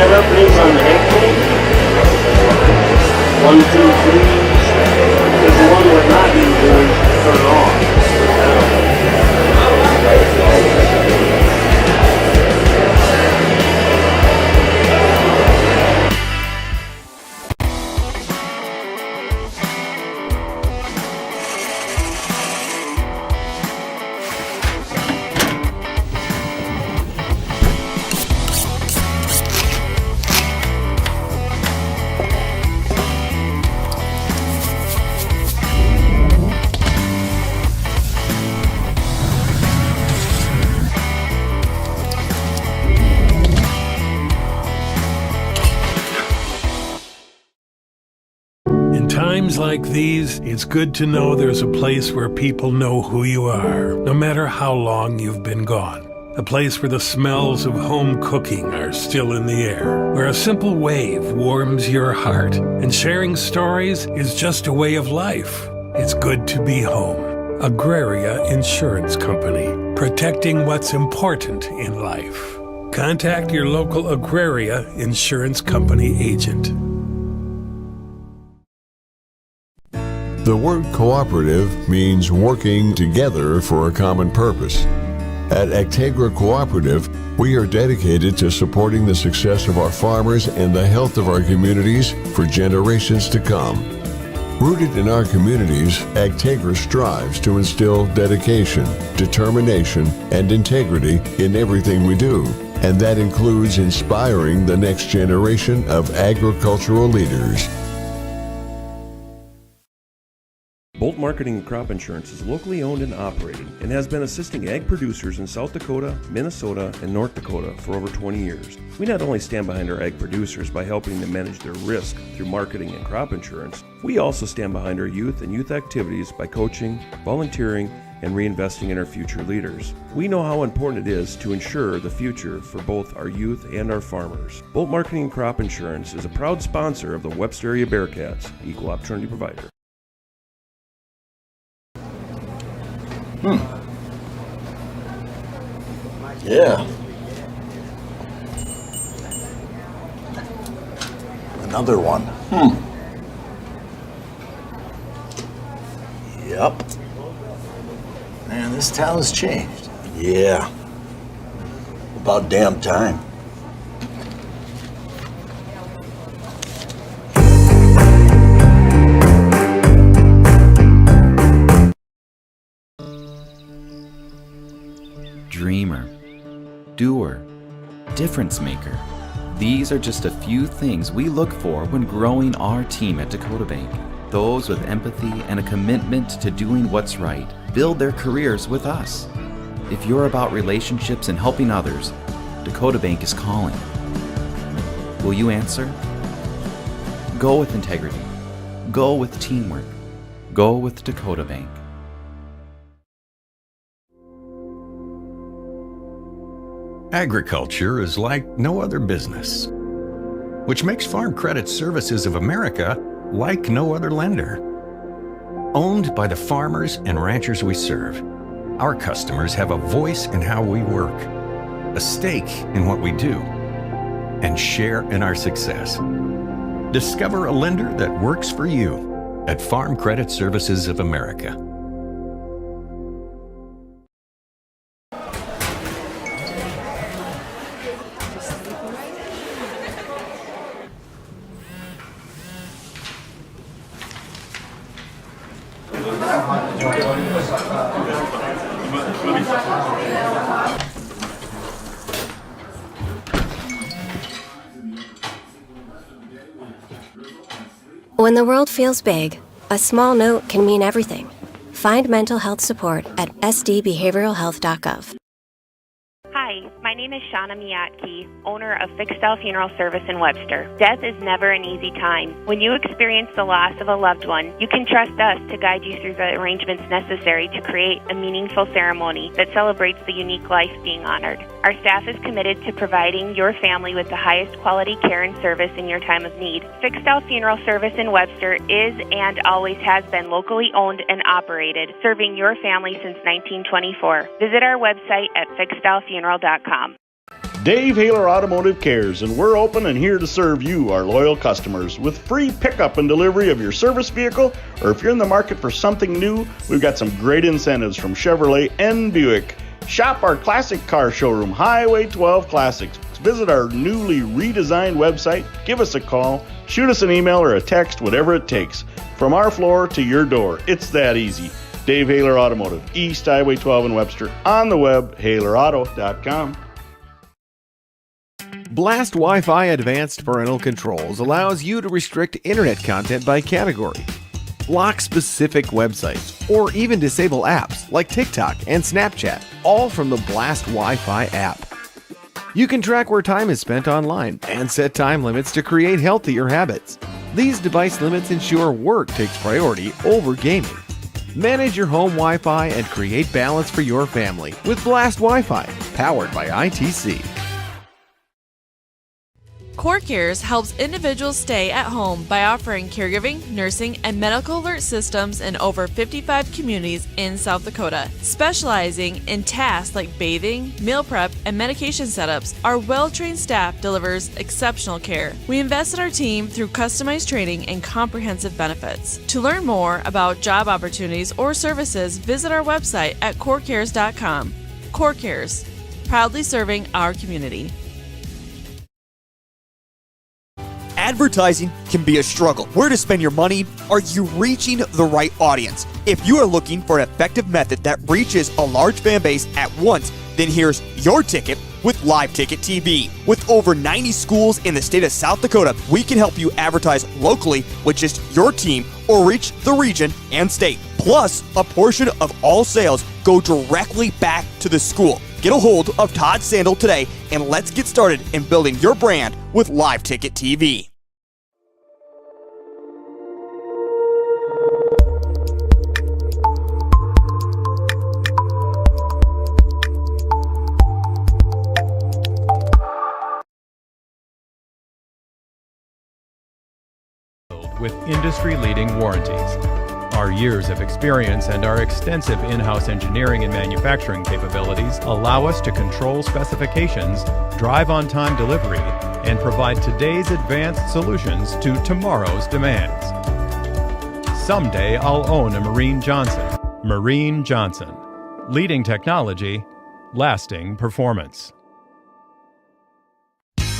setup is on the egg tank. 1, 2, 3. Because the one we're not using is turn off. Times like these, it's good to know there's a place where people know who you are, no matter how long you've been gone. A place where the smells of home cooking are still in the air, where a simple wave warms your heart, and sharing stories is just a way of life. It's good to be home. Agraria Insurance Company, protecting what's important in life. Contact your local Agraria Insurance Company agent. The word cooperative means working together for a common purpose. At Agtegra Cooperative, we are dedicated to supporting the success of our farmers and the health of our communities for generations to come. Rooted in our communities, Agtegra strives to instill dedication, determination, and integrity in everything we do, and that includes inspiring the next generation of agricultural leaders. Bolt Marketing and Crop Insurance is locally owned and operated and has been assisting ag producers in South Dakota, Minnesota, and North Dakota for over 20 years. We not only stand behind our ag producers by helping them manage their risk through marketing and crop insurance, we also stand behind our youth and youth activities by coaching, volunteering, and reinvesting in our future leaders. We know how important it is to ensure the future for both our youth and our farmers. Bolt Marketing and Crop Insurance is a proud sponsor of the Webster area Bearcats, equal opportunity provider. Yeah. Another one. Yep. Man, this town's changed. Yeah. About damn time. Dreamer, doer, difference maker. These are just a few things we look for when growing our team at Dacotah Bank. Those with empathy and a commitment to doing what's right build their careers with us. If you're about relationships and helping others, Dacotah Bank is calling. Will you answer? Go with integrity. Go with teamwork. Go with Dacotah Bank. Agriculture is like no other business, which makes Farm Credit Services of America like no other lender. Owned by the farmers and ranchers we serve, our customers have a voice in how we work, a stake in what we do, and share in our success. Discover a lender that works for you at Farm Credit Services of America. When the world feels big, a small note can mean everything. Find mental health support at sdbehavioralhealth.gov. Hi, my name is Shauna Miyatke, owner of Fiksdal Funeral Service in Webster. Death is never an easy time. When you experience the loss of a loved one, you can trust us to guide you through the arrangements necessary to create a meaningful ceremony that celebrates the unique life being honored. Our staff is committed to providing your family with the highest quality care and service in your time of need. Fiksdal Funeral Service in Webster is and always has been locally owned and operated, serving your family since 1924. Visit our website at fiksdalfuneral.com. Dave Hahler Automotive cares, and we're open and here to serve you, our loyal customers, with free pickup and delivery of your service vehicle, or if you're in the market for something new, we've got some great incentives from Chevrolet and Buick. Shop our classic car showroom, Highway 12 Classics. Visit our newly redesigned website, give us a call, shoot us an email or a text, whatever it takes. From our floor to your door, it's that easy. Dave Hahler Automotive, East Highway 12 in Webster, on the web, HahlerAuto.com. Blast Wi-Fi Advanced Parental Controls allows you to restrict internet content by category, block specific websites, or even disable apps like TikTok and Snapchat, all from the Blast Wi-Fi app. You can track where time is spent online and set time limits to create healthier habits. These device limits ensure work takes priority over gaming. Manage your home Wi-Fi and create balance for your family with Blast Wi-Fi, powered by ITC. CoreCares helps individuals stay at home by offering caregiving, nursing, and medical alert systems in over 55 communities in South Dakota. Specializing in tasks like bathing, meal prep, and medication setups, our well-trained staff delivers exceptional care. We invest in our team through customized training and comprehensive benefits. To learn more about job opportunities or services, visit our website at corecares.com. CoreCares, proudly serving our community. Advertising can be a struggle. Where to spend your money? Are you reaching the right audience? If you are looking for an effective method that reaches a large fan base at once, then here's your ticket with LiveTicket TV. With over 90 schools in the state of South Dakota, we can help you advertise locally with just your team or reach the region and state. Plus, a portion of all sales go directly back to the school. Get a hold of Todd Sandel today and let's get started in building your brand with LiveTicket TV. With industry-leading warranties. Our years of experience and our extensive in-house engineering and manufacturing capabilities allow us to control specifications, drive on-time delivery, and provide today's advanced solutions to tomorrow's demands. Someday I'll own a Marine Johnson. Marine Johnson. Leading technology, lasting performance.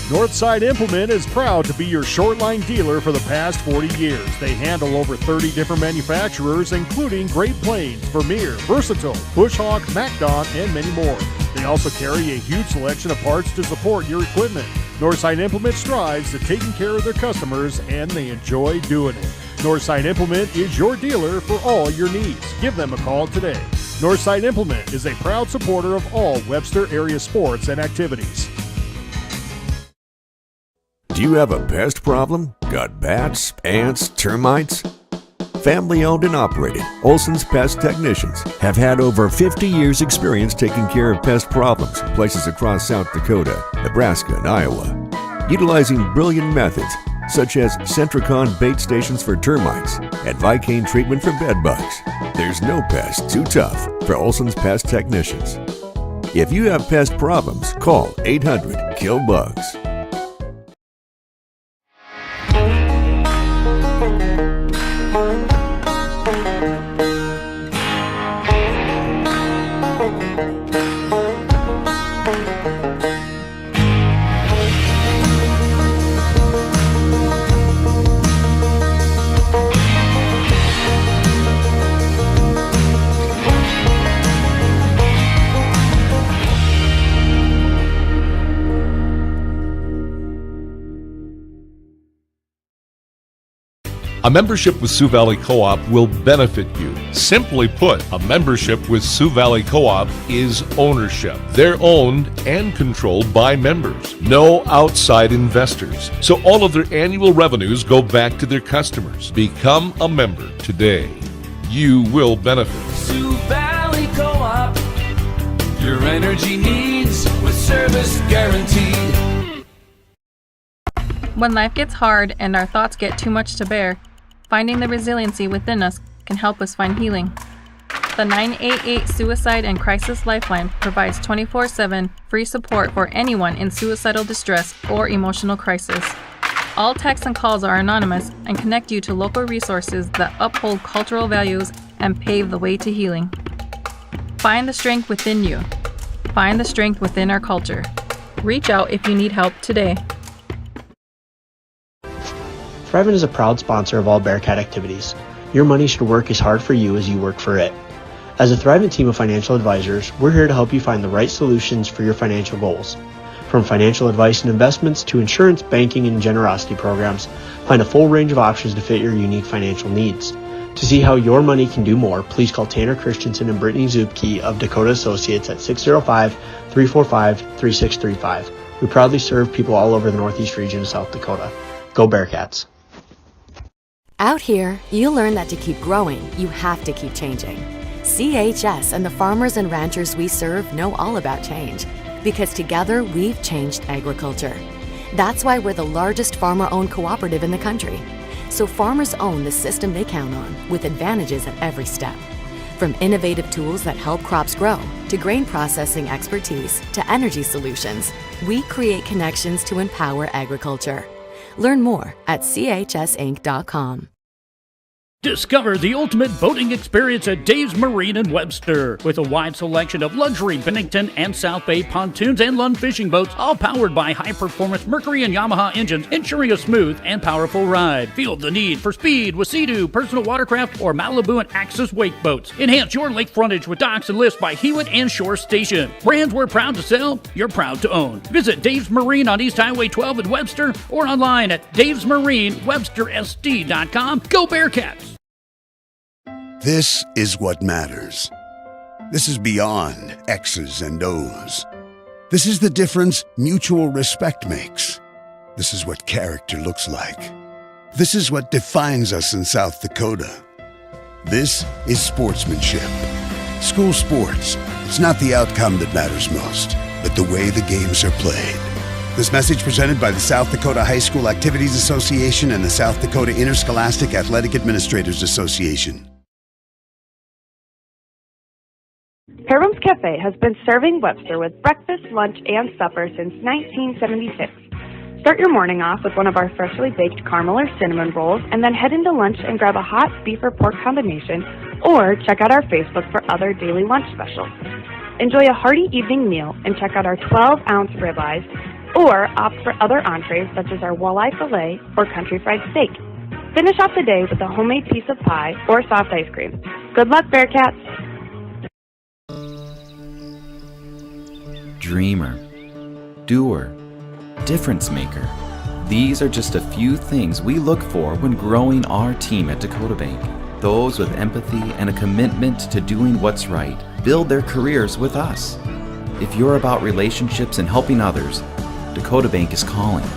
Northside Implement is proud to be your short-line dealer for the past 40 years. They handle over 30 different manufacturers, including Great Plains, Vermeer, Versatile, Bushhawk, MacDon, and many more. They also carry a huge selection of parts to support your equipment. Northside Implement strives at taking care of their customers, and they enjoy doing it. Northside Implement is your dealer for all your needs. Give them a call today. Northside Implement is a proud supporter of all Webster area sports and activities. Do you have a pest problem? Got bats, ants, termites? Family owned and operated, Olson's Pest Technicians have had over 50 years experience taking care of pest problems in places across South Dakota, Nebraska, and Iowa. Utilizing brilliant methods such as Centricon bait stations for termites and Vicane treatment for bed bugs. There's no pest too tough for Olson's Pest Technicians. If you have pest problems, call 800-KILL-BUGS. A membership with Sioux Valley Co-op will benefit you. Simply put, a membership with Sioux Valley Co-op is ownership. They're owned and controlled by members. No outside investors. So all of their annual revenues go back to their customers. Become a member today. You will benefit. Sioux Valley Co-op. Your energy needs with service guaranteed. When life gets hard and our thoughts get too much to bear, finding the resiliency within us can help us find healing. The 988 Suicide and Crisis Lifeline provides 24/7 free support for anyone in suicidal distress or emotional crisis. All texts and calls are anonymous and connect you to local resources that uphold cultural values and pave the way to healing. Find the strength within you. Find the strength within our culture. Reach out if you need help today. Thrivent is a proud sponsor of all Bearcat activities. Your money should work as hard for you as you work for it. As a Thrivent team of financial advisors, we're here to help you find the right solutions for your financial goals. From financial advice and investments to insurance, banking, and generosity programs, find a full range of options to fit your unique financial needs. To see how your money can do more, please call Tanner Christensen and Brittany Zupke of Dakota Associates at 605-345-3635. We proudly serve people all over the Northeast region of South Dakota. Go Bearcats! Out here, you learn that to keep growing, you have to keep changing. CHS and the farmers and ranchers we serve know all about change, because together we've changed agriculture. That's why we're the largest farmer-owned cooperative in the country. So farmers own the system they count on, with advantages at every step. From innovative tools that help crops grow, to grain processing expertise, to energy solutions, we create connections to empower agriculture. Learn more at chsinc.com. Discover the ultimate boating experience at Dave's Marine in Webster. With a wide selection of luxury Bennington and South Bay pontoons and Lund fishing boats, all powered by high-performance Mercury and Yamaha engines, ensuring a smooth and powerful ride. Feel the need for speed with Sea-Doo, personal watercraft, or Malibu and Axis wake boats. Enhance your lake frontage with docks and lifts by Hewitt and Shore Station. Brands we're proud to sell, you're proud to own. Visit Dave's Marine on East Highway 12 in Webster or online at davesmarinewebstersd.com. Go Bearcats! This is what matters. This is beyond X's and O's. This is the difference mutual respect makes. This is what character looks like. This is what defines us in South Dakota. This is sportsmanship. School sports, it's not the outcome that matters most, but the way the games are played. This message presented by the South Dakota High School Activities Association and the South Dakota Interscholastic Athletic Administrators Association. Pereboom's Cafe has been serving Webster with breakfast, lunch, and supper since 1976. Start your morning off with one of our freshly baked caramel or cinnamon rolls, and then head into lunch and grab a hot beef or pork combination, or check out our Facebook for other daily lunch specials. Enjoy a hearty evening meal and check out our 12-ounce ribeyes, or opt for other entrees such as our walleye fillet or country fried steak. Finish off the day with a homemade piece of pie or soft ice cream. Good luck, Bearcats! Dreamer, doer, difference maker. These are just a few things we look for when growing our team at Dacotah Bank. Those with empathy and a commitment to doing what's right build their careers with us. If you're about relationships and helping others, Dacotah Bank is calling.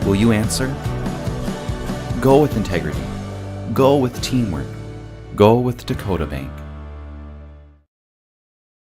Will you answer? Go with integrity. Go with teamwork. Go with Dacotah Bank.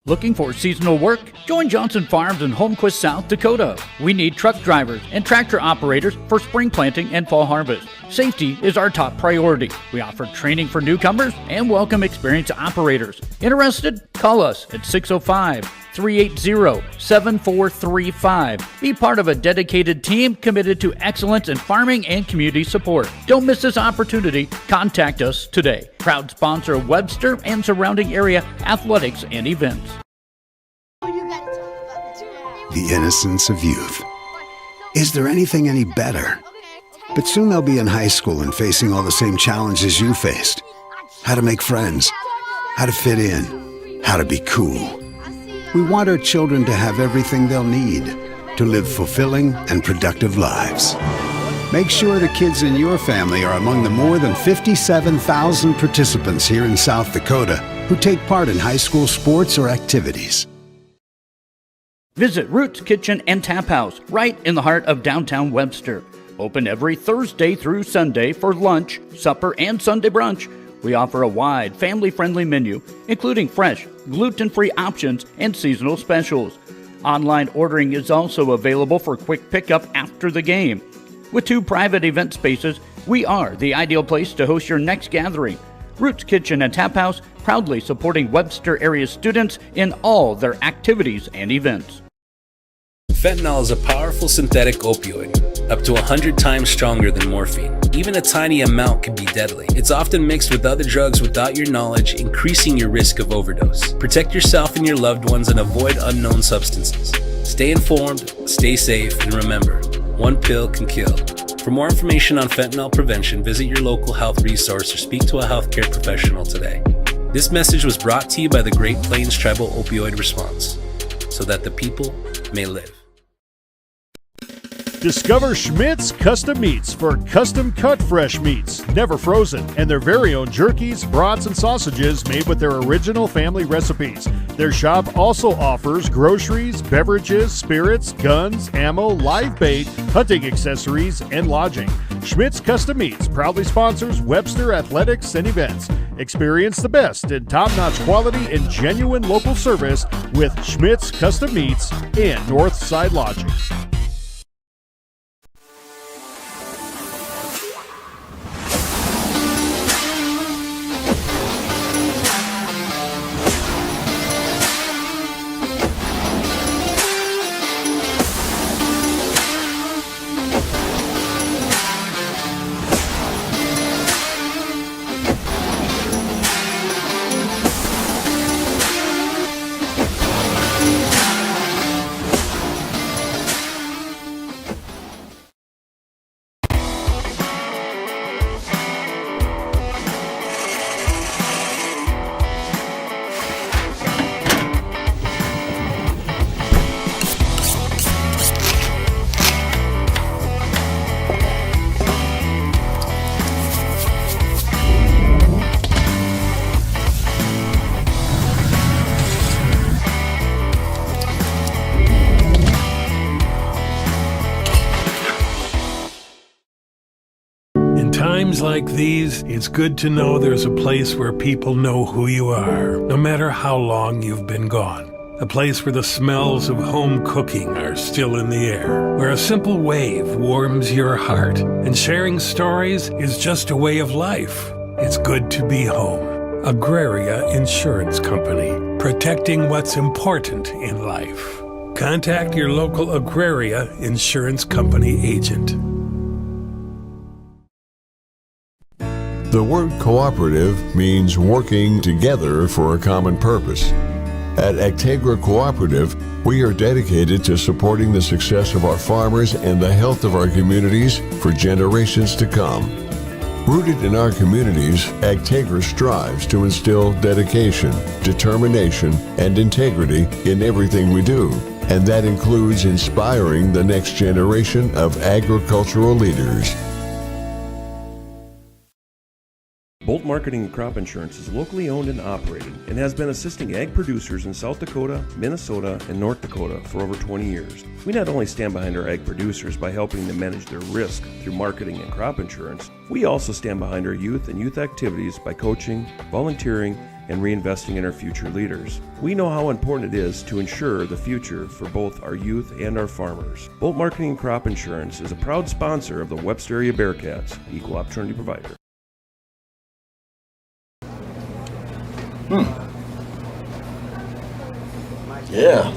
Looking for seasonal work? Join Johnson Farms in Holmquist, South Dakota. We need truck drivers and tractor operators for spring planting and fall harvest. Safety is our top priority. We offer training for newcomers and welcome experienced operators. Interested? Call us at 605-380-7435. Be part of a dedicated team committed to excellence in farming and community support. Don't miss this opportunity. Contact us today. Proud sponsor of Webster and surrounding area athletics and events. The innocence of youth. Is there anything any better? But soon they'll be in high school and facing all the same challenges you faced. How to make friends, how to fit in, how to be cool. We want our children to have everything they'll need to live fulfilling and productive lives. Make sure the kids in your family are among the more than 57,000 participants here in South Dakota who take part in high school sports or activities. Visit Roots Kitchen and Taphouse, right in the heart of downtown Webster. Open every Thursday through Sunday for lunch, supper, and Sunday brunch. We offer a wide, family-friendly menu, including fresh, gluten-free options and seasonal specials. Online ordering is also available for quick pickup after the game. With 2 private event spaces, we are the ideal place to host your next gathering. Roots Kitchen and Taphouse, proudly supporting Webster area students in all their activities and events. Fentanyl is a powerful synthetic opioid, up to 100 times stronger than morphine. Even a tiny amount can be deadly. It's often mixed with other drugs without your knowledge, increasing your risk of overdose. Protect yourself and your loved ones and avoid unknown substances. Stay informed, stay safe, and remember, one pill can kill. For more information on fentanyl prevention, visit your local health resource or speak to a healthcare professional today. This message was brought to you by the Great Plains Tribal Opioid Response, so that the people may live. Discover Schmid's Custom Meats for custom cut fresh meats, never frozen, and their very own jerkies, brats, and sausages made with their original family recipes. Their shop also offers groceries, beverages, spirits, guns, ammo, live bait, hunting accessories, and lodging. Schmid's Custom Meats proudly sponsors Webster athletics and events. Experience the best in top-notch quality and genuine local service with Schmid's Custom Meats and Northside Lodging. Like these, it's good to know there's a place where people know who you are, no matter how long you've been gone. A place where the smells of home cooking are still in the air, where a simple wave warms your heart, and sharing stories is just a way of life. It's good to be home. Agraria Insurance Company, protecting what's important in life. Contact your local Agraria Insurance Company agent. The word cooperative means working together for a common purpose. At Agtegra Cooperative, we are dedicated to supporting the success of our farmers and the health of our communities for generations to come. Rooted in our communities, Agtegra strives to instill dedication, determination, and integrity in everything we do, and that includes inspiring the next generation of agricultural leaders. Bolt Marketing and Crop Insurance is locally owned and operated and has been assisting ag producers in South Dakota, Minnesota, and North Dakota for over 20 years. We not only stand behind our ag producers by helping them manage their risk through marketing and crop insurance, we also stand behind our youth and youth activities by coaching, volunteering, and reinvesting in our future leaders. We know how important it is to ensure the future for both our youth and our farmers. Bolt Marketing and Crop Insurance is a proud sponsor of the Webster area Bearcats, equal opportunity provider. Yeah.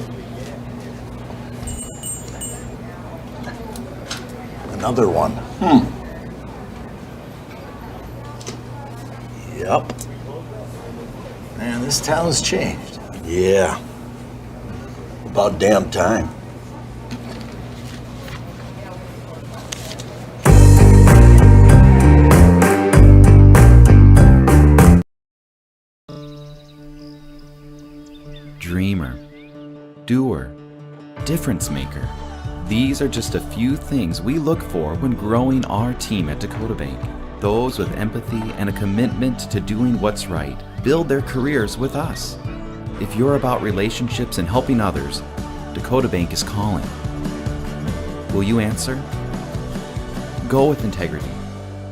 Another one. Yep. Man, this town's changed. Yeah. About damn time. Dreamer, doer, difference maker. These are just a few things we look for when growing our team at Dakota Bank. Those with empathy and a commitment to doing what's right build their careers with us. If you're about relationships and helping others, Dakota Bank is calling. Will you answer? Go with integrity.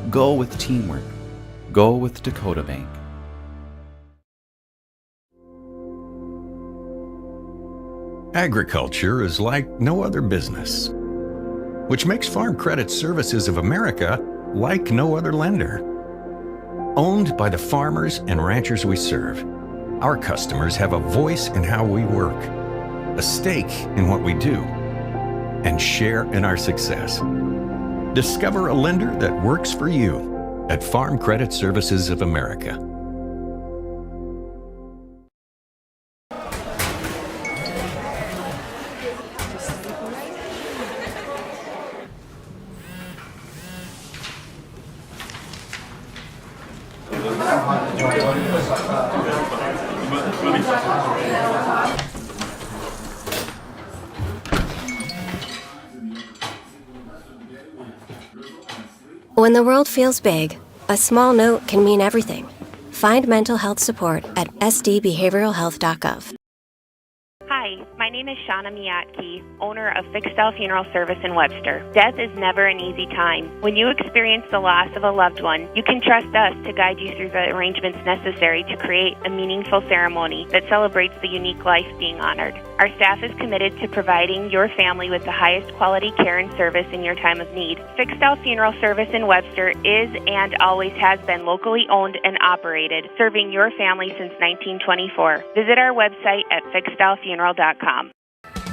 Go with teamwork. Go with Dakota Bank. Agriculture is like no other business, which makes Farm Credit Services of America like no other lender. Owned by the farmers and ranchers we serve, our customers have a voice in how we work, a stake in what we do, and share in our success. Discover a lender that works for you at Farm Credit Services of America. When the world feels big, a small note can mean everything. Find mental health support at sdbehavioralhealth.gov. Hi, my name is Shauna Miyatke, owner of Fiksdal Funeral Service in Webster. Death is never an easy time. When you experience the loss of a loved one, you can trust us to guide you through the arrangements necessary to create a meaningful ceremony that celebrates the unique life being honored. Our staff is committed to providing your family with the highest quality care and service in your time of need. Fiksdal Funeral Service in Webster is and always has been locally owned and operated, serving your family since 1924. Visit our website at fiksdalfuneral.com.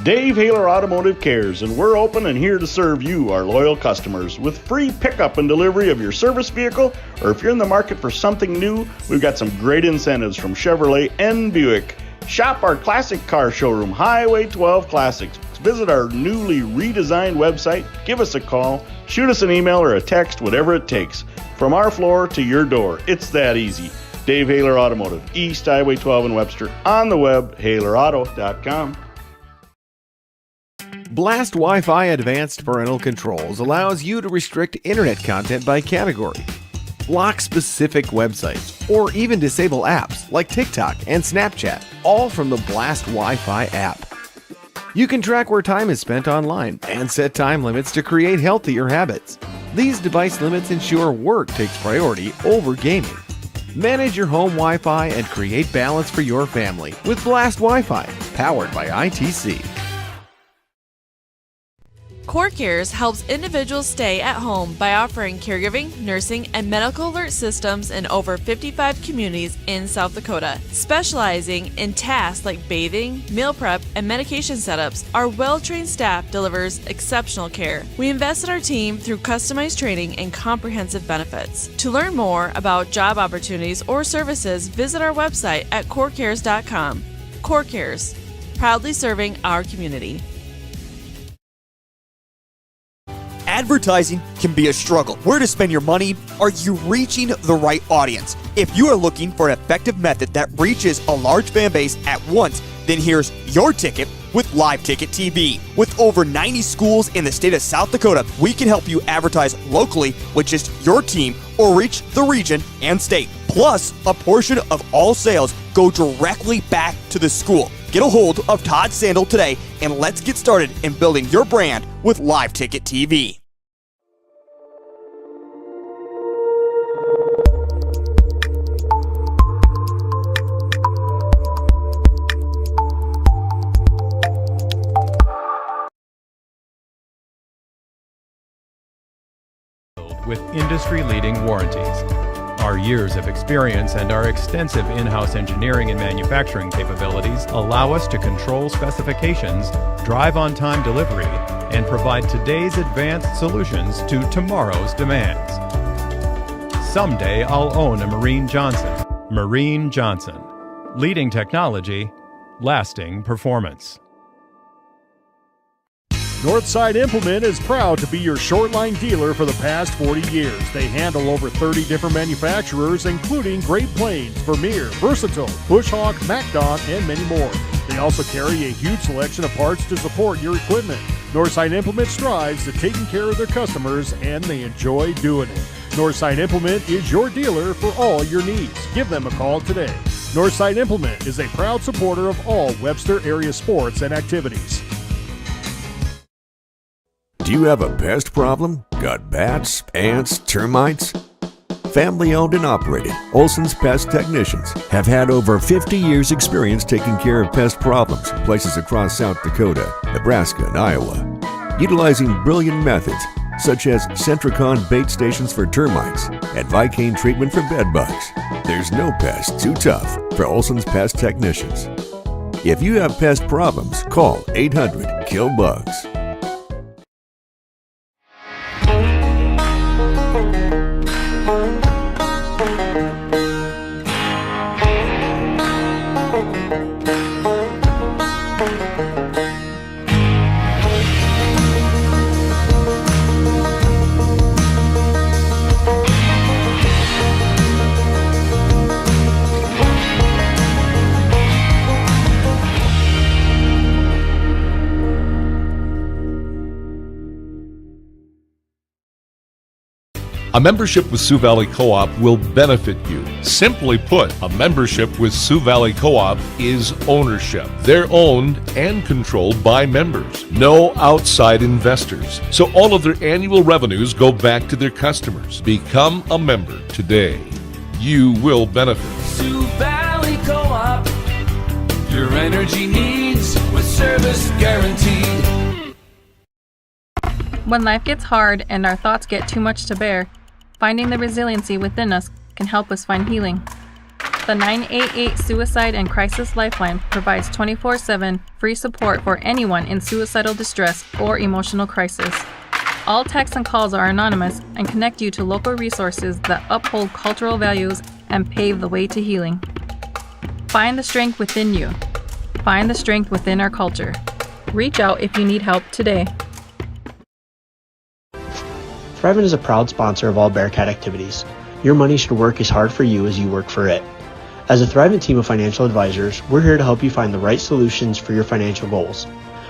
Dave Hahler Automotive cares, and we're open and here to serve you, our loyal customers, with free pickup and delivery of your service vehicle, or if you're in the market for something new, we've got some great incentives from Chevrolet and Buick. Shop our classic car showroom, Highway 12 Classics. Visit our newly redesigned website, give us a call, shoot us an email or a text, whatever it takes. From our floor to your door, it's that easy. Dave Hahler Automotive, East Highway 12 in Webster, on the web, HahlerAuto.com. Blast Wi-Fi Advanced Parental Controls allows you to restrict internet content by category, block specific websites, or even disable apps like TikTok and Snapchat, all from the Blast Wi-Fi app. You can track where time is spent online and set time limits to create healthier habits. These device limits ensure work takes priority over gaming. Manage your home Wi-Fi and create balance for your family with Blast Wi-Fi, powered by ITC. Core Cares helps individuals stay at home by offering caregiving, nursing, and medical alert systems in over 55 communities in South Dakota. Specializing in tasks like bathing, meal prep, and medication setups, our well-trained staff delivers exceptional care. We invest in our team through customized training and comprehensive benefits. To learn more about job opportunities or services, visit our website at corecares.com. Core Cares, proudly serving our community. Advertising can be a struggle. Where to spend your money? Are you reaching the right audience? If you are looking for an effective method that reaches a large fan base at once, then here's your ticket with LiveTicket TV. With over 90 schools in the state of South Dakota, we can help you advertise locally with just your team or reach the region and state. Plus, a portion of all sales go directly back to the school. Get a hold of Todd Sandel today and let's get started in building your brand with LiveTicket TV. With industry-leading warranties. Our years of experience and our extensive in-house engineering and manufacturing capabilities allow us to control specifications, drive on-time delivery, and provide today's advanced solutions to tomorrow's demands. Someday I'll own a Marine Johnson. Marine Johnson. Leading technology, lasting performance. Northside Implement is proud to be your short-line dealer for the past 40 years. They handle over 30 different manufacturers, including Great Plains, Vermeer, Versatile, Bushhawk, MacDon, and many more. They also carry a huge selection of parts to support your equipment. Northside Implement strives to taking care of their customers, and they enjoy doing it. Northside Implement is your dealer for all your needs. Give them a call today. Northside Implement is a proud supporter of all Webster area sports and activities. Do you have a pest problem? Got bats, ants, termites? Family owned and operated, Olson's Pest Technicians have had over 50 years experience taking care of pest problems in places across South Dakota, Nebraska, and Iowa. Utilizing brilliant methods, such as Centricon bait stations for termites and Vicane treatment for bed bugs. There's no pest too tough for Olson's pest technicians. If you have pest problems, call 800-KILL-BUGS. A membership with Sioux Valley Co-op will benefit you. Simply put, a membership with Sioux Valley Co-op is ownership. They're owned and controlled by members. No outside investors. So all of their annual revenues go back to their customers. Become a member today. You will benefit. Sioux Valley Co-op. Your energy needs with service guaranteed. When life gets hard and our thoughts get too much to bear, finding the resiliency within us can help us find healing. The 988 Suicide and Crisis Lifeline provides 24/7 free support for anyone in suicidal distress or emotional crisis. All texts and calls are anonymous and connect you to local resources that uphold cultural values and pave the way to healing. Find the strength within you. Find the strength within our culture. Reach out if you need help today. Thrivent is a proud sponsor of all Bearcat activities. Your money should work as hard for you as you work for it. As a Thrivent team of financial advisors, we're here to help you find the right solutions for your financial goals.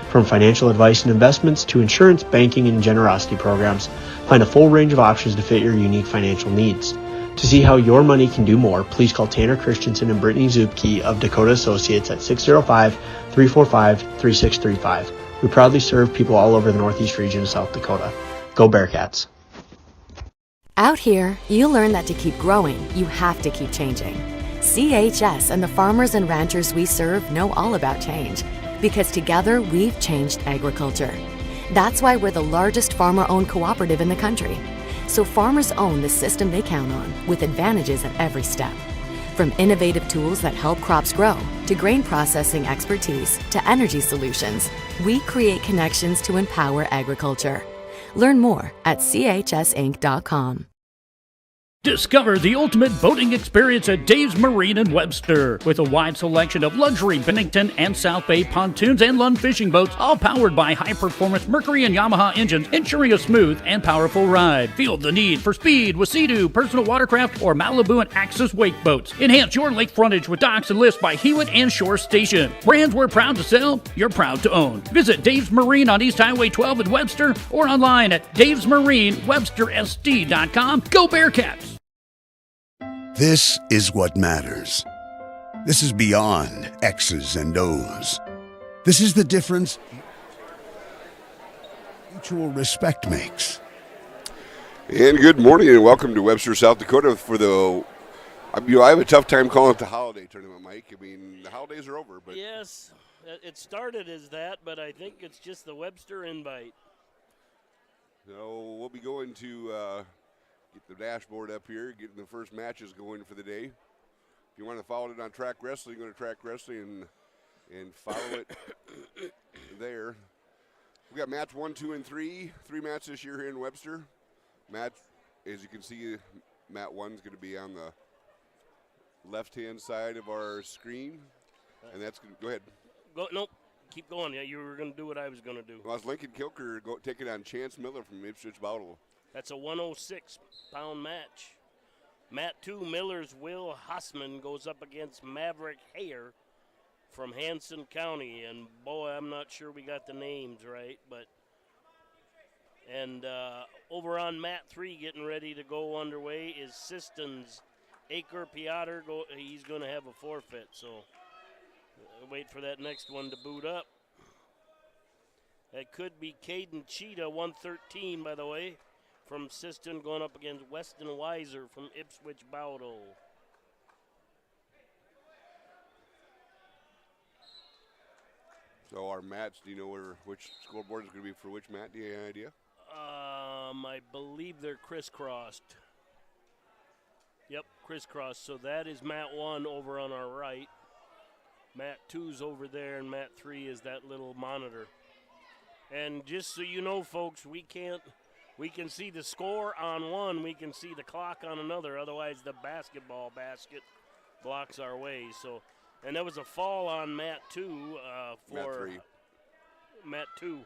From financial advice and investments to insurance, banking, and generosity programs, find a full range of options to fit your unique financial needs. To see how your money can do more, please call Tanner Christensen and Brittany Zupke of Dakota Associates at 605-345-3635. We proudly serve people all over the Northeast region of South Dakota. Go Bearcats! Out here, you learn that to keep growing, you have to keep changing. CHS and the farmers and ranchers we serve know all about change, because together we've changed agriculture. That's why we're the largest farmer-owned cooperative in the country. So farmers own the system they count on, with advantages at every step. From innovative tools that help crops grow, to grain processing expertise, to energy solutions, we create connections to empower agriculture. Learn more at chsinc.com. Discover the ultimate boating experience at Dave's Marine in Webster. With a wide selection of luxury Bennington and South Bay pontoons and Lund fishing boats, all powered by high-performance Mercury and Yamaha engines, ensuring a smooth and powerful ride. Feel the need for speed with Sea-Doo, personal watercraft, or Malibu and Axis wake boats. Enhance your lake frontage with docks and lifts by Hewitt and Shore Station. Brands we're proud to sell, you're proud to own. Visit Dave's Marine on East Highway 12 in Webster or online at davesmarinewebstersd.com. Go Bearcats! This is what matters. This is beyond X's and O's. This is the difference mutual respect makes. And good morning and welcome to Webster, South Dakota for the, I have a tough time calling it the holiday tournament, Mike. I mean, the holidays are over, but. Yes, it started as that, but I think it's just the Webster invite. So we'll be going to get the dashboard up here, getting the first matches going for the day. If you want to follow it on Track Wrestling, go to Track Wrestling and follow it there. We got match 1, 2, and 3. 3 matches this year here in Webster. Match, as you can see, mat 1 is going to be on the left-hand side of our screen, and that's going to go ahead. Nope. Keep going. Yeah, you were going to do what I was going to do. Well, it's Lincoln Kilker taking on Chance Miller from Ipswich Bowdle. That's a 106-pound match. Mat 2, Miller's Will Hossman goes up against Maverick Hayer from Hanson County. And, boy, I'm not sure we got the names right. And over on Mat 3, getting ready to go underway, is Siston's Acre Piotr. He's going to have a forfeit. So wait for that next one to boot up. That could be Caden Cheetah, 113, by the way, from Siston, going up against Weston Weiser from Ipswich Bowdle. So our mats, do you know which scoreboard is going to be for which mat? Do you have any idea? I believe they're crisscrossed. Yep, crisscrossed. So that is mat 1 over on our right. Mat 2's over there, and mat 3 is that little monitor. And just so you know, folks, we can see the score on one, we can see the clock on another. Otherwise, the basketball basket blocks our way. So, and there was a fall on mat 2 for mat 3. Mat 2.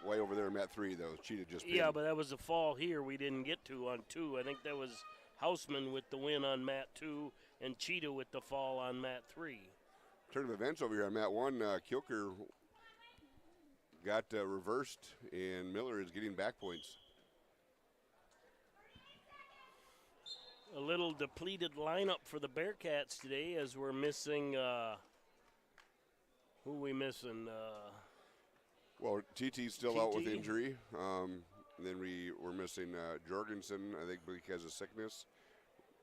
Way over there, mat 3 though. Cheetah just pinned. Yeah, but that was a fall here we didn't get to on 2. I think that was Houseman with the win on mat 2 and Cheetah with the fall on mat 3. Turn of events over here on mat 1. Kilker got reversed, and Miller is getting back points. A little depleted lineup for the Bearcats today, as we're missing. Who are we missing? Well, TT's still out with injury. And then we're missing Jorgensen, I think, because of sickness.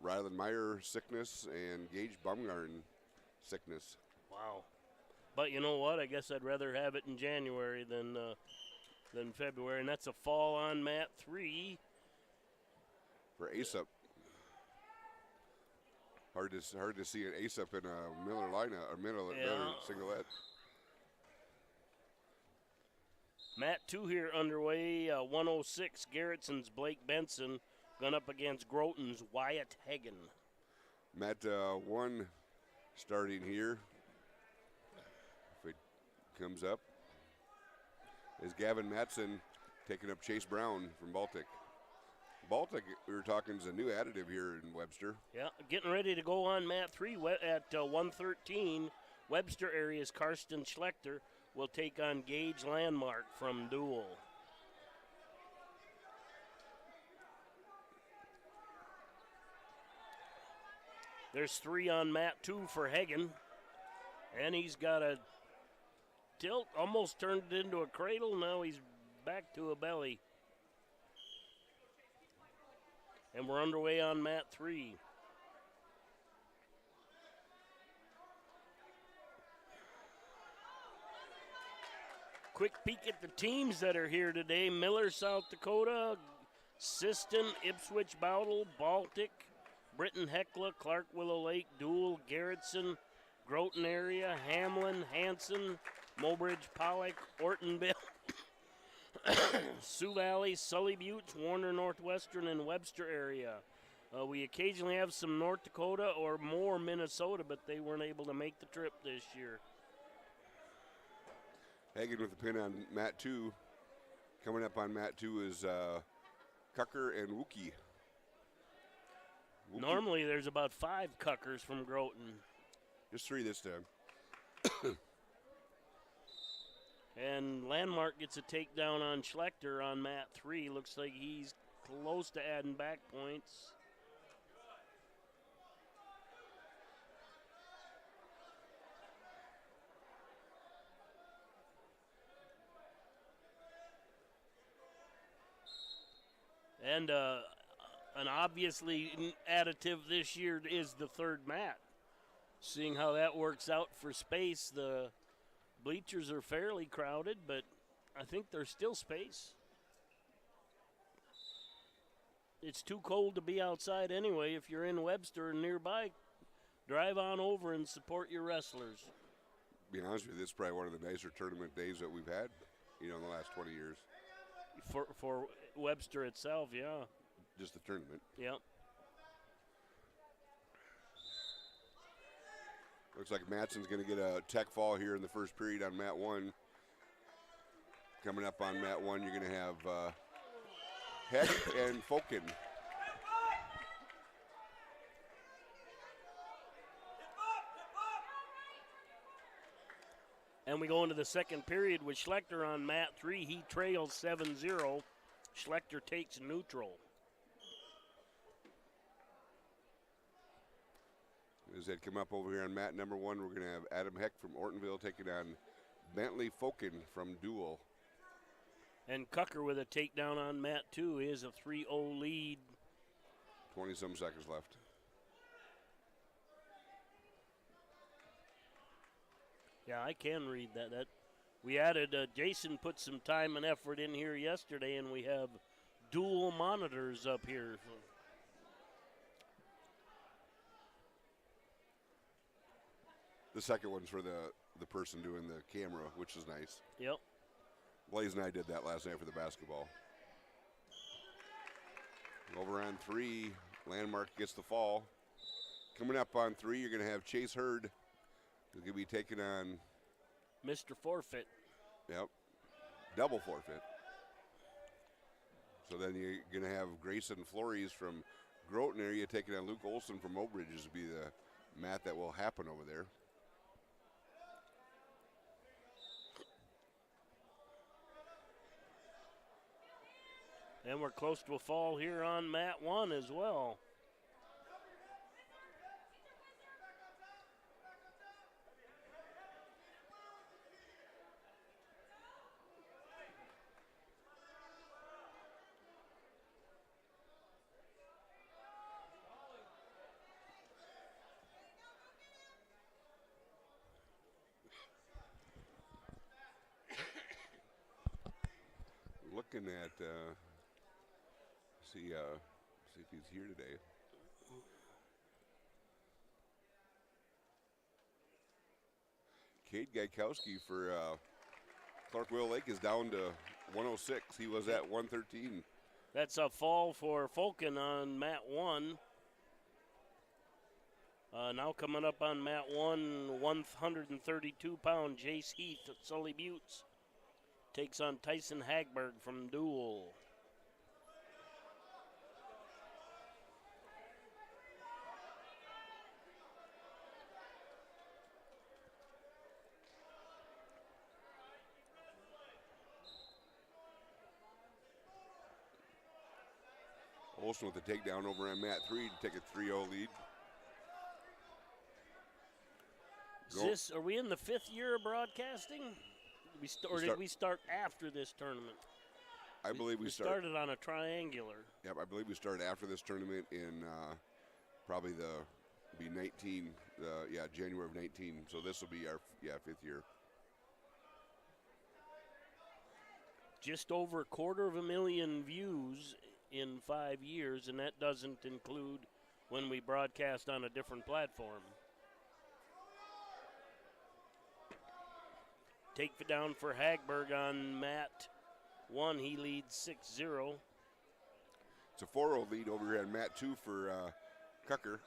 Ryland Meyer, sickness, and Gage Baumgarten, sickness. Wow. But you know what? I guess I'd rather have it in January than February. And that's a fall on mat 3. For Ace-up. Hard to see an Ace-up in a Miller lineup, or Miller singlet. Mat 2 here underway. 106, Garrettson's Blake Benson gone up against Groton's Wyatt Hagen. Mat 1 starting here. If it comes up, is Gavin Matson taking up Chase Brown from Baltic. Baltic, we were talking, is a new additive here in Webster. Yeah, getting ready to go on mat 3 at 113. Webster area's Karsten Schlechter will take on Gage Landmark from Dual. There's 3 on mat 2 for Hagen. And he's got a tilt, almost turned it into a cradle. Now he's back to a belly. And we're underway on mat 3. Quick peek at the teams that are here today. Miller, South Dakota, Siston, Ipswich, Bowdle, Baltic, Britton, Hecla, Clark, Willow Lake, Dual, Garrettson, Groton area, Hamlin, Hanson, Mobridge, Pollock, Ortonville, Sioux Valley, Sully Buttes, Warner Northwestern, and Webster area. We occasionally have some North Dakota or more Minnesota, but they weren't able to make the trip this year. Hagen with the pin on mat 2. Coming up on mat 2 is Cucker and Wookie. Normally there's about 5 Cuckers from Groton. Just 3 this time. And Landmark gets a takedown on Schlechter on mat 3. Looks like he's close to adding back points. And an obviously additive this year is the third mat. Seeing how that works out for space, the bleachers are fairly crowded, but I think there's still space. It's too cold to be outside anyway. If you're in Webster and nearby, drive on over and support your wrestlers. To be honest with you, this is probably one of the nicer tournament days that we've had, in the last 20 years. For Webster itself, yeah. Just the tournament. Yep. Looks like Matson's going to get a tech fall here in the first period on mat 1. Coming up on mat 1, you're going to have Heck and Folken. And we go into the second period with Schlechter on mat 3. He trails 7-0. Schlechter takes neutral. As they come up over here on mat number 1, we're going to have Adam Heck from Ortonville taking on Bentley Folken from Dual. And Cucker with a takedown on mat 2 is a 3-0 lead. 20-some seconds left. Yeah, I can read that. We added, Jason put some time and effort in here yesterday, and we have dual monitors up here. The second one's for the person doing the camera, which is nice. Yep. Blaze and I did that last night for the basketball. Over on 3, Landmark gets the fall. Coming up on 3, you're going to have Chase Hurd, who's going to be taking on Mr. Forfeit. Yep, double forfeit. So then you're going to have Grayson Flores from Groton area taking on Luke Olson from Oak Ridges to be the mat that will happen over there. And we're close to a fall here on mat 1 as well. Looking at see if he's here today. Cade Gaikowski for Clark-Will Lake is down to 106. He was at 113. That's a fall for Fulkin on mat 1. Now coming up on mat 1, 132-pound Jace Heath at Sully Buttes takes on Tyson Hagberg from Dual. Olson with the takedown over on mat 3 to take a 3-0 lead. Are we in the 5th year of broadcasting? Did we start after this tournament? I believe we started on a triangular. Yep, I believe we started after this tournament in probably be 19, January of 19. So this will be our 5th year. Just over 250,000 views in 5 years, and that doesn't include when we broadcast on a different platform. Take down for Hagberg on mat 1. He leads 6-0. It's a 4-0 lead over here on mat 2 for Cucker.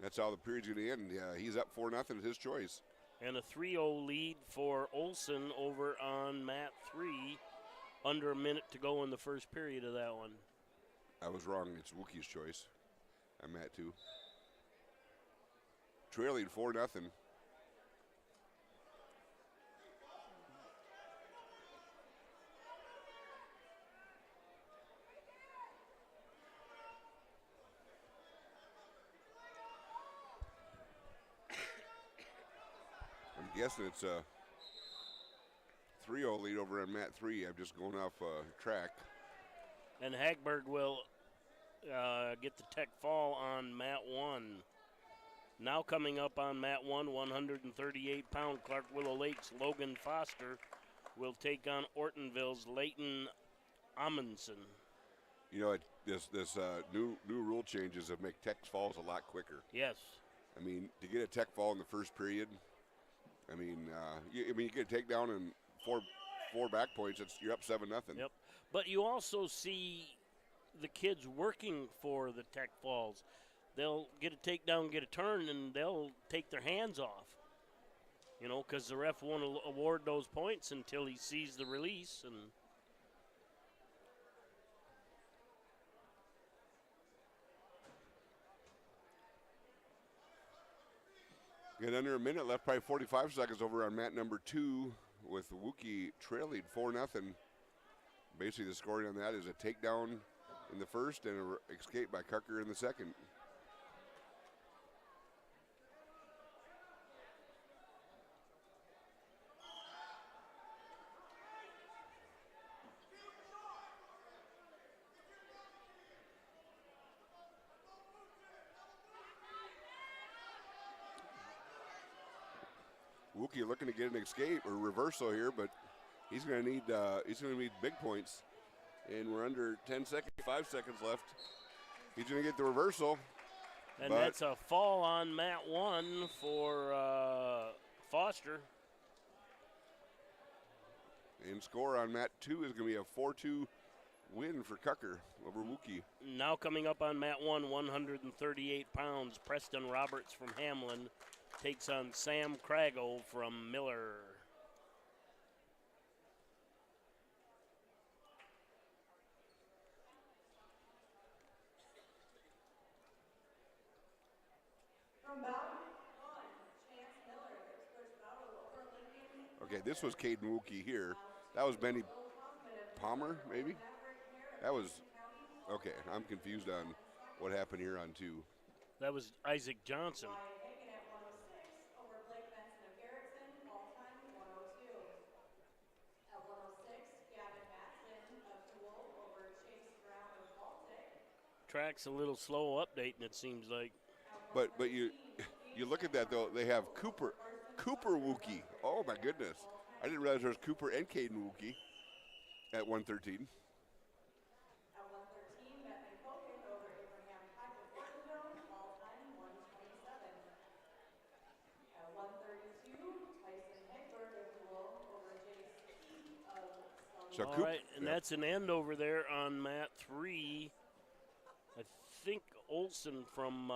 That's how the period's going to end. He's up 4-0. It's his choice. And a 3-0 lead for Olson over on mat 3. Under a minute to go in the first period of that one. I was wrong. It's Wookie's choice on mat 2. Trailing 4-0. I'm guessing it's a 3-0 lead over on mat 3. I'm just going off track. And Hagberg will get the tech fall on mat 1. Now coming up on mat 1, 138-pound Clark Willow Lakes Logan Foster will take on Ortonville's Leighton Amundsen. You know, this new rule changes have make tech falls a lot quicker. Yes. I mean, to get a tech fall in the first period, you get a takedown and four back points. You're up 7-0. Yep. But you also see the kids working for the tech falls. They'll get a takedown, get a turn, and they'll take their hands off. You know, because the ref won't award those points until he sees the release. And got under a minute left, probably 45 seconds over on mat number 2 with Wookie trailing 4-0. Basically, the scoring on that is a takedown in the first and an escape by Cucker in the second. Wookie looking to get an escape or reversal here, but he's going to need big points. And we're under 10 seconds, 5 seconds left. He's going to get the reversal. And that's a fall on mat 1 for Foster. And score on mat 2 is going to be a 4-2 win for Cucker over Wookie. Now coming up on mat 1, 138 pounds, Preston Roberts from Hamlin takes on Sam Craggle from Miller. Okay, this was Caden Wookie here. That was Benny Palmer, maybe? That was, okay, I'm confused on what happened here on 2. That was Isaac Johnson. Track's a little slow updating, it seems like. But you look at that, though, they have Cooper Wookie. Oh, my goodness. I didn't realize there was Cooper and Caden Wookie at 113. So all right, and that's an end over there on mat 3. I think Olson from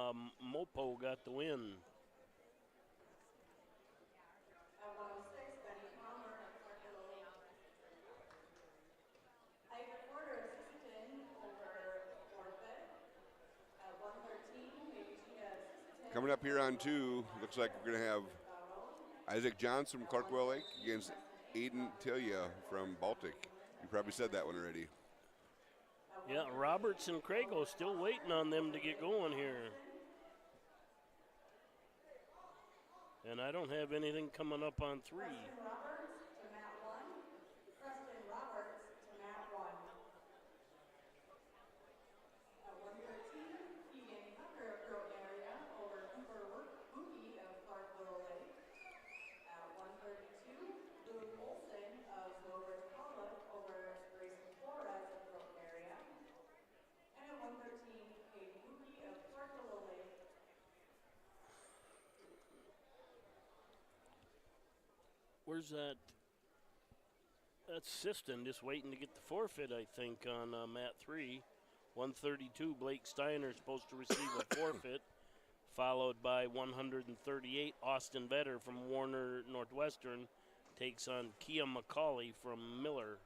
Mopo got the win. Coming up here on 2, looks like we're going to have Isaac Johnson from Clarkwell Lake against Aiden Tilia from Baltic. You probably said that one already. Yeah, Roberts and Crago still waiting on them to get going here. And I don't have anything coming up on 3. Where's that? That's Siston just waiting to get the forfeit, I think, on mat 3. 132, Blake Steiner supposed to receive a forfeit, followed by 138, Austin Vetter from Warner Northwestern takes on Kia McCauley from Miller.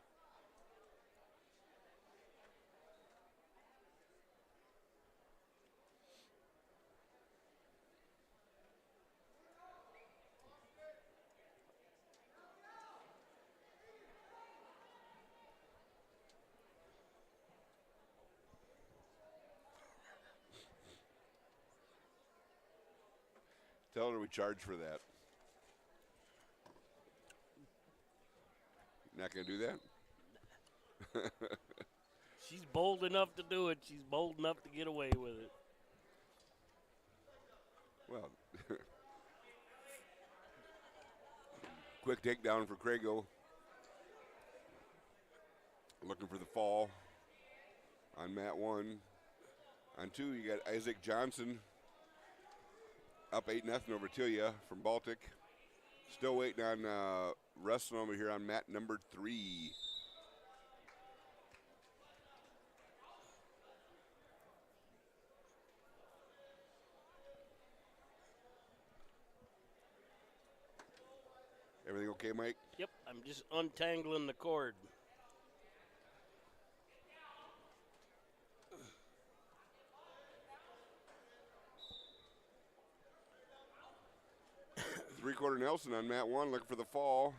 Tell her we charge for that. Not going to do that? She's bold enough to do it. She's bold enough to get away with it. Well, quick takedown for Crago. Looking for the fall on mat 1. On 2, you got Isaac Johnson up 8-0 over Tilia from Baltic. Still waiting on wrestling over here on mat number 3. Everything okay, Mike? Yep, I'm just untangling the cord. Three-quarter Nelson on mat 1, looking for the fall.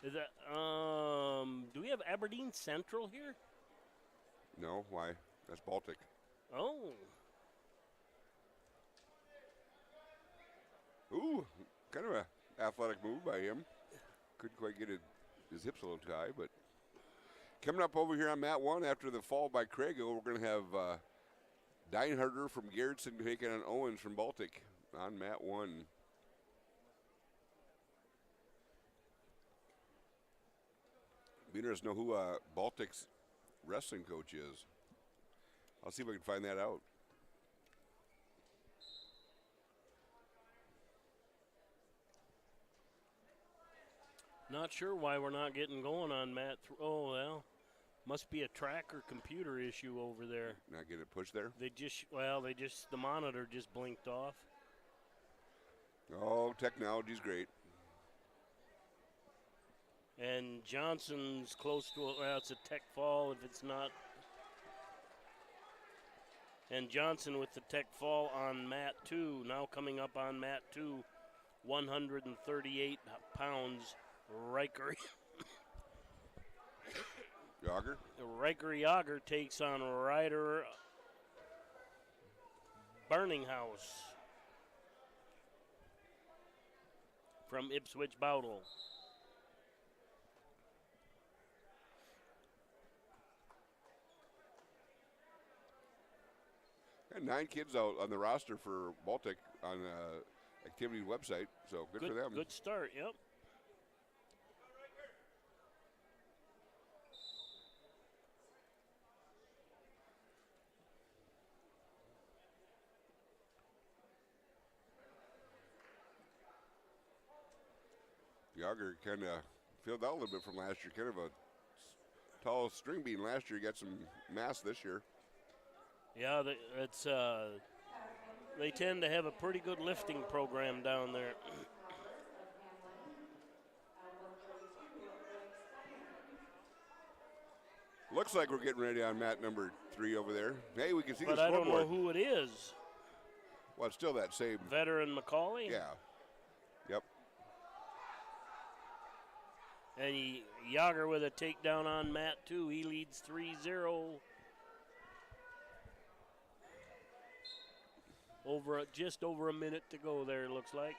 Is that, do we have Aberdeen Central here? No, why? That's Baltic. Oh. Ooh, kind of a athletic move by him. Couldn't quite get his hips a little too high, but coming up over here on mat 1 after the fall by Crago, we're going to have Deinharder from Garrettson taking on Owens from Baltic on mat 1. Be interested to know who Baltic's wrestling coach is. I'll see if I can find that out. Not sure why we're not getting going on Mat. Oh, well, must be a tracker computer issue over there. Not getting it pushed there? The monitor just blinked off. Oh, technology's great. And Johnson's close to it's a tech fall if it's not. And Johnson with the tech fall on mat 2, now coming up on mat 2, 138 pounds, Riker. Yager? Riker Yager takes on Ryder Burninghouse from Ipswich Bowdle. Got 9 kids out on the roster for Baltic on the activity website, so good for them. Good start, yep. Yager kind of filled out a little bit from last year, kind of a tall string bean last year. He got some mass this year. Yeah, they tend to have a pretty good lifting program down there. Looks like we're getting ready on mat number 3 over there. Hey, we can see the But I scoreboard. don't know who it is. Well, it's still that same. Veteran McCauley? Yeah. Yep. And Yager with a takedown on mat 2. He leads 3-0. Just over a minute to go there, it looks like.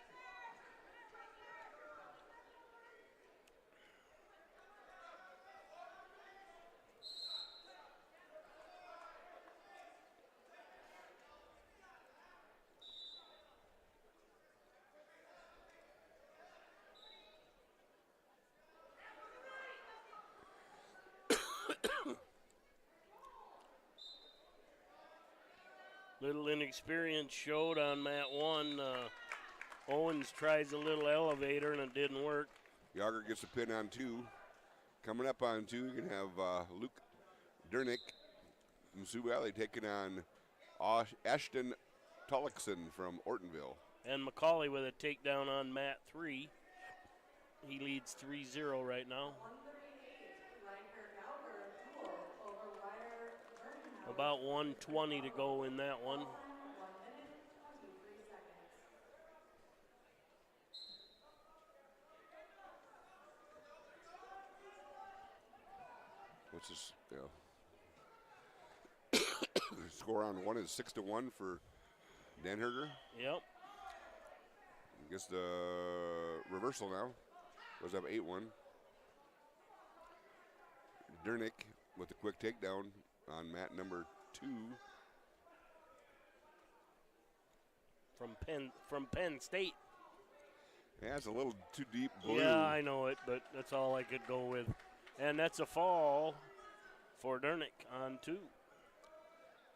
Little inexperience showed on mat 1. Owens tries a little elevator and it didn't work. Yager gets a pin on 2. Coming up on 2, you can have Luke Dernick from Sioux Valley taking on Ashton Tullochson from Ortonville. And McCauley with a takedown on mat 3. He leads 3-0 right now. About 1:20 to go in that one. What's this? The score on 1 is 6-1 for Denherger. Yep. I guess the reversal now was up 8-1. Dernick with a quick takedown on mat number 2. From Penn State. Yeah, it's a little too deep blue. Yeah, I know it, but that's all I could go with. And that's a fall for Dernick on 2.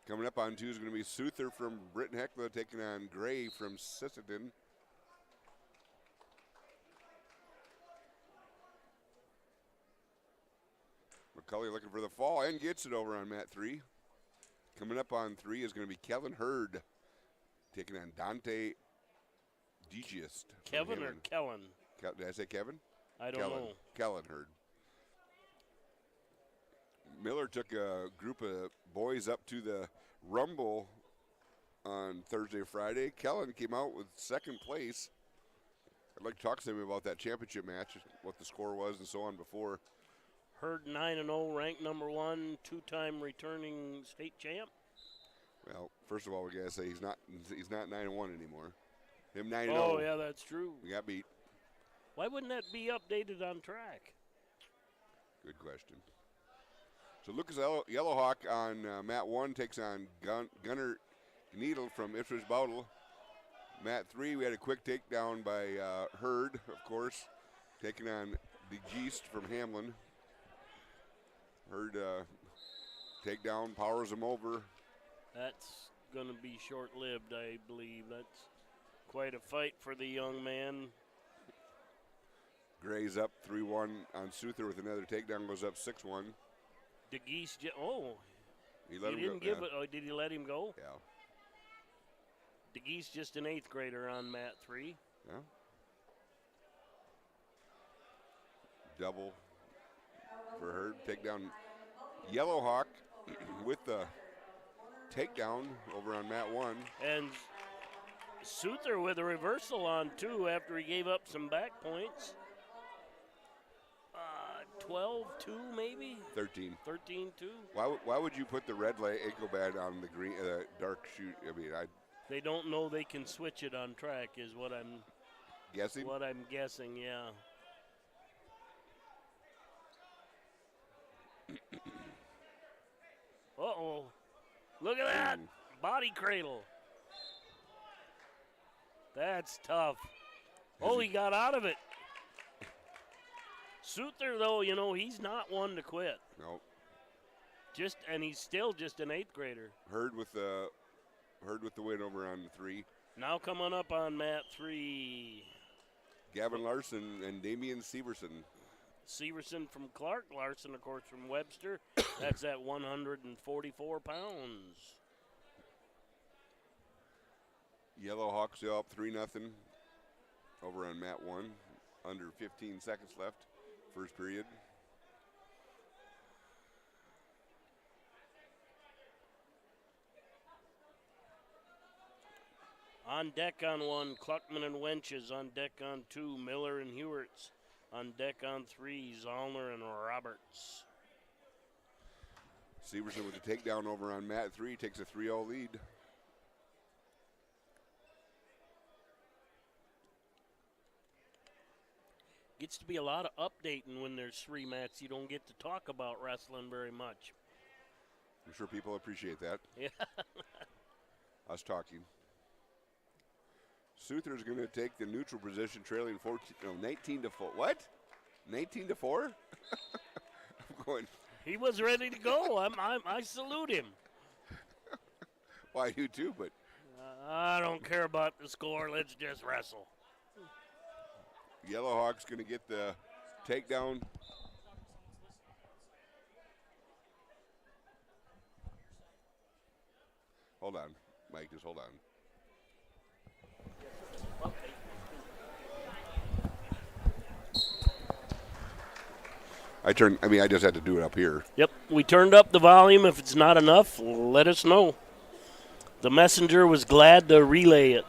Coming up on 2 is going to be Souther from Britton Heckler taking on Gray from Sisseton. McCulley looking for the fall and gets it over on mat 3. Coming up on 3 is going to be Kevin Hurd taking on Dante Degiest. Kevin or Kellen? Did I say Kevin? I don't know. Kellen Hurd. Miller took a group of boys up to the Rumble on Thursday, Friday. Kellen came out with second place. I'd like to talk to him about that championship match, what the score was and so on before. Hurd 9-0, ranked number 1, 2-time returning state champ. Well, first of all, we gotta say he's not 9-1 anymore. Him 9-0. Oh yeah, that's true. We got beat. Why wouldn't that be updated on track? Good question. So Lucas Yellowhawk on mat 1 takes on Gunnar Needle from Ipswich Bowdle. Mat 3, we had a quick takedown by Hurd, of course, taking on DeGeest from Hamlin. takedown powers him over. That's going to be short-lived, I believe. That's quite a fight for the young man. Gray's up 3-1 on Souther with another takedown, goes up 6-1. DeGeese, he let him didn't go. give Yeah. it. Oh, did he let him go? Yeah. DeGeese just an 8th grader on mat 3. Yeah. Double for Herb. Takedown Yellowhawk with the takedown over on mat 1. And Souther with a reversal on 2 after he gave up some back points. 12-2 maybe? 13. 13-2. Why would you put the red light Ecobad on the green dark shoot? I mean, They don't know they can switch it on track is what I'm guessing. Yeah. Uh-oh. Look at that. Body cradle. That's tough. Oh, he got out of it. Souther, though, he's not one to quit. Nope. And he's still just an 8th grader. Heard with the win over on 3. Now coming up on mat 3. Gavin Larson and Damian Severson. Severson from Clark, Larson, of course, from Webster. That's at 144 pounds. Yellowhawks up 3-0 over on mat 1. Under 15 seconds left, first period. On deck on 1, Cluckman and Wenches. On deck on 2, Miller and Hewerts. On deck on 3, Zollner and Roberts. Severson with the takedown over on mat 3, takes a 3-0 lead. Gets to be a lot of updating when there's 3 mats. You don't get to talk about wrestling very much. I'm sure people appreciate that. Yeah. Us talking. Souther's going to take the neutral position, trailing 19 to 4. What? 19 to 4? I'm going. He was ready to go. I salute him. Well, I do too, but I don't care about the score. Let's just wrestle. Yellowhawk's going to get the takedown. Hold on, Mike, just hold on. I just had to do it up here. Yep, we turned up the volume. If it's not enough, let us know. The messenger was glad to relay it.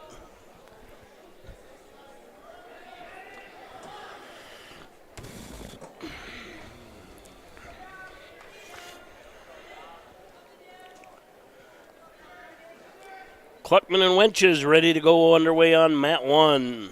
Cluckman and Wenches ready to go underway on mat 1.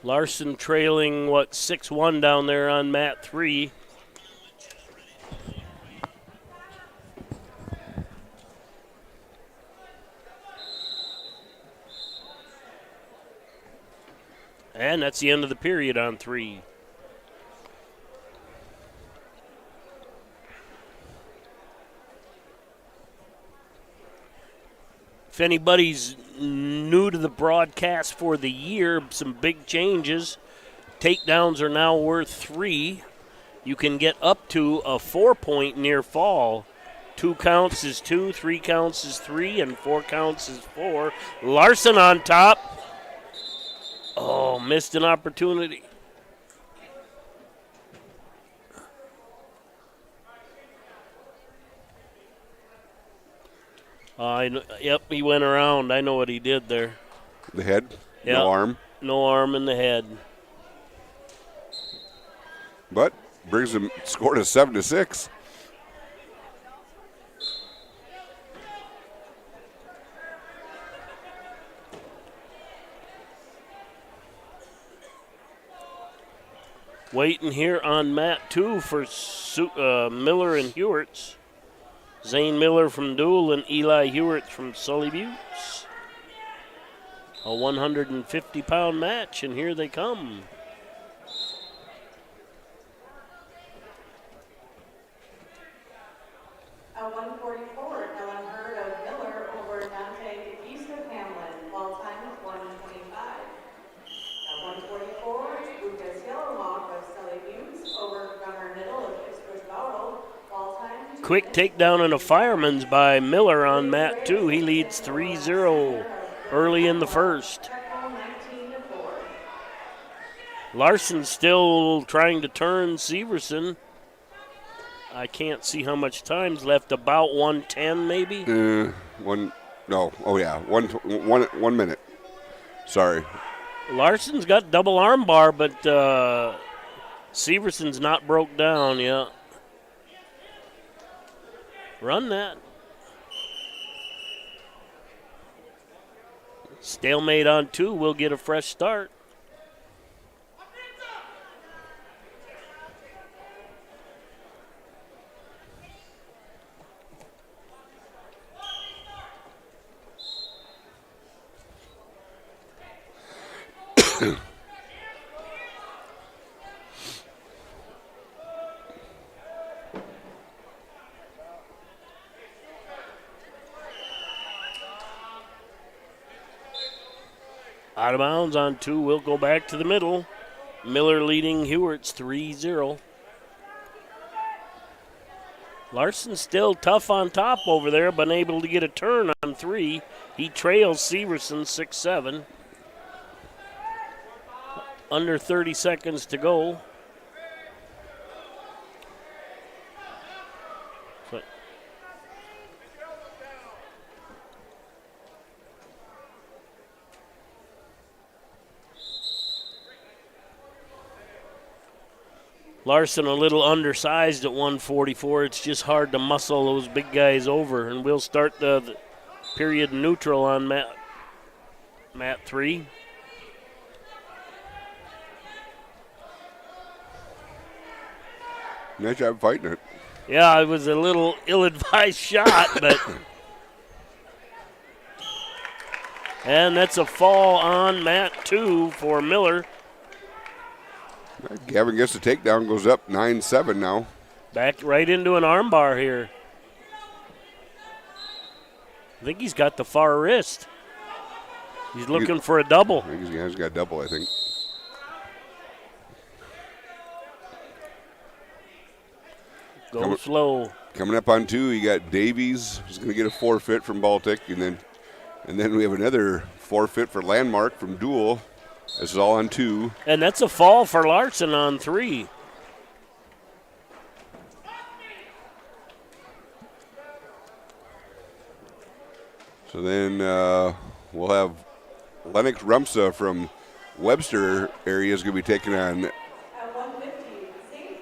Larson trailing, 6-1 down there on mat 3. And that's the end of the period on 3. If anybody's new to the broadcast for the year, some big changes. Takedowns are now worth 3. You can get up to a 4-point near fall. 2 counts is 2, 3 counts is 3, and 4 counts is 4. Larson on top. Oh, missed an opportunity. Yep, he went around. I know what he did there. The head? Yep. No arm? No arm in the head. But brings him score to 7-6. Waiting here on mat 2 for Miller and Hewerts. Zane Miller from Dual and Eli Hewitt from Sully Buttes. A 150-pound match, and here they come. At 144, Ellen Hurd of Miller over Dante East of Hamlin. Ball time is 125. At 144, Lucas Yellowhawk of Sully Buttes over Gunnar Middle of Fiksdal. Ball time. Quick takedown and a fireman's by Miller on mat 2. He leads 3-0 early in the first. Larson still trying to turn Severson. I can't see how much time's left. About 1:10 maybe? 1 minute. Sorry. Larson's got double arm bar, but Severson's not broke down yet. Run that. Stalemate on 2. We'll get a fresh start. Out of bounds on 2. We'll go back to the middle. Miller leading Hewitt's 3-0. Larson's still tough on top over there, but unable to get a turn on 3. He trails Severson 6-7. Under 30 seconds to go. Larson a little undersized at 144. It's just hard to muscle those big guys over. And we'll start the period neutral on mat 3. Nice job fighting it. Yeah, it was a little ill-advised shot, but... And that's a fall on mat 2 for Miller. Gavin gets the takedown, goes up 9-7 now. Back right into an armbar here. I think he's got the far wrist. He's looking for a double. I think he's got double, I think. Go slow. Coming up on 2, you got Davies, who's going to get a forfeit from Baltic, and then we have another forfeit for Landmark from Dual. This is all on 2. And that's a fall for Larson on 3. So then we'll have Lennox Rumsa from Webster area is going to be taking on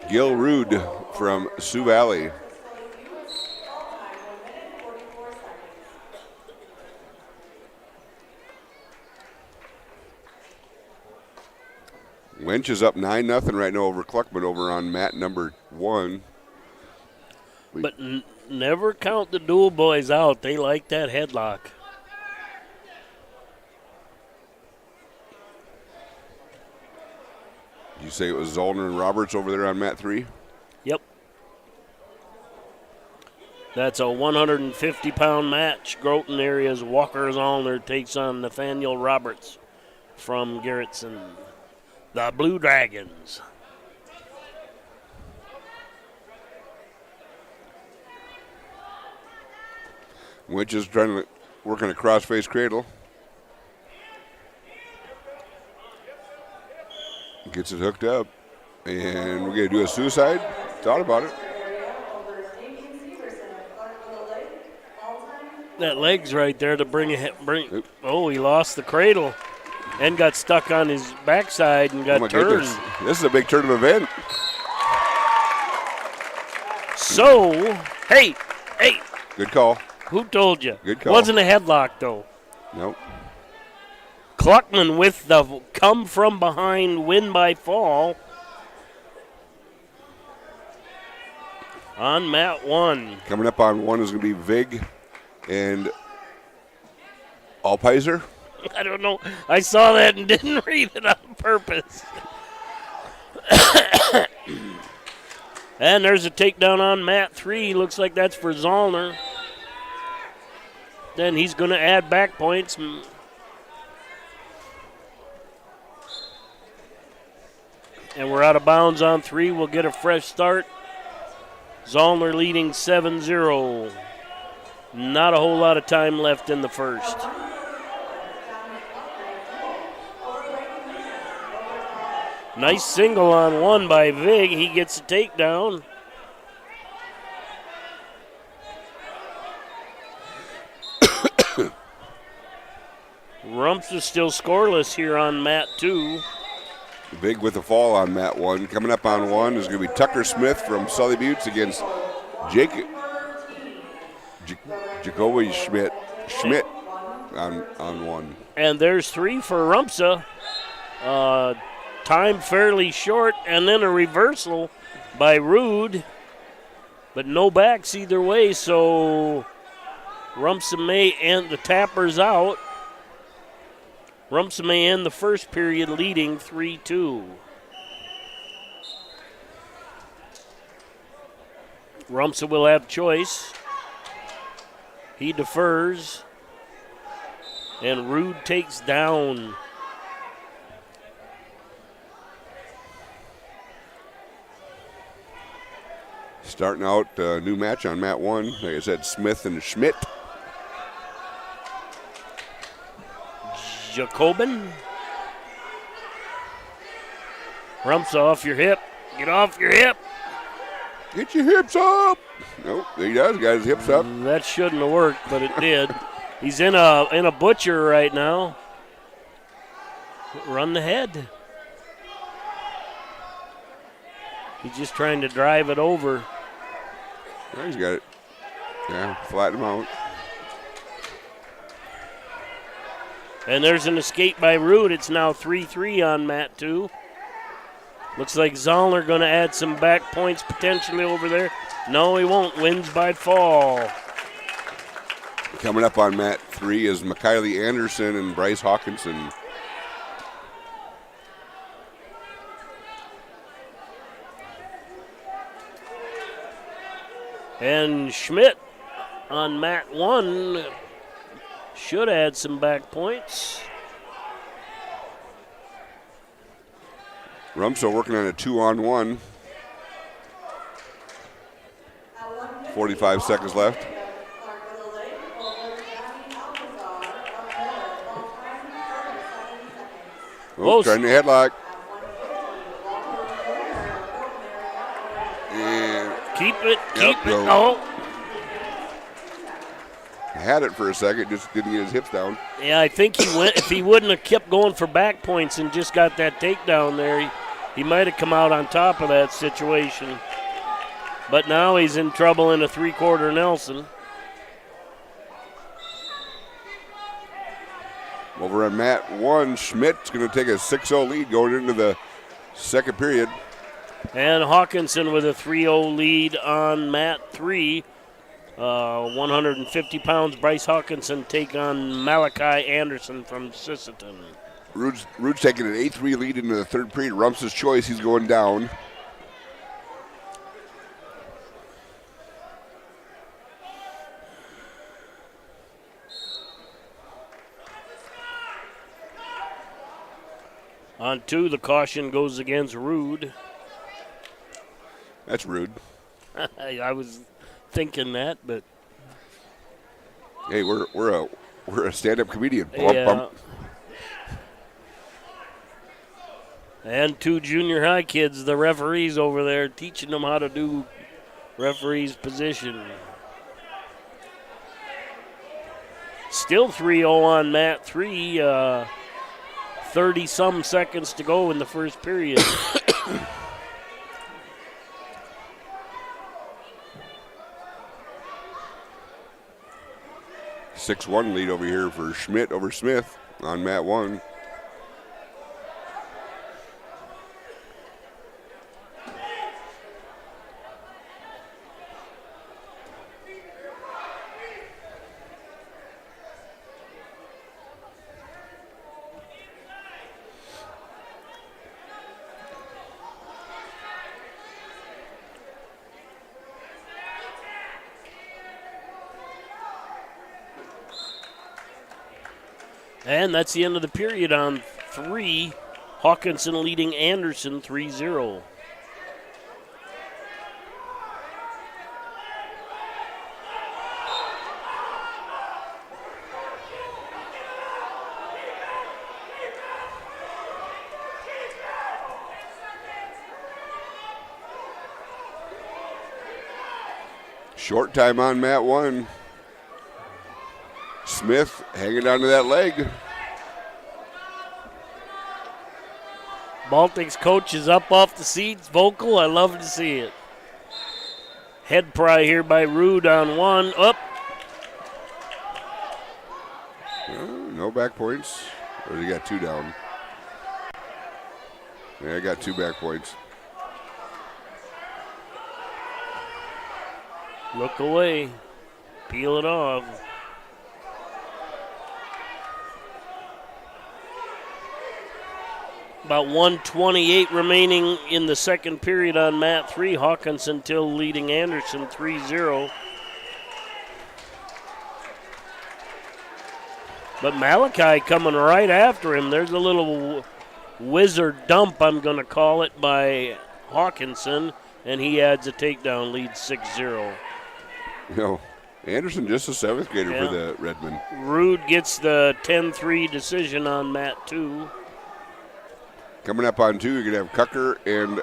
Gil Rude from Sioux Valley. Wench is up 9-0 right now over Kluckman over on mat number 1. But never count the Dual boys out. They like that headlock. You say it was Zollner and Roberts over there on mat 3? Yep. That's a 150-pound match. Groton area's Walker Zollner takes on Nathaniel Roberts from Garrettson. The Blue Dragons. Winch is trying to work on a cross-face cradle. Gets it hooked up. And we're going to do a suicide. Thought about it. That leg's right there to bring. Oh, he lost the cradle and got stuck on his backside and got turned. Goodness. This is a big turn of event. So, hey. Good call. Who told you? Good call. Wasn't a headlock, though. Nope. Kluckman with the come from behind win by fall. on mat 1. Coming up on 1 is going to be Vig and Alpizer. I don't know. I saw that and didn't read it on purpose. And there's a takedown on mat 3. Looks like that's for Zollner. Then he's going to add back points. And we're out of bounds on 3. We'll get a fresh start. Zollner leading 7-0. Not a whole lot of time left in the first. Nice single on 1 by Vig. He gets a takedown. Rumps is still scoreless here on mat 2. Vig with a fall on mat 1. Coming up on 1 is going to be Tucker Smith from Sully Buttes against Jacoby Schmid on 1. And there's 3 for Rumpsa. Time fairly short, and then a reversal by Rude, but no backs either way, so Rumpsa may end, the tapper's out. Rumpsa may end the first period leading 3-2. Rumpsa will have choice. He defers, and Rude takes down. Starting out a new match on mat 1. Like I said, Smith and Schmidt. Jacobin. Rumps off your hip. Get off your hip. Get your hips up. Nope, he does. Got his hips up. That shouldn't have worked, but it did. He's in a butcher right now. Run the head. He's just trying to drive it over. Oh, he's got it. Yeah, flatten him out. And there's an escape by Rude. It's now 3-3 on mat 2. Looks like Zollner going to add some back points potentially over there. No, he won't. Wins by fall. Coming up on mat 3 is McKiley Anderson and Bryce Hawkinson. And Schmidt on mat 1 should add some back points. Rumso working on a 2-on-1. 45 seconds left. Oh, trying to headlock. And keep it. No. Oh. Had it for a second, just didn't get his hips down. Yeah, I think he went. If he wouldn't have kept going for back points and just got that takedown there, he might have come out on top of that situation. But now he's in trouble in a three-quarter Nelson. Over on mat 1, Schmidt's going to take a 6-0 lead going into the second period. And Hawkinson with a 3-0 lead on mat 3. 150 pounds, Bryce Hawkinson take on Malachi Anderson from Sisseton. Rude's taking an 8-3 lead into the third period. Rumps' choice, he's going down. On 2, the caution goes against Rude. That's Rude. I was thinking that, but hey, we're a stand-up comedian. Yeah. Bump. And 2 junior high kids, the referees over there, teaching them how to do referee's position. Still 3-0 on mat 3. 30-some seconds to go in the first period. (6-1) lead over here for Schmidt over Smith on mat 1. And that's the end of the period on 3. Hawkinson leading Anderson 3-0. Short time on mat 1. Smith hanging onto that leg. Baltic's coach is up off the seats, vocal. I love to see it. Head pry here by Rude on 1. Up. No back points. Or they got 2 down. Yeah, I got 2 back points. Look away. Peel it off. About 1:28 remaining in the second period on mat 3. Hawkinson still leading Anderson 3-0. But Malachi coming right after him. There's a little wizard dump, I'm going to call it, by Hawkinson, and he adds a takedown, leads 6-0. You know, Anderson just a 7th grader for the Redmen. Rude gets the 10-3 decision on mat 2. Coming up on 2, you're going to have Cucker and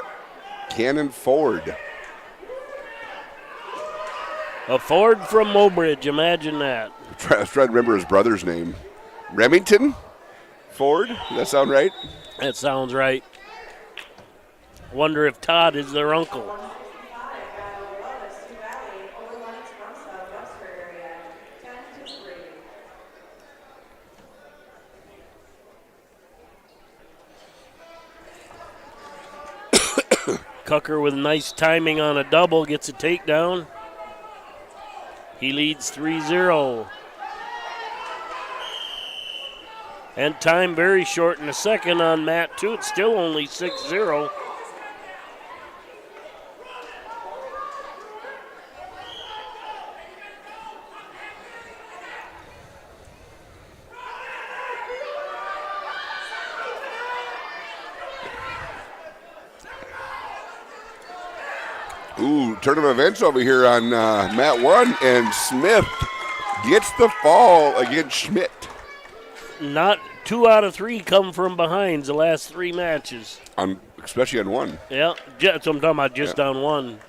Cannon Ford. A Ford from Mobridge, imagine that. I was trying to remember his brother's name. Remington Ford? Does that sound right? That sounds right. Wonder if Todd is their uncle. Cucker with nice timing on a double gets a takedown. He leads 3-0. And time very short in the second on mat 2. It's still only 6-0. Ooh, turn of events over here on mat 1, and Smith gets the fall against Schmid. Not 2 out of 3 come from behinds the last 3 matches. Especially on 1. Yeah, that's what I'm talking about, just on 1.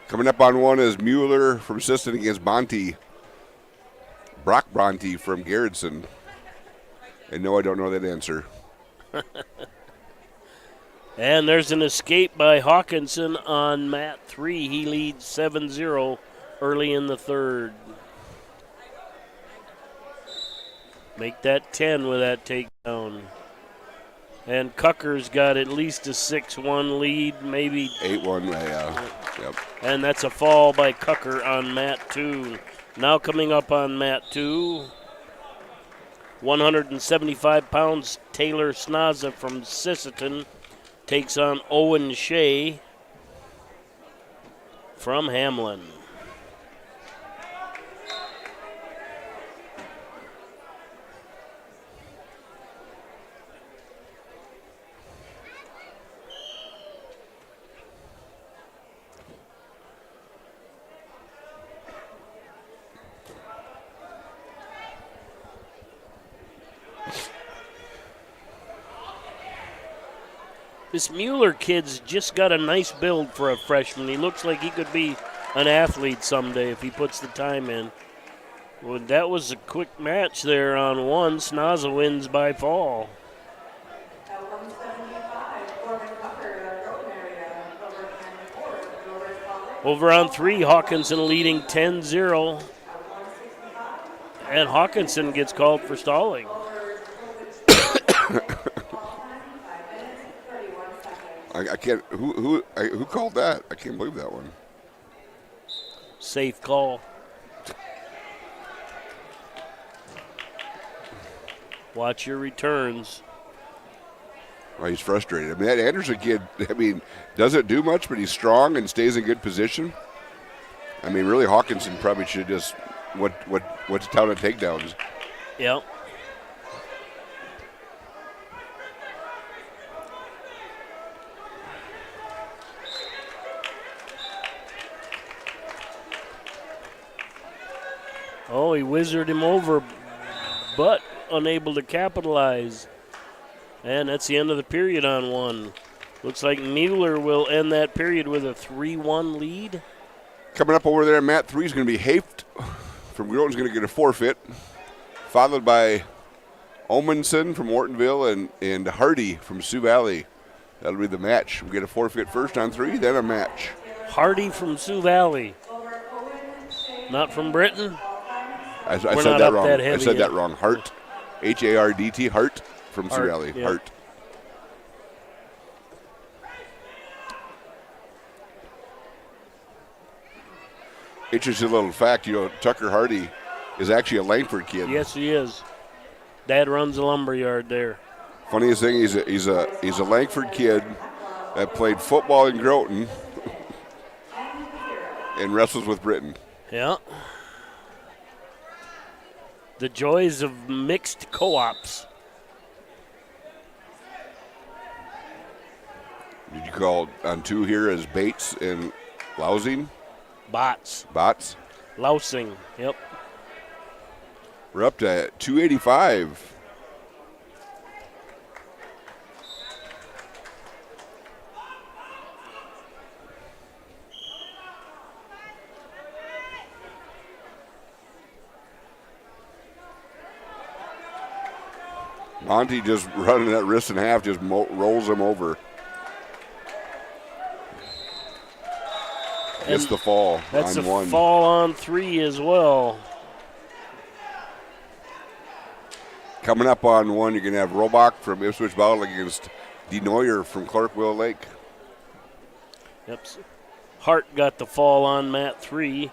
Coming up on 1 is Mueller from Siston against Bonte. Brock Bronte from Garrettson. And no, I don't know that answer. And there's an escape by Hawkinson on mat 3. He leads 7-0 early in the third. Make that 10 with that takedown. And Cucker's got at least a 6-1 lead, maybe 8-1, yeah. Yep. And that's a fall by Cucker on mat 2. Now coming up on mat 2, 175 pounds, Taylor Snaza from Sisseton takes on Owen Shea from Hamlin. This Mueller kid's just got a nice build for a freshman. He looks like he could be an athlete someday if he puts the time in. Well, that was a quick match there on 1. Snaza wins by fall. At 175, Corbin Cucker, Groton area, Over on 3, Hawkinson leading 10-0. And Hawkinson gets called for stalling. I can't. Who called that? I can't believe that one. Safe call. Watch your returns. Well, he's frustrated. I mean, that Anderson kid, doesn't do much, but he's strong and stays in good position. I mean, really, Hawkinson probably should just what's the town of takedowns. Yep. Oh, he wizarded him over, but unable to capitalize. And that's the end of the period on one. Looks like Mueller will end that period with a 3-1 lead. Coming up over there, Mat 3 is going to be Haft from Groton's going to get a forfeit, followed by Omenson from Ortonville and Hardy from Sioux Valley. That'll be the match. We get a forfeit first on 3, then a match. Hardy from Sioux Valley. Not from Britain? I said that wrong. I said that wrong. Hart, H-A-R-D-T, Hart from Sioux Valley. Yeah. Hart. Interesting little fact, Tucker Hardy is actually a Langford kid. Yes, he is. Dad runs a lumber yard there. Funniest thing, he's a Langford kid that played football in Groton and wrestles with Britain. Yeah. The joys of mixed co-ops. Did you call on 2 here as Bates and Lousing? Bots. Lousing, yep. We're up to 285. Monty just running that wrist in half, just rolls him over. Gets the fall That's on a 1. fall on 3 as well. Coming up on 1, you're going to have Robach from Ipswich Bowdle against DeNoyer from Clarkville Lake. Yep. Hart got the fall on mat 3.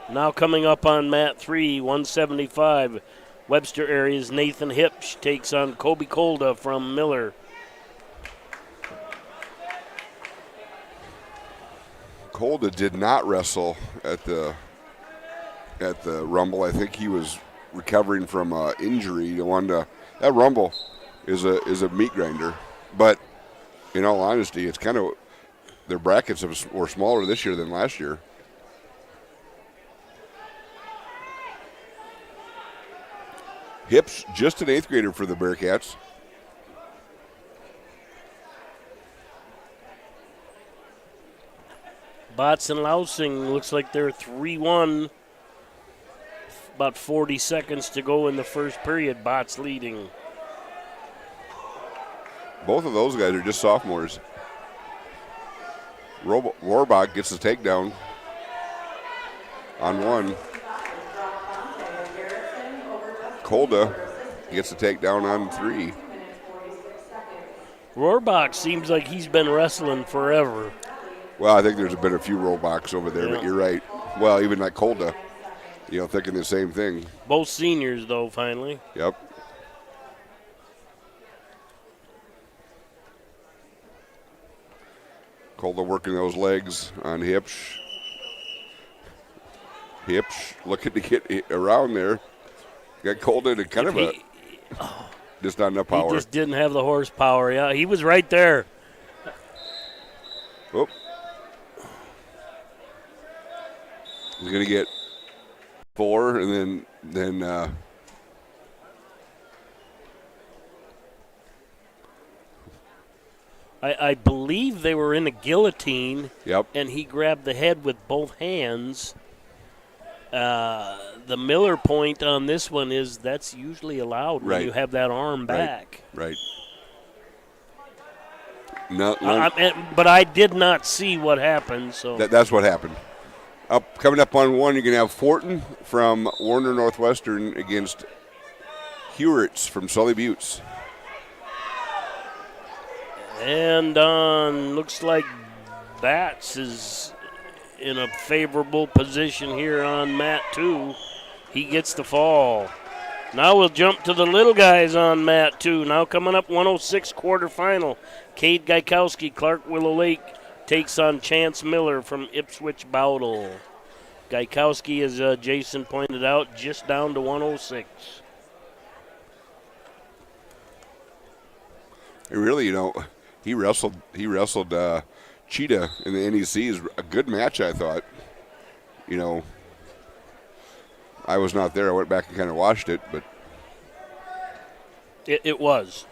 Now coming up on mat 3, 175. Webster area's Nathan Hipsch takes on Kobe Kolda from Miller. Kolda did not wrestle at the Rumble. I think he was recovering from injury. That Rumble is a meat grinder, but in all honesty, it's kind of their brackets were smaller this year than last year. Hips, just an 8th grader for the Bearcats. Bots and Lousing looks like they're 3-1. About 40 seconds to go in the first period. Bots leading. Both of those guys are just sophomores. Rohrbach gets the takedown on 1. Kolda gets the takedown on 3. Rohrbach seems like he's been wrestling forever. Well, I think there's been a few Rohrbachs over there, but you're right. Well, even like Kolda, thinking the same thing. Both seniors, though, finally. Yep. Kolda working those legs on Hipsch. Hipsch looking to get around there. Got Kolda to kind of just not enough power. He just didn't have the horsepower. Yeah, he was right there. Oh. He's going to get 4, and then I believe they were in a guillotine. Yep. And he grabbed the head with both hands. The Miller point on this one is that's usually allowed when you have that arm back. Right. But I did not see what happened. So that's what happened. Coming up on 1, you're going to have Fortin from Warner Northwestern against Hewerts from Sully Buttes. And looks like Bats is in a favorable position here on mat 2. He gets the fall. Now we'll jump to the little guys on mat 2. Now coming up 106 quarterfinal. Cade Gaikowski, Clark Willow Lake, takes on Chance Miller from Ipswich Bowdle. Gaikowski, as Jason pointed out, just down to 106. And really, he wrestled Cheetah in the NEC is a good match, I thought. I was not there. I went back and kind of watched it, but It was.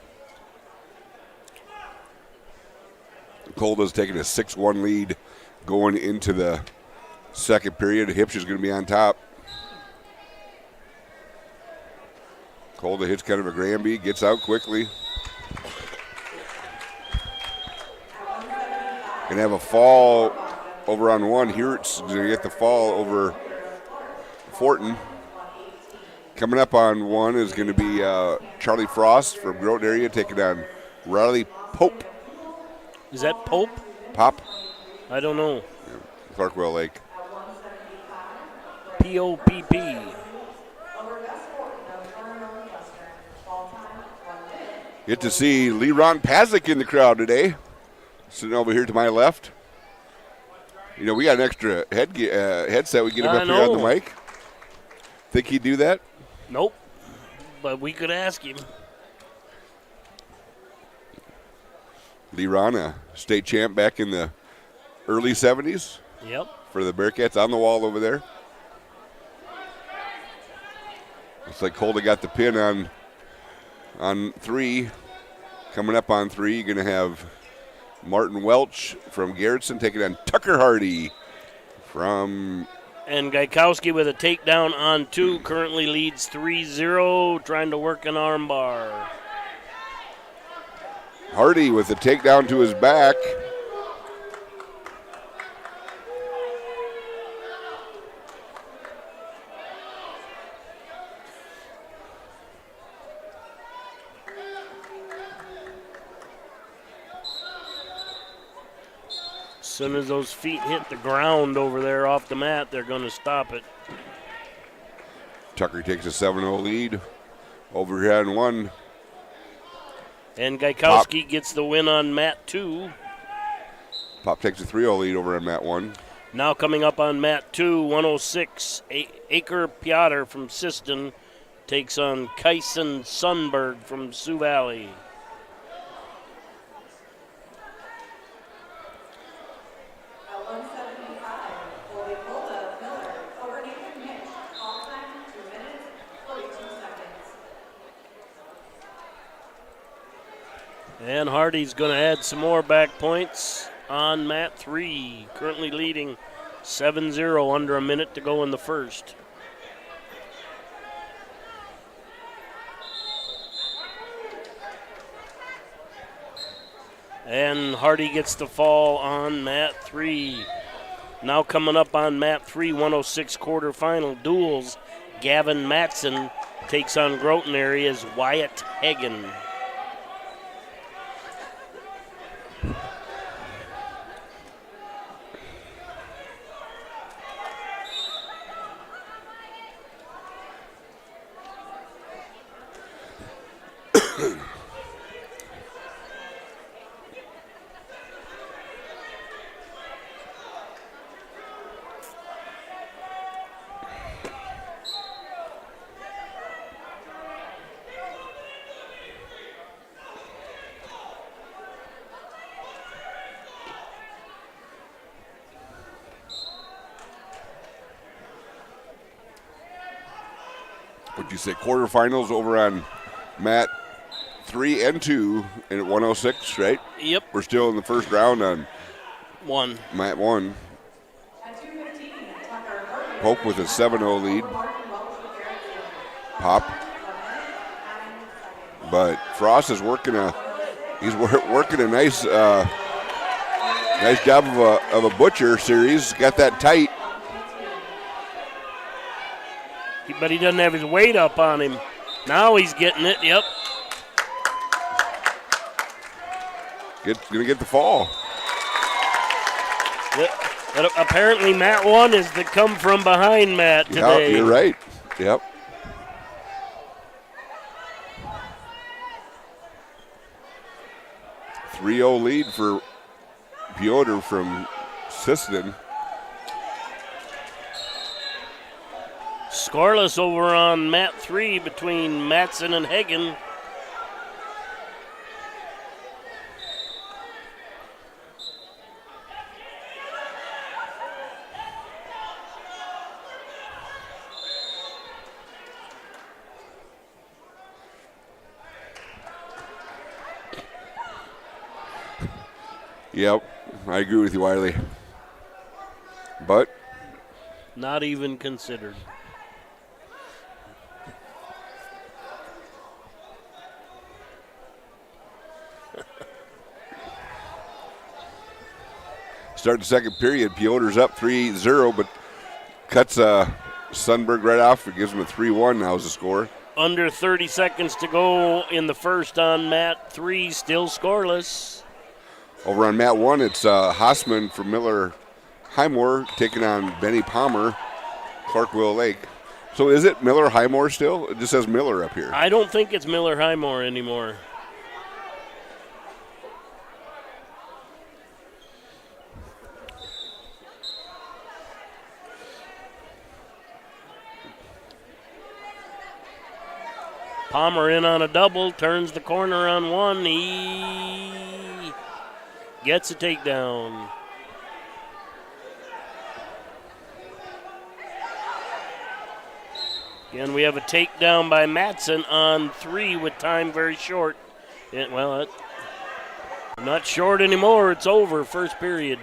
Colda's taking a 6-1 lead going into the second period. Hipsch is going to be on top. Colda hits kind of a Granby, gets out quickly. Going to have a fall over on one. Hewitt's going to get the fall over Fortin. Coming up on one is going to be Charlie Frost from Groton area taking on Riley Pope. Is that Pope? Pop? I don't know. Yeah, Clarkwell Lake. P-O-P-P. Get to see Leron Pazik in the crowd today. Sitting over here to my left. You know, we got an extra headset. We get him up here on the mic. Think he'd do that? Nope. But we could ask him. Leron, a state champ back in the early 70s. Yep. For the Bearcats on the wall over there. Looks like Colda got the pin on 3. Coming up on 3, you're going to have Martin Welch from Garrettson taking on Tucker Hardy from... And Gaikowski with a takedown on 2, currently leads 3-0, trying to work an arm bar. Hardy with a takedown to his back. As soon as those feet hit the ground over there off the mat, they're going to stop it. Tucker takes a 7-0 lead over here on 1. And Gaikowski gets the win on mat 2. Pop takes a 3-0 lead over on mat 1. Now coming up on mat 2, 106, Aker Piotr from Siston takes on Kyson Sundberg from Sioux Valley. And Hardy's going to add some more back points on mat 3, currently leading 7-0, under a minute to go in the first. And Hardy gets the fall on mat 3. Now coming up on mat 3, 106 quarterfinal duels, Gavin Matson takes on Groton area's Wyatt Hagen. What'd you say, quarterfinals over on mat 3 and 2 and at 106, right? Yep. We're still in the first round on 1. mat 1. Pope with a 7-0 lead. Pop. But Frost is working working a nice nice job of a butcher series. Got that tight. But he doesn't have his weight up on him. Now he's getting it, yep. Gonna get the fall. Yep. But apparently mat 1 is the come from behind mat today. Yeah, you're right. Yep. A 3-0 lead for Piotr from Siston. Scoreless over on mat 3 between Matson and Hagen. Yep, I agree with you, Wiley. But not even considered. Start the second period. Piotr's up 3-0, but cuts Sundberg right off. It gives him a 3-1 now as the score. Under 30 seconds to go in the first on mat 3, still scoreless. Over on mat 1, it's Hassman from Miller Highmore taking on Benny Palmer, Clark-Will Lake. So is it Miller Highmore still? It just says Miller up here. I don't think it's Miller Highmore anymore. Palmer in on a double, turns the corner on one. He gets a takedown. Again, we have a takedown by Matson on 3 with time very short. Not short anymore. It's over, first period.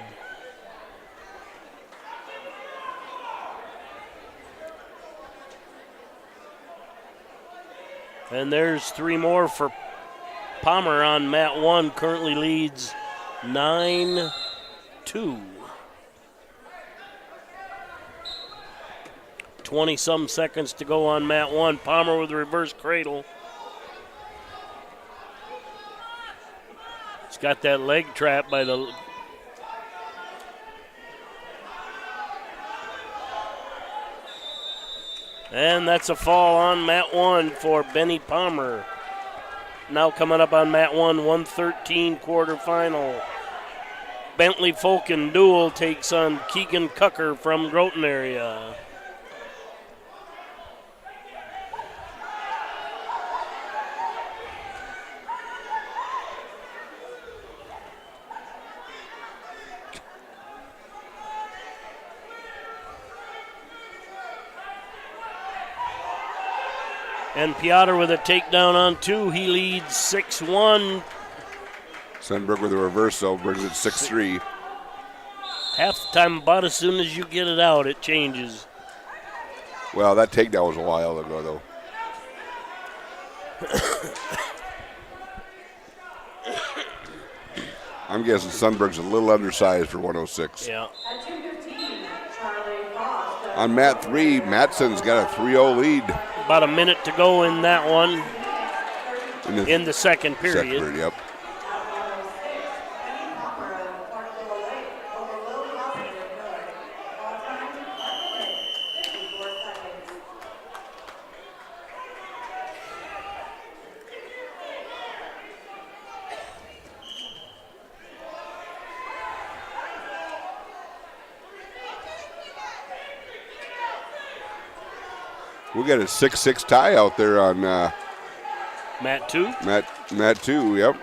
And there's 3 more for Palmer on mat 1. Currently leads 9-2. 20-some seconds to go on mat 1. Palmer with a reverse cradle. He's got that leg trap by the... And that's a fall on mat 1 for Benny Palmer. Now coming up on mat 1, 113 quarterfinal. Bentley Fulkin duel takes on Keegan Cucker from Groton area. And Piotr with a takedown on 2. He leads 6-1. Sundberg with a reversal brings it 6-3. Half the time, about as soon as you get it out, it changes. Well, that takedown was a while ago, though. I'm guessing Sundberg's a little undersized for 106. Yeah. At 2:15, Charlie Frost. On mat 3, Matson's got a 3-0 lead. About a minute to go in that one. In the second period. Second period, yep. We got a 6-6 tie out there on mat 2. Mat 2, yep.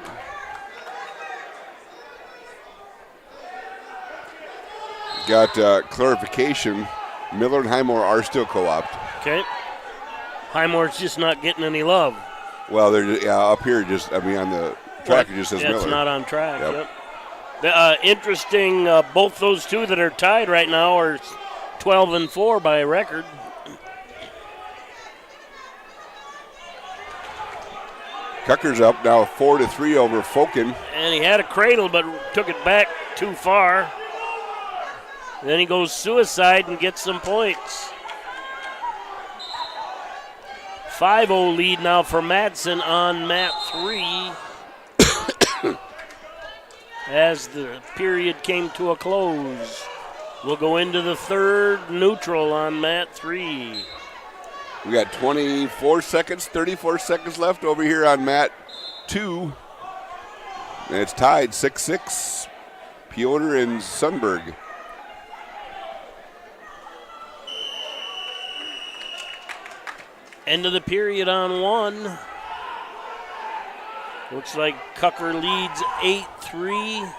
Got clarification. Miller and Highmore are still co-opt. Okay. Highmore's just not getting any love. Well, they're up here. On the track it just says Miller. It's not on track. Yep. Interesting. Both those two that are tied right now are 12-4 by record. Cucker's up now 4-3 over Fulkin. And he had a cradle but took it back too far. Then he goes suicide and gets some points. 5-0 lead now for Madsen on mat 3. As the period came to a close. We'll go into the third neutral on mat 3. We got 34 seconds left over here on mat 2. And it's tied 6-6. Piotr and Sundberg. End of the period on 1. Looks like Cucker leads 8-3.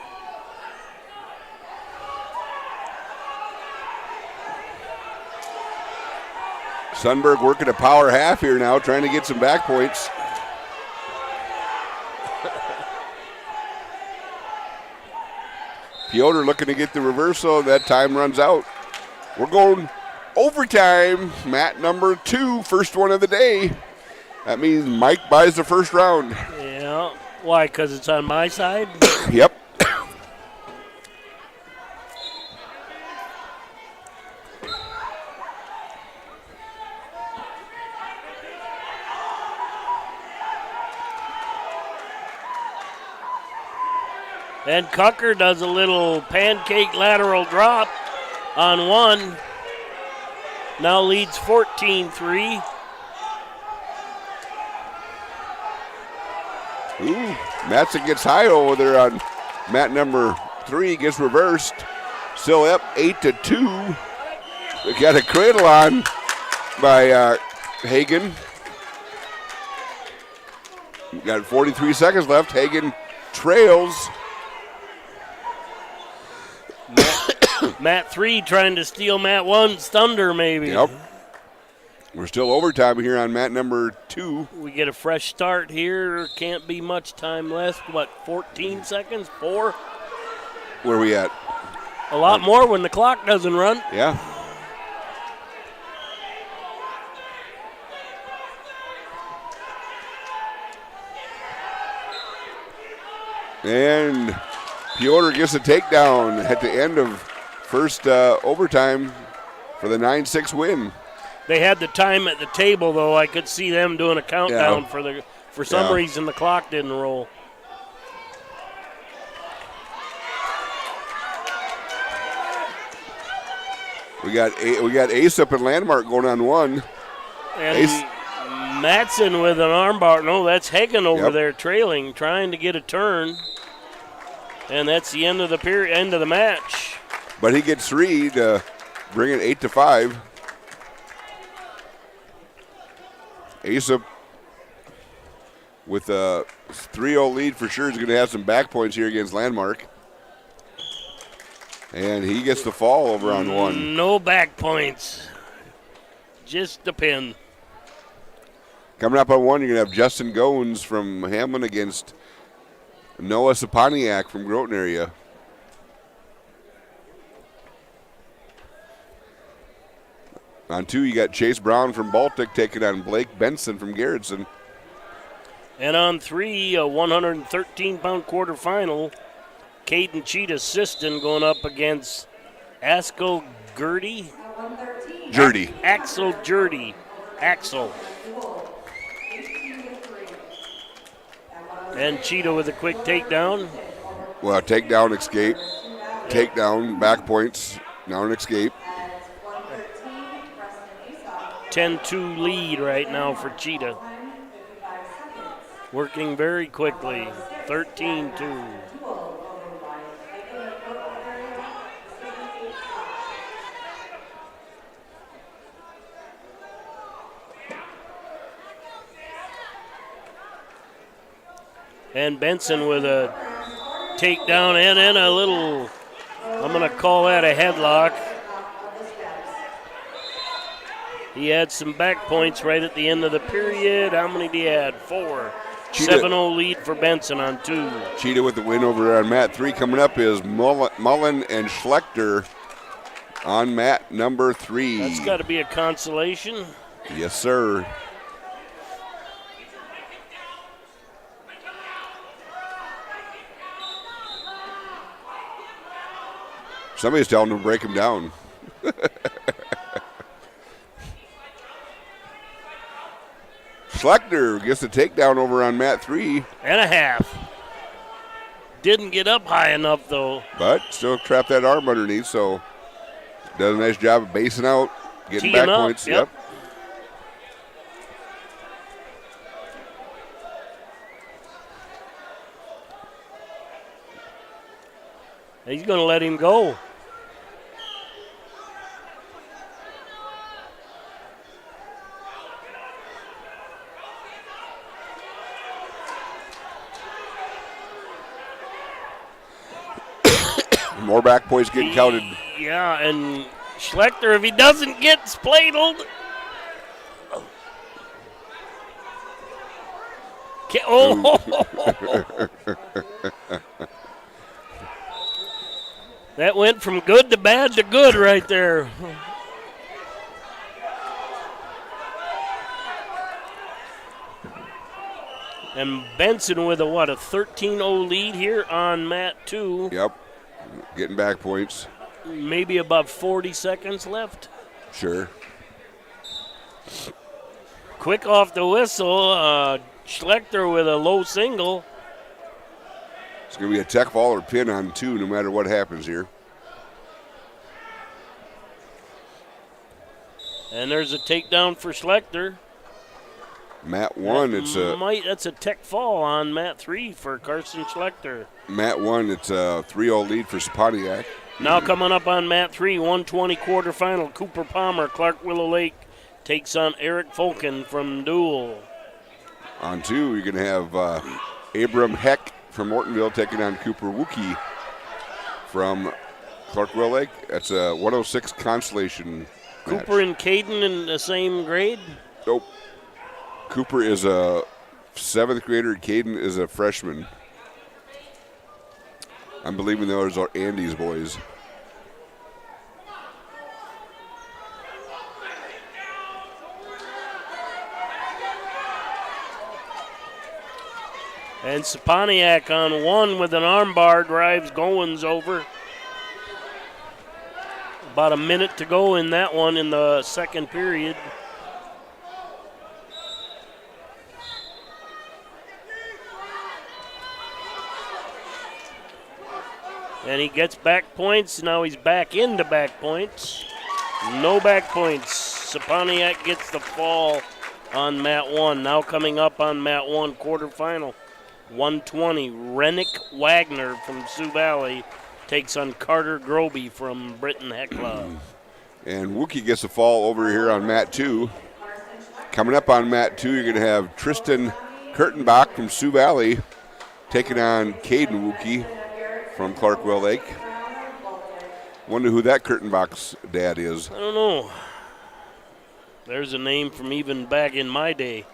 Sundberg working a power half here now, trying to get some back points. Piotr looking to get the reversal. That time runs out. We're going overtime. Mat number 2, first one of the day. That means Mike buys the first round. Yeah. Why? Because it's on my side? Yep. And Cucker does a little pancake lateral drop on one. Now leads 14-3. Ooh, Matson gets high over there on mat number 3, gets reversed. Still up 8-2. We got a cradle on by Hagen. We got 43 seconds left. Hagen trails. Mat 3 trying to steal Mat 1's thunder, maybe. Yep. We're still overtime here on mat number 2. We get a fresh start here. Can't be much time left. What, 14 seconds? 4? Where are we at? A lot more when the clock doesn't run. Yeah. And Piotr gets a takedown at the end of first overtime for the 9-6 win. They had the time at the table, though. I could see them doing a countdown for some reason the clock didn't roll. We got Ace up and Landmark going on one. And Ace. Matson with an armbar. No, that's Hagen over there trailing, trying to get a turn. And that's the end of the end of the match. But he gets 3 to bring it 8-5. Ace up with a 3-0 lead for sure. He's going to have some back points here against Landmark. And he gets the fall over on one. No back points. Just the pin. Coming up on one, you're going to have Justin Goins from Hamlin against Noah Saponiak from Groton area. On 2, you got Chase Brown from Baltic taking on Blake Benson from Garrettson. And on 3, a 113-pound quarterfinal, Caden Cheetah Siston going up against Axel Gertie. Gertie. Axel Gertie. Axel. And Cheetah with a quick takedown. Well, takedown, escape. Takedown, back points, now an escape. 10-2 lead right now for Cheetah. Working very quickly. 13-2. And Benson with a takedown and then a little, I'm going to call that a headlock. He had some back points right at the end of the period. How many did he add? 4. 7-0 lead for Benson on 2. Cheetah with the win over on mat 3. Coming up is Mullen and Schlechter on mat number 3. That's got to be a consolation. Yes, sir. Somebody's telling him to break him down. Schlechter gets the takedown over on mat 3. And a half. Didn't get up high enough, though. But still trapped that arm underneath, so does a nice job of basing out, getting back points. Yep. He's going to let him go. More back points getting counted. Yeah, and Schlechter, if he doesn't get spladled. That went from good to bad to good right there. And Benson with a 13-0 lead here on mat 2. Yep, getting back points. Maybe about 40 seconds left. Sure. Quick off the whistle, Schlechter with a low single. It's going to be a tech fall or pin on 2 no matter what happens here. And there's a takedown for Schlechter. Mat 1, that's a tech fall on mat 3 for Carson Schlechter. Mat 1, it's a 3-0 lead for Saponiak. Now coming up on mat 3, 120 quarterfinal, Cooper Palmer, Clark Willow Lake takes on Eric Folken from Dual. On 2, you're going to have Abram Heck from Ortonville taking on Cooper Wookie from Clark Willow Lake. That's a 106 Consolation match. Cooper and Caden in the same grade? Nope. Cooper is a 7th grader. Caden is a freshman. I'm believing those are Andy's boys. And Saponiak on 1 with an armbar drives Goins over. About a minute to go in that one in the second period. And he gets back points. Now he's back into back points. No back points. Saponiak gets the fall on mat 1. Now coming up on mat 1 quarterfinal. 120, Rennick Wagner from Sioux Valley takes on Carter Groby from Britton Hecla. And Wookie gets a fall over here on mat 2. Coming up on mat 2, you're going to have Tristan Kurtenbach from Sioux Valley taking on Caden Wookie from Clark Willow Lake. Wonder who that Kurtenbach's dad is. I don't know. There's a name from even back in my day.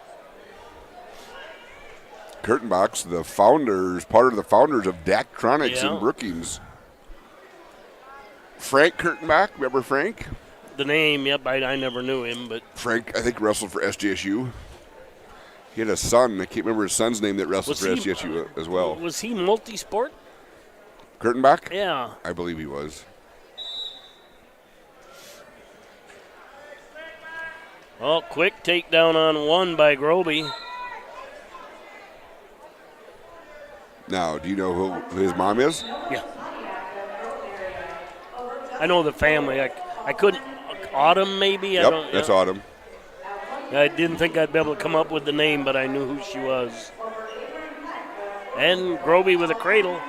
Kurtenbach's the founders, part of the founders of Daktronics in Brookings. Frank Kurtenbach, remember Frank? The name, yep, I never knew him, but Frank, I think, wrestled for SDSU. He had a son, I can't remember his son's name, that wrestled for SDSU as well. Was he multi-sport? Kurtenbach? Yeah. I believe he was. Oh, quick takedown on 1 by Groby. Now, do you know who his mom is? Yeah. I know the family. I couldn't. Autumn, maybe? Yep, that's Autumn. I didn't think I'd be able to come up with the name, but I knew who she was. And Groby with a cradle.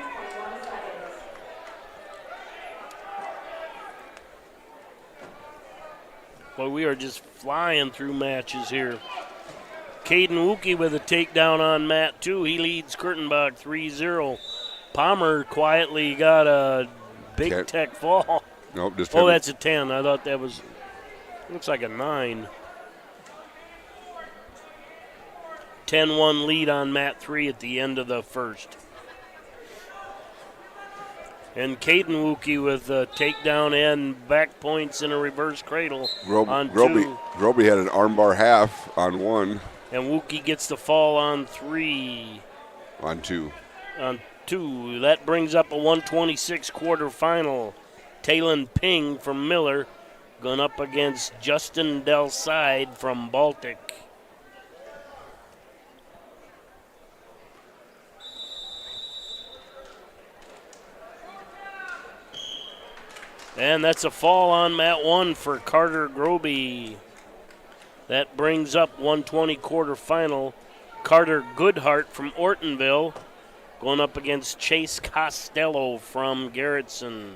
Boy, we are just flying through matches here. Caden Wookie with a takedown on mat 2. He leads Kurtenbach 3-0. Palmer quietly got a big tech fall. Nope, just oh, that's a 10. I thought that was, looks like a 9. 10-1 lead on mat 3 at the end of the first. And Caden Wookie with a takedown and back points in a reverse cradle on 2. Groby had an armbar half on 1. And Wookie gets the fall on 3. On 2. On 2. That brings up a 126 quarterfinal. Talon Ping from Miller going up against Justin Del Side from Baltic. And that's a fall on mat 1 for Carter Groby. That brings up 120 quarterfinal. Carter Goodhart from Ortonville going up against Chase Costello from Garrettson.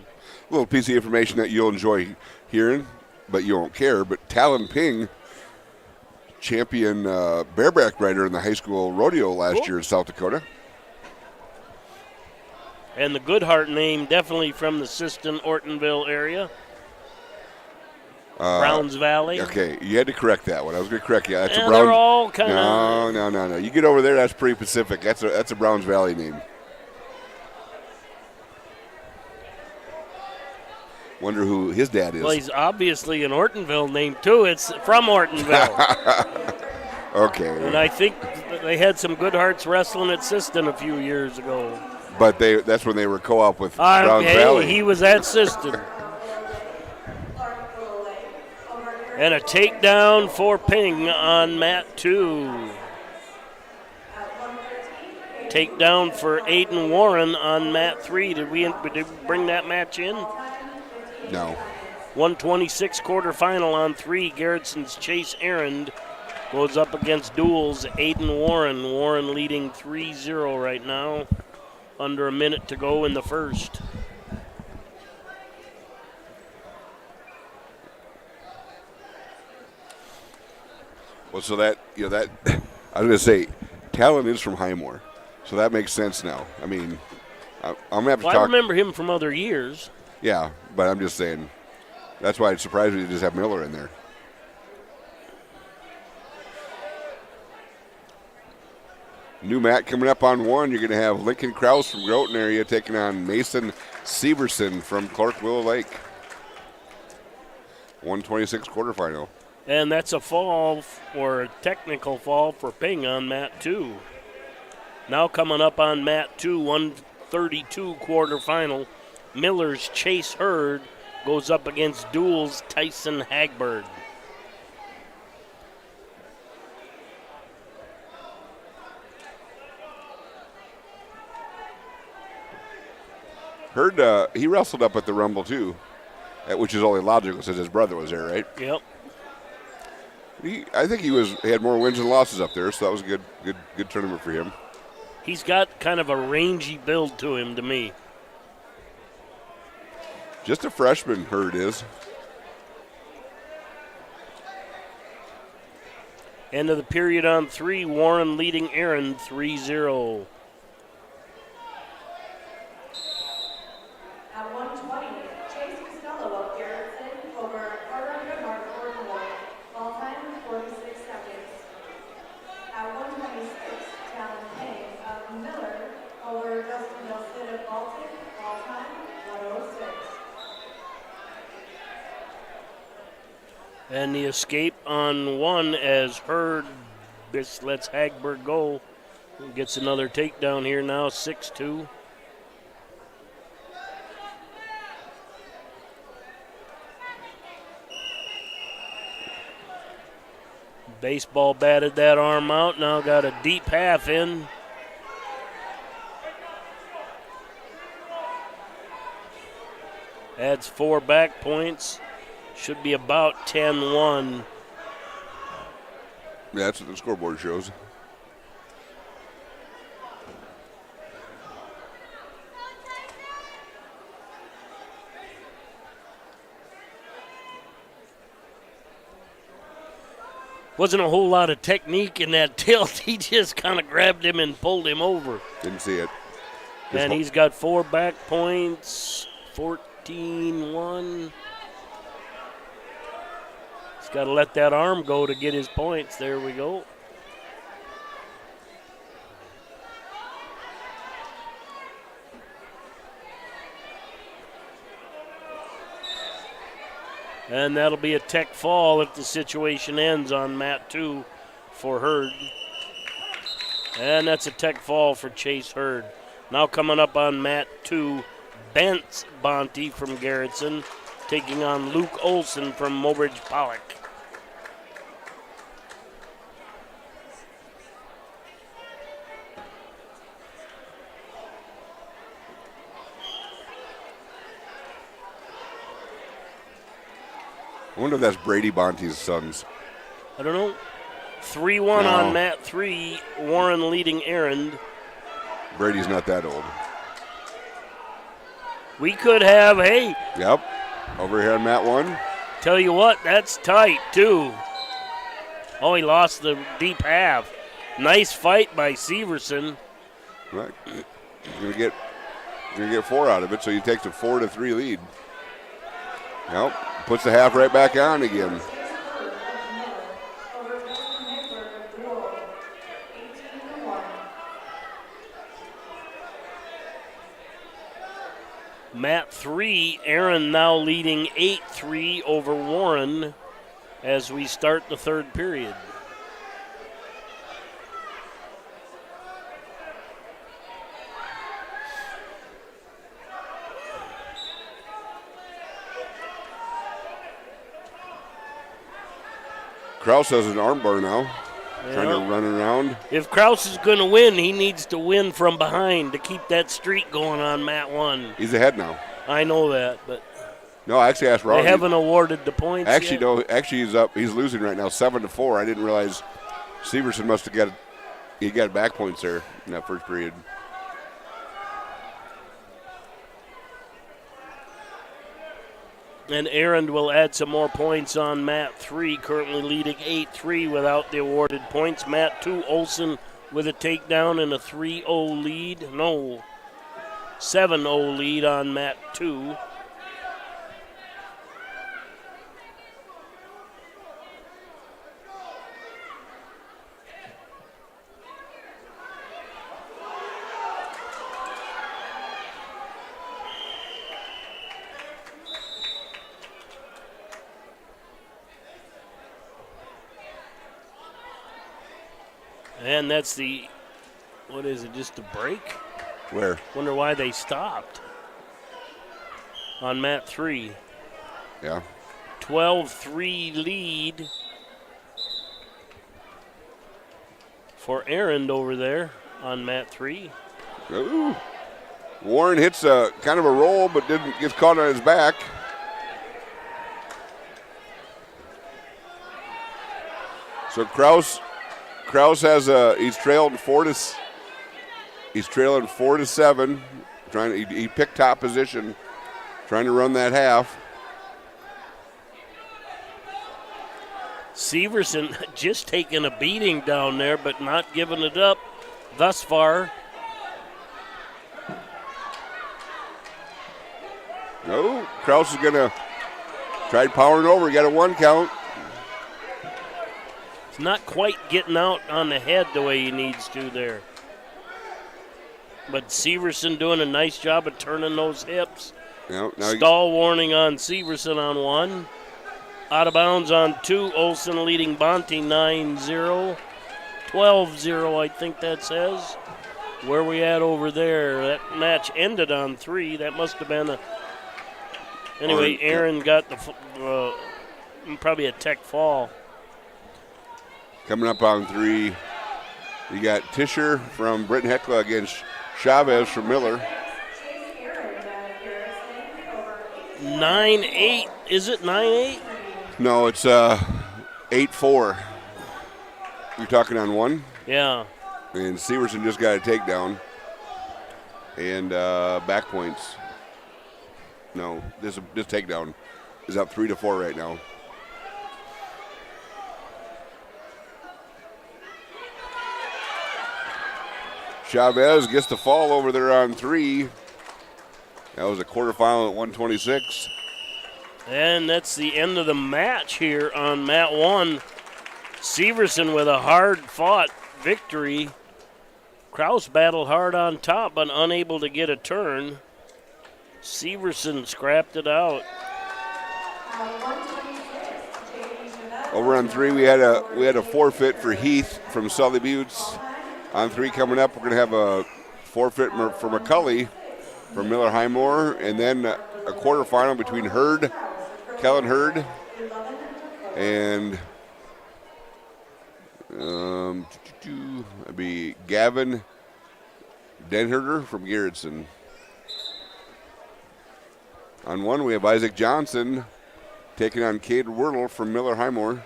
A little piece of information that you'll enjoy hearing, but you won't care. But Talon Ping, champion bareback rider in the high school rodeo last year in South Dakota. And the Goodhart name definitely from the Siston, Ortonville area. Browns Valley. Okay, you had to correct that one. I was going to correct you. That's yeah, a Browns. They're all kind of. No. You get over there, that's pretty Pacific. That's a Browns Valley name. Wonder who his dad is. Well, he's obviously an Ortonville name, too. It's from Ortonville. Okay. And I think they had some Good Hearts wrestling at Siston a few years ago. But that's when they were co-op with Browns Valley. He was at Siston. And a takedown for Ping on mat 2. Takedown for Aiden Warren on mat 3. Did we bring that match in? No. 126 quarterfinal on 3. Garrison's Chase Arend goes up against Duels Aiden Warren. Warren leading 3-0 right now. Under a minute to go in the first. Well, so that I was going to say, Talon is from Highmore, so that makes sense now. I mean, I'm going to have to talk. I remember him from other years. Yeah, but I'm just saying, that's why it's surprising you just have Miller in there. New mat coming up on 1. You're going to have Lincoln Krause from Groton area taking on Mason Severson from Clark Willow Lake. 126 quarterfinal. And that's a fall, or a technical fall for Ping on mat 2. Now coming up on mat 2, 132 quarterfinal. Miller's Chase Hurd goes up against Duels Tyson Hagberg. Hurd, he wrestled up at the Rumble too, which is only logical since his brother was there, right? Yep. I think he had more wins and losses up there, so that was a good tournament for him. He's got kind of a rangy build to him, to me. Just a freshman, Hurd is. End of the period on 3. Warren leading Aaron 3-0. At 120, Chase Costello of Garrison over Carter Goodhart of Warren. Ball time 46 seconds. At 126, Talon Ping of Miller over Justin Delsid of Baltic. Ball time 106. And the escape on 1 as Hurd lets Hagberg go. Gets another takedown here now, 6-2. Baseball batted that arm out, now got a deep half in. Adds 4 back points. Should be about 10-1. Yeah, that's what the scoreboard shows. Wasn't a whole lot of technique in that tilt. He just kind of grabbed him and pulled him over. Didn't see it. And he's got 4 back points, 14-1. He's got to let that arm go to get his points. There we go. And that'll be a tech fall if the situation ends on mat 2 for Hurd. And that's a tech fall for Chase Hurd. Now coming up on mat 2, Bence Bonte from Garretson taking on Luke Olson from Mobridge Pollock. I wonder if that's Brady Bonte's sons. I don't know. 3-1 on mat 3. Warren leading Aaron. Brady's not that old. We could have, hey. Yep. Over here on mat 1. Tell you what, that's tight, too. Oh, he lost the deep half. Nice fight by Severson. Right. You're gonna get 4 out of it, so he takes a 4-3 lead. Yep. Puts the half right back on again. Mat 3, Aaron now leading 8-3 over Warren as we start the third period. Kraus has an armbar now, trying to run around. If Kraus is going to win, he needs to win from behind to keep that streak going on Mat 1. He's ahead now. I know that, but no, I actually asked Ron. They haven't awarded the points actually, yet. no. Actually, he's up. He's losing right now, 7-4. I didn't realize Severson must have got back points there in that first period. And Aaron will add some more points on Mat 3, currently leading 8-3 without the awarded points. Mat 2, Olson with a takedown and a 3-0 lead. No, 7-0 lead on Mat 2. And that's the, what is it, just a break? Where? Wonder why they stopped on Mat 3. Yeah. 12-3 lead for Aaron over there on Mat 3. Ooh. Warren hits a kind of a roll, but gets caught on his back. So Kraus has he's trailing 4-7. He picked top position, trying to run that half. Severson just taking a beating down there, but not giving it up thus far. No, Kraus is gonna try powering over. He got a 1 count. It's not quite getting out on the head the way he needs to there. But Severson doing a nice job of turning those hips. Now Stall warning on Severson on 1. Out of bounds on 2. Olson leading Bonte 9-0. 12-0, I think that says. Where we at over there? That match ended on 3. That must have been a... Anyway, Aaron got the probably a tech fall. Coming up on 3, you got Tischer from Britton Hecla against Chavez from Miller. 9-8. Is it 9-8? No, it's 8-4. You're talking on 1? Yeah. And Severson just got a takedown. And back points. No, this takedown is up 3-4 right now. Chavez gets the fall over there on 3. That was a quarterfinal at 126. And that's the end of the match here on Mat 1. Severson with a hard-fought victory. Kraus battled hard on top, but unable to get a turn. Severson scrapped it out. Over on 3, we had a forfeit for Heath from Sully Buttes. On 3 coming up, we're going to have a forfeit for McCulley from Miller Highmore, and then a quarterfinal between Kellen Hurd, and it'd be Gavin Denherder from Garrettson. On 1, we have Isaac Johnson taking on Cade Wordle from Miller Highmore.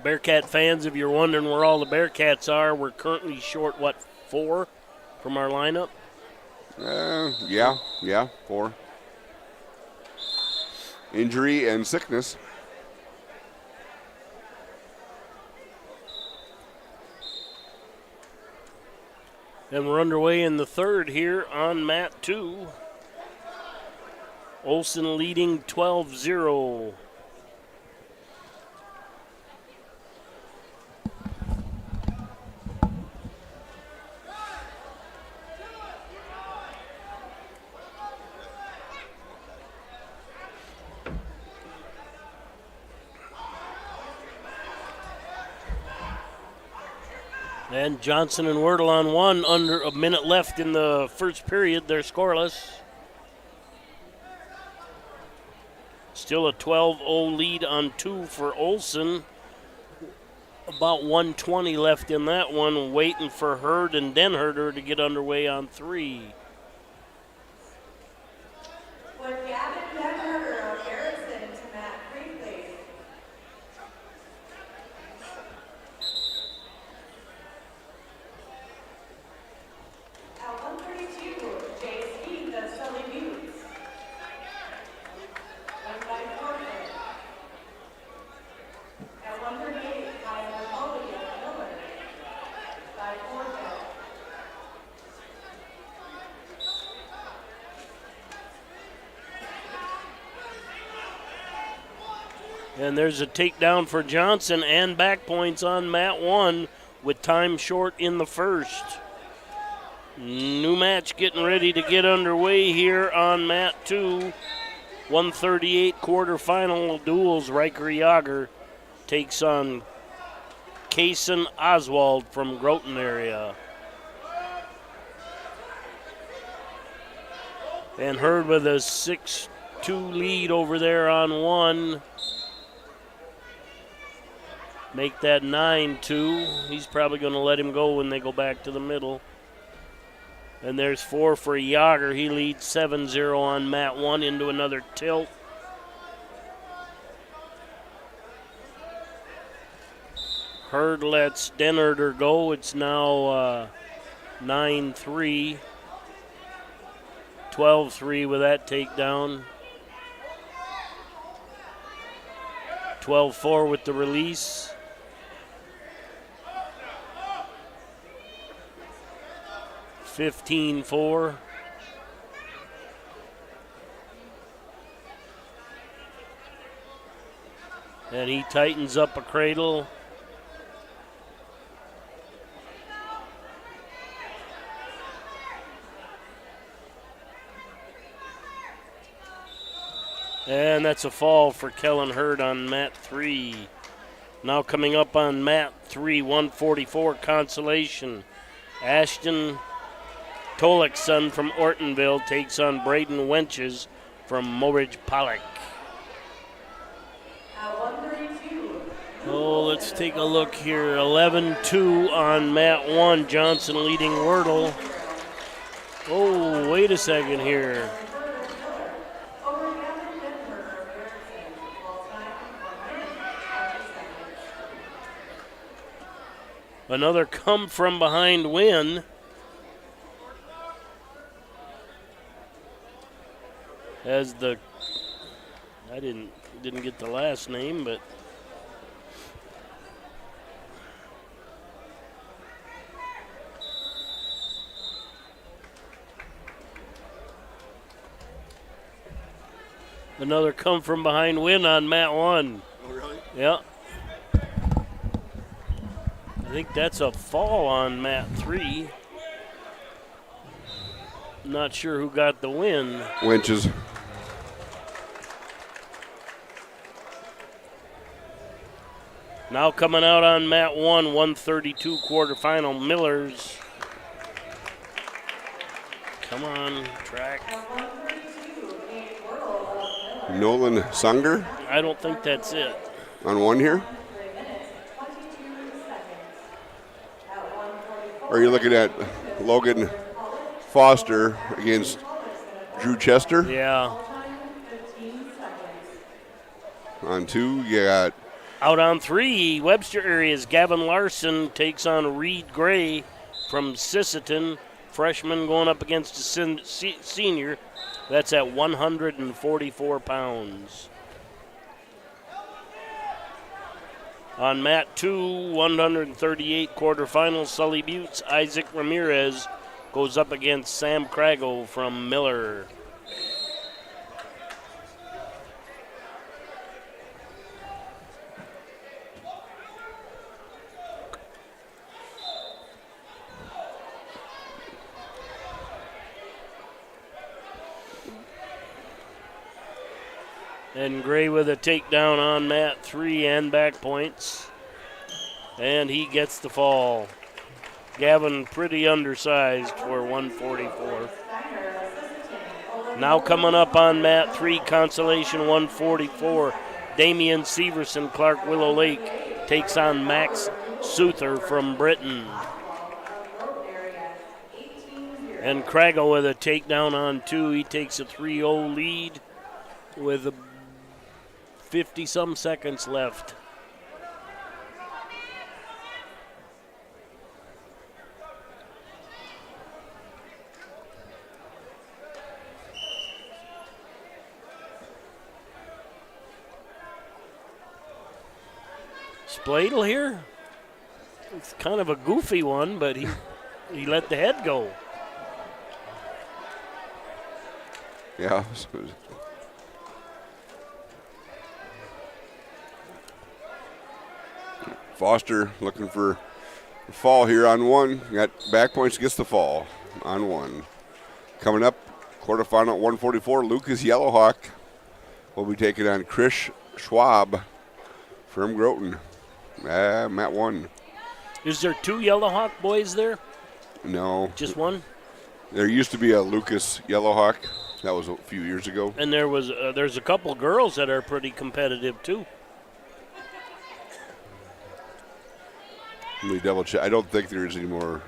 Bearcat fans, if you're wondering where all the Bearcats are, we're currently short, 4 from our lineup? Yeah, 4. Injury and sickness. And we're underway in the third here on Mat 2. Olson leading 12-0. And Johnson and Wordle on one, under a minute left in the first period. They're scoreless. Still a 12-0 lead on two for Olson. About 1:20 left in that one, waiting for Hurd and Denherder to get underway on three. With Gavin Denherder of Harrison to Matt Creek, please. At 132, Jay Speed of Sully Bouts. 154. At 138, Kyle Foley of Miller. 5-4. And there's a takedown for Johnson and back points on Mat 1 with time short in the first. New match getting ready to get underway here on Mat 2. 138 quarterfinal duels. Riker Yager takes on Kaysen Oswald from Groton area. And Hurd with a 6-2 lead over there on one. Make that 9-2. He's probably going to let him go when they go back to the middle. And there's 4 for Yager. He leads 7-0 on Mat 1 into another tilt. Hurd lets Denherder go. It's now 9-3. 12-3 with that takedown. 12-4 with the release. $15-4. And he tightens up a cradle. And that's a fall for Kellen Hurd on Mat 3. Now coming up on Mat 3, 144 Consolation. Ashton Tolekson from Ortonville takes on Braden Wenches from Morridge Pollock. Oh, let's take a look here. 11-2 on Mat 1. Johnson leading Wordle. Oh, wait a second here. Another come from behind win. As the, I didn't get the last name, but another come from behind win on Mat 1. Oh, really? Yeah. I think that's a fall on Mat 3. Not sure who got the win. Wenches. Now coming out on Mat 1, 132 quarterfinal, Millers. Come on, track. Nolan Sunger? I don't think that's it. On one here? Or are you looking at Logan Foster against Drew Chester? Yeah. On 2, you got... Out on 3, Webster areas, Gavin Larson takes on Reed Gray from Sisseton. Freshman going up against a senior. That's at 144 pounds. On Mat 2, 138 quarterfinals, Sully Buttes, Isaac Ramirez goes up against Sam Crago from Miller. And Gray with a takedown on Mat 3 and back points. And he gets the fall. Gavin pretty undersized for 144. Now coming up on mat 3, Consolation 144. Damian Severson, Clark Willow Lake, takes on Max Souther from Britain. And Craggle with a takedown on 2. He takes a 3-0 lead with 50-some seconds left. Spladle here. It's kind of a goofy one, but he let the head go. Yeah. Foster looking for a fall here on 1. Got back points, gets the fall on 1. Coming up, quarterfinal at 144, Lucas Yellowhawk will be taking on Chris Schwab from Groton. Mat 1. Is there 2 Yellowhawk boys there? No. Just one? There used to be a Lucas Yellowhawk. That was a few years ago. And there's a couple girls that are pretty competitive too. Let me double check. I don't think there's any more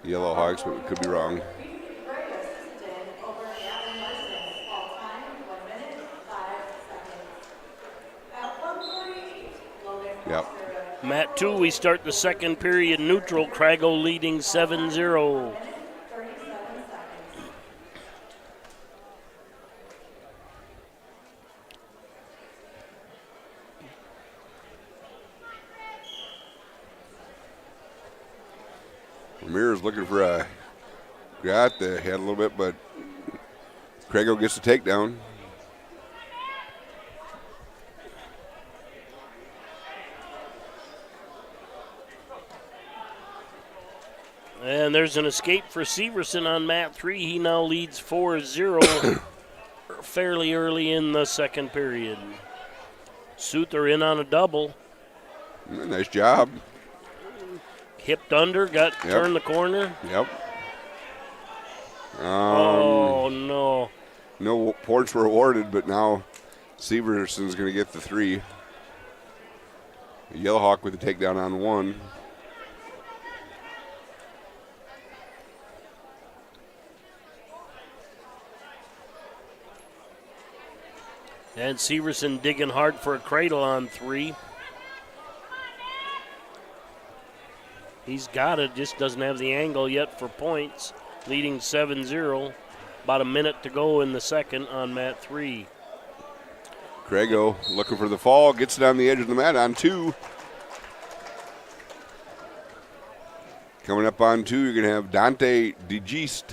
Yellowhawks, but we could be wrong. Yep. Mat 2, we start the second period neutral. Craggle leading 7-0. Ramirez looking for a got the head a little bit, but Craigo gets the takedown. And there's an escape for Severson on mat 3. He now leads 4-0 fairly early in the second period. Souther in on a double. Nice job. Hipped under, turned the corner. Yep. Oh, no. No points were awarded, but now Severson's going to get the 3. Yellowhawk with the takedown on 1. And Severson digging hard for a cradle on 3. He's got it, just doesn't have the angle yet for points. Leading 7-0. About a minute to go in the second on mat 3. Craigo looking for the fall, gets it on the edge of the mat on 2. Coming up on 2, you're going to have Dante DeGeest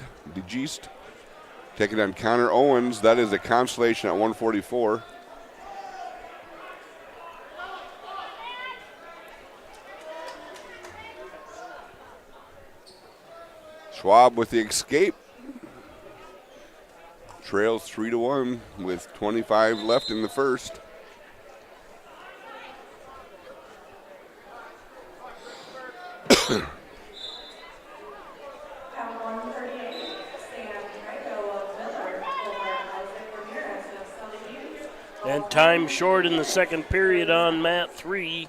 taking on Connor Owens. That is a Consolation at 144. Schwab with the escape. Trails 3-1 with 25 left in the first. And time short in the second period on mat 3.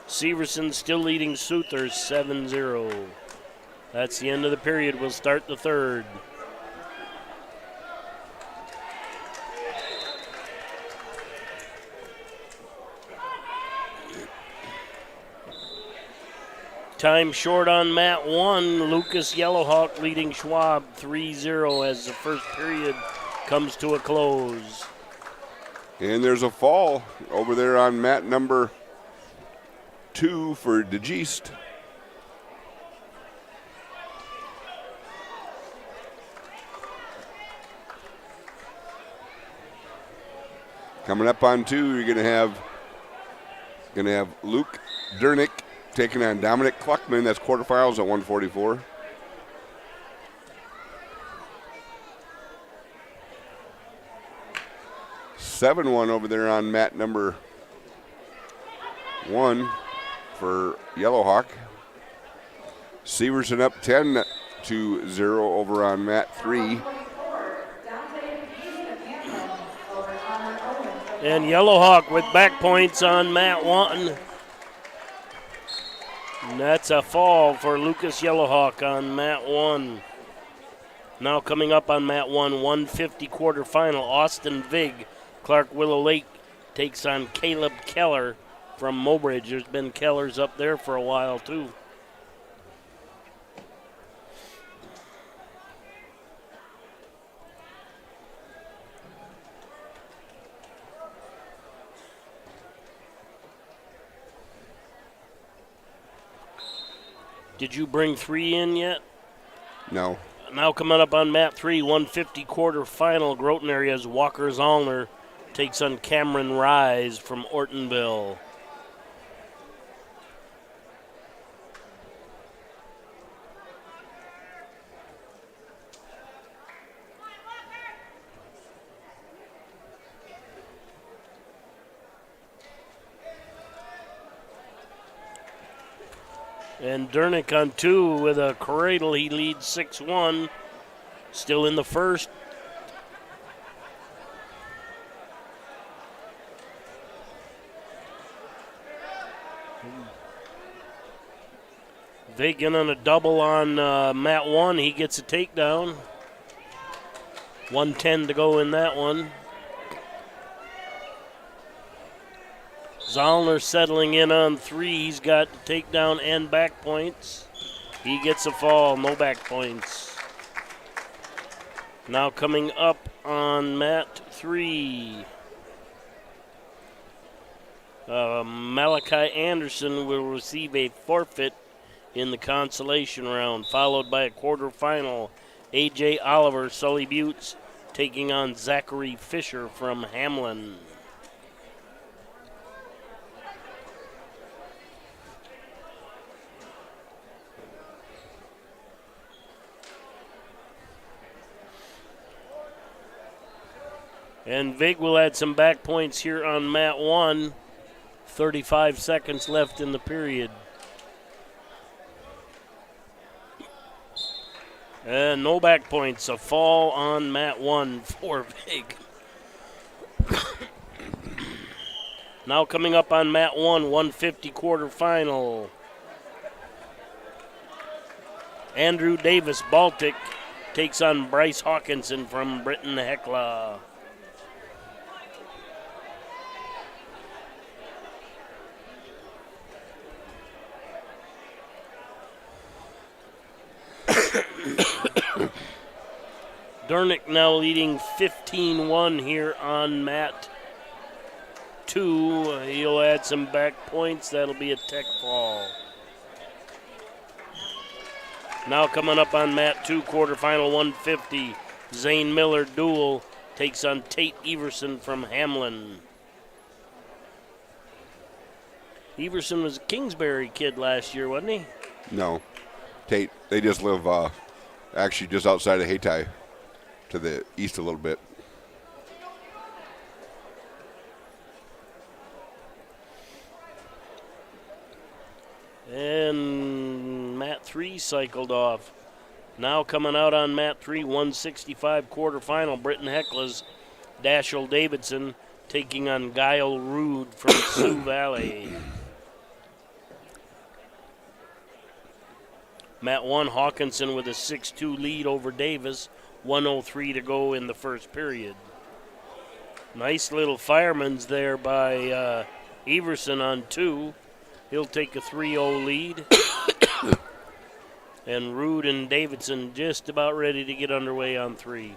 Severson still leading Souther 7-0. That's the end of the period. We'll start the third. Time short on mat 1. Lucas Yellowhawk leading Schwab 3-0 as the first period comes to a close. And there's a fall over there on mat number 2 for DeGeest. Coming up on 2, you're gonna have Luke Dernick taking on Dominic Kluckman. That's quarterfinals at 144. (7-1) over there on mat number 1 for Yellowhawk. Severson up 10-0 over on mat 3. And Yellowhawk with back points on mat 1. And that's a fall for Lucas Yellowhawk on mat 1. Now coming up on mat 1, 150 quarterfinal, Austin Vig, Clark Willow Lake takes on Caleb Keller from Mobridge. There's been Kellers up there for a while too. Did you bring 3 in yet? No. Now coming up on mat 3, 150 quarterfinal, Groton area's Walker Zollner takes on Cameron Rise from Ortonville. And Dernick on 2 with a cradle. He leads 6-1. Still in the first. Vagan on a double on mat 1. He gets a takedown. 1:10 to go in that one. Zollner settling in on 3. He's got takedown and back points. He gets a fall, no back points. Now coming up on mat 3. Malachi Anderson will receive a forfeit in the consolation round, followed by a quarterfinal. A.J. Oliver, Sully Buttes, taking on Zachary Fisher from Hamlin. And Vig will add some back points here on mat 1. 35 seconds left in the period. And no back points. A fall on mat 1 for Vig. Now coming up on mat 1, 150 quarterfinal. Andrew Davis Baltic takes on Bryce Hawkinson from Britton Hecla. Dernick now leading 15-1 here on mat 2. He'll add some back points. That'll be a tech fall. Now coming up on mat 2, quarterfinal 150. Zane Miller duel takes on Tate Everson from Hamlin. Everson was a Kingsbury kid last year, wasn't he? No. Tate, they just live actually just outside of Hayti, to the east a little bit. And mat 3 cycled off. Now coming out on mat 3, 165 quarterfinal, Britton Hecla's Dashel Davidson taking on Guile Rude from Sioux Valley. Mat 1, Hawkinson with a 6-2 lead over Davis. 1:03 to go in the first period. Nice little fireman's there by Everson on 2. He'll take a 3-0 lead. And Rude and Davidson just about ready to get underway on 3.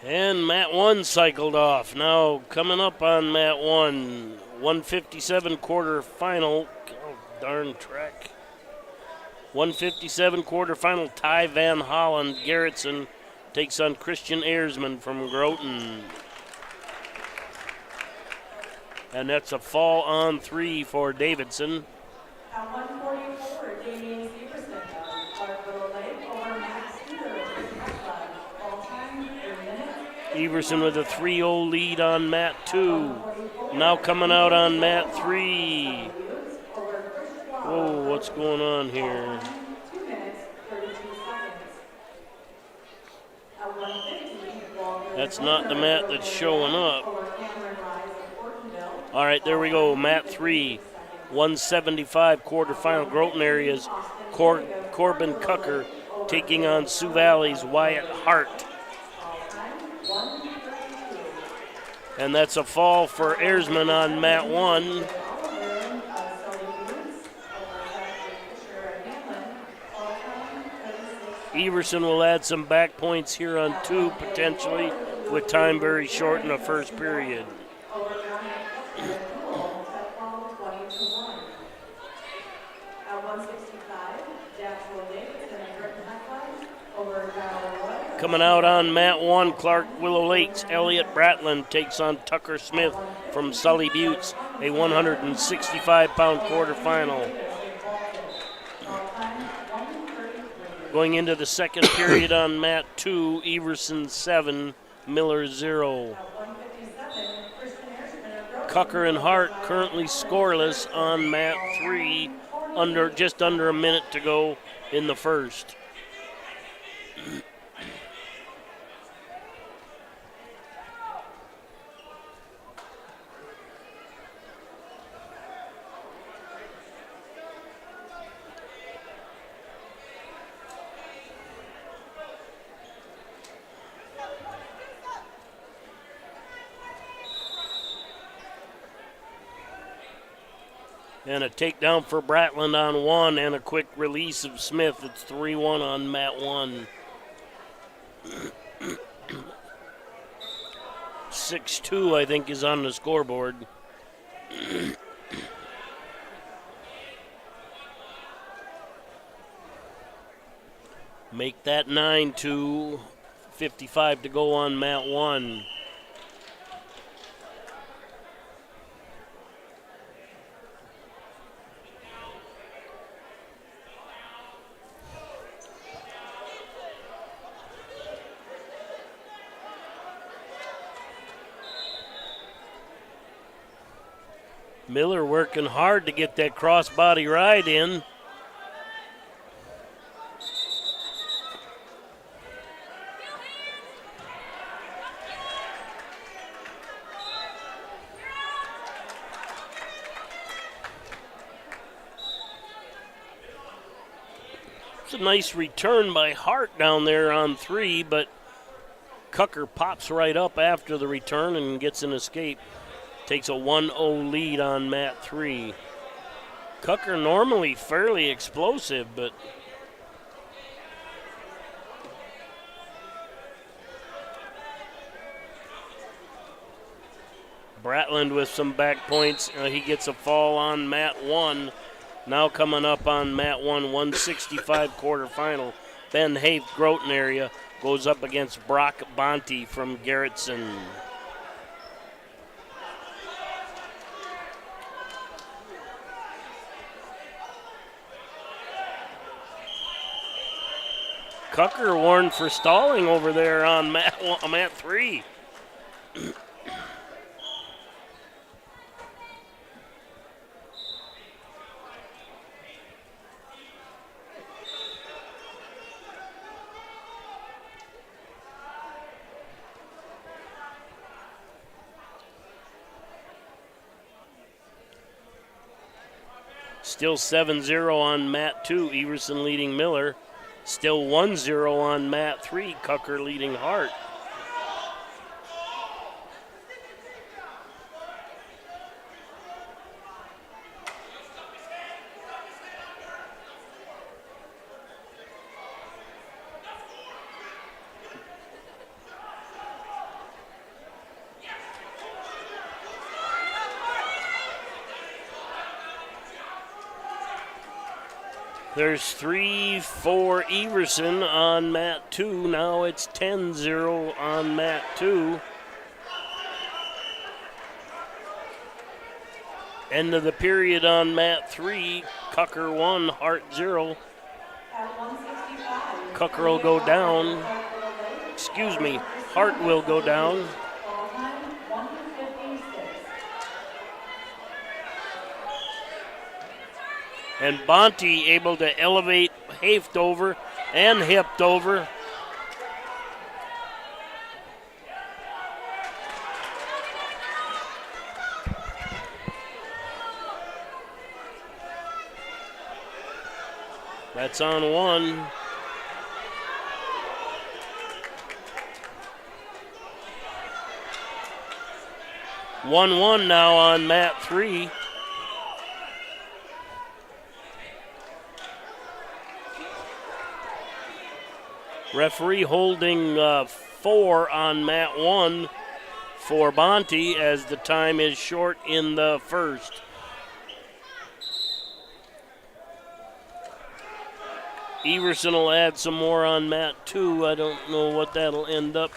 And mat 1 cycled off. Now coming up on mat 1, 157 quarterfinal. Oh, darn track. 157 quarterfinal. Ty Van Holland Garrettson takes on Christian Ayersman from Groton. And that's a fall on 3 for Davidson. At 144, Damian Severson of Clarkville Lake over Matt Studer of all time, 3 minutes. Everson with a 3-0 lead on mat 2. Now coming out on mat 3. Whoa, what's going on here? 2 minutes, 32 seconds. At 150, That's not the mat that's showing up. All right, there we go, mat 3. 175 quarterfinal. Groton areas, Corbin Cucker taking on Sioux Valley's Wyatt Hart. And that's a fall for Ayersman on mat 1. Everson will add some back points here on 2 potentially, with time very short in the first period. Coming out on mat 1, Clark Willow Lakes, Elliott Bratland takes on Tucker Smith from Sully Buttes, a 165-pound quarterfinal. Going into the second period on mat 2, Everson 7, Miller 0. Cucker and Hart currently scoreless on mat 3, just under a minute to go in the first. And a takedown for Bratland on 1 and a quick release of Smith. It's 3-1 on mat 1. 6-2, I think, is on the scoreboard. Make that 9-2. 55 to go on mat 1. Miller working hard to get that crossbody ride in. It's a nice return by Hart down there on 3, but Cucker pops right up after the return and gets an escape. Takes a 1-0 lead on mat 3. Cucker normally fairly explosive, but Bratland with some back points. He gets a fall on mat 1. Now coming up on mat 1, 165 quarterfinal. Ben Haith, Groton area, goes up against Brock Bonte from Garrettson. Cucker warned for stalling over there on mat 3. Still 7-0 on mat 2, Everson leading Miller. Still 1-0 on mat 3, Cucker leading Hart. There's 3 for Everson on mat 2. Now it's 10-0 on mat 2. End of the period on mat 3. Cucker 1, Hart 0. Cucker will go down. Excuse me, Hart will go down. And Bonte able to elevate Haft over and hipped over. That's on 1. One now on mat 3. Referee holding 4 on mat 1 for Bonte as the time is short in the first. Everson will add some more on mat 2. I don't know what that'll end up.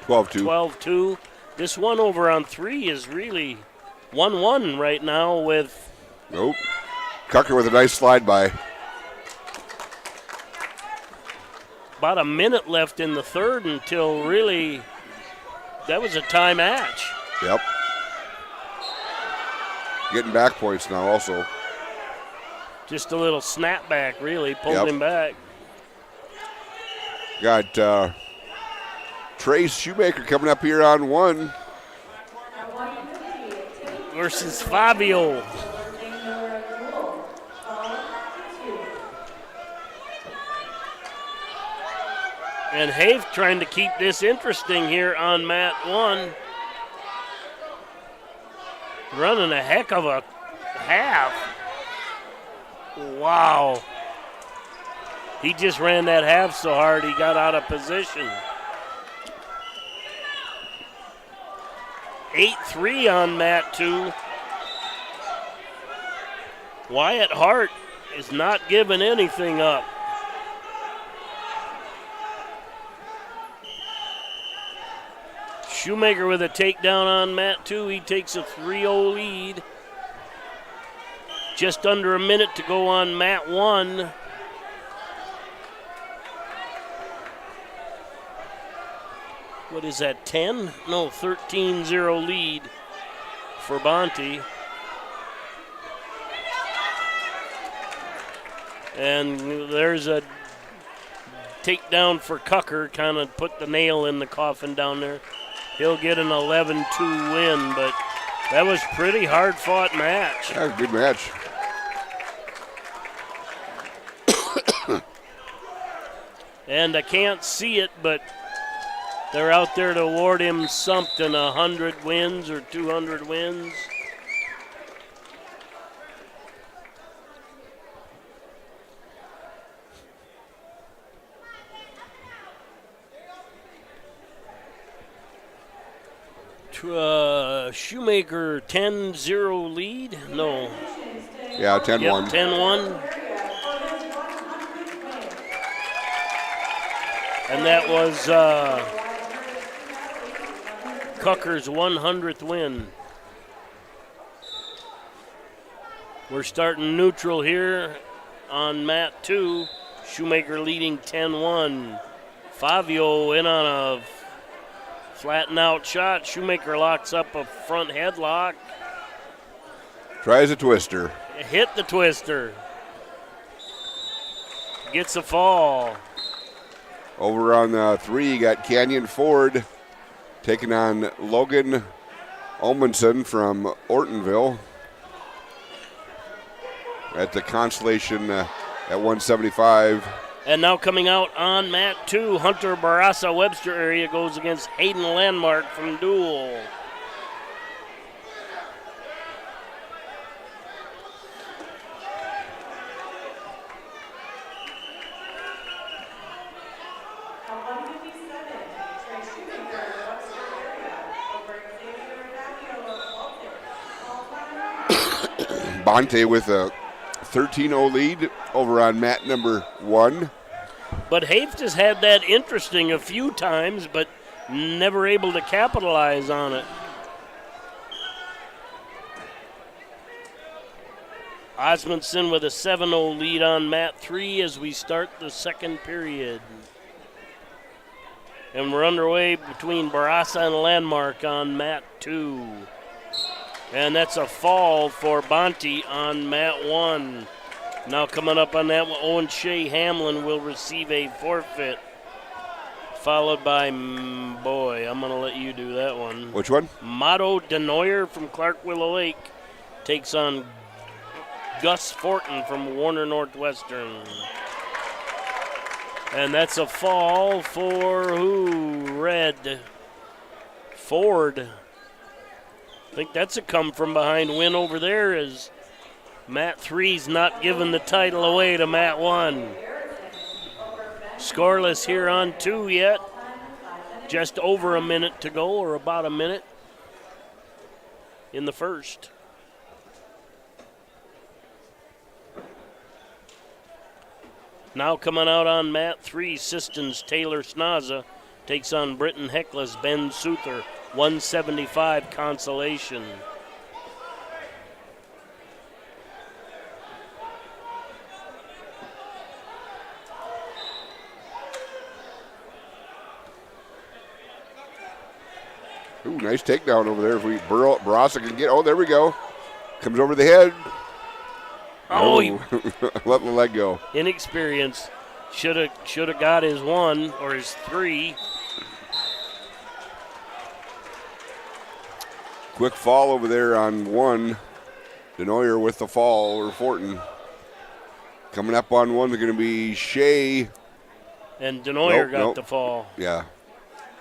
12-2. 12-2. This one over on 3 is really 1-1 right now with... Nope. Cucker with a nice slide by. About a minute left in the third until really that was a tie match. Yep. Getting back points now also. Just a little snapback really pulled him back. Got Trace Shoemaker coming up here on 1. Versus Fabio. And Haft trying to keep this interesting here on mat 1. Running a heck of a half. Wow. He just ran that half so hard he got out of position. 8-3 on mat 2. Wyatt Hart is not giving anything up. Shoemaker with a takedown on mat 2. He takes a 3-0 lead. Just under a minute to go on mat 1. What is that, 10? No, 13-0 lead for Bonte. And there's a takedown for Cucker, kind of put the nail in the coffin down there. He'll get an 11-2 win, but that was pretty hard-fought match. That was a good match. And I can't see it, but they're out there to award him something, 100 wins or 200 wins. Shoemaker 10-0 lead? No. Yeah, 10-1. Yep, 10-1. And that was Cucker's 100th win. We're starting neutral here on mat 2. Shoemaker leading 10-1. Fabio in on a flatten out shot. Shoemaker locks up a front headlock. Tries a twister. Hit the twister. Gets a fall. Over on 3, you got Canyon Ford taking on Logan Olmanson from Ortonville at the Consolation at 175. And now coming out on mat 2, Hunter Barassa, Webster area goes against Hayden Landmark from Dual. Bonte with a 13-0 lead over on mat number 1. But Haft has had that interesting a few times, but never able to capitalize on it. Osmondson with a 7-0 lead on mat 3 as we start the second period. And we're underway between Barassa and Landmark on mat 2. And that's a fall for Bonte on mat 1. Now coming up on that one, Owen Shea Hamlin will receive a forfeit. Followed by, I'm going to let you do that one. Which one? Motto Denoyer from Clark Willow Lake takes on Gus Fortin from Warner Northwestern. And that's a fall for who? Red. Ford. I think that's a come from behind win over there as mat 3's not giving the title away to mat 1. Scoreless here on 2 yet. Just over a minute to go, or about a minute in the first. Now coming out on mat 3, Sistons Taylor Snaza takes on Britton Heckles Ben Souther, 175 Consolation. Ooh, nice takedown over there. If we Barassa can get, there we go. Comes over the head. Oh, let the leg go. Inexperience. Should have got his 1 or his 3. Quick fall over there on 1. Denoyer with the fall over Fortin. Coming up on 1 is going to be Shea. And Denoyer got the fall. Yeah.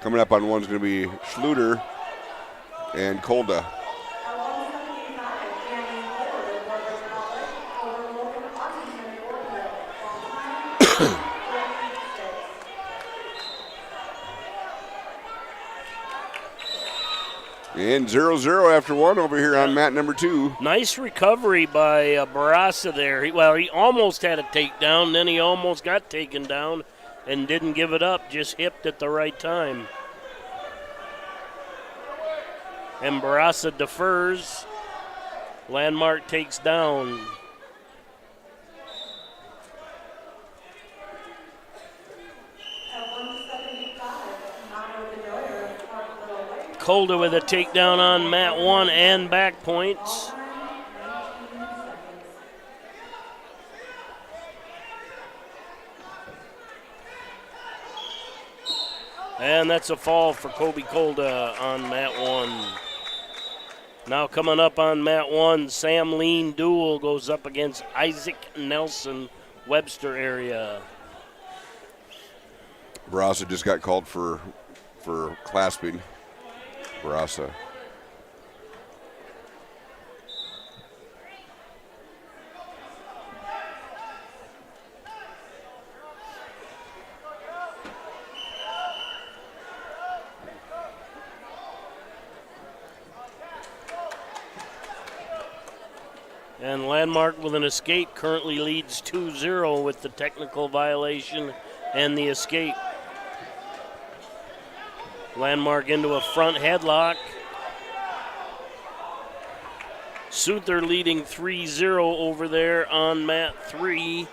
Coming up on 1 is going to be Schluter and Kolda. And 0-0 after 1 over here on mat number 2. Nice recovery by Barassa there. He almost had a takedown, then he almost got taken down and didn't give it up, just hipped at the right time. And Barassa defers. Landmark takes down. Kolda with a takedown on mat 1 and back points. And that's a fall for Kobe Kolda on mat 1. Now coming up on mat 1, Sam Lean duel goes up against Isaac Nelson, Webster area. Barassa just got called for clasping. Barassa. And Landmark with an escape currently leads 2-0 with the technical violation and the escape. Landmark into a front headlock. Souther leading 3-0 over there on mat 3.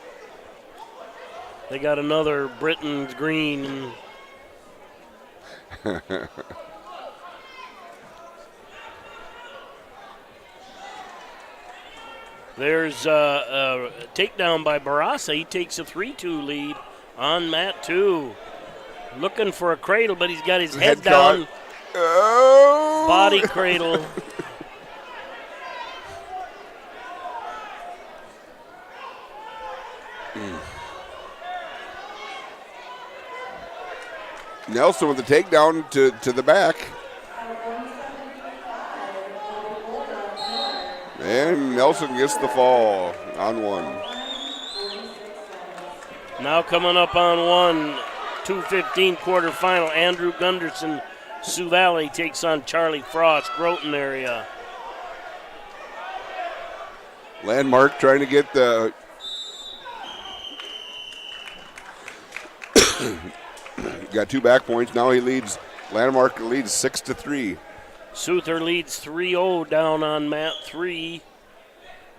They got another Britain's green. There's a takedown by Barassa. He takes a 3-2 lead on mat 2. Looking for a cradle, but he's got his head down. Oh. Body cradle. Nelson with the takedown to the back. And Nelson gets the fall on 1. Now coming up on 1, 2:15 quarterfinal. Andrew Gunderson, Sioux Valley takes on Charlie Frost, Groton area. Landmark trying to get the got 2 back points. Now he leads, Landmark leads 6-3. Souther leads 3-0 down on mat 3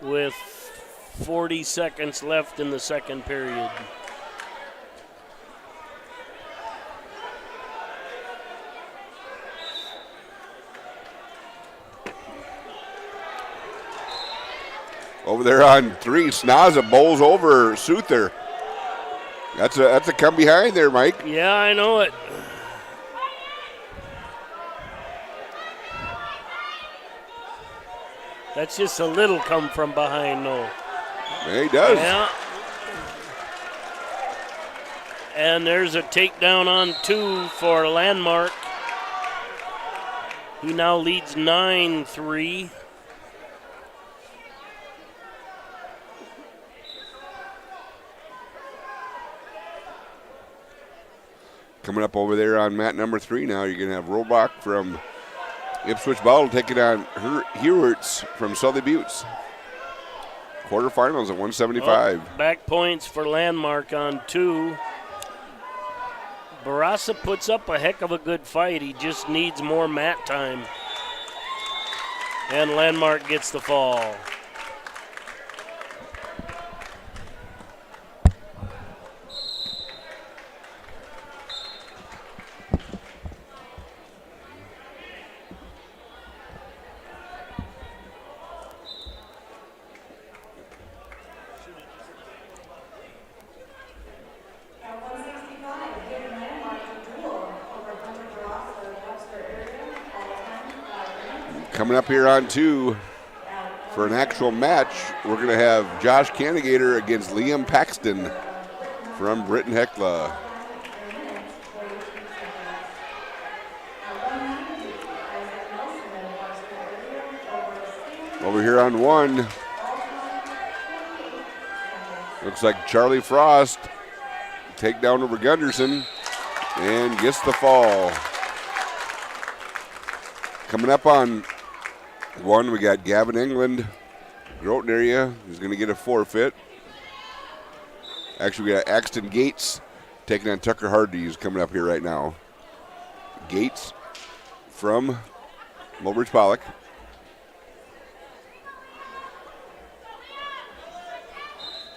with 40 seconds left in the second period. Over there on 3, Snaza bowls over Souther. That's a come behind there, Mike. Yeah, I know it. That's just a little come from behind, though. Yeah, he does. Yeah. And there's a takedown on 2 for Landmark. He now leads 9-3. Coming up over there on mat number 3 now, you're going to have Robach from Ipswich Bottle taking on Hewerts from Sully Buttes. Quarterfinals at 175. Oh, back points for Landmark on 2. Barassa puts up a heck of a good fight. He just needs more mat time. And Landmark gets the fall. Coming up here on 2 for an actual match, we're going to have Josh Canigator against Liam Paxton from Britton Hecla. Over here on 1, looks like Charlie Frost take down over Gunderson and gets the fall. Coming up on 1, we got Gavin England, Groton area, who's going to get a forfeit. Actually, we got Axton Gates taking on Tucker Hardy, who's coming up here right now. Gates from Mulbridge Pollock.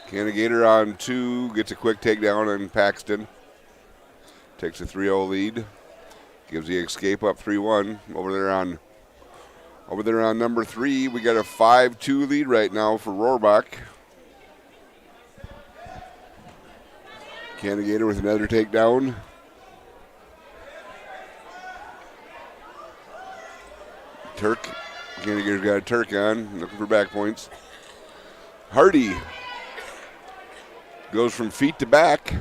Canigator on 2, gets a quick takedown on Paxton. Takes a 3-0 lead. Gives the escape up 3-1. Over there on number 3, we got a 5-2 lead right now for Rohrbach. Canigator with another takedown. Turk. Canigator's got a Turk on, looking for back points. Hardy goes from feet to back.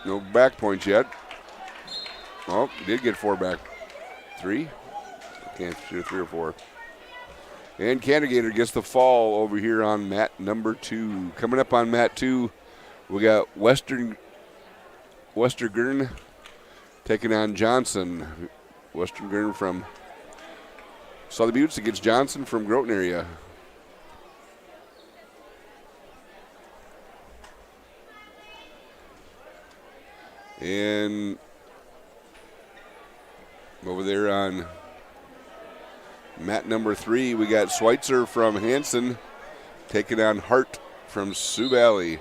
No back points yet. Oh, he did get 4 back. 3? Can't shoot 3 or 4. And Canigator gets the fall over here on mat number 2. Coming up on mat 2, we got Westergern taking on Johnson. Westergern from Sully Buttes against Johnson from Groton area. And over there on mat number 3, we got Schweitzer from Hanson taking on Hart from Sioux Valley.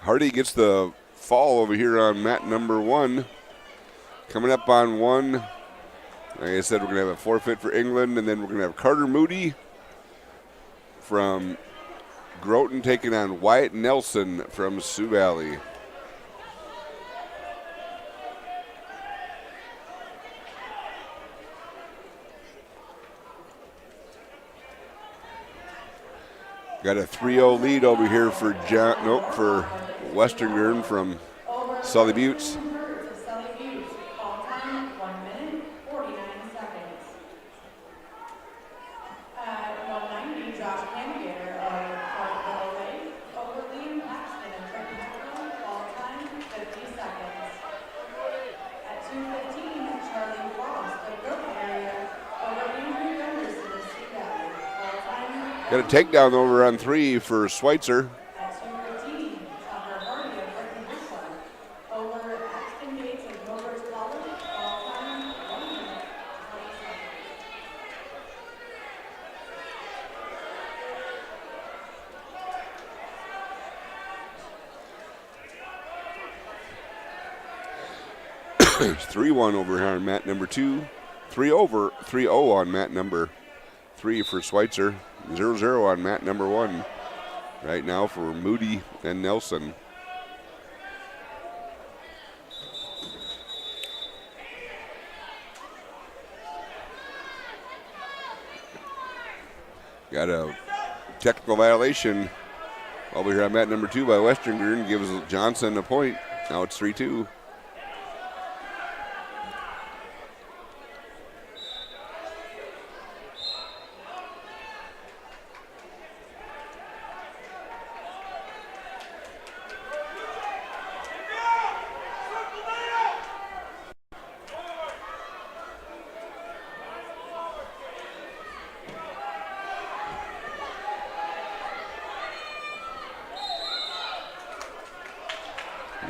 Hardy gets the fall over here on mat number 1. Coming up on 1, like I said, we're going to have a forfeit for England, and then we're going to have Carter Moody from Groton taking on Wyatt Nelson from Sioux Valley. Got a 3-0 lead over here for for Westergern from Sully Buttes. Got a takedown over on 3 for Schweitzer. It's 3-1 over here on mat number 2. 3-0 on mat number 3 for Schweitzer. 0-0 on mat number 1 right now for Moody and Nelson. Got a technical violation over here on mat number 2 by Western Green. Gives Johnson a point. Now it's 3-2.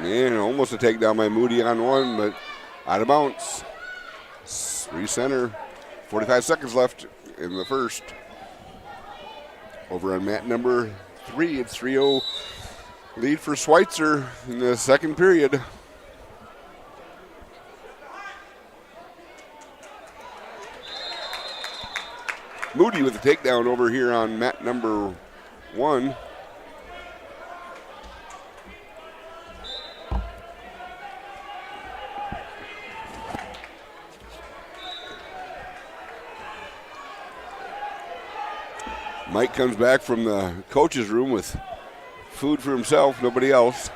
And almost a takedown by Moody on 1, but out of bounds. Recenter. 45 seconds left in the first. Over on mat number 3, it's 3-0 lead for Schweitzer in the second period. Moody with a takedown over here on mat number 1. Mike comes back from the coach's room with food for himself, nobody else.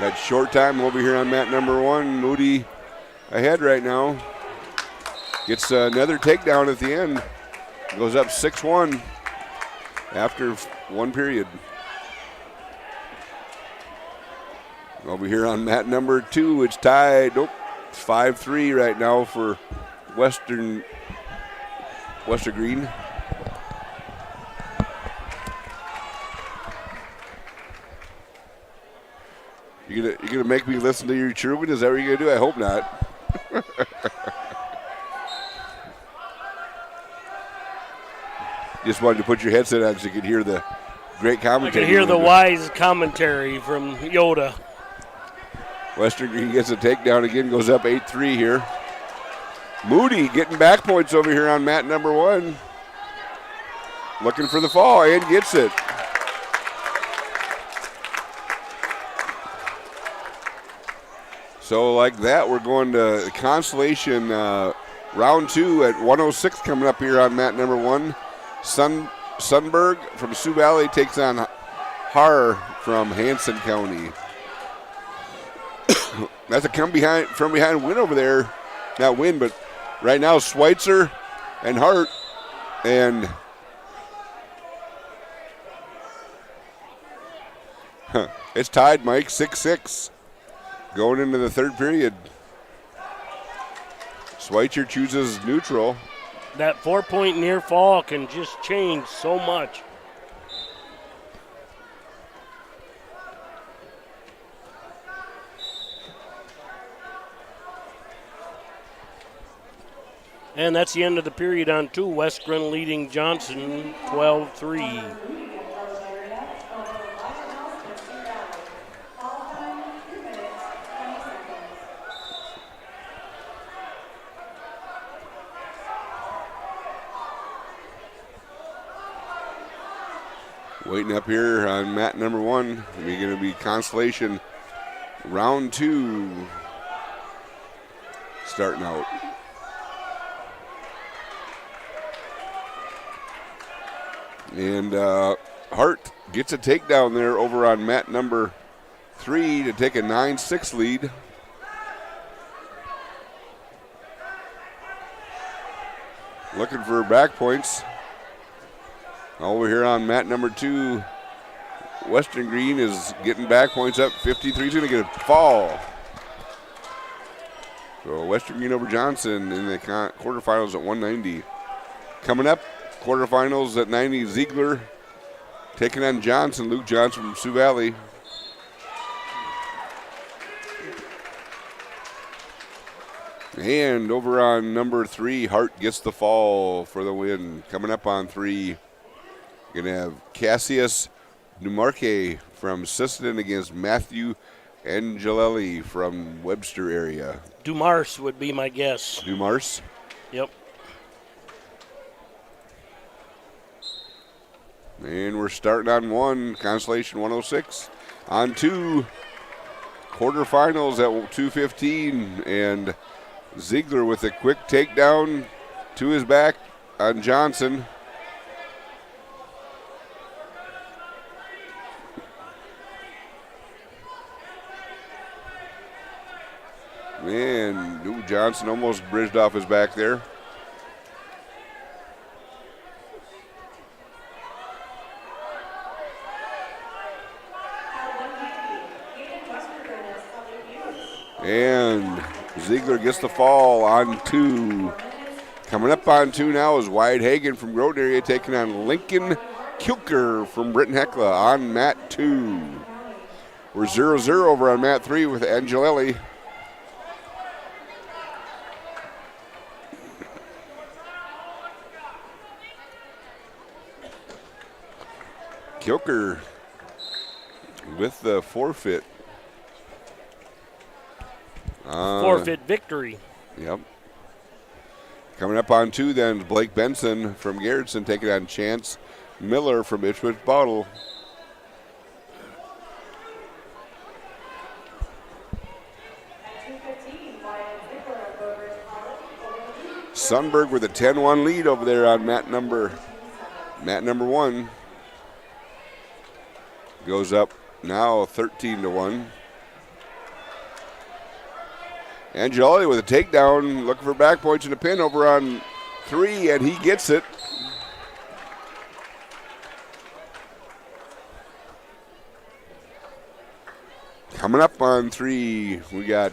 Got short time over here on mat number 1. Moody ahead right now. Gets another takedown at the end. Goes up 6-1 after 1 period. Over here on mat number 2, it's tied. Nope. 5-3 right now for Western Green. You gonna make me listen to your Truman? Is that what you're gonna do? I hope not. Just wanted to put your headset on so you could hear the great commentary. I could hear the wise commentary from Yoda. Western Green gets a takedown again, goes up 8-3 here. Moody getting back points over here on mat number 1. Looking for the fall and gets it. So like that, we're going to Consolation round 2 at 106 coming up here on mat number 1. Sunberg from Sioux Valley takes on Hahler from Hanson County. That's a from behind win over there. Not win, but right now Schweitzer and Hart and it's tied, Mike, 6-6 going into the third period. Schweitzer chooses neutral. That 4-point near fall can just change so much. And that's the end of the period on 2. Westgren leading Johnson 12-3. Waiting up here on mat number 1. We're going to be Consolation round 2 starting out. And Hart gets a takedown there over on mat number 3 to take a 9-6 lead. Looking for back points. Over here on mat number 2, Western Green is getting back points up. 53 is going to get a fall. So Western Green over Johnson in the quarterfinals at 190. Coming up, quarterfinals at 90, Ziegler taking on Johnson, Luke Johnson from Sioux Valley. And over on number 3, Hart gets the fall for the win. Coming up on 3, going to have Cassius Newmarque from Sisseton against Matthew Angelelli from Webster area. Dumars would be my guess. Dumars? Yep. And we're starting on 1, Consolation 106. On 2, quarterfinals at 2:15, and Ziegler with a quick takedown to his back on Johnson. Man, Luke Johnson almost bridged off his back there. And Ziegler gets the fall on 2. Coming up on 2 now is Wyatt Hagan from Groton area taking on Lincoln Kilker from Britton Hecla on mat 2. We're 0-0 over on mat 3 with Angelelli. Kilker with the forfeit. Forfeit victory. Yep. Coming up on 2 then, Blake Benson from Garrettson taking on Chance Miller from Ipswich Bottle. Sundberg with a 10-1 lead over there on mat number 1. Goes up now 13-1. Angelelli with a takedown, looking for back points and a pin over on 3, and he gets it. Coming up on 3, we got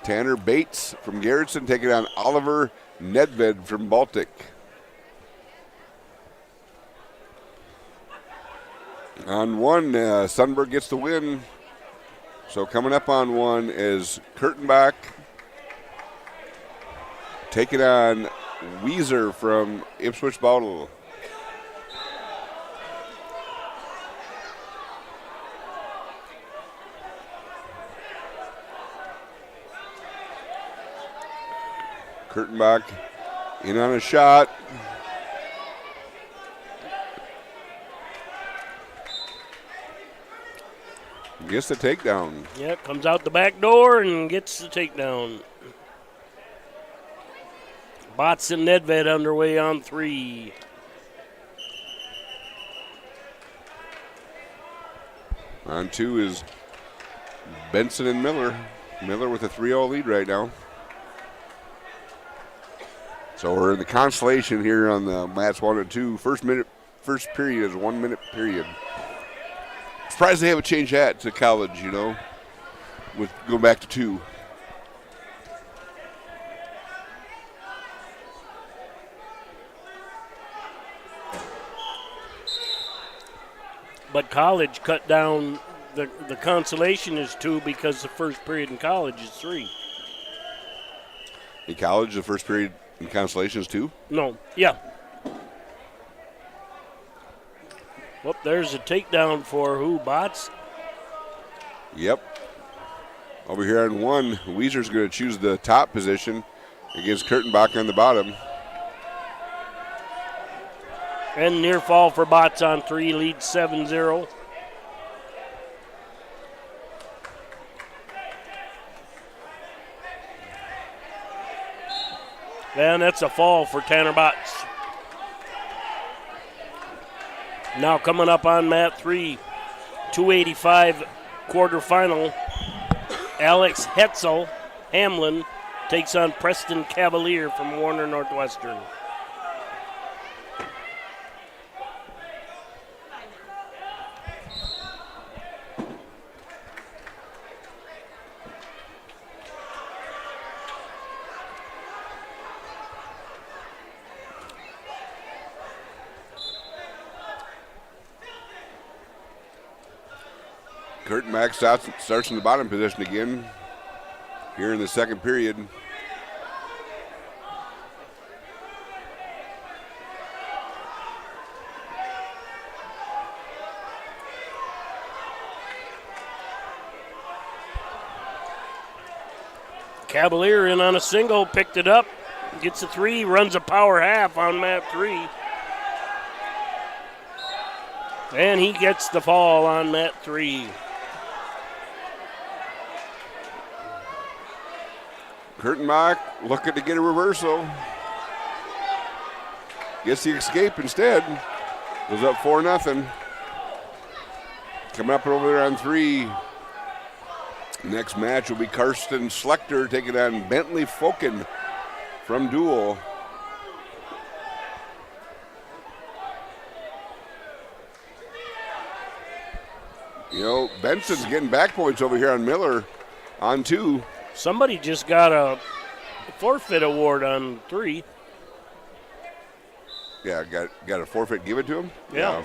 Tanner Bates from Garrettson taking on Oliver Nedved from Baltic. On 1, Sundberg gets the win. So coming up on 1 is Kurtenbach taking on Weiser from Ipswich Bottle. Kurtenbach in on a shot. Gets the takedown. Yep, comes out the back door and gets the takedown. Bots and Nedved underway on 3. On 2 is Benson and Miller. Miller with a 3-0 lead right now. So we're in the Consolation here on the mats 1 and 2. First period is 1 minute period. Surprised they haven't changed that to college, you know, with going back to 2. But college cut down, the Consolation is 2 because the first period in college is 3. In college, the first period in Consolation is 2? No, yeah. Well, there's a takedown for who, Bots? Yep. Over here on 1, Weiser's going to choose the top position against Kurtenbach on the bottom. And near fall for Bots on 3, leads 7-0. And that's a fall for Tanner Bots. Now coming up on mat 3, 285 quarterfinal, Alex Hetzel, Hamlin, takes on Preston Cavalier from Warner Northwestern. Kurtenbach starts in the bottom position again here in the second period. Cavalier in on a single, picked it up, gets a 3, runs a power half on map 3. And he gets the fall on map 3. Kurtenbach looking to get a reversal. Gets the escape instead. Goes up 4-0. Coming up over there on 3. Next match will be Karsten Schlechter taking on Bentley Foken from Dual. You know, Benson's getting back points over here on Miller on 2. Somebody just got a forfeit award on 3. Yeah, got a forfeit. Give it to him? Yeah.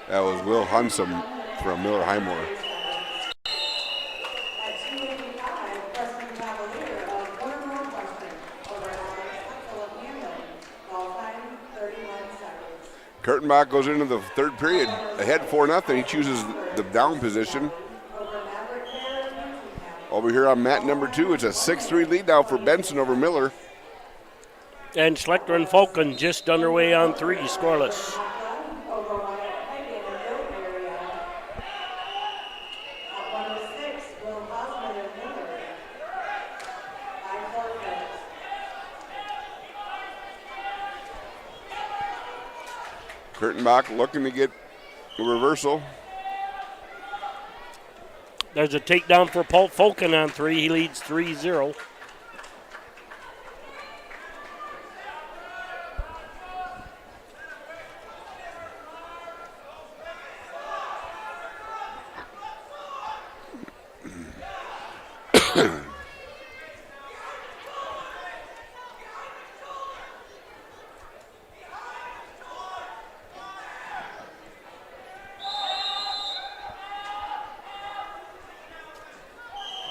That was Will Hunsum from Miller Highmore. Kurtenbach goes into the third period ahead 4-0. He chooses the down position. Over here on mat number 2, it's a 6-3 lead now for Benson over Miller. And Schlechter and Falcon just underway on 3, scoreless. Kurtenbach looking to get a reversal. There's a takedown for Paul Falcon on 3. He leads 3-0.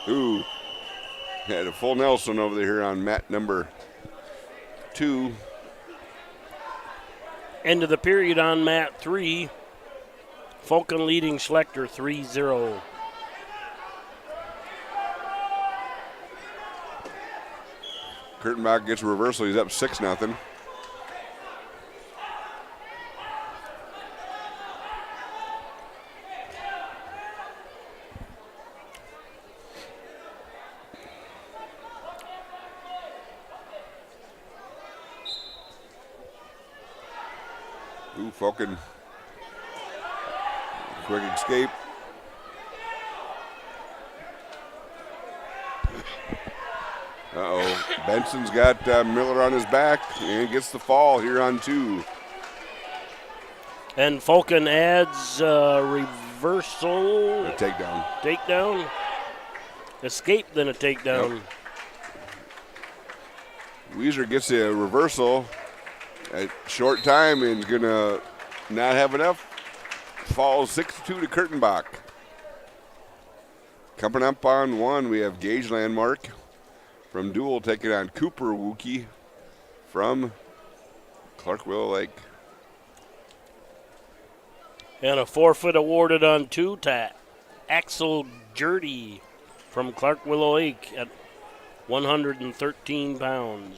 Ooh, had a full Nelson over there on mat number 2. End of the period on mat 3. Falcon leading Schlechter 3-0. Kurtenbach gets a reversal. He's up 6-0. Ooh, Falcon. Quick escape. Uh-oh. Benson's got Miller on his back and gets the fall here on 2. And Falcon adds reversal. A takedown. Takedown. Escape, then a takedown. Yep. Weezer gets a reversal at short time and is going to not have enough. Falls 6-2 to Kurtenbach. Coming up on 1, we have Gage Landmark from Dual taking on Cooper Wookie from Clark Willow Lake. And a forfeit awarded on 2 to Axel Jurdy from Clark Willow Lake at 113 pounds.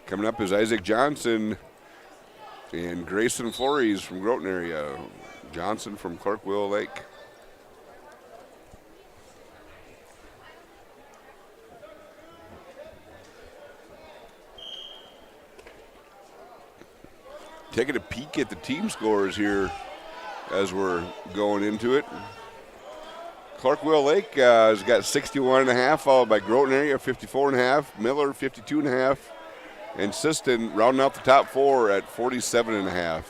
Coming up is Isaac Johnson and Grayson Flores from Groton area. Johnson from Clark Willow Lake. Taking a peek at the team scores here as we're going into it. Clark Willow Lake has got 61.5, followed by Groton area 54.5, Miller 52.5, and Siston rounding out the top 4 at 47.5.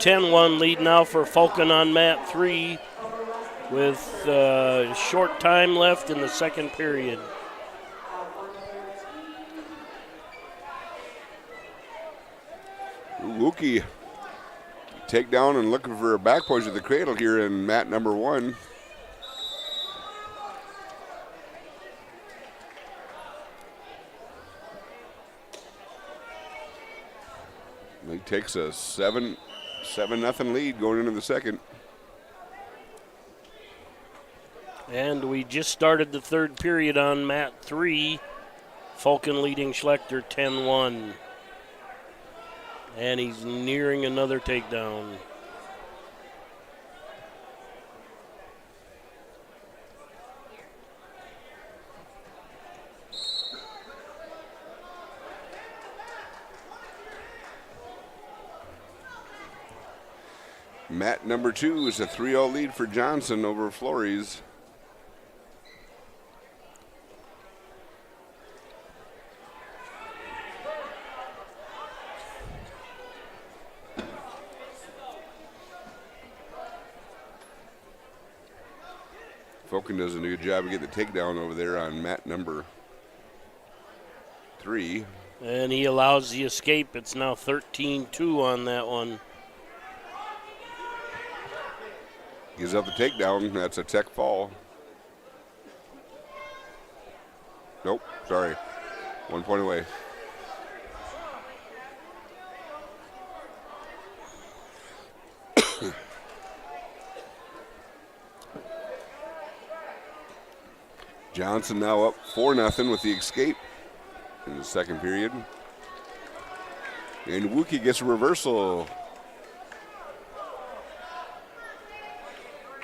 10-1 lead now for Fulton on mat 3 with short time left in the second period. Wookie take down and looking for a back push at the cradle here in mat number 1. He takes a 7-0 lead going into the second. And we just started the third period on mat 3. Fulton leading Schlechter 10-1. And he's nearing another takedown. Mat number 2 is a 3-0 lead for Johnson over Flores. Fulton does a good job of getting the takedown over there on mat number 3. And he allows the escape. It's now 13-2 on that one. Gives up the takedown. That's a tech fall. Nope, sorry. 1 point away. Johnson now up 4-0 with the escape in the second period. And Wookie gets a reversal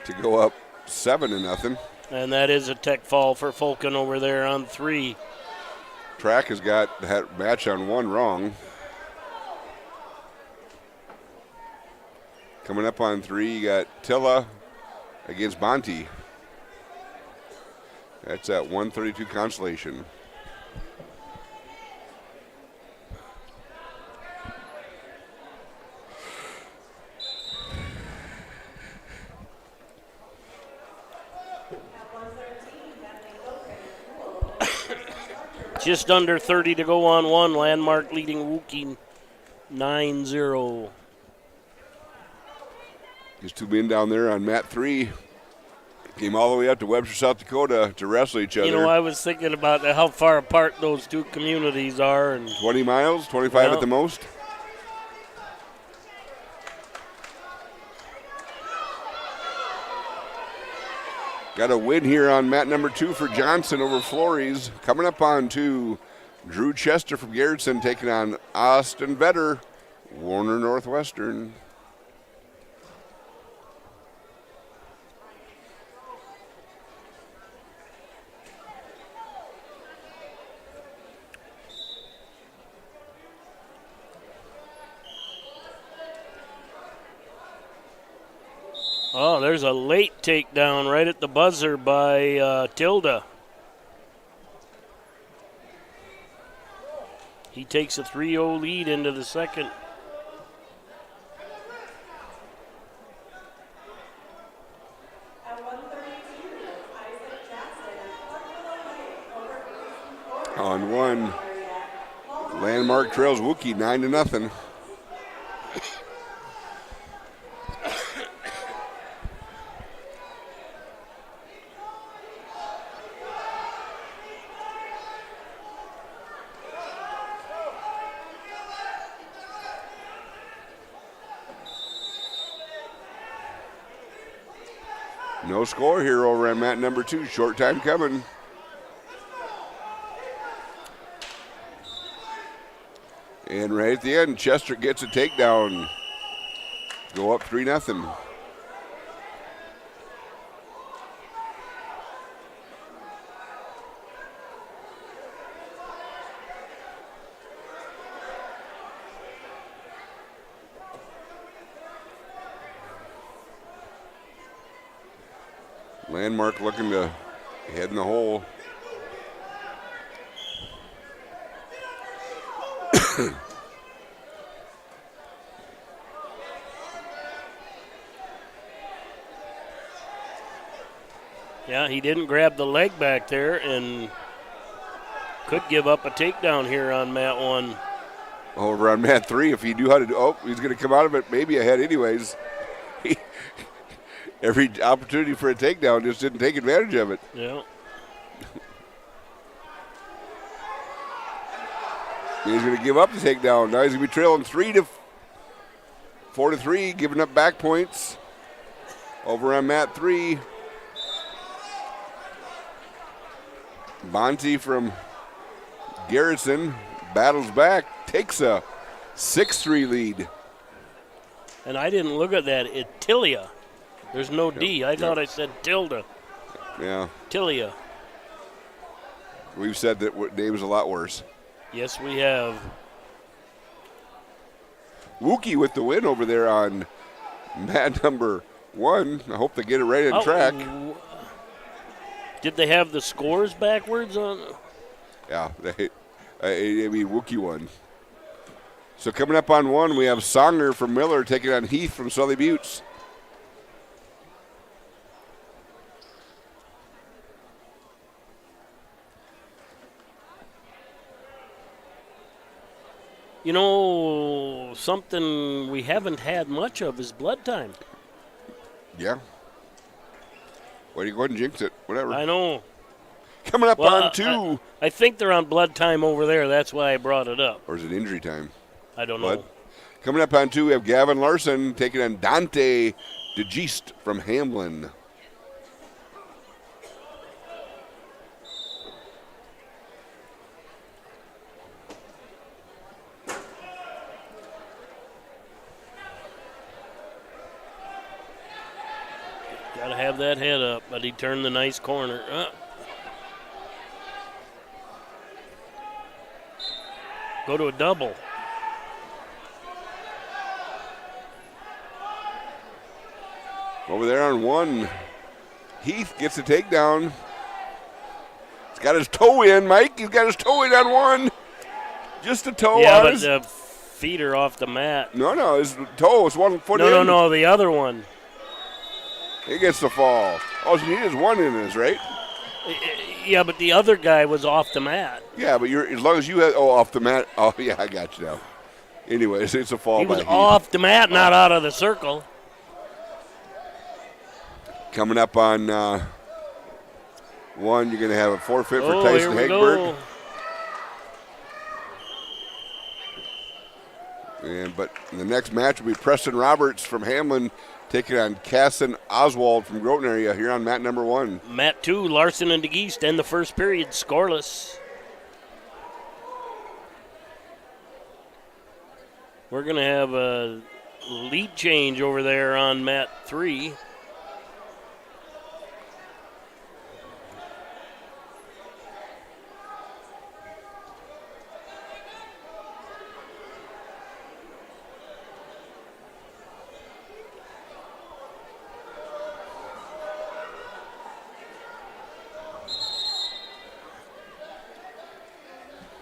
to go up 7-0. And that is a tech fall for Fulton over there on 3. Track has got that match on 1 wrong. Coming up on 3, you got Tilla against Bonte. That's at 132 Consolation. Just under 30 to go on 1. Landmark leading Wookie 9-0. These two men down there on mat 3 came all the way up to Webster, South Dakota to wrestle each other. You know, I was thinking about how far apart those two communities are. And 20 miles, 25 at the most. Got a win here on mat number 2 for Johnson over Flores. Coming up on 2, Drew Chester from Garrettson taking on Austin Vetter, Warner Northwestern. Oh, there's a late takedown right at the buzzer by Tilda. He takes a 3-0 lead into the second. On 1, Landmark trails Wookie 9-0. No score here over at mat number 2. Short time coming. And right at the end, Chester gets a takedown. Go up 3-0. Landmark looking to head in the hole. Yeah, he didn't grab the leg back there and could give up a takedown here on mat 1. Over on mat 3, if he knew how to do, he's going to come out of it maybe ahead anyways. Every opportunity for a takedown, just didn't take advantage of it. Yeah. He's going to give up the takedown. Now he's going to be trailing 4-3, giving up back points. Over on mat 3. Bonte from Garrison battles back, takes a 6-3 lead. And I didn't look at that. Tilia. There's no D. I thought I said tilde. Yeah. Tilia. We've said that name's a lot worse. Yes, we have. Wookie with the win over there on mat number 1. I hope they get it right on track. Did they have the scores backwards on? Yeah, Wookie won. So coming up on 1, we have Songer from Miller taking on Heath from Sully Buttes. You know, something we haven't had much of is blood time. Yeah. Why do you go ahead and jinx it? Whatever. I know. Coming up on 2. I think they're on blood time over there. That's why I brought it up. Or is it injury time? I don't know. Coming up on 2, we have Gavin Larson taking on Dante DeGeest from Hamlin. Got to have that head up, but he turned the nice corner. Go to a double. Over there on 1, Heath gets a takedown. He's got his toe in, Mike. He's got his toe in on 1. Just a toe yeah, on but his. the feet are off the mat. No, his toe is 1 foot in. No, the other one. He gets the fall. All you need is 1 in this, right? Yeah, but the other guy was off the mat. Yeah, but as long as you have off the mat. Oh, yeah, I got you now. Anyways, it's a fall He by was Heath. off the mat, not out of the circle. Coming up on 1, you're going to have a forfeit for Tyson here we Hagberg. go. But the next match will be Preston Roberts from Hamlin taking on Casson Oswald from Groton area here on mat number 1. Mat 2, Larson and DeGeest end the first period scoreless. We're going to have a lead change over there on mat 3.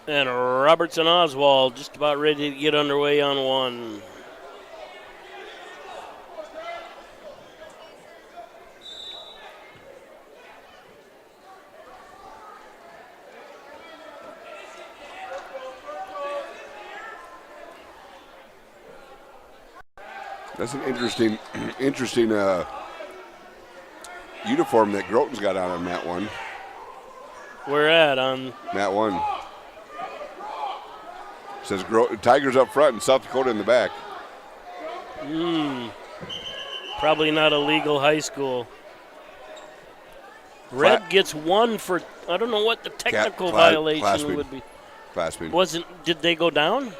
And Roberts and Oswald just about ready to get underway on 1. That's an interesting uniform that Groton's got on mat 1. Where at on? Mat 1. Says Tigers up front and South Dakota in the back. Probably not a legal high school. Red gets 1 for, I don't know what the technical violation would be. Clasping. Did they go down?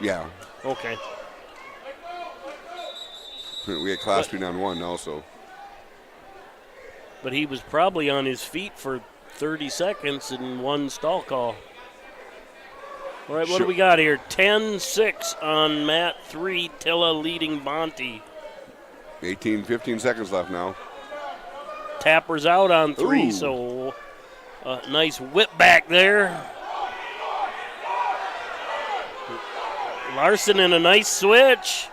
Yeah. Okay. We had clasping on 1 also. But he was probably on his feet for 30 seconds in 1 stall call. All right, what do we got here? 10-6 on mat 3, Tilla leading Bonte. 15 seconds left now. Tapper's out on 3, Ooh. so a nice whip back there. Larson in a nice switch.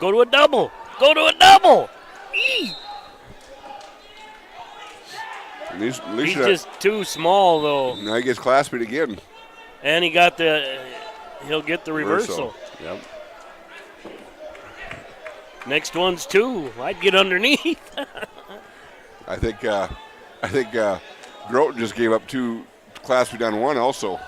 Go to a double. Go to a double. Eee. He's just too small, though. Now he gets class beat again. And he'll get the reversal. Yep. Next one's 2. I'd get underneath. I think Groton just gave up 2 class beat on 1 also.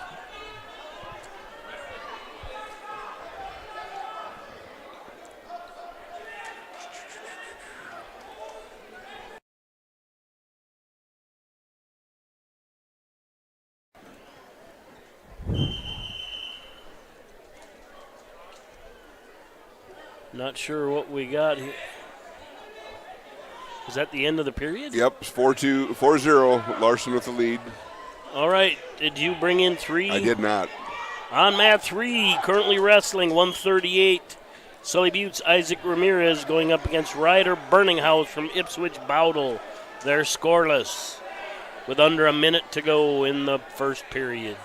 Not sure what we got here. Is that the end of the period? Yep, 4-0. Larson with the lead. All right. Did you bring in 3? I did not. On mat 3, currently wrestling 138. Sully Buttes, Isaac Ramirez going up against Ryder Burninghouse from Ipswich Bowdle. They're scoreless with under a minute to go in the first period.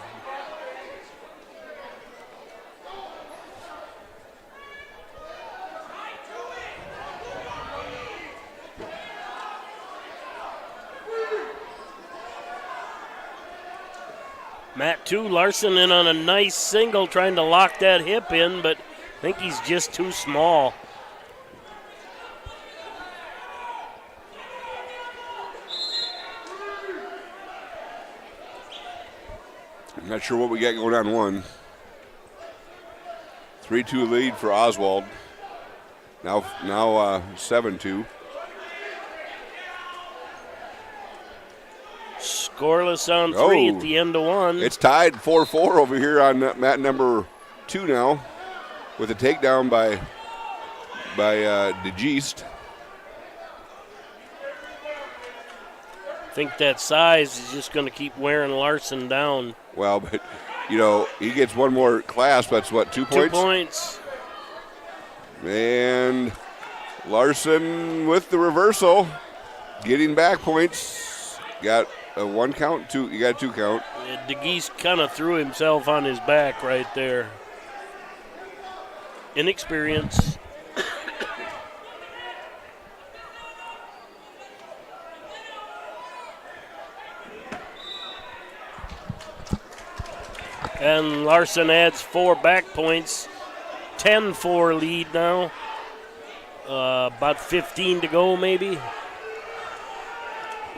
Mat 2, Larson in on a nice single, trying to lock that hip in, but I think he's just too small. I'm not sure what we got going on 1. 3-2 lead for Oswald. Now 7-2. Scoreless on 3 at the end of 1. It's tied 4-4 over here on mat number 2 now, with a takedown by DeGeest. I think that size is just going to keep wearing Larson down. Well, but he gets 1 more class. That's what, 2 points? 2 points. And Larson with the reversal, getting back points. Got a 1 count, 2. You got a 2 count. DeGeest kind of threw himself on his back right there. Inexperience. And Larson adds 4 back points. 10-4 lead now. About 15 to go, maybe.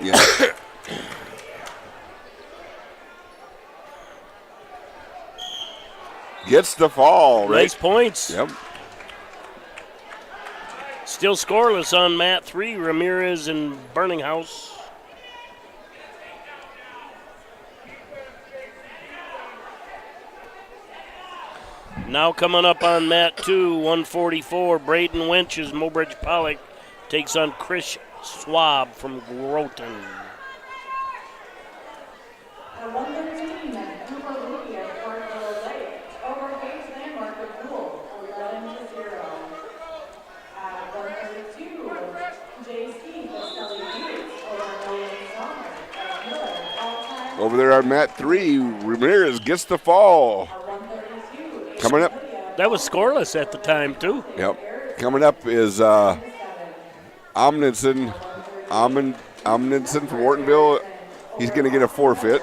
Yeah. Gets the fall, right? Nice points. Yep. Still scoreless on mat 3, Ramirez and Burninghouse. Now coming up on mat 2, 144, Braden Wenches, Mobridge Pollock takes on Chris Schwab from Groton. At 113, Cooper Ruby at Quarterfinal Lake overtakes landmark of Gould, 11-0. At 132, JC Sully Buttes over Nolan Sommer at Miller, all-time. Over there on mat 3, Ramirez gets the fall. Coming up. That was scoreless at the time, too. Yep. Coming up is Amundsen from Ortonville. He's going to get a forfeit.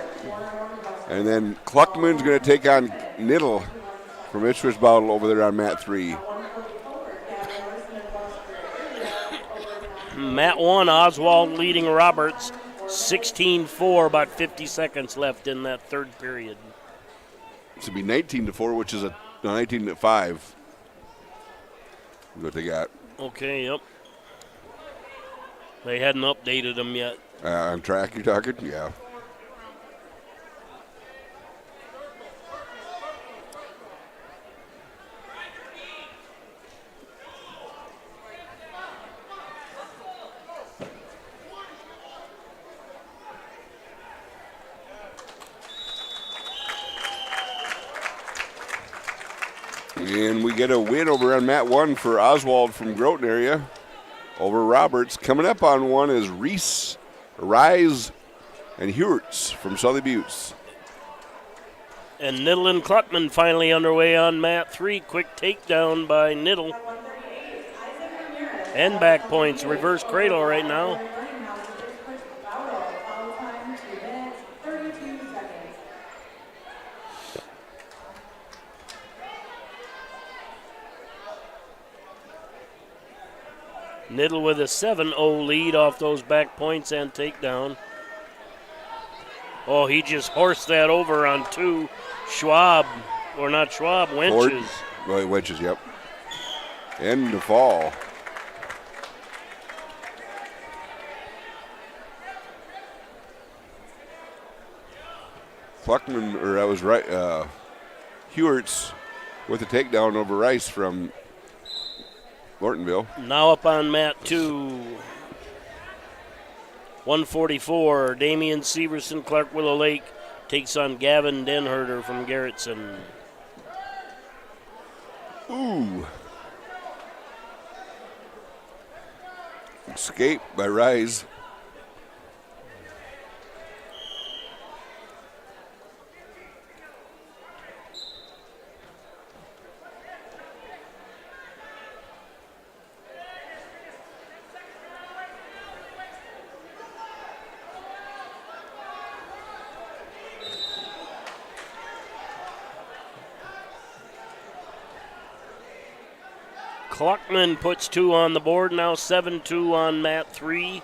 And then Kluckman's going to take on Niddle from Ipswich Bowdle over there on mat 3. Mat 1, Oswald leading Roberts, 16-4, about 50 seconds left in that third period. This would be 19-4, which is a 19-5. What they got. Okay, yep. They hadn't updated them yet. On track, you're talking? Yeah. And we get a win over on mat 1 for Oswald from Groton area over Roberts. Coming up on 1 is Rise, and Hewerts from Sully Buttes. And Niddle and Kluckman finally underway on mat 3. Quick takedown by Niddle. And back points. Reverse cradle right now. Niddle with a 7-0 lead off those back points and takedown. Oh, he just horsed that over on 2. Schwab, or not Schwab, Wenches. Well, Wenches, yep. And the fall. Pluckman, or I was right, Hewerts with a takedown over Rice from Lortonville. Now up on mat 2. 144, Damian Severson, Clark Willow Lake takes on Gavin Denherter from Garrettson. Ooh. Escape by Rise. Kluckman puts 2 on the board, now 7-2 on mat 3.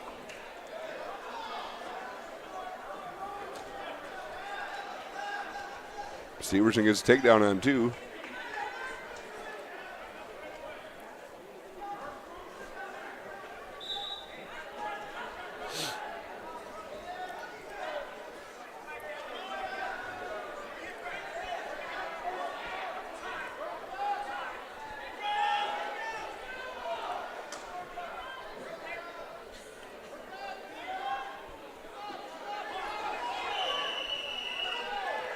Severson gets a takedown on 2.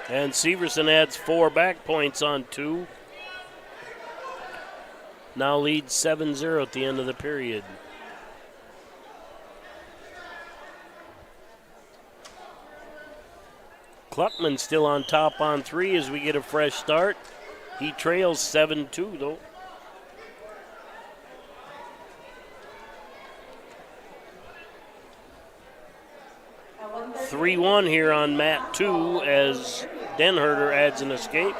And Severson adds 4 back points on 2. Now leads 7-0 at the end of the period. Kluckman still on top on 3 as we get a fresh start. He trails 7-2 though. (3-1) here on mat 2 as Denherter adds an escape.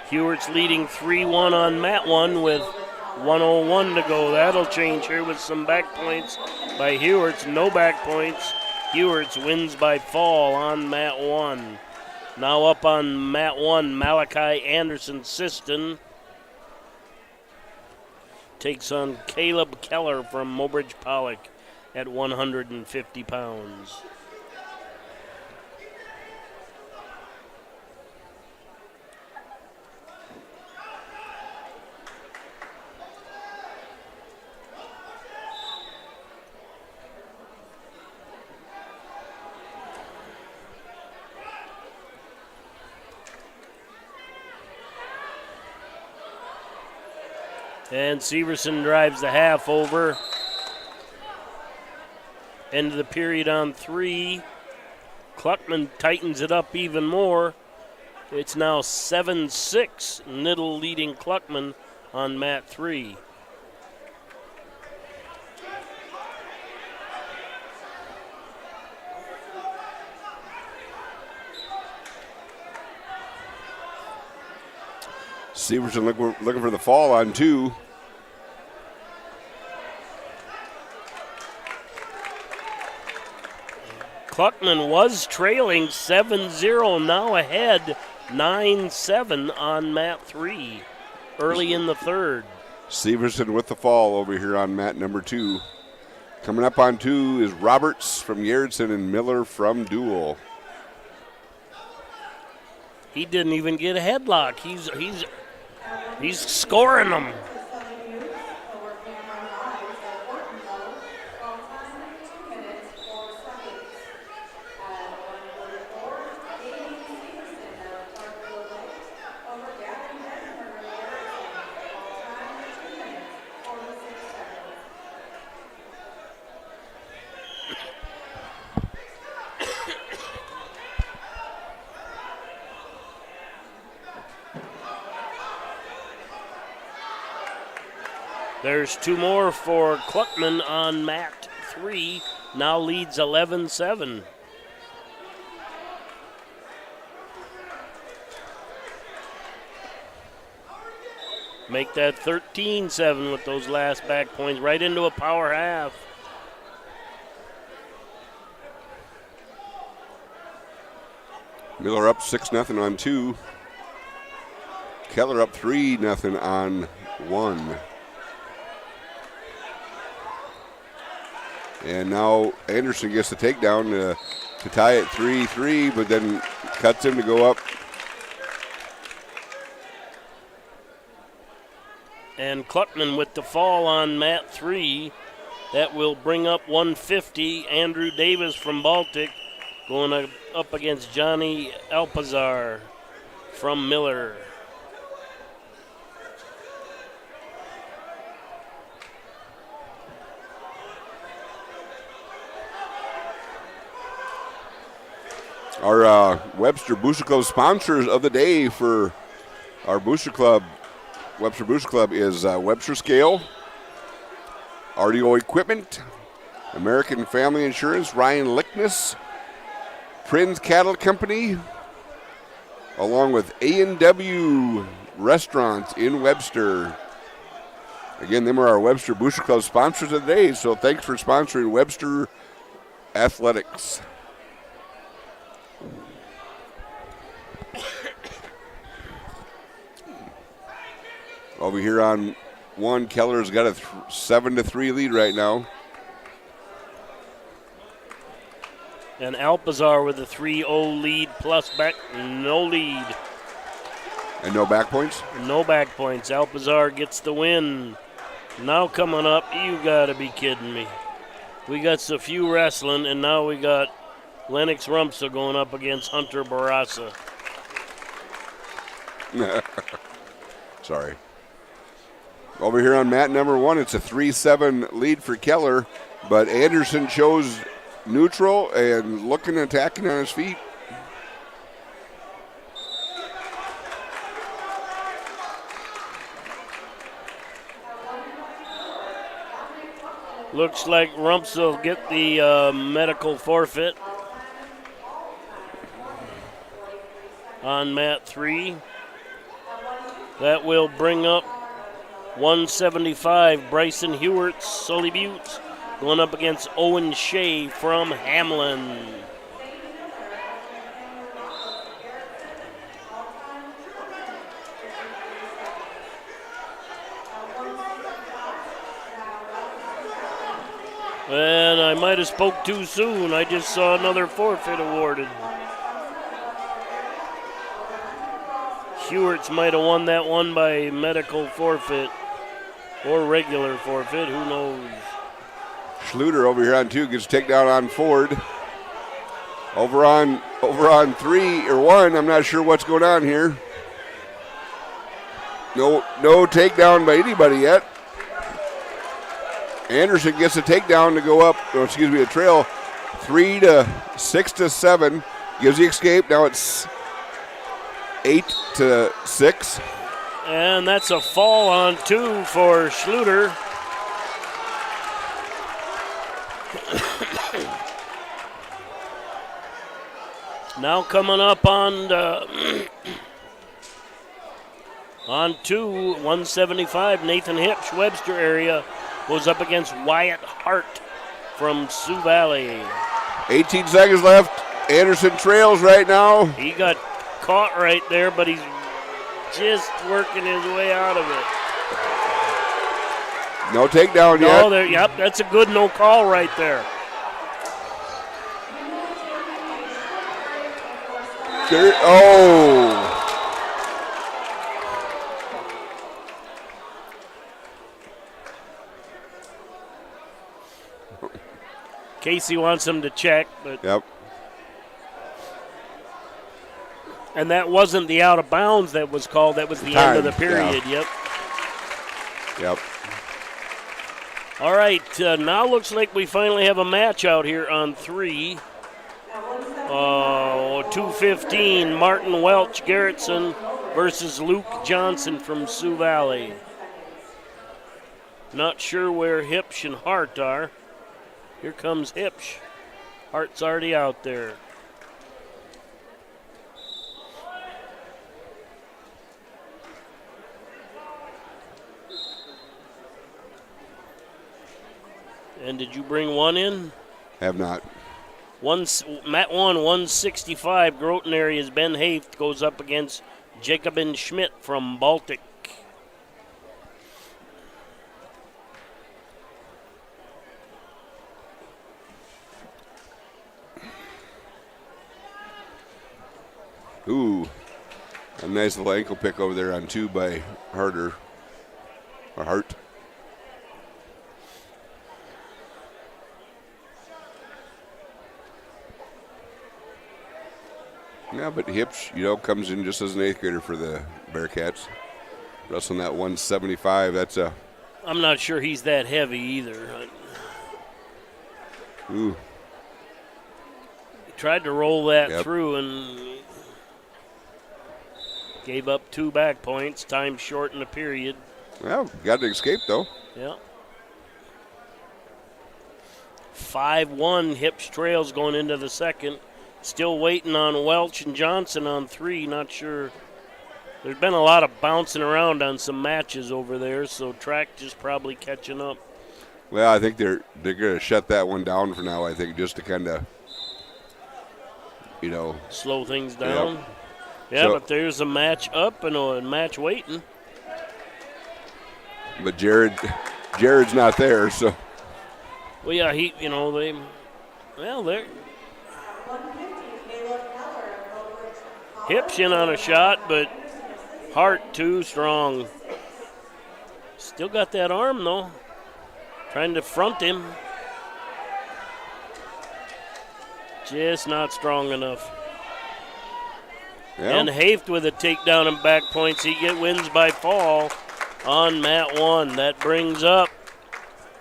Hewert's leading 3-1 on mat 1 with 1:01 to go. That'll change here with some back points by Hewert's. No back points. Hewert's wins by fall on mat 1. Now up on mat 1, Malachi Anderson Siston takes on Caleb Keller from Mobridge Pollock at 150 pounds. And Severson drives the half over. End of the period on 3. Kluckman tightens it up even more. It's now 7-6. Niddle leading Kluckman on mat 3. Severson looking for the fall on 2. Kluckman was trailing 7-0, now ahead 9-7 on mat 3, early in the third. Severson with the fall over here on mat number 2. Coming up on 2 is Roberts from Garrettson and Miller from Dual. He didn't even get a headlock. He's scoring them. There's 2 more for Kluckman on mat 3. Now leads 11-7. Make that 13-7 with those last back points, right into a power half. Miller up 6-0 on 2. Keller up 3-0 on 1. And now Anderson gets the takedown to tie it 3-3, but then cuts him to go up. And Cluckman with the fall on mat 3. That will bring up 150. Andrew Davis from Baltic going up against Johnny Alpazar from Miller. Our Webster Booster Club sponsors of the day for our Booster Club, Webster Booster Club, is Webster Scale, RDO Equipment, American Family Insurance, Ryan Lickness, Prince Cattle Company, along with A&W Restaurants in Webster. Again, them are our Webster Booster Club sponsors of the day, so thanks for sponsoring Webster Athletics. Over here on 1, Keller's got a 7-3 lead right now. And Alpazar with a 3-0 lead plus back, no lead. And no back points? No back points. Alpazar gets the win. Now coming up, you gotta be kidding me. We got Sioux wrestling, and now we got Lennox Rumpsa going up against Hunter Barassa. Sorry. Over here on mat number 1, it's a 3-7 lead for Keller, but Anderson chose neutral and looking and attacking on his feet. Looks like Rumpsa will get the medical forfeit on mat 3. That will bring up 175, Bryson Hewart, Sully Buttes, going up against Owen Shea from Hamlin. And I might have spoke too soon. I just saw another forfeit awarded. Hewarts might have won that one by medical forfeit or regular forfeit, who knows. Schluter over here on 2 gets takedown on Ford. Over on 3 or 1, I'm not sure what's going on here. No takedown by anybody yet. Anderson gets a takedown to go up, a trail 3-6-7. Gives the escape. Now it's 8-6. And that's a fall on 2 for Schluter. Now coming up on 2, 175, Nathan Hipsch, Webster area, goes up against Wyatt Hart from Sioux Valley. 18 seconds left. Anderson trails right now. He got caught right there, but he's just working his way out of it. No takedown yet. Yep, that's a good no call right there. Casey wants him to check, but yep. And that wasn't the out of bounds that was called. That was the end of the period. Yeah. Yep. All right. Now looks like we finally have a match out here on 3. 2:15. Martin Welch Garrettson versus Luke Johnson from Sioux Valley. Not sure where Hipsch and Hart are. Here comes Hipsch. Hart's already out there. And did you bring one in? Have not. Mat 1, 165. Groton area's Ben Haft goes up against Jacobin Schmid from Baltic. Ooh, a nice little ankle pick over there on 2 by Hart. Yeah, but Hips, comes in just as an 8th grader for the Bearcats. Wrestling that 175, I'm not sure he's that heavy either. Ooh. He tried to roll that through and gave up 2 back points. Time short in the period. Well, got to escape though. Yeah. 5-1 Hips trails going into the second. Still waiting on Welch and Johnson on 3. Not sure. There's been a lot of bouncing around on some matches over there, so track just probably catching up. Well, I think they're going to shut that one down for now, I think, just to kind of, slow things down. Yep. Yeah, So, but there's a match up and a match waiting. But Jared's not there, so. Well, yeah, they're Hips in on a shot, but Hart too strong. Still got that arm, though. Trying to front him. Just not strong enough. Yeah. And Haft with a takedown and back points. He wins by fall on mat 1. That brings up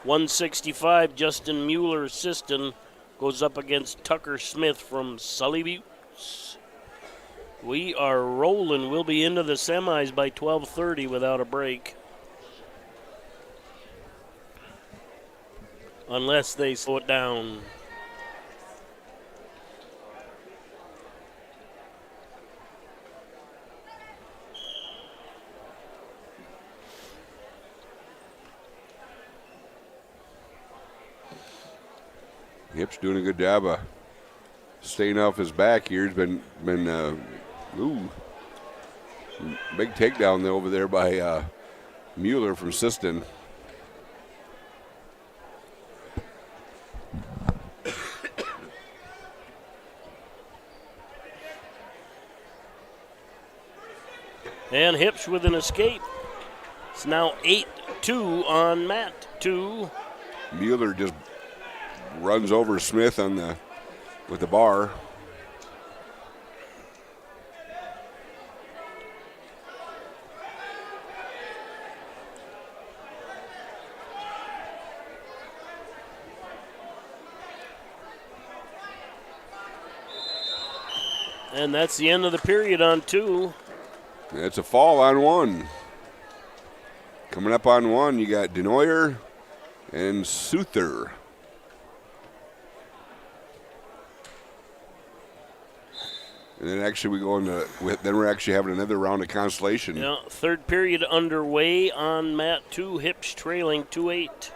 165. Justin Mueller-Siston goes up against Tucker Smith from Sully Buttes. We are rolling. We'll be into the semis by 12:30 without a break. Unless they slow it down. Hips doing a good job of staying off his back here. He's been big takedown over there by Mueller from Siston. And Hips with an escape. It's now 8-2 on mat 2. Mueller just runs over Smith with the bar. And that's the end of the period on 2. It's a fall on 1. Coming up on 1, you got Denoyer and Souther. And then actually we're actually having another round of Consolation. Yeah, third period underway on mat 2. Hips trailing 2-8.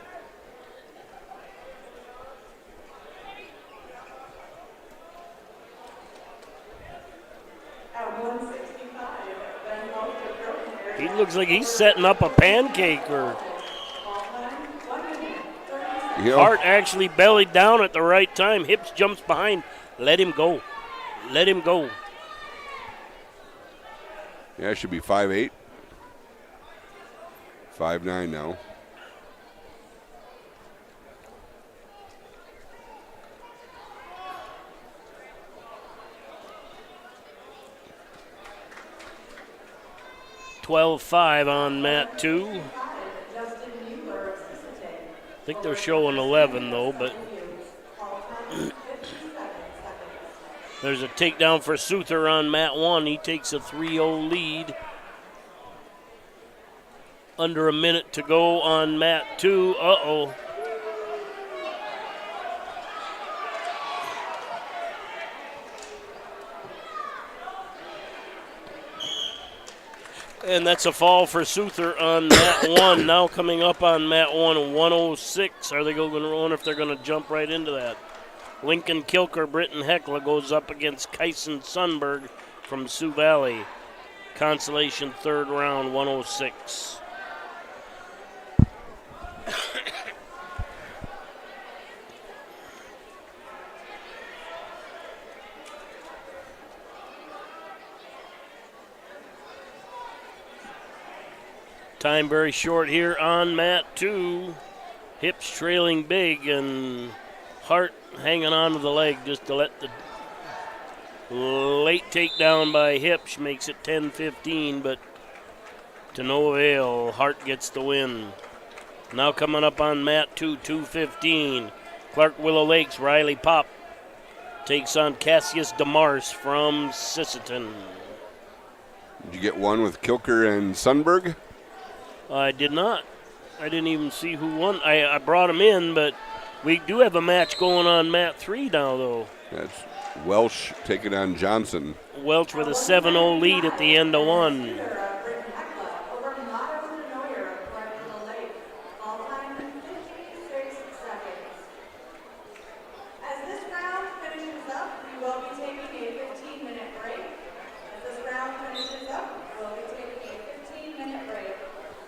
He looks like he's setting up a pancake. Hart actually bellied down at the right time. Hips jumps behind. Let him go. Let him go. Yeah, it should be 5'8". 5'9" now. $12-5 on mat 2. I think they're showing 11 though, but there's a takedown for Souther on mat 1. He takes a 3-0 lead. Under a minute to go on mat 2. Uh-oh. And that's a fall for Souther on mat 1. Now coming up on mat 1, 106. Are they going to run if they're going to jump right into that? Lincoln Kilker, Britton Heckler goes up against Kyson Sunberg from Sioux Valley. Consolation third round, 106. Time very short here on mat 2. Hips trailing big and Hart hanging on to the leg just to let the late takedown by Hips makes it 10-15, but to no avail. Hart gets the win. Now coming up on mat 2, 2:15. Clark Willow Lakes, Riley Pop takes on Cassius DeMars from Sisseton. Did you get one with Kilker and Sunberg? I did not. I didn't even see who won. I brought him in, but we do have a match going on mat 3 now, though. That's Welsh taking on Johnson. Welch with a 7-0 lead at the end of 1.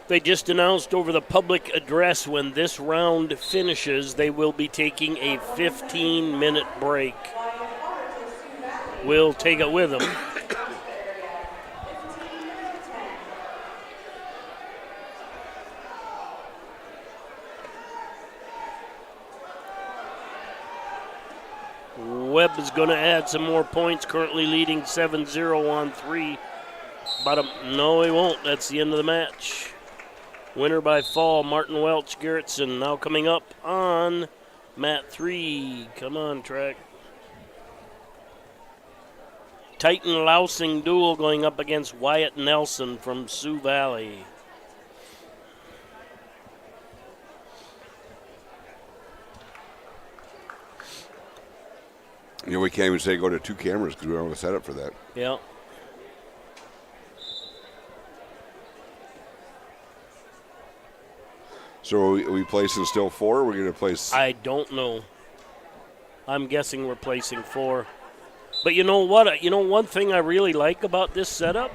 They just announced over the public address when this round finishes, they will be taking a 15-minute break. We'll take it with them. Webb is going to add some more points, currently leading 7-0 on 3. No, he won't. That's the end of the match. Winner by fall, Martin Welch Garrettson. Now coming up on mat 3. Come on, track. Titan Lousing duel going up against Wyatt Nelson from Sioux Valley. You know, we can't even say go to 2 cameras because we don't have a setup for that. Yeah. So are we placing still 4? Or we're going to place? I don't know. I'm guessing we're placing 4. But you know what? You know one thing I really like about this setup?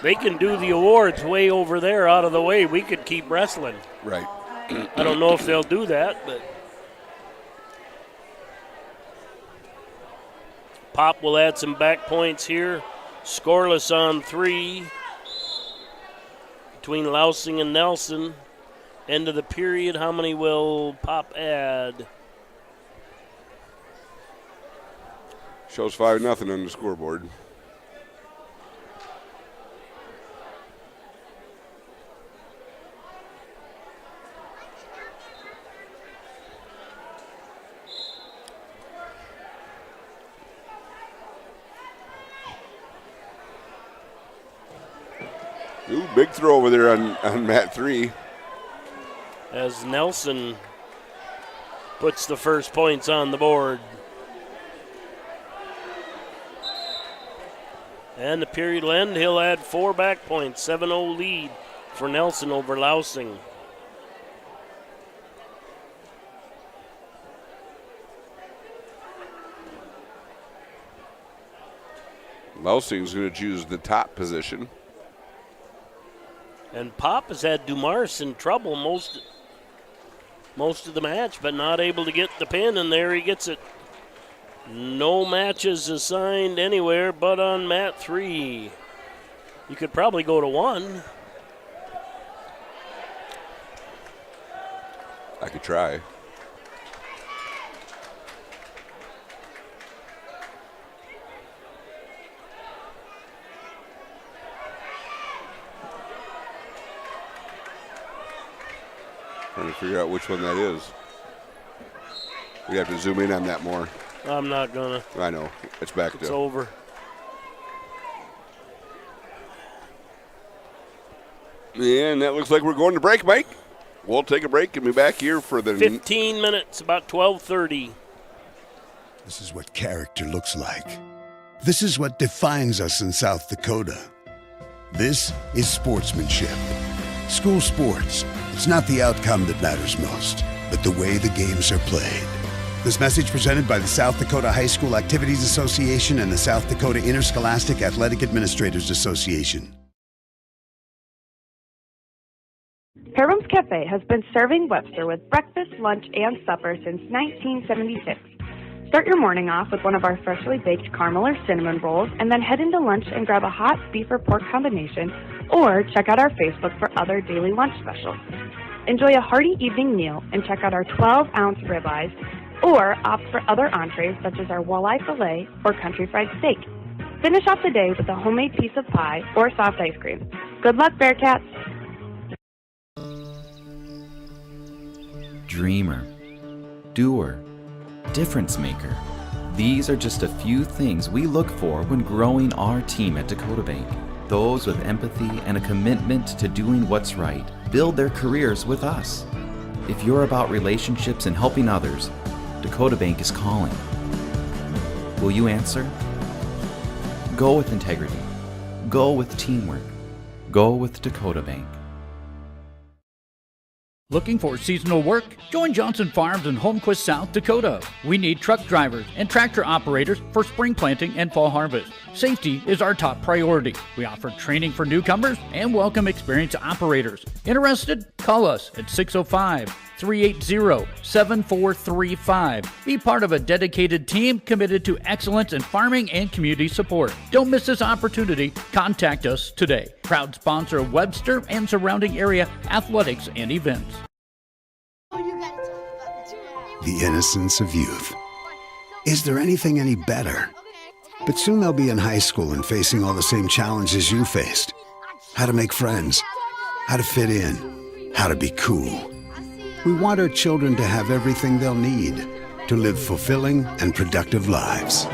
They can do the awards way over there out of the way. We could keep wrestling. Right. I don't know if they'll do that, but Pop will add some back points here. Scoreless on 3 between Lousing and Nelson. End of the period, how many will Pop add? Shows 5-0 on the scoreboard. Ooh, big throw over there on mat 3. As Nelson puts the first points on the board. And the period will end. He'll add 4 back points. 7-0 lead for Nelson over Lousing. Lousing's going to choose the top position. And Pop has had Dumars in trouble most of the match, but not able to get the pin, and there he gets it. No matches assigned anywhere but on mat 3. You could probably go to 1. I could try. Trying to figure out which one that is. We have to zoom in on that more. I'm not gonna. I know. It's back It's to. over. And that looks like we're going to break, Mike. We'll take a break and be back here for the 15 minutes, about 12:30. This is what character looks like. This is what defines us in South Dakota. This is sportsmanship. School sports. It's not the outcome that matters most, but the way the games are played. This message presented by the South Dakota High School Activities Association and the South Dakota Interscholastic Athletic Administrators Association. Pereboom's Cafe has been serving Webster with breakfast, lunch, and supper since 1976. Start your morning off with one of our freshly baked caramel or cinnamon rolls, and then head into lunch and grab a hot beef or pork combination, or check out our Facebook for other daily lunch specials. Enjoy a hearty evening meal and check out our 12-ounce ribeyes, or opt for other entrees such as our walleye fillet or country fried steak. Finish off the day with a homemade piece of pie or soft ice cream. Good luck, Bearcats! Dreamer, doer, difference maker. These are just a few things we look for when growing our team at Dakota Bank. Those with empathy and a commitment to doing what's right build their careers with us. If you're about relationships and helping others, Dakota Bank is calling. Will you answer? Go with integrity. Go with teamwork. Go with Dakota Bank. Looking for seasonal work? Join Johnson Farms in Holmquist, South Dakota. We need truck drivers and tractor operators for spring planting and fall harvest. Safety is our top priority. We offer training for newcomers and welcome experienced operators. Interested? Call us at 605-380-7435. Be part of a dedicated team committed to excellence in farming and community support. Don't miss this opportunity. Contact us today. Proud sponsor of Webster and surrounding area athletics and events. The innocence of youth. Is there anything any better? But soon they'll be in high school and facing all the same challenges you faced. How to make friends, how to fit in, how to be cool. We want our children to have everything they'll need to live fulfilling and productive lives.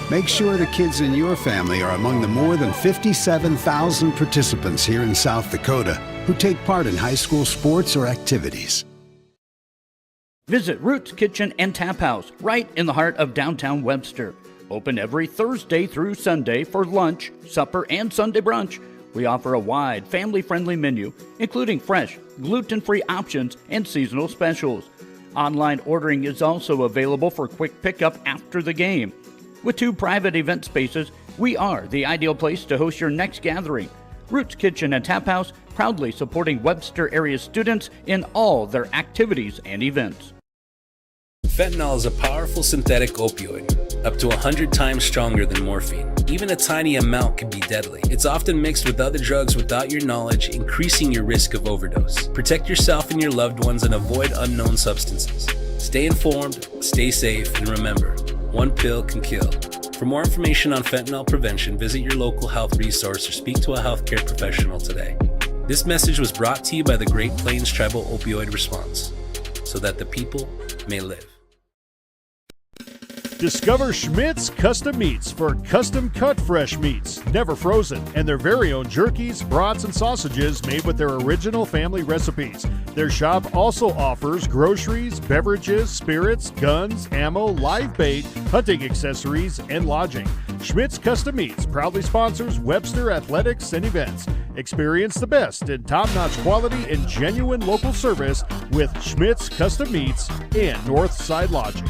Make sure the kids in your family are among the more than 57,000 participants here in South Dakota who take part in high school sports or activities. Visit Roots Kitchen and Taphouse right in the heart of downtown Webster. Open every Thursday through Sunday for lunch, supper, and Sunday brunch. We offer a wide, family-friendly menu, including fresh, gluten-free options and seasonal specials. Online ordering is also available for quick pickup after the game. With 2 private event spaces, we are the ideal place to host your next gathering. Roots Kitchen and Taphouse, proudly supporting Webster area students in all their activities and events. Fentanyl is a powerful synthetic opioid, up to 100 times stronger than morphine. Even a tiny amount can be deadly. It's often mixed with other drugs without your knowledge, increasing your risk of overdose. Protect yourself and your loved ones and avoid unknown substances. Stay informed, stay safe, and remember, one pill can kill. For more information on fentanyl prevention, visit your local health resource or speak to a healthcare professional today. This message was brought to you by the Great Plains Tribal Opioid Response, so that the people may live. Discover Schmid's Custom Meats for custom cut fresh meats, never frozen, and their very own jerkies, brats, and sausages made with their original family recipes. Their shop also offers groceries, beverages, spirits, guns, ammo, live bait, hunting accessories, and lodging. Schmid's Custom Meats proudly sponsors Webster athletics and events. Experience the best in top-notch quality and genuine local service with Schmid's Custom Meats and Northside Lodging.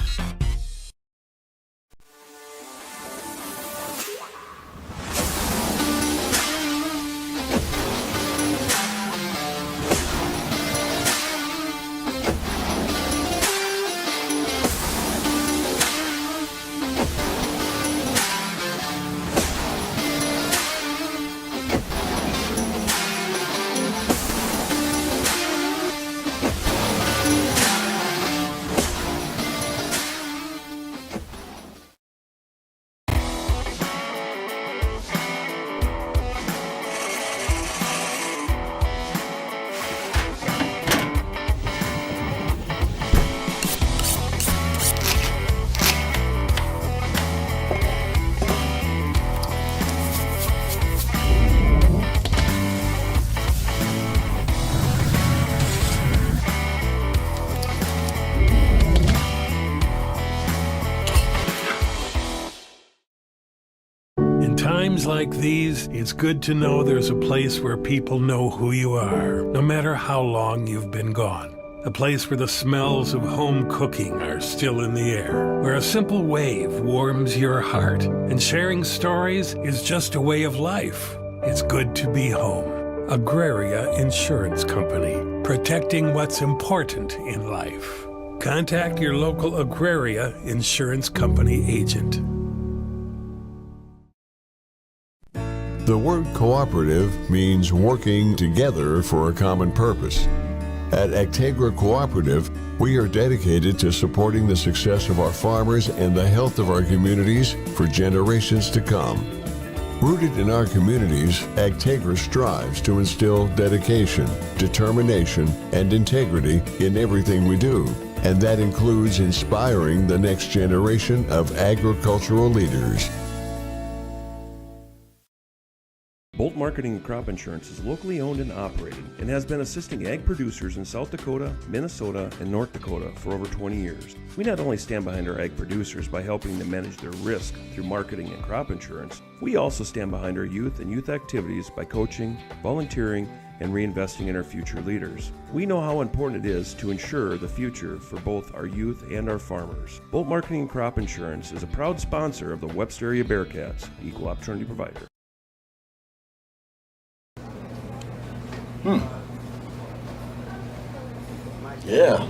times like these, it's good to know there's a place where people know who you are, no matter how long you've been gone. A place where the smells of home cooking are still in the air, where a simple wave warms your heart, and sharing stories is just a way of life. It's good to be home. Agraria Insurance Company, protecting what's important in life. Contact your local Agraria Insurance Company agent. The word cooperative means working together for a common purpose. At Agtegra Cooperative, we are dedicated to supporting the success of our farmers and the health of our communities for generations to come. Rooted in our communities, Agtegra strives to instill dedication, determination, and integrity in everything we do, and that includes inspiring the next generation of agricultural leaders. Bolt Marketing and Crop Insurance is locally owned and operated and has been assisting ag producers in South Dakota, Minnesota, and North Dakota for over 20 years. We not only stand behind our ag producers by helping them manage their risk through marketing and crop insurance, we also stand behind our youth and youth activities by coaching, volunteering, and reinvesting in our future leaders. We know how important it is to ensure the future for both our youth and our farmers. Bolt Marketing and Crop Insurance is a proud sponsor of the Webster area Bearcats, equal opportunity provider. Yeah.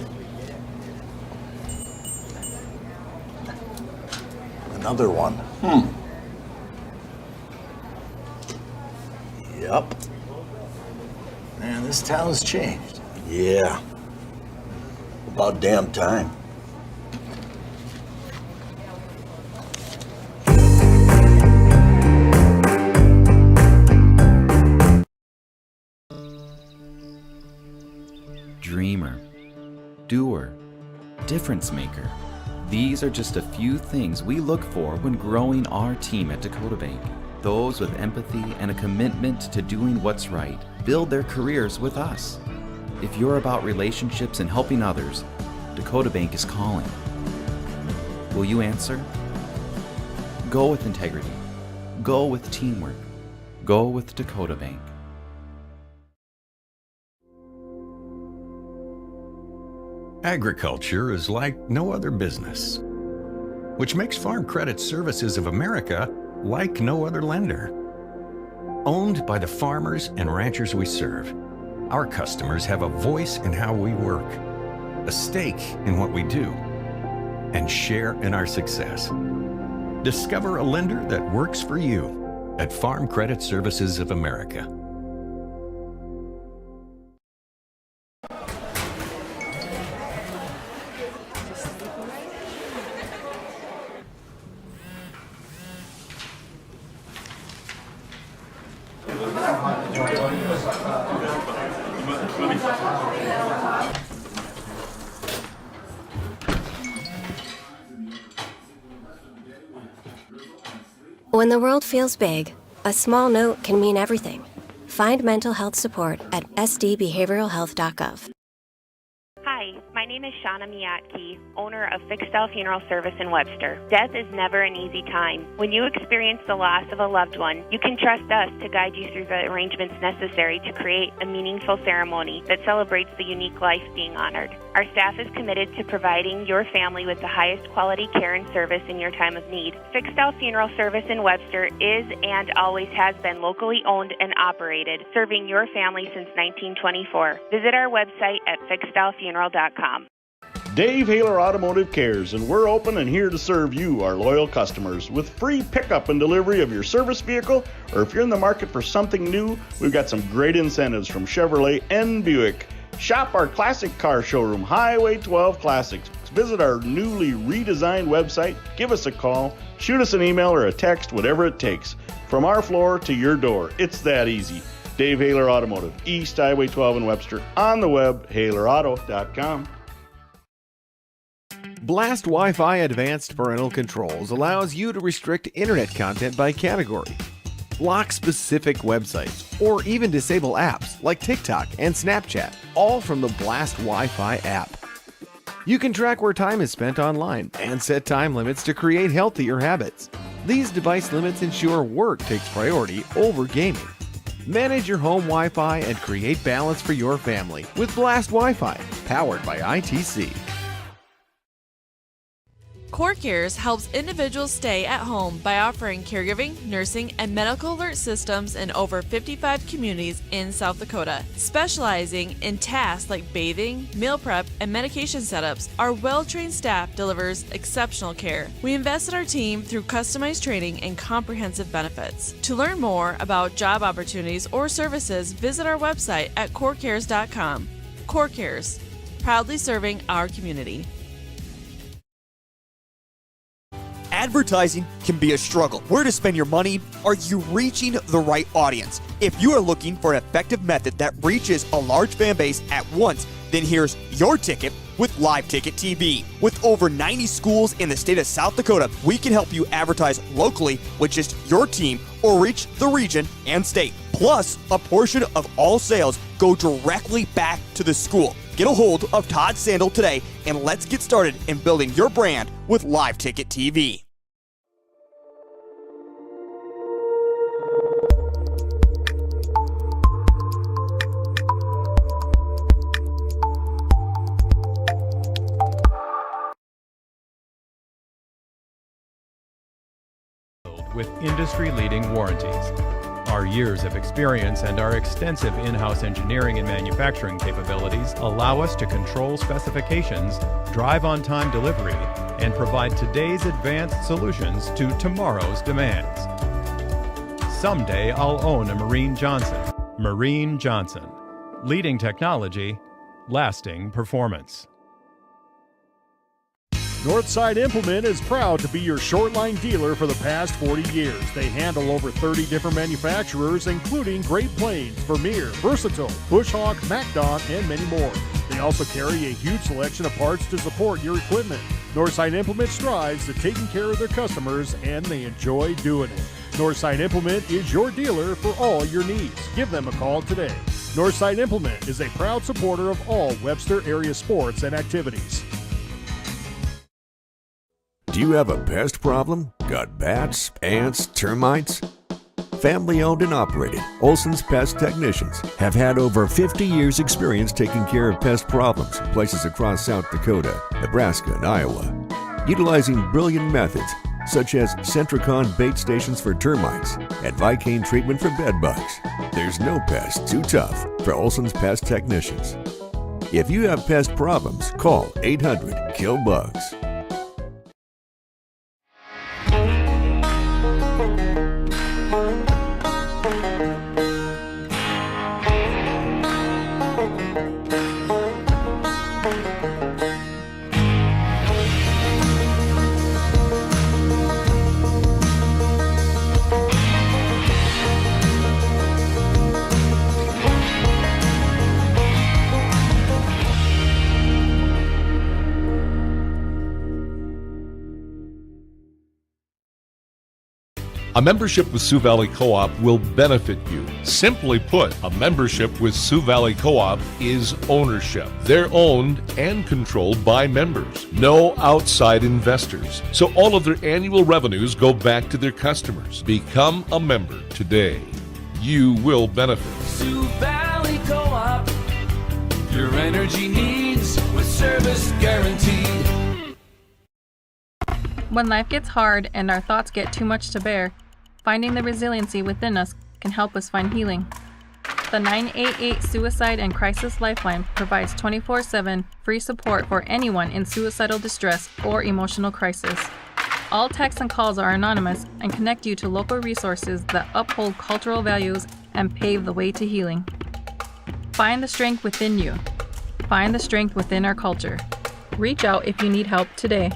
Another one. Yep. Man, this town's changed. Yeah. About damn time. Dreamer, doer, difference maker. These are just a few things we look for when growing our team at Dakota Bank. Those with empathy and a commitment to doing what's right build their careers with us. If you're about relationships and helping others, Dakota Bank is calling. Will you answer? Go with integrity. Go with teamwork. Go with Dakota Bank. Agriculture is like no other business, which makes Farm Credit Services of America like no other lender. Owned by the farmers and ranchers we serve, our customers have a voice in how we work, a stake in what we do, and share in our success. Discover a lender that works for you at Farm Credit Services of America. When the world feels big, a small note can mean everything. Find mental health support at sdbehavioralhealth.gov. Hi, my name is Shauna Miyatke, owner of Fiksdal Funeral Service in Webster. Death is never an easy time. When you experience the loss of a loved one, you can trust us to guide you through the arrangements necessary to create a meaningful ceremony that celebrates the unique life being honored. Our staff is committed to providing your family with the highest quality care and service in your time of need. Fiksdal Funeral Service in Webster is and always has been locally owned and operated, serving your family since 1924. Visit our website at fiksdalfuneral.com. Dave Hahler Automotive cares, and we're open and here to serve you, our loyal customers, with free pickup and delivery of your service vehicle, or if you're in the market for something new, we've got some great incentives from Chevrolet and Buick. Shop our classic car showroom, Highway 12 Classics. Visit our newly redesigned website, give us a call, shoot us an email or a text, whatever it takes. From our floor to your door, it's that easy. Dave Hahler Automotive, East Highway 12 in Webster, on the web, HahlerAuto.com. Blast Wi-Fi Advanced Parental Controls allows you to restrict internet content by category, block specific websites, or even disable apps like TikTok and Snapchat, all from the Blast Wi-Fi app. You can track where time is spent online and set time limits to create healthier habits. These device limits ensure work takes priority over gaming. Manage your home Wi-Fi and create balance for your family with Blast Wi-Fi, powered by ITC. CoreCares helps individuals stay at home by offering caregiving, nursing, and medical alert systems in over 55 communities in South Dakota. Specializing in tasks like bathing, meal prep, and medication setups, our well-trained staff delivers exceptional care. We invest in our team through customized training and comprehensive benefits. To learn more about job opportunities or services, visit our website at corecares.com. CoreCares, proudly serving our community. Advertising can be a struggle. Where to spend your money? Are you reaching the right audience? If you are looking for an effective method that reaches a large fan base at once, then here's your ticket with LiveTicket TV. With over 90 schools in the state of South Dakota, we can help you advertise locally with just your team or reach the region and state. Plus, a portion of all sales go directly back to the school. Get a hold of Todd Sandel today and let's get started in building your brand with LiveTicket TV. With industry-leading warranties. Our years of experience and our extensive in-house engineering and manufacturing capabilities allow us to control specifications, drive on-time delivery, and provide today's advanced solutions to tomorrow's demands. Someday I'll own a Marine Johnson. Marine Johnson. Leading technology, lasting performance. Northside Implement is proud to be your short line dealer for the past 40 years. They handle over 30 different manufacturers, including Great Plains, Vermeer, Versatile, Bushhawk, MacDon, and many more. They also carry a huge selection of parts to support your equipment. Northside Implement strives to taking care of their customers, and they enjoy doing it. Northside Implement is your dealer for all your needs. Give them a call today. Northside Implement is a proud supporter of all Webster area sports and activities. Do you have a pest problem? Got bats, ants, termites? Family owned and operated, Olson's Pest Technicians have had over 50 years experience taking care of pest problems in places across South Dakota, Nebraska, and Iowa. Utilizing brilliant methods such as Centricon bait stations for termites and Vicane treatment for bed bugs. There's no pest too tough for Olson's Pest Technicians. If you have pest problems, call 800-KILL-BUGS. A membership with Sioux Valley Co-op will benefit you. Simply put, a membership with Sioux Valley Co-op is ownership. They're owned and controlled by members. No outside investors. So all of their annual revenues go back to their customers. Become a member today. You will benefit. Sioux Valley Co-op. Your energy needs with service guaranteed. When life gets hard and our thoughts get too much to bear, finding the resiliency within us can help us find healing. The 988 Suicide and Crisis Lifeline provides 24/7 free support for anyone in suicidal distress or emotional crisis. All texts and calls are anonymous and connect you to local resources that uphold cultural values and pave the way to healing. Find the strength within you. Find the strength within our culture. Reach out if you need help today.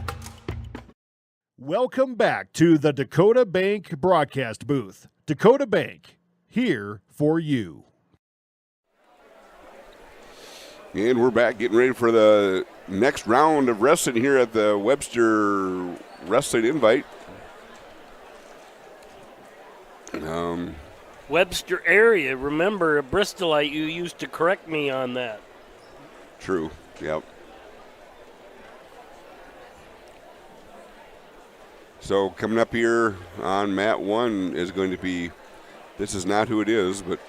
Welcome back to the Dakotah Bank broadcast booth. Dakotah Bank, here for you. And we're back getting ready for the next round of wrestling here at the Webster Wrestling Invite. Webster area. Remember, a Bristolite, you used to correct me on that. True, yep. So coming up here on mat 1 is going to be, this is not who it is, but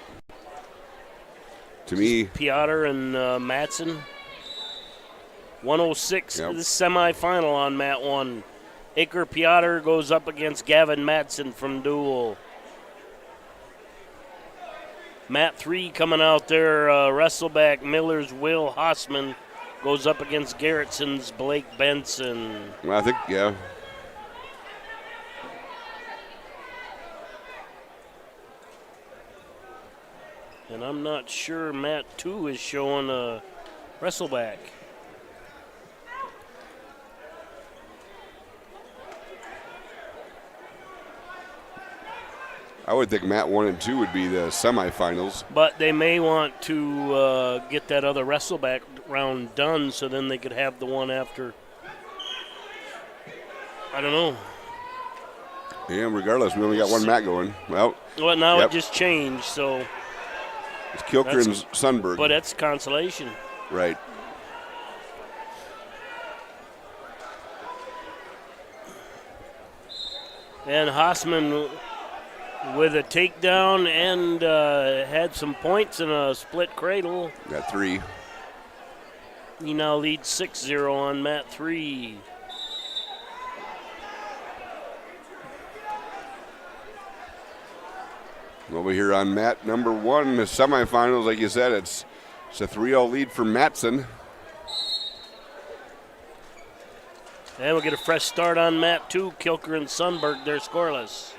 to me. Piotr and Matson. 106, Yep. the semifinal on mat 1. Aker Piotr goes up against Gavin Matson from Dual. Mat 3 coming out there, wrestleback Miller's Will Hossman goes up against Garrettson's Blake Benson. Well, I think, yeah. And I'm not sure mat 2 is showing a wrestleback. I would think mat 1 and 2 would be the semifinals. But they may want to get that other wrestleback round done so then they could have the one after. I don't know. Yeah, regardless, we only got one mat going. Well, now yep. it just changed, so. It's Kilker and Sundberg. But that's Consolation. Right. And Hossman with a takedown and had some points in a split cradle. Got 3. He now leads 6-0 on mat 3. Over here on mat number 1, the semifinals, like you said, it's a 3-0 lead for Matson. And we'll get a fresh start on mat 2. Kilker and Sundberg, they're scoreless.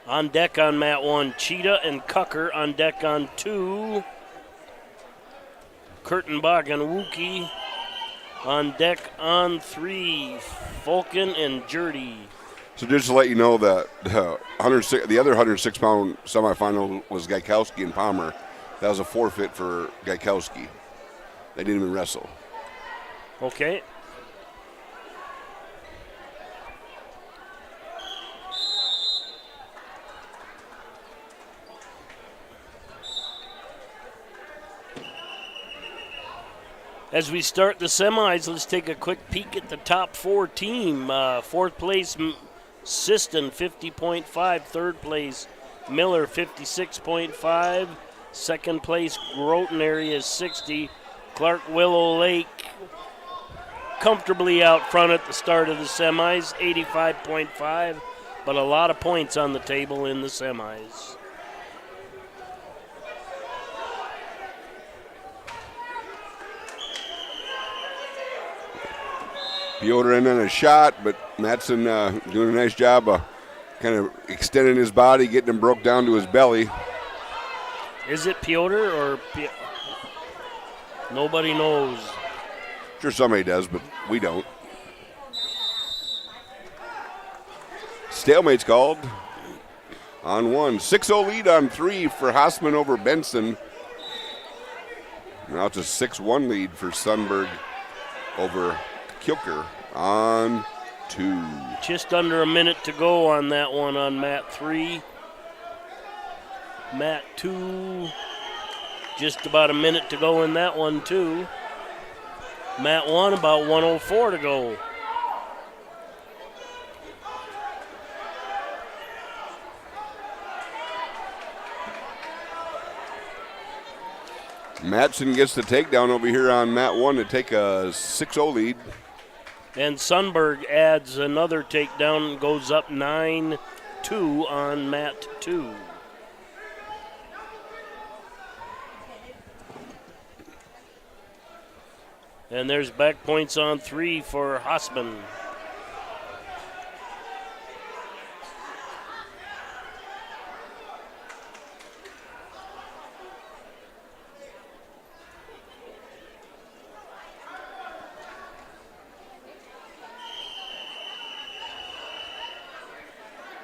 On deck on mat 1, Cheetah and Cucker. On deck on 2, Kurtenbach and Wookie. On deck on 3, Fulkin and Jurdy. So just to let you know that the other 106-pound semifinal was Gaikowski and Palmer. That was a forfeit for Gaikowski. They didn't even wrestle. Okay. As we start the semis, let's take a quick peek at the top 4 team. Fourth place, Siston, 50.5. Third place, Miller, 56.5. Second place, Groton area, 60. Clark Willow Lake comfortably out front at the start of the semis, 85.5. But a lot of points on the table in the semis. Piotr in on a shot, but Matson doing a nice job of kind of extending his body, getting him broke down to his belly. Is it Piotr or nobody knows? Sure somebody does, but we don't. Stalemate's called on 1. 6-0 lead on 3 for Hossman over Benson. Now it's a 6-1 lead for Sundberg over Kilker on 2. Just under a minute to go on that one on mat 3. Mat 2, just about a minute to go in that one too. Mat 1, about 1:04 to go. Matson gets the takedown over here on mat 1 to take a 6-0 lead. And Sundberg adds another takedown and goes up 9-2 on mat 2. And there's back points on 3 for Hossman.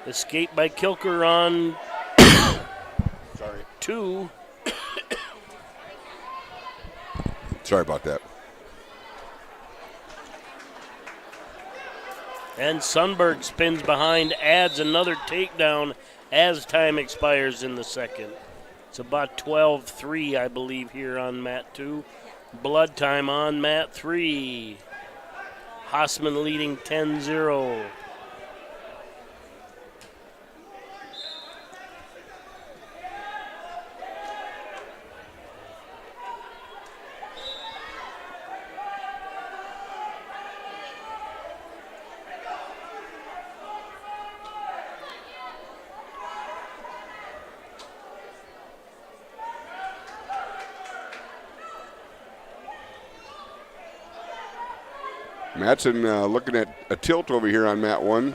Escape by Kilker on 2. Sorry about that. And Sundberg spins behind, adds another takedown as time expires in the second. It's about 12-3, I believe, here on mat 2. Blood time on mat 3. Hossman leading 10-0. Matson looking at a tilt over here on mat 1.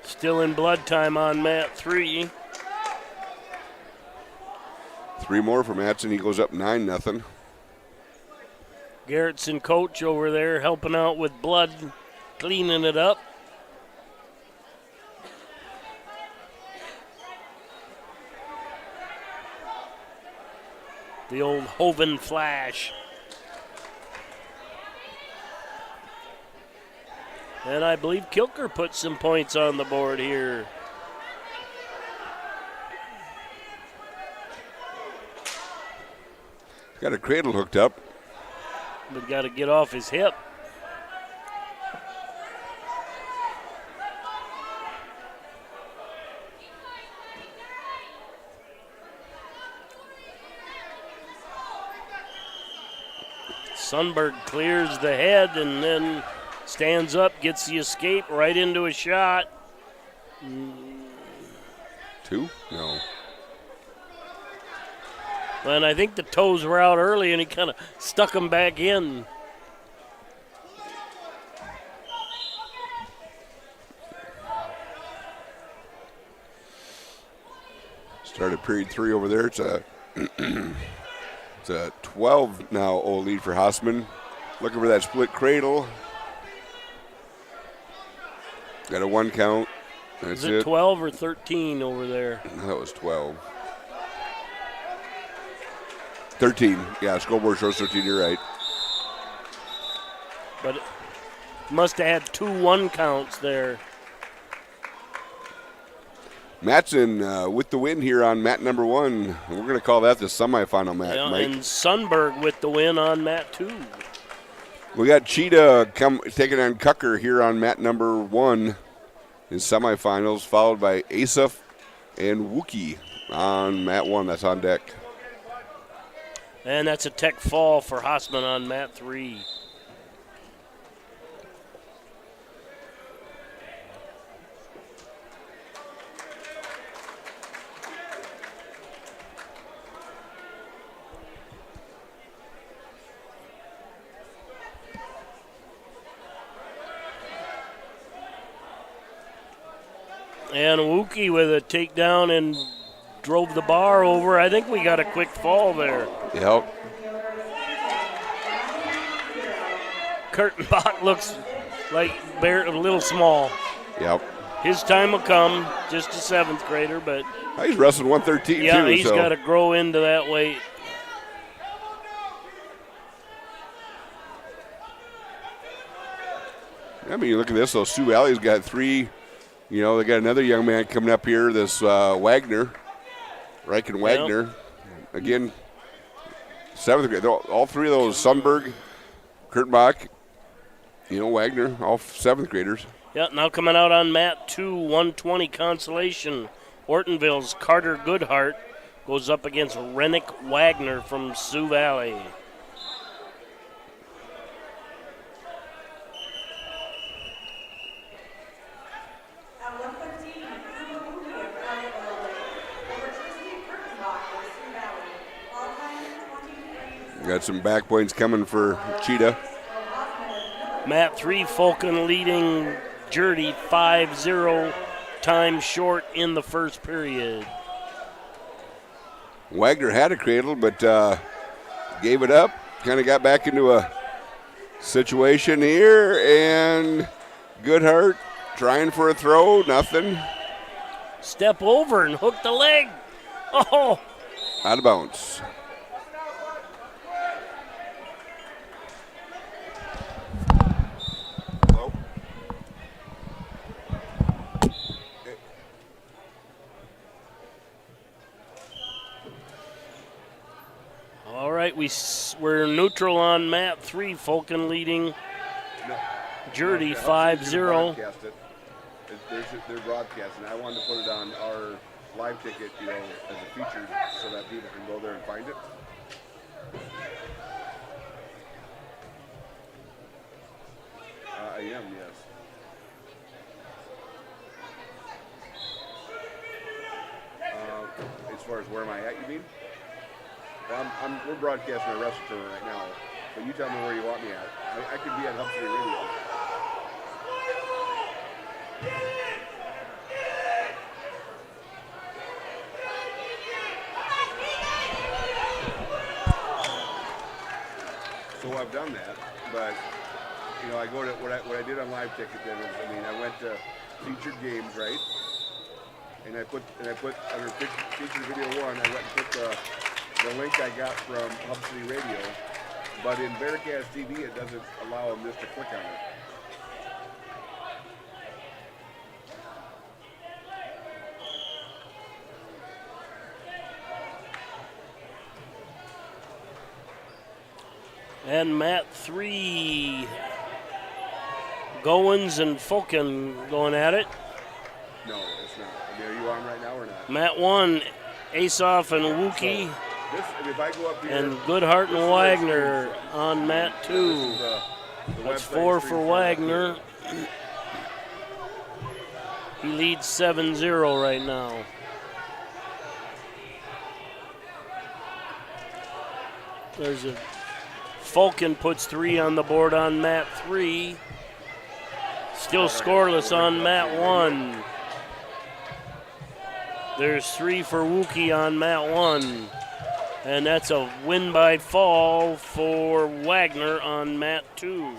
Still in blood time on mat 3. 3 more for Matson. He goes up 9-0. Garrettson coach over there helping out with blood, cleaning it up. The old Hoven flash. And I believe Kilker put some points on the board here. Got a cradle hooked up. But got to get off his hip. Sundberg clears the head and then stands up, gets the escape right into a shot. 2? No. And I think the toes were out early and he kind of stuck them back in. Started period 3 over there. It's a it's a 12 now lead for Hossman. Looking for that split cradle. Got a 1 count. That's Is it 12 or 13 over there? That was 12. 13. Yeah, scoreboard shows 13. You're right. But it must have had 2 1 counts there. Matson with the win here on mat number 1. We're going to call that the semifinal mat, Yeah, Mike. and Sundberg with the win on mat 2. We got Cheetah taking on Cucker here on mat number 1 in semifinals, followed by Asaph and Wookie on mat 1. That's on deck. And that's a tech fall for Hossman on mat 3. And Wookie with a takedown and drove the bar over. I think we got a quick fall there. Yep. Kurtenbach looks like a little small. Yep. His time will come, just a 7th grader, but He's wrestling 113 too. yeah, he's got to grow into that weight. I mean, you look at this, though. Sioux Valley's got 3. You know, they got another young man coming up here, this Wagner, Reichen Wagner. Yep. Again, 7th grade. All 3 of those, Sundberg, Kurtenbach, Wagner, all 7th graders. Yeah, now coming out on mat 2, 120 Consolation. Ortonville's Carter Goodhart goes up against Rennick Wagner from Sioux Valley. Got some back points coming for Cheetah. Mat 3, Fulton leading Jurdy 5-0, time short in the first period. Wagner had a cradle, but gave it up. Kind of got back into a situation here, and Goodhart trying for a throw, nothing. Step over and hook the leg. Oh! Out of bounds. All right, we're neutral on mat 3. Fulton leading Jerdy Hub's 5-0. broadcast it. They're broadcasting. I wanted to put it on our live ticket, as a feature so that people can go there and find it. I am, yes. As far as where am I at, you mean? Well, we're broadcasting a wrestling tournament right now, but you tell me where you want me at. I could be at Hub City Radio. So I've done that, but I go to what I did on live ticket. Then is, I went to featured games, right? And I put under featured video 1. I went and put the link I got from Hub City Radio, but in Bearcats TV it doesn't allow them just to click on it. And Mat 3, Goins and Fulkin going at it. No, it's not. Are you on right now or not? Mat 1, Asoff and Wookie. If I go up here, and Goodhart and Wagner on Mat 2. That's 4 for Wagner. He leads 7-0 right now. There's a Fulkin puts 3 on the board on Mat 3. Still scoreless on Mat 1. There's 3 for Wookie on Mat 1. And that's a win by fall for Wagner on Mat 2.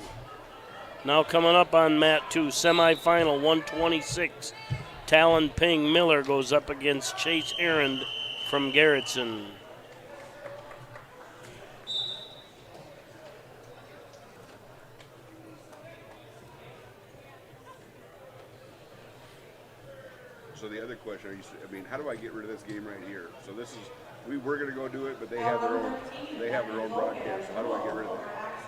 Now coming up on Mat 2, semifinal 126. Talon Ping Miller goes up against Chase Errand from Garrettson. So the other question, how do I get rid of this game right here? So this is, we were going to go do it, but they have their own broadcast. So how do I get rid of that?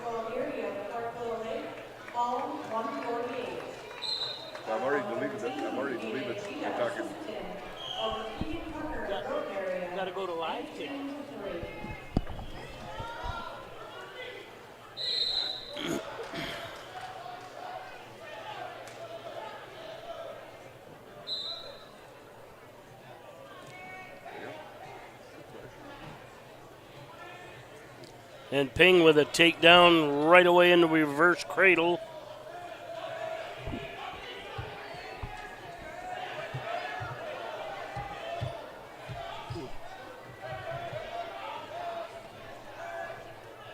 So I've already deleted it. I'm talking. Got to go to LiveTicket. And Ping with a takedown right away into reverse cradle.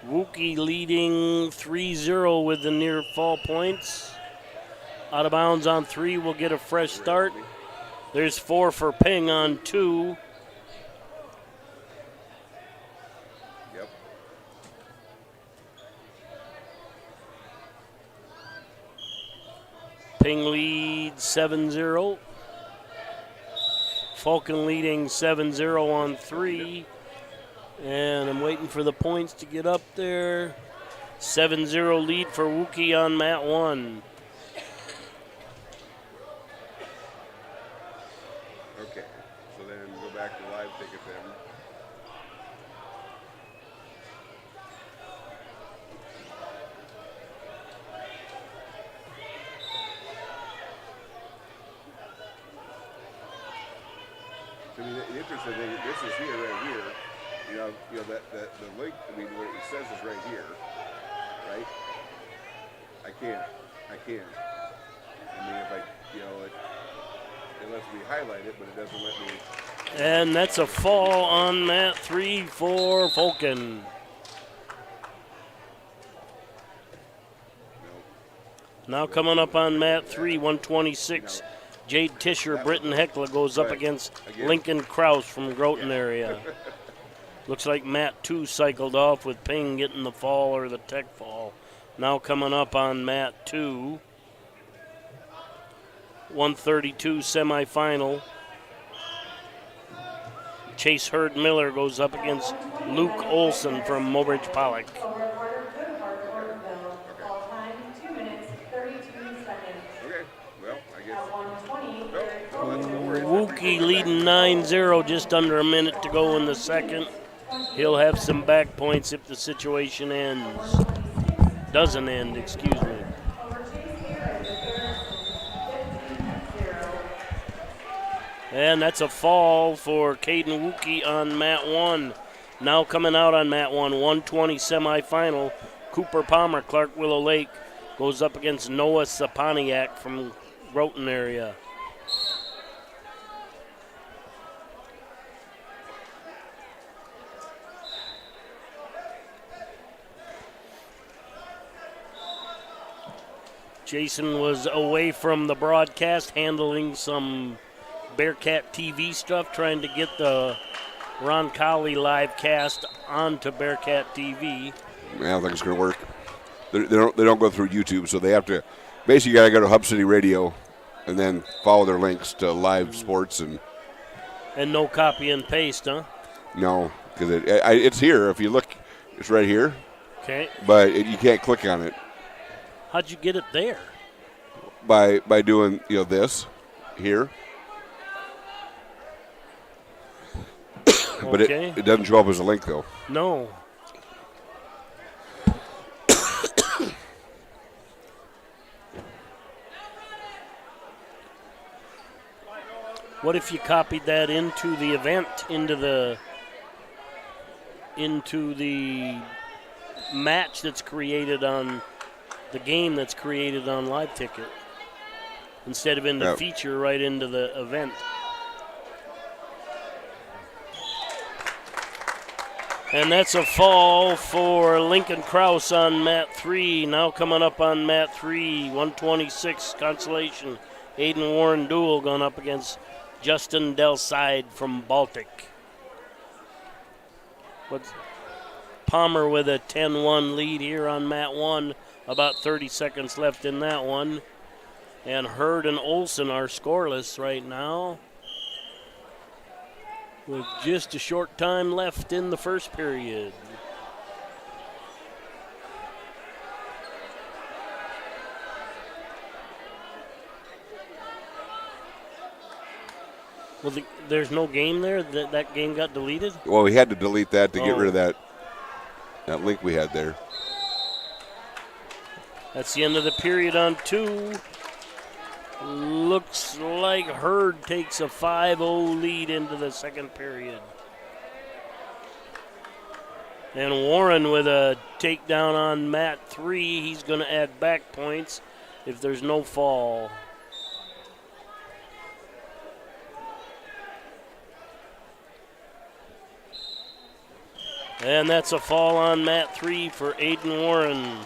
Wookie leading 3-0 with the near fall points. Out of bounds on 3 will get a fresh start. There's 4 for Ping on 2. Ping leads 7-0. Fulkin leading 7-0 on 3. And I'm waiting for the points to get up there. 7-0 lead for Wookie on Mat 1. Okay, so then go back to live ticket then. The interesting thing, this is here, right here. That the link. What it says is right here, right? I can't. If it lets me highlight it, but it doesn't let me. And that's a fall on Mat 3 for Fulkin. Now coming up on Mat 3, 126. Jade Tisher, Britton Heckler goes up against Lincoln Kraus from Groton area. Looks like Mat 2 cycled off with Ping getting the fall or the tech fall. Now coming up on Mat 2. 132 semifinal. Chase Hurd Miller goes up against Luke Olson from Mobridge Pollock. All time, 2 minutes, 32 Wookie leading 9-0, just under a minute to go in the second. He'll have some back points if the situation ends. Doesn't end, excuse me. And that's a fall for Caden Wookie on mat 1. Now coming out on mat 1, 120 semifinal. Cooper Palmer, Clark Willow Lake, goes up against Noah Saponiak from Groton area. Jason was away from the broadcast handling some Bearcat TV stuff, trying to get the Ron Colley live cast onto Bearcat TV. I don't think it's going to work. They don't go through YouTube, so they have to basically got to go to Hub City Radio and then follow their links to live sports and no copy and paste, huh? No, because it's here. If you look, it's right here. Okay. But you can't click on it. How'd you get it there? By doing this here. But Okay. it doesn't show up as a link, though. No. What if you copied that into the event, into the match that's created on the game that's created on LiveTicket, instead of in the feature, right into the event? And that's a fall for Lincoln Krause on mat 3. Now coming up on mat 3, 126 Consolation. Aiden Warren Duel going up against Justin Delside from Baltic. Palmer with a 10-1 lead here on mat 1. About 30 seconds left in that one. And Hurd and Olson are scoreless right now, with just a short time left in the first period. Well, there's no game there? That game got deleted? Well, we had to delete that to get rid of that link we had there. That's the end of the period on 2. Looks like Hurd takes a 5-0 lead into the second period. And Warren with a takedown on mat 3. He's going to add back points if there's no fall. And that's a fall on mat 3 for Aiden Warren.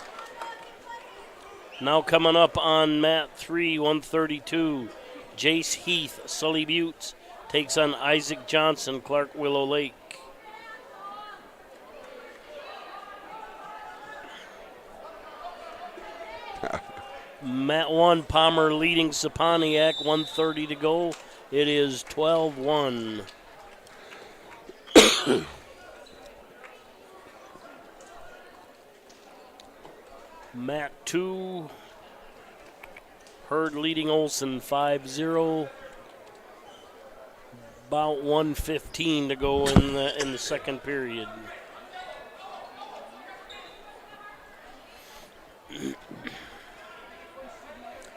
Now coming up on mat 3, 132, Jace Heath, Sully Buttes, takes on Isaac Johnson, Clark Willow Lake. Mat 1, Palmer leading Saponiak, 1:30 to go. It is 12-1. Mat 2, Hurd leading Olson 5-0. About 1:15 to go in the second period.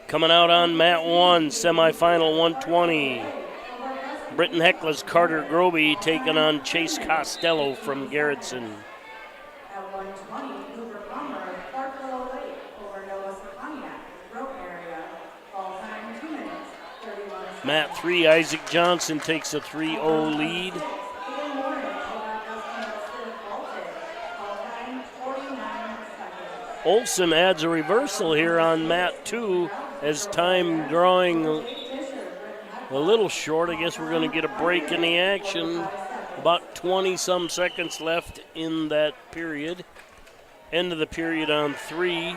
Coming out on mat 1, semifinal 120. Britton Heckler's Carter Groby taking on Chase Costello from Garrettson. Mat 3, Isaac Johnson takes a 3-0 lead. Olson adds a reversal here on mat 2 as time drawing a little short. I guess we're going to get a break in the action. About 20-some seconds left in that period. End of the period on 3.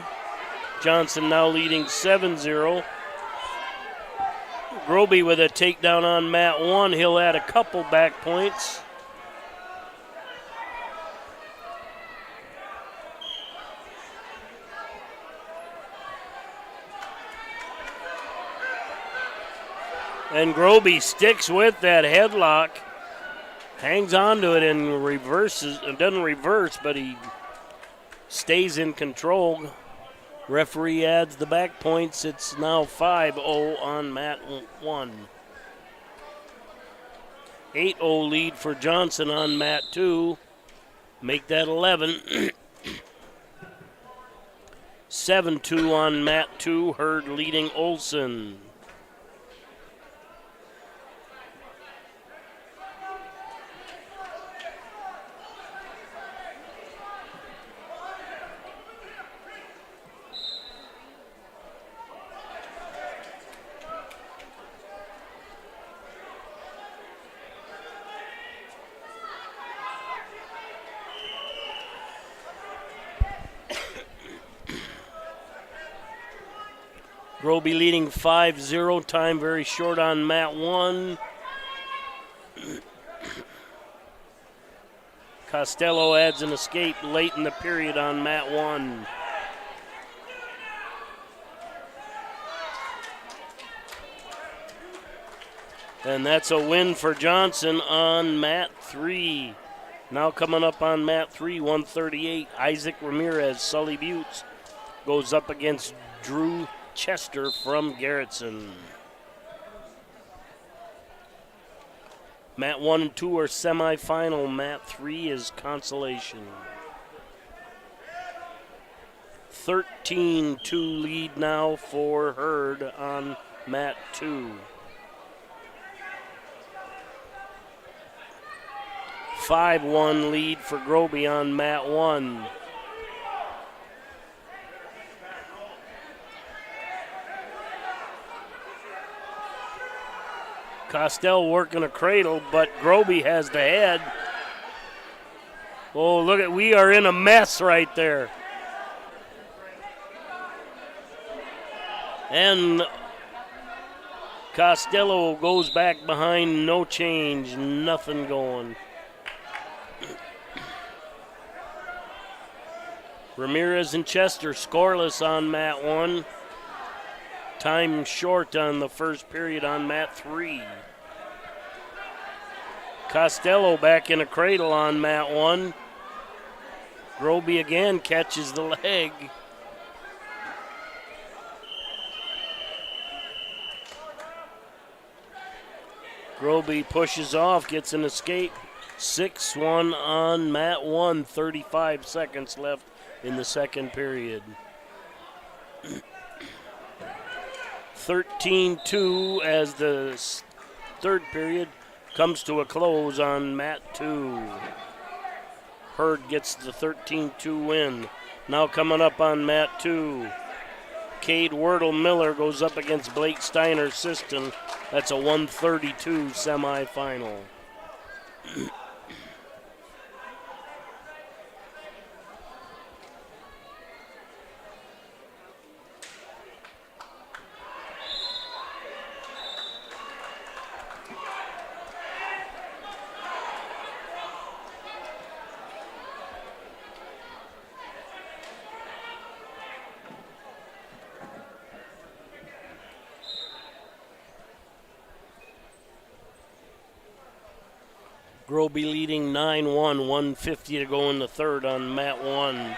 Johnson now leading 7-0. Groby with a takedown on mat 1. He'll add a couple back points. And Groby sticks with that headlock, hangs on to it and reverses. Doesn't reverse, but he stays in control. Referee adds the back points. It's now 5-0 on mat 1. 8-0 lead for Johnson on mat 2. Make that 11. 7-2 on mat 2. Herd leading Olson. Groby leading 5-0, time very short on mat 1. Costello adds an escape late in the period on mat 1. And that's a win for Johnson on mat 3. Now coming up on mat 3, 138, Isaac Ramirez, Sully Buttes goes up against Drew Chester from Garrettson. Mat 1 and 2 are semifinal. Mat 3 is Consolation. 13-2 lead now for Herd on mat 2. 5-1 lead for Groby on mat 1. Costello working a cradle, but Groby has the head. Oh, look at, we are in a mess right there. And Costello goes back behind, no change, nothing going. Ramirez and Chester scoreless on mat 1. Time short on the first period on mat 3. Costello back in a cradle on mat 1. Groby again catches the leg. Groby pushes off, gets an escape. 6-1 on mat 1, 35 seconds left in the second period. 13-2 as the third period comes to a close on mat 2. Herd gets the 13-2 win. Now coming up on mat 2, Cade Wordle Miller goes up against Blake Steiner Siston. That's a 132 semifinal. Groby leading 9-1, 150 to go in the third on mat 1.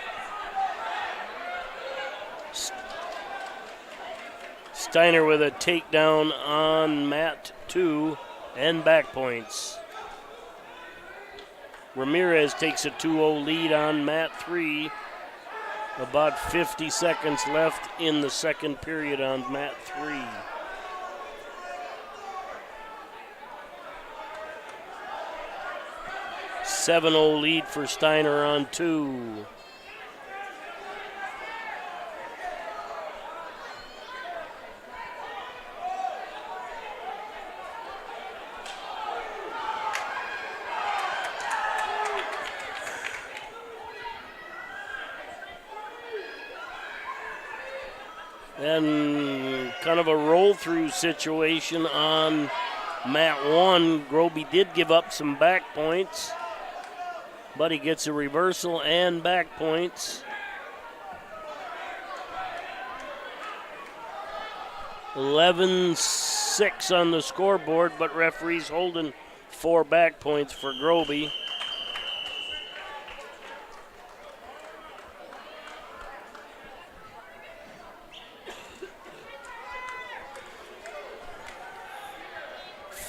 Steiner with a takedown on mat 2 and back points. Ramirez takes a 2-0 lead on mat 3. About 50 seconds left in the second period on mat 3. 7-0 lead for Steiner on 2. And kind of a roll-through situation on mat 1. Groby did give up some back points, but he gets a reversal and back points. 11-6 on the scoreboard, but referees holding 4 back points for Groby.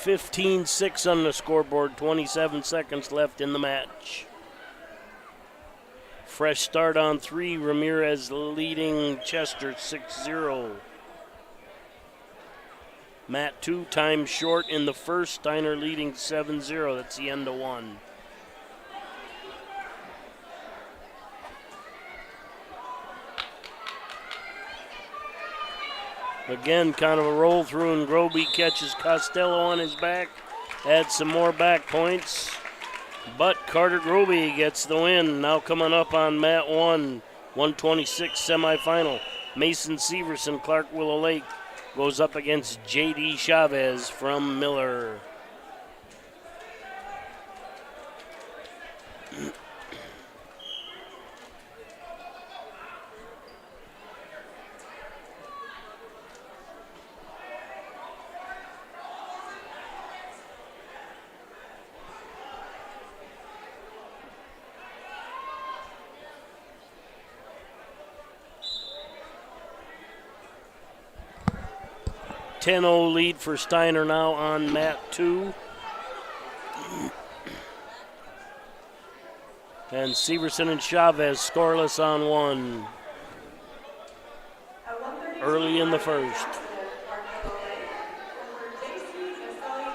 (15-6) on the scoreboard, 27 seconds left in the match. Fresh start on 3, Ramirez leading Chester 6-0. Matt 2 time short in the first, Steiner leading 7-0. That's the end of 1. Again, kind of a roll through, and Groby catches Costello on his back, adds some more back points. But Carter Groby gets the win. Now coming up on Mat 1, 126 semifinal. Mason Severson, Clark Willow Lake, goes up against J.D. Chavez from Miller. .10 lead for Steiner now on Mat 2. And Severson and Chavez scoreless on 1. Early in the first.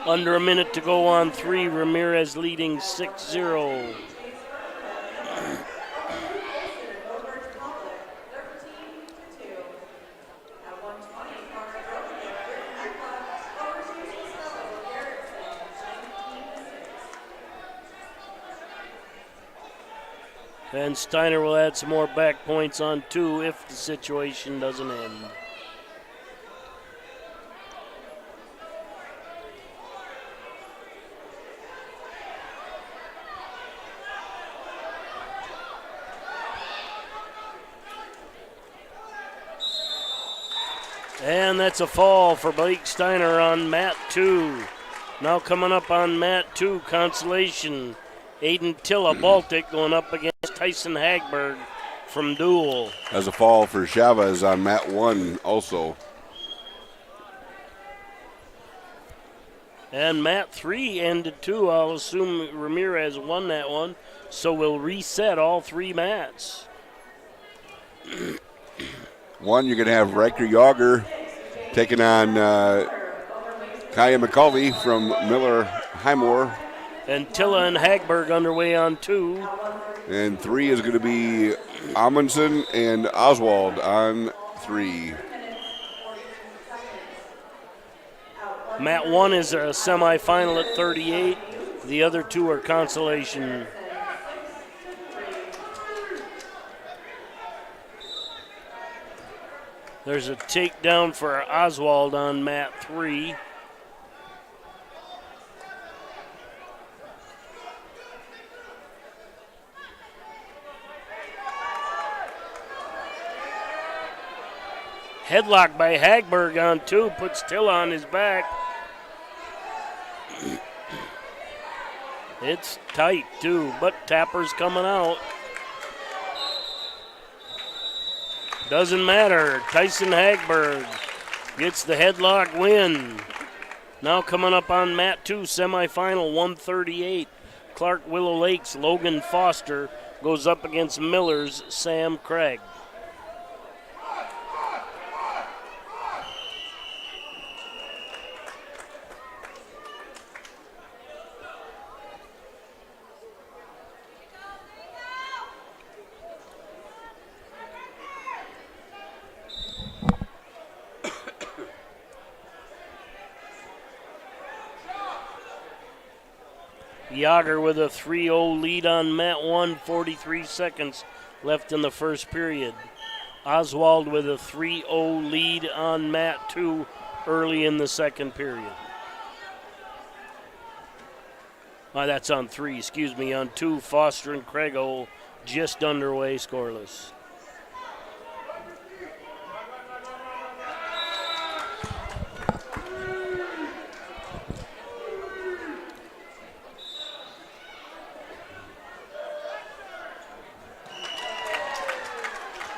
Under a minute to go on 3, Ramirez leading 6-0. And Steiner will add some more back points on 2 if the situation doesn't end. And that's a fall for Blake Steiner on Mat 2. Now coming up on Mat 2, Consolation. Aiden Tilla Baltic going up against Tyson Hagberg from Dual. As a fall for Chavez on Mat 1 also. And Mat 3 ended too. I'll assume Ramirez won that one. So we'll reset all 3 mats. One, you're going to have Riker Yager taking on Kaya McCully from Miller Highmore. And Tilla and Hagberg underway on 2. And 3 is going to be Amundsen and Oswald on 3. Mat 1 is a semifinal at 38. The other 2 are Consolation. There's a takedown for Oswald on Mat 3. Headlock by Hagberg on 2, puts Tilla on his back. It's tight too, but Tapper's coming out. Doesn't matter, Tyson Hagberg gets the headlock win. Now coming up on Mat 2, semifinal 138. Clark Willow Lake's Logan Foster goes up against Miller's Sam Craig. Yager with a 3-0 lead on Mat 1, 43 seconds left in the first period. Oswald with a 3-0 lead on Mat 2 early in the second period. That's on 3, excuse me. On 2, Foster and Craigo just underway, scoreless.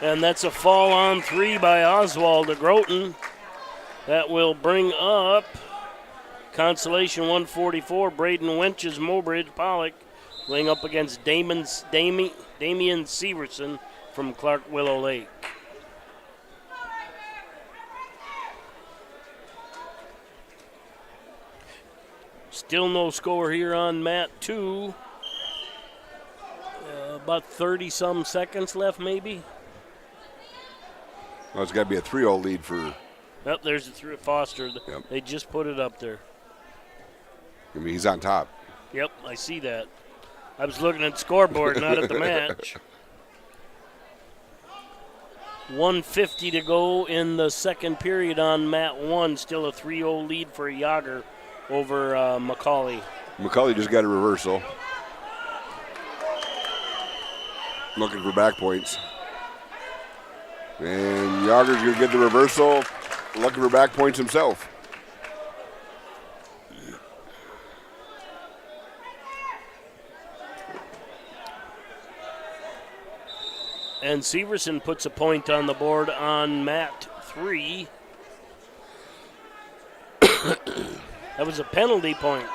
And that's a fall on 3 by Oswald de Groton. That will bring up Consolation 144, Braden Wenches, Mobridge, Pollock, playing up against Damian Severson from Clark Willow Lake. Still no score here on mat 2. About 30-some seconds left, maybe. Well, it's got to be a 3-0 lead for... Yep, there's the Foster. Yep. They just put it up there. I mean, he's on top. Yep, I see that. I was looking at the scoreboard, not at the match. 1:50 to go in the second period on mat 1. Still a 3-0 lead for Yager over Macaulay. Macaulay just got a reversal. Looking for back points. And Yager's going to get the reversal. Looking for back points himself. And Severson puts a point on the board on mat 3. That was a penalty point.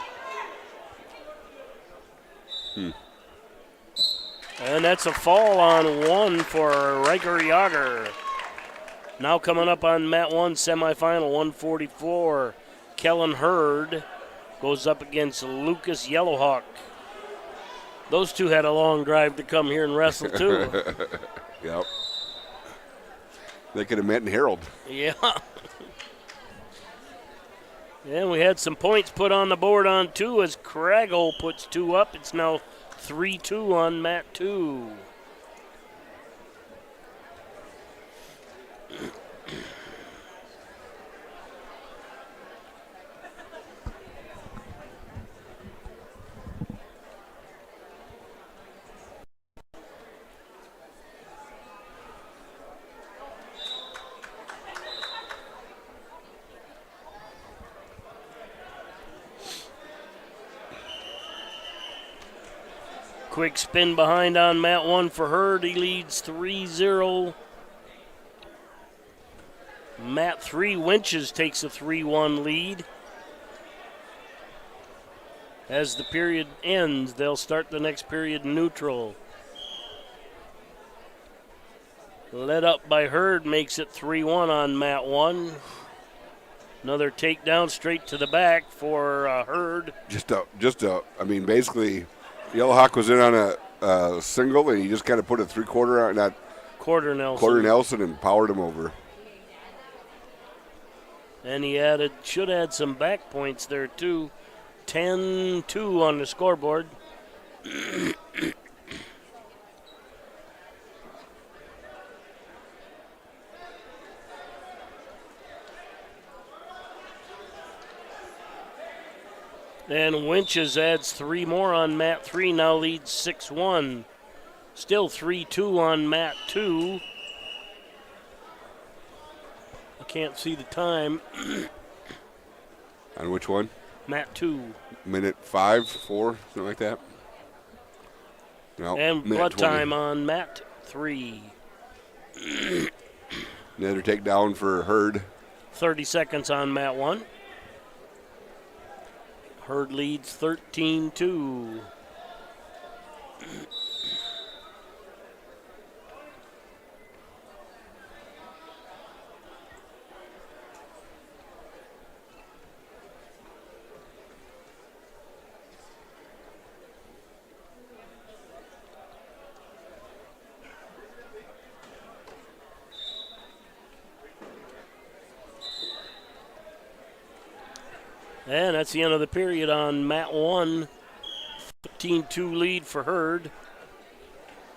And that's a fall on 1 for Riker Yager. Now coming up on mat 1 semifinal, 144. Kellen Hurd goes up against Lucas Yellowhawk. Those two had a long drive to come here and wrestle too. Yep. They could have met in Herald. Yeah. And we had some points put on the board on 2 as Craggle puts 2 up. It's now 3-2 on mat 2. Quick spin behind on mat 1 for Hurd. He leads 3-0. Mat 3, Winches takes a 3-1 lead. As the period ends, they'll start the next period neutral. Led up by Hurd makes it 3-1 on mat 1. Another takedown straight to the back for Hurd. I mean, basically, Yellowhawk was in on a single, and he just kind of put a three-quarter on that quarter Nelson. Quarter Nelson and powered him over. And he should add some back points there too. 10-2 on the scoreboard. And Winches adds 3 more on mat 3, now leads 6-1. Still 3-2 on mat 2. I can't see the time. On which one? Mat 2. Minute 5, 4, something like that. No, And blood 20. time on mat 3. Another takedown for Hurd. 30 seconds on mat 1. Hurd leads 13-2. And that's the end of the period on mat 1. 15-2 lead for Hurd.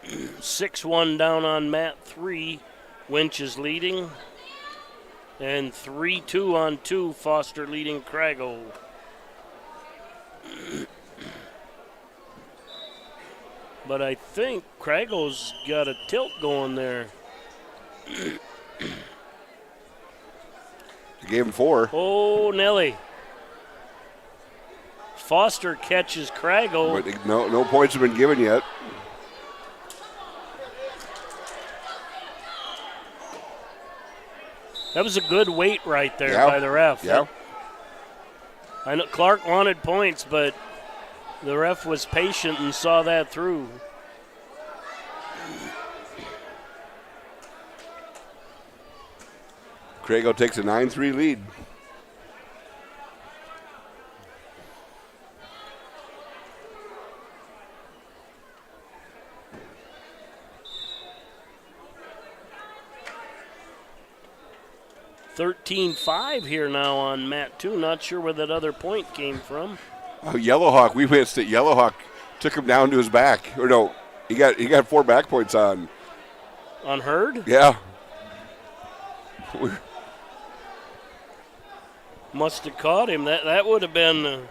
6-1 down on mat 3. Winch is leading. And 3-2 on 2. Foster leading Craggle. But I think Craggle's got a tilt going there. You gave him 4. Oh, Nelly. Foster catches Craggle. But no points have been given yet. That was a good wait right there Yeah. by the ref. Yeah. I know Clark wanted points, but the ref was patient and saw that through. Crago takes a 9-3 lead. $13-5 here now on Matt 2. Not sure where that other point came from. Oh, Yellowhawk, we missed it. Yellowhawk took him down to his back. Or no, he got 4 back points on. On Hurd? Yeah. Must have caught him. That would have been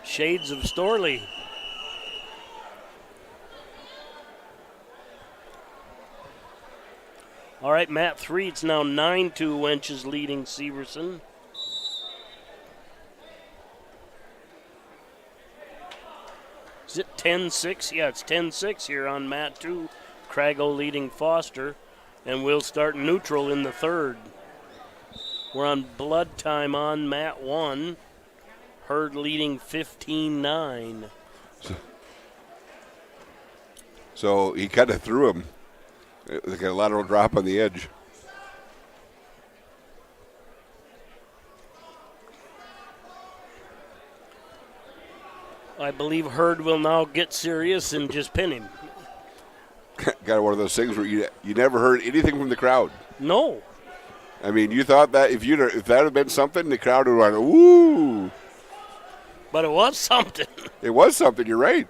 shades of Storley. All right, Matt 3. It's now 9-2 Wenches leading Severson. Is it 10-6? Yeah, it's 10-6 here on Matt 2. Crago leading Foster. And we'll start neutral in the third. We're on blood time on Matt 1. Hurd leading 15-9. So he kind of threw him. Like a lateral drop on the edge. I believe Hurd will now get serious and just pin him. Got one of those things where you never heard anything from the crowd. No. I mean, you thought that if that had been something, the crowd would have gone, ooh. But it was something. It was something, you're right.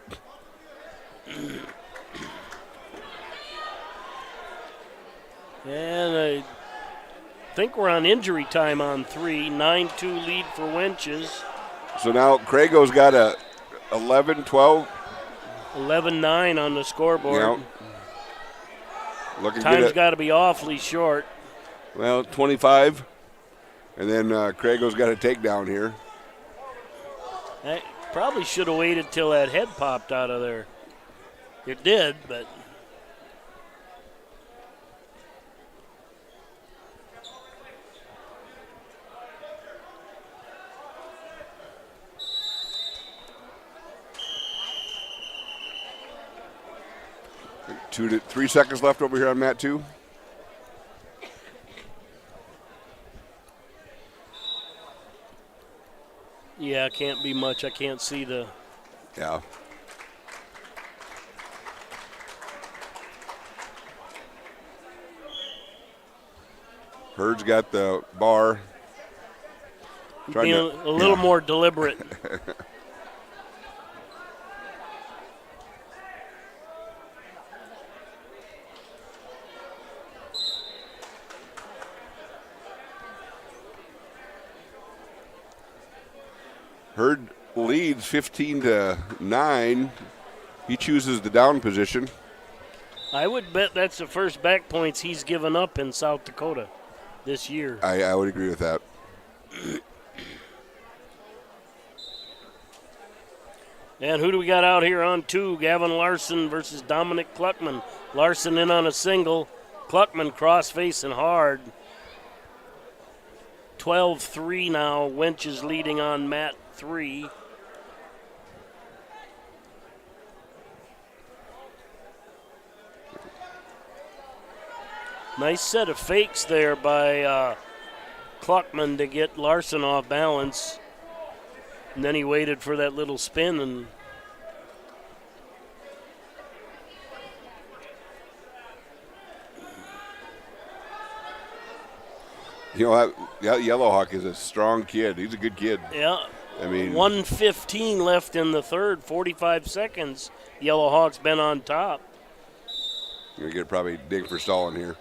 And I think we're on injury time on 3. 9-2 lead for Wenches. So now Crago's got a 11-12. 11-9 on the scoreboard. Yeah. Time's got to be awfully short. Well, 25. And then Crago's got a takedown here. I probably should have waited till that head popped out of there. It did, but... Three seconds left over here on Matt 2. Yeah, can't be much. I can't see the... Yeah. Hurd's got the bar. Being a little more deliberate. Hurd leads 15-9. He chooses the down position. I would bet that's the first back points he's given up in South Dakota this year. I would agree with that. And who do we got out here on 2? Gavin Larson versus Dominic Cluckman. Larson in on a single. Cluckman cross-facing hard. 12-3 now. Wenches leading on Matt 3. Nice set of fakes there by Cluckman to get Larson off balance. And then he waited for that little spin and you know, that Yellowhawk is a strong kid. He's a good kid. yeah. I mean, 1:15 left in the third, 45 seconds. Yellowhawk's been on top. you're going to get probably ding for stalling here.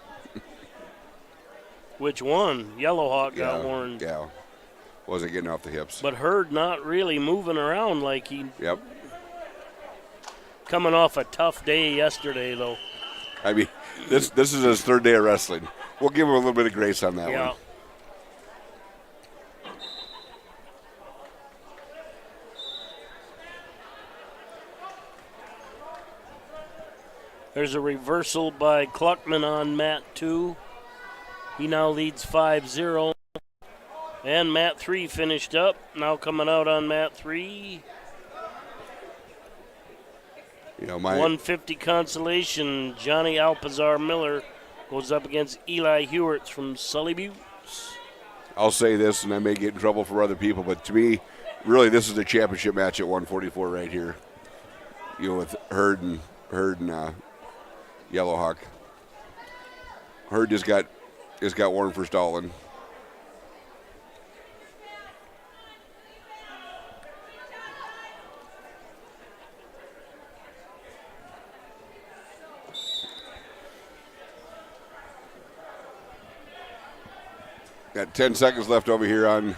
Which one? Yellowhawk got warned. Yeah. Wasn't getting off the hips. But Hurd not really moving around like he. Yep. Coming off a tough day yesterday, though. I mean, this is his third day of wrestling. We'll give him a little bit of grace on that one. There's a reversal by Cluckman on Matt 2. He now leads 5-0. And mat 3 finished up. Now coming out on mat 3. 150 Consolation. Johnny Alpazar Miller goes up against Eli Hewerts from Sully Buttes. I'll say this, and I may get in trouble for other people, but to me, really, this is a championship match at 144 right here. With Herd and Yellowhawk. Herd just got Warren for stalling. Got 10 seconds left over here on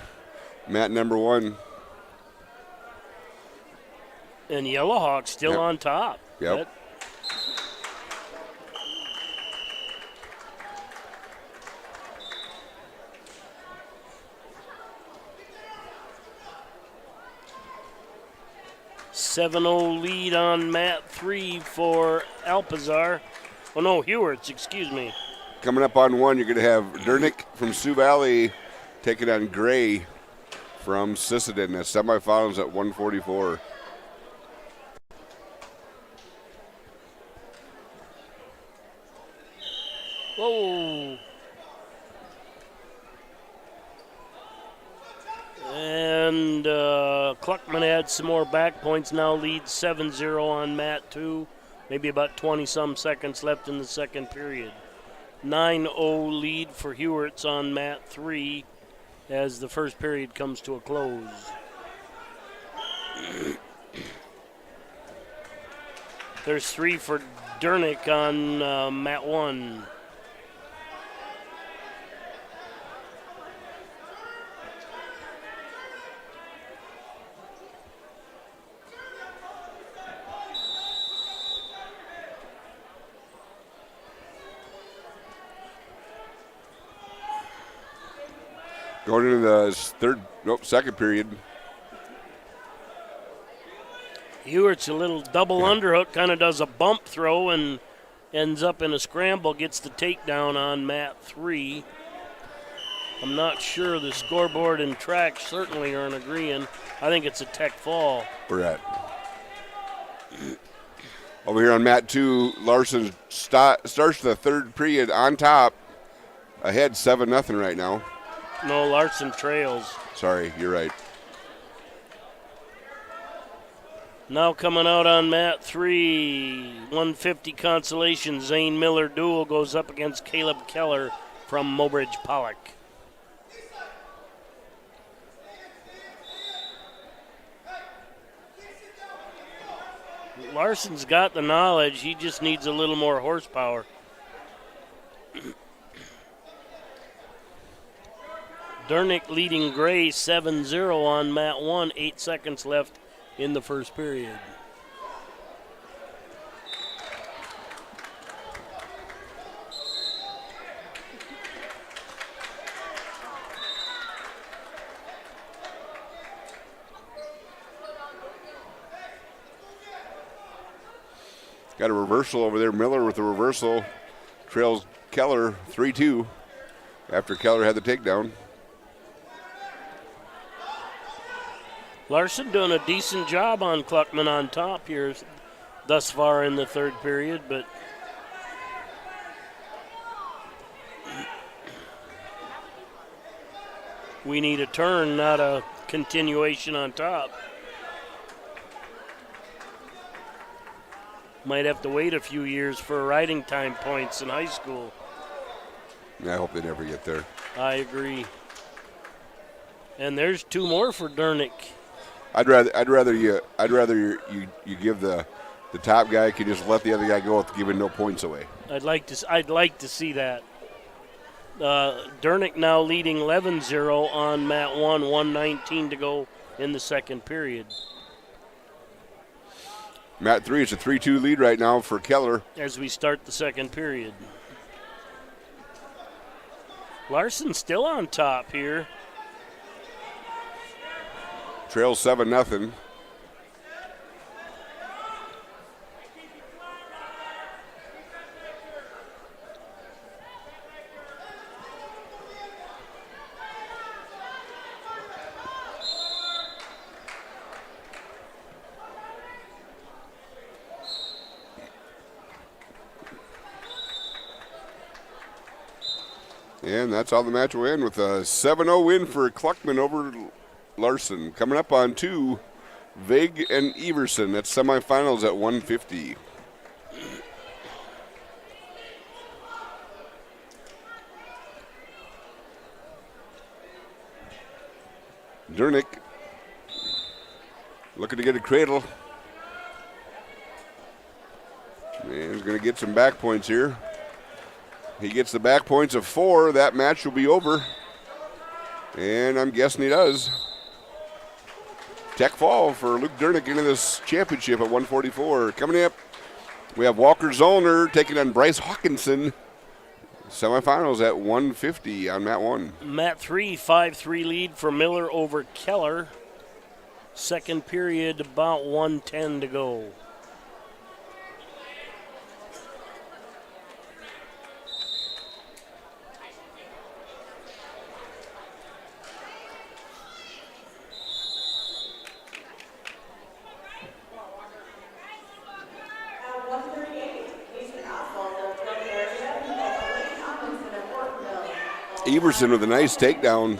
mat number 1. And Yellowhawk still on top. Yep. $7-0 lead on mat 3 for Alpazar. Oh no, Hewerts, excuse me. Coming up on 1, you're going to have Dernick from Sioux Valley taking on Gray from Sisseton. The semifinals at 144. Whoa. And Kluckman adds some more back points, now leads 7-0 on mat 2. Maybe about 20-some seconds left in the second period. 9-0 lead for Hewerts on mat 3 as the first period comes to a close. There's 3 for Dernick on mat 1. Going into the second period. Hewert's a little double underhook, kind of does a bump throw and ends up in a scramble, gets the takedown on mat 3. I'm not sure. The scoreboard and track certainly aren't agreeing. I think it's a tech fall. We're at. Over here on mat 2, Larson starts the third period on top, ahead 7-0 right now. No, Larson trails. Sorry, you're right. Now coming out on mat 3, 150 Consolation, Zane Miller duel goes up against Caleb Keller from Mobridge Pollock. Larson's got the knowledge, he just needs a little more horsepower. Dernick leading Gray 7-0 on mat 1, 8 seconds left in the first period. Got a reversal over there. Miller with the reversal trails Keller 3-2 after Keller had the takedown. Larson doing a decent job on Kluckman on top here thus far in the third period, but we need a turn, not a continuation on top. Might have to wait a few years for riding time points in high school. I hope they never get there. I agree. And there's 2 more for Dernick. I'd rather you give the top guy can just let the other guy go with giving no points away. I'd like to see that. Dernick now leading 11-0 on mat 1, 1:19 to go in the second period. Mat 3, it's a 3-2 lead right now for Keller. As we start the second period. Larson still on top here. Trails 7-0. And that's how the match will end, with a 7-0 win for Kluckman over Larson. Coming up on 2, Vig and Everson. That's semifinals at 150. Dernick looking to get a cradle. And he's going to get some back points here. He gets the back points of 4. That match will be over. And I'm guessing he does. Tech fall for Luke Dernick into this championship at 144. Coming up, we have Walker Zollner taking on Bryce Hawkinson. Semifinals at 150 on mat 1. Mat 3, 5-3 lead for Miller over Keller. Second period, about 1:10 to go. Everson with a nice takedown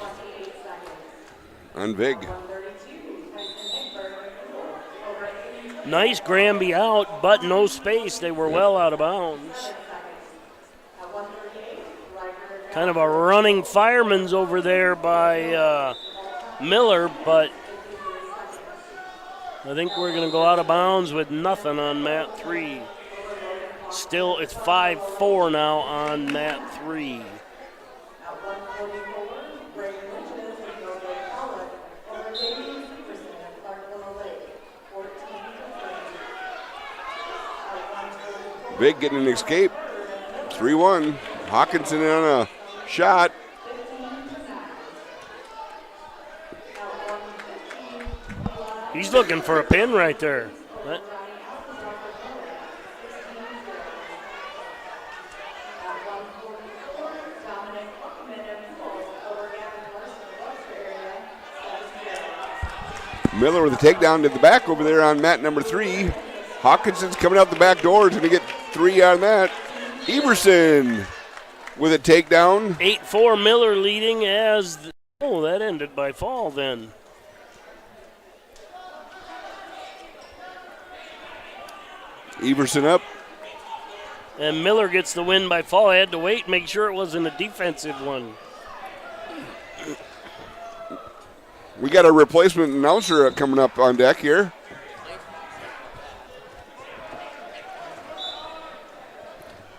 on Vig. Nice Granby out, but no space. They were well out of bounds. Kind of a running fireman's over there by Miller, but I think we're going to go out of bounds with nothing on mat 3. Still, it's 5-4 now on mat 3. Vig getting an escape. 3-1. Hawkinson on a shot. He's looking for a pin right there. Miller with a takedown to the back over there on mat number 3. Hawkinson's coming out the back door. He's going to get 3 on that. Everson with a takedown. 8-4 Miller leading as... that ended by fall then. Everson up. And Miller gets the win by fall. I had to wait, make sure it wasn't a defensive one. We got a replacement announcer coming up on deck here.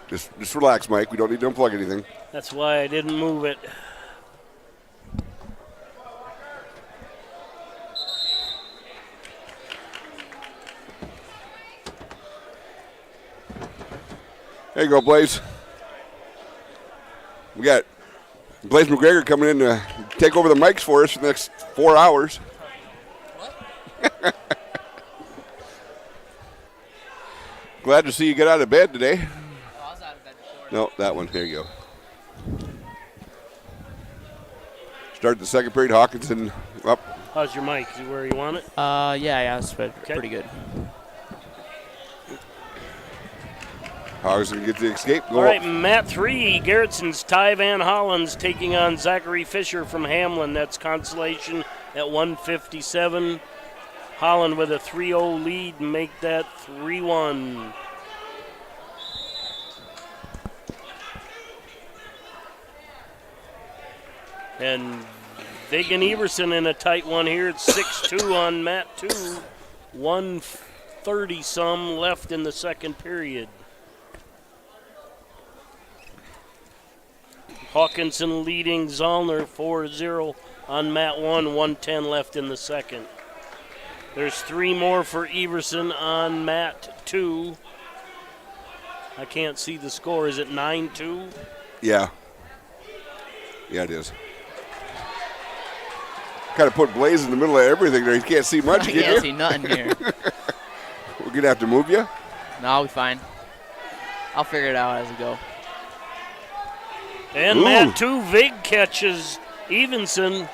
Just relax, Mike. We don't need to unplug anything. That's why I didn't move it. There you go, Blaze. We got Blaze McGregor coming in to take over the mics for us for the next 4 hours. What? Glad to see you get out of bed today. I was out of bed before. No, that one. Here you go. Start the second period. Hawkinson up. How's your mic? Is it where you want it? Yeah, it's pretty good. Hawkinson gets the escape. All right, mat 3, Garrettson's Ty Van Holland's taking on Zachary Fisher from Hamlin. That's Consolation at 157. Holland with a 3-0 lead, make that 3-1. And Vig and Everson in a tight one here. It's 6-2 on mat 2. 130-some left in the second period. Hawkinson leading Zollner 4-0 on mat 1, 110 left in the second. There's 3 more for Everson on mat 2. I can't see the score. Is it 9-2? Yeah. Yeah, it is. Kind of put Blaze in the middle of everything there. You can't see much, I can you? can't see nothing here. We're going to have to move you? No, I'll be fine. I'll figure it out as we go. And mat 2, Vig catches Evenson.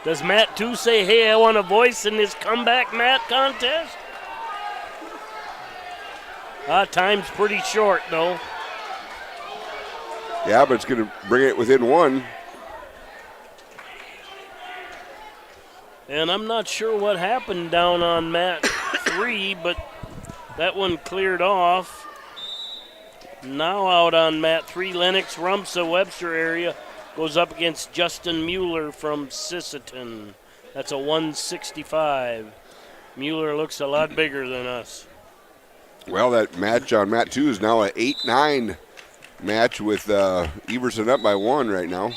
Does mat 2 say, hey, I want a voice in this comeback mat contest? Time's pretty short, though. Yeah, but it's going to bring it within one. And I'm not sure what happened down on mat 3, but that one cleared off. Now out on mat 3, Lennox Rumsa, Webster area, goes up against Justin Mueller from Sisseton. That's a 165. Mueller looks a lot bigger than us. Well, that match on mat 2 is now an 8-9 match with Everson up by 1 right now.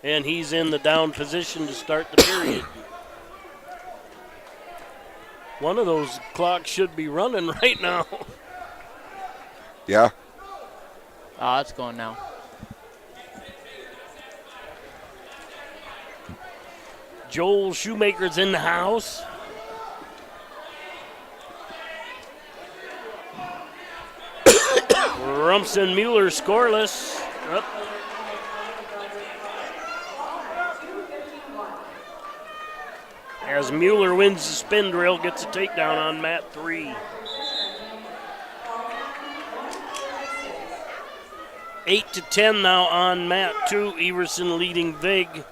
And he's in the down position to start the period. One of those clocks should be running right now. Yeah. Oh, it's going now. Joel Shoemaker's in the house. Rumson Mueller scoreless. Up. As Mueller wins the spin drill, gets a takedown on mat 3. 8-10 now on mat 2. Everson leading Vig.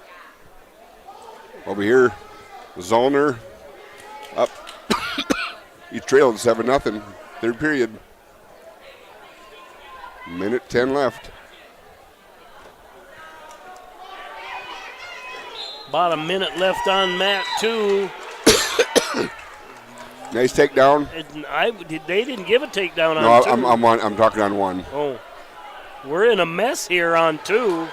Over here, Zollner up. He's trailing 7-0. Third period. Minute 10 left. About a minute left on mat 2. Nice takedown. They didn't give a takedown on No, 2. I'm talking on 1. Oh, we're in a mess here on 2.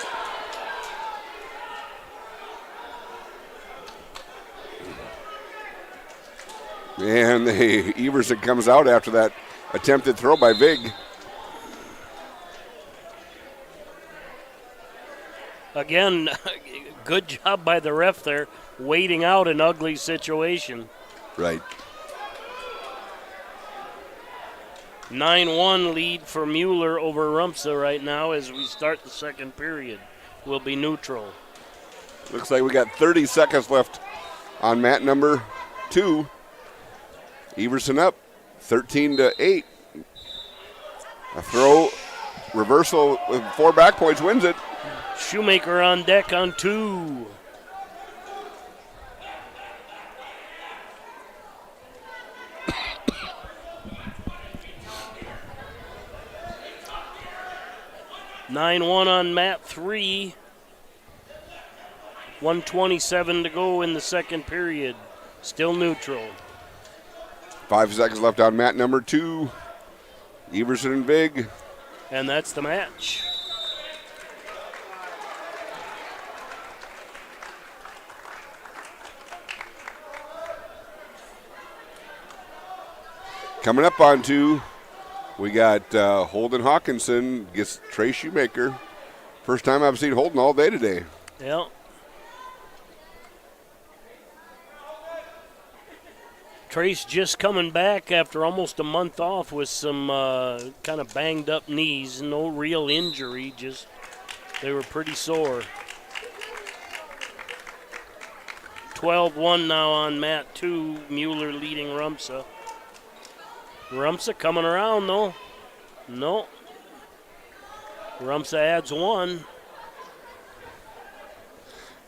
And Everson comes out after that attempted throw by Vig. Again, good job by the ref there, waiting out an ugly situation. Right. 9-1 lead for Mueller over Rumsa right now as we start the second period. Will be neutral. Looks like we got 30 seconds left on mat number 2. Everson up 13-8. A throw, reversal with 4 back points wins it. Shoemaker on deck on 2. (9-1) on mat 3. 1:27 to go in the second period. Still neutral. 5 seconds left on mat number 2. Everson and Vig. And that's the match. Coming up on 2, we got Holden Hawkinson gets Trey Shoemaker. First time I've seen Holden all day today. Yeah. Trace just coming back after almost a month off with some kind of banged up knees. No real injury, just they were pretty sore. 12-1 now on mat 2. Mueller leading Rumsa. Rumsa coming around though. No. Rumsa adds 1.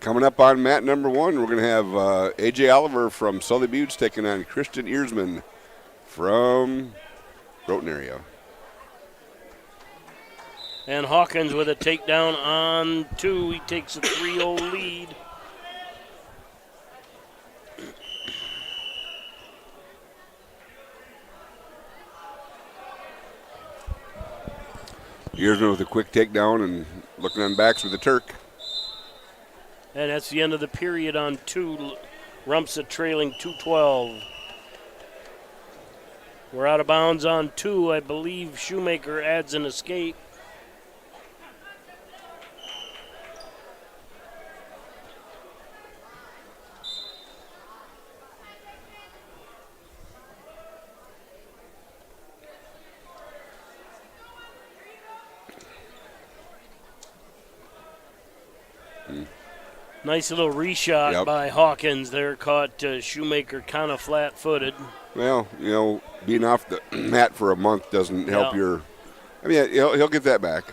Coming up on mat number 1, we're going to have A.J. Oliver from Sully Buttes taking on Christian Earsman from Groton area. And Hawkins with a takedown on 2. He takes a 3-0 lead. Earsman with a quick takedown and looking on backs with the Turk. And that's the end of the period on 2. Rumsa trailing 2-12. We're out of bounds on 2. I believe Shoemaker adds an escape. Nice little reshot by Hawkins there. Caught Shoemaker kind of flat-footed. Well, you know, being off the mat for a month doesn't help your. I mean, he'll get that back.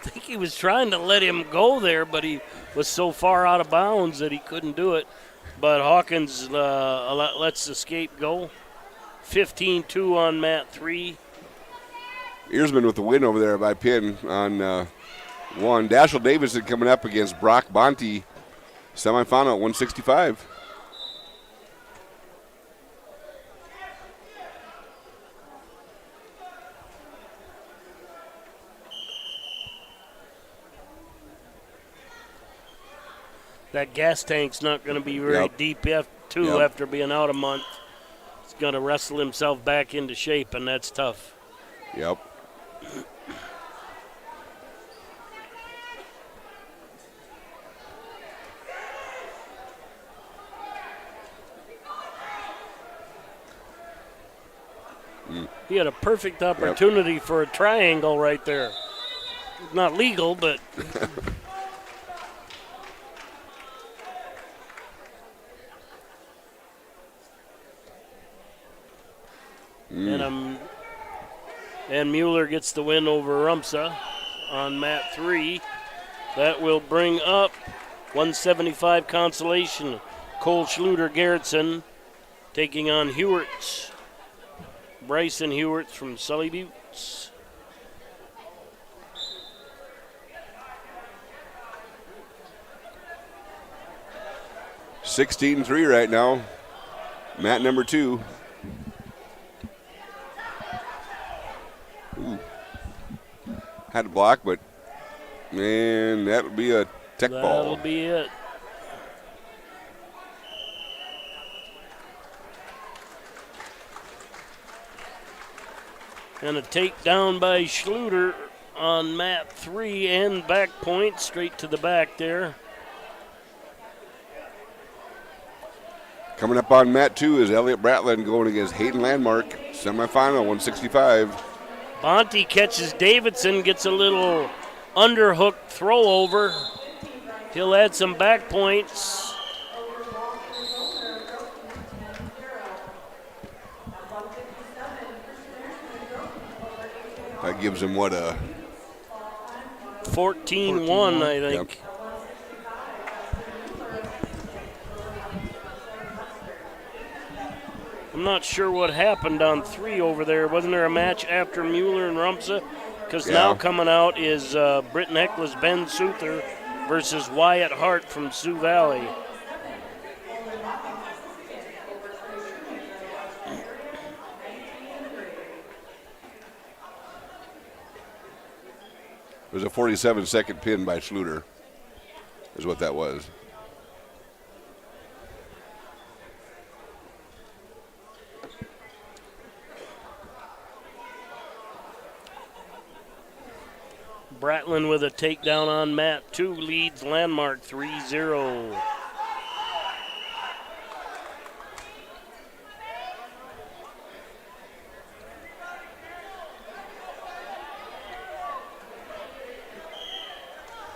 think he was trying to let him go there, but he was so far out of bounds that he couldn't do it. But Hawkins lets the escape go. 15-2 on mat 3. Earsman with the win over there by pin on 1. Dashiell Davidson coming up against Brock Bonte. Semifinal at 165. That gas tank's not going to be very deep after being out a month. He's going to wrestle himself back into shape, and that's tough. Yep. He had a perfect opportunity for a triangle right there. Not legal, but... And Mueller gets the win over Rumsa on mat 3. That will bring up 175 Consolation. Cole Schluter-Gerritsen taking on Hewerts. Bryson Hewerts from Sully Buttes. $16-3 right now. Mat number 2. Ooh. Had to block, but man, that'll be a tech ball. That'll be it. And a takedown by Schluter on mat 3 and back point straight to the back there. Coming up on mat 2 is Elliot Bratlin going against Hayden Landmark. Semifinal, 165. Bonte catches Davidson, gets a little underhook throw over. He'll add some back points. That gives him what, a 14-1, I think. Yep. I'm not sure what happened on 3 over there. Wasn't there a match after Mueller and Rumsa? Because now coming out is Britton Heckla's Ben Souther versus Wyatt Hart from Sioux Valley. It was a 47-second pin by Schluter, is what that was. Bratlin with a takedown on mat 2 leads Landmark 3-0.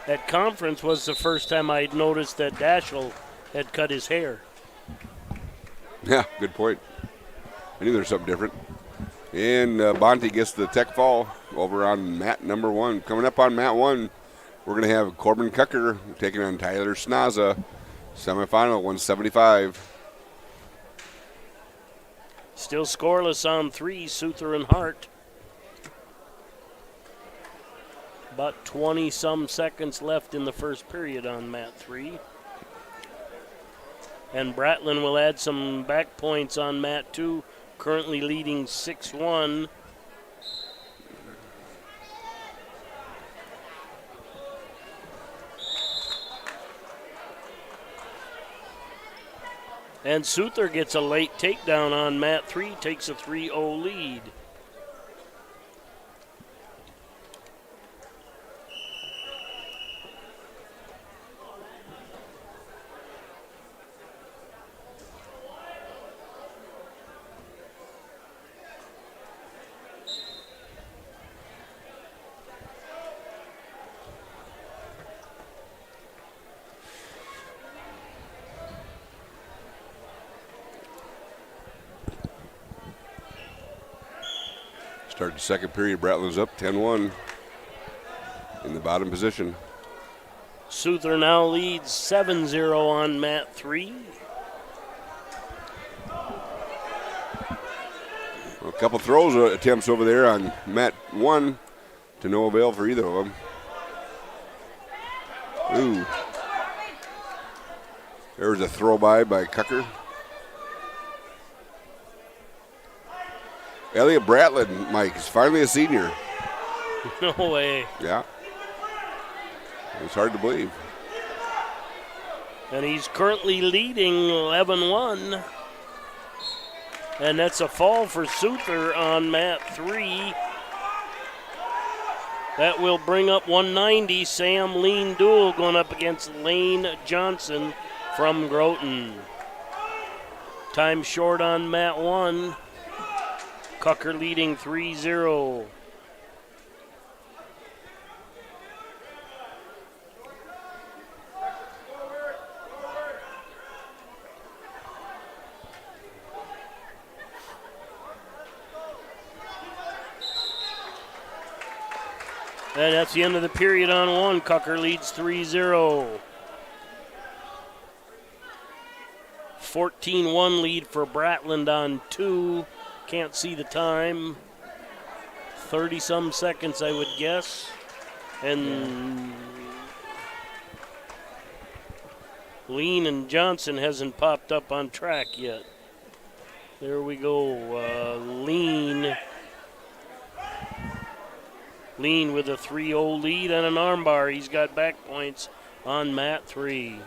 At conference was the first time I'd noticed that Dashiell had cut his hair. Yeah, good point. I knew there was something different. And Bonte gets the tech fall over on mat number 1. Coming up on mat 1, we're going to have Corbin Cucker taking on Tyler Snaza. Semifinal, 175. Still scoreless on 3, Souther and Hart. About 20-some seconds left in the first period on mat 3. And Bratlin will add some back points on mat 2, currently leading 6-1. And Souther gets a late takedown on mat 3, takes a 3-0 lead. Start the second period, Bratlin's up 10-1 in the bottom position. Souther now leads 7-0 on mat 3. A couple throws attempts over there on mat 1 to no avail for either of them. Ooh. There was a throw by Cucker. Elliot Bratland, Mike, is finally a senior. No way. Yeah. It's hard to believe. And he's currently leading 11-1. And that's a fall for Souther on mat 3. That will bring up 190. Sam Lean Duel going up against Lane Johnson from Groton. Time short on mat 1. Cucker leading 3-0. And that's the end of the period on 1. Cucker leads 3-0. 14-1 lead for Bratland on 2. Can't see the time. 30-some seconds, I would guess. And Lean and Johnson hasn't popped up on track yet. There we go. Lean with a 3-0 lead and an armbar. He's got back points on mat 3.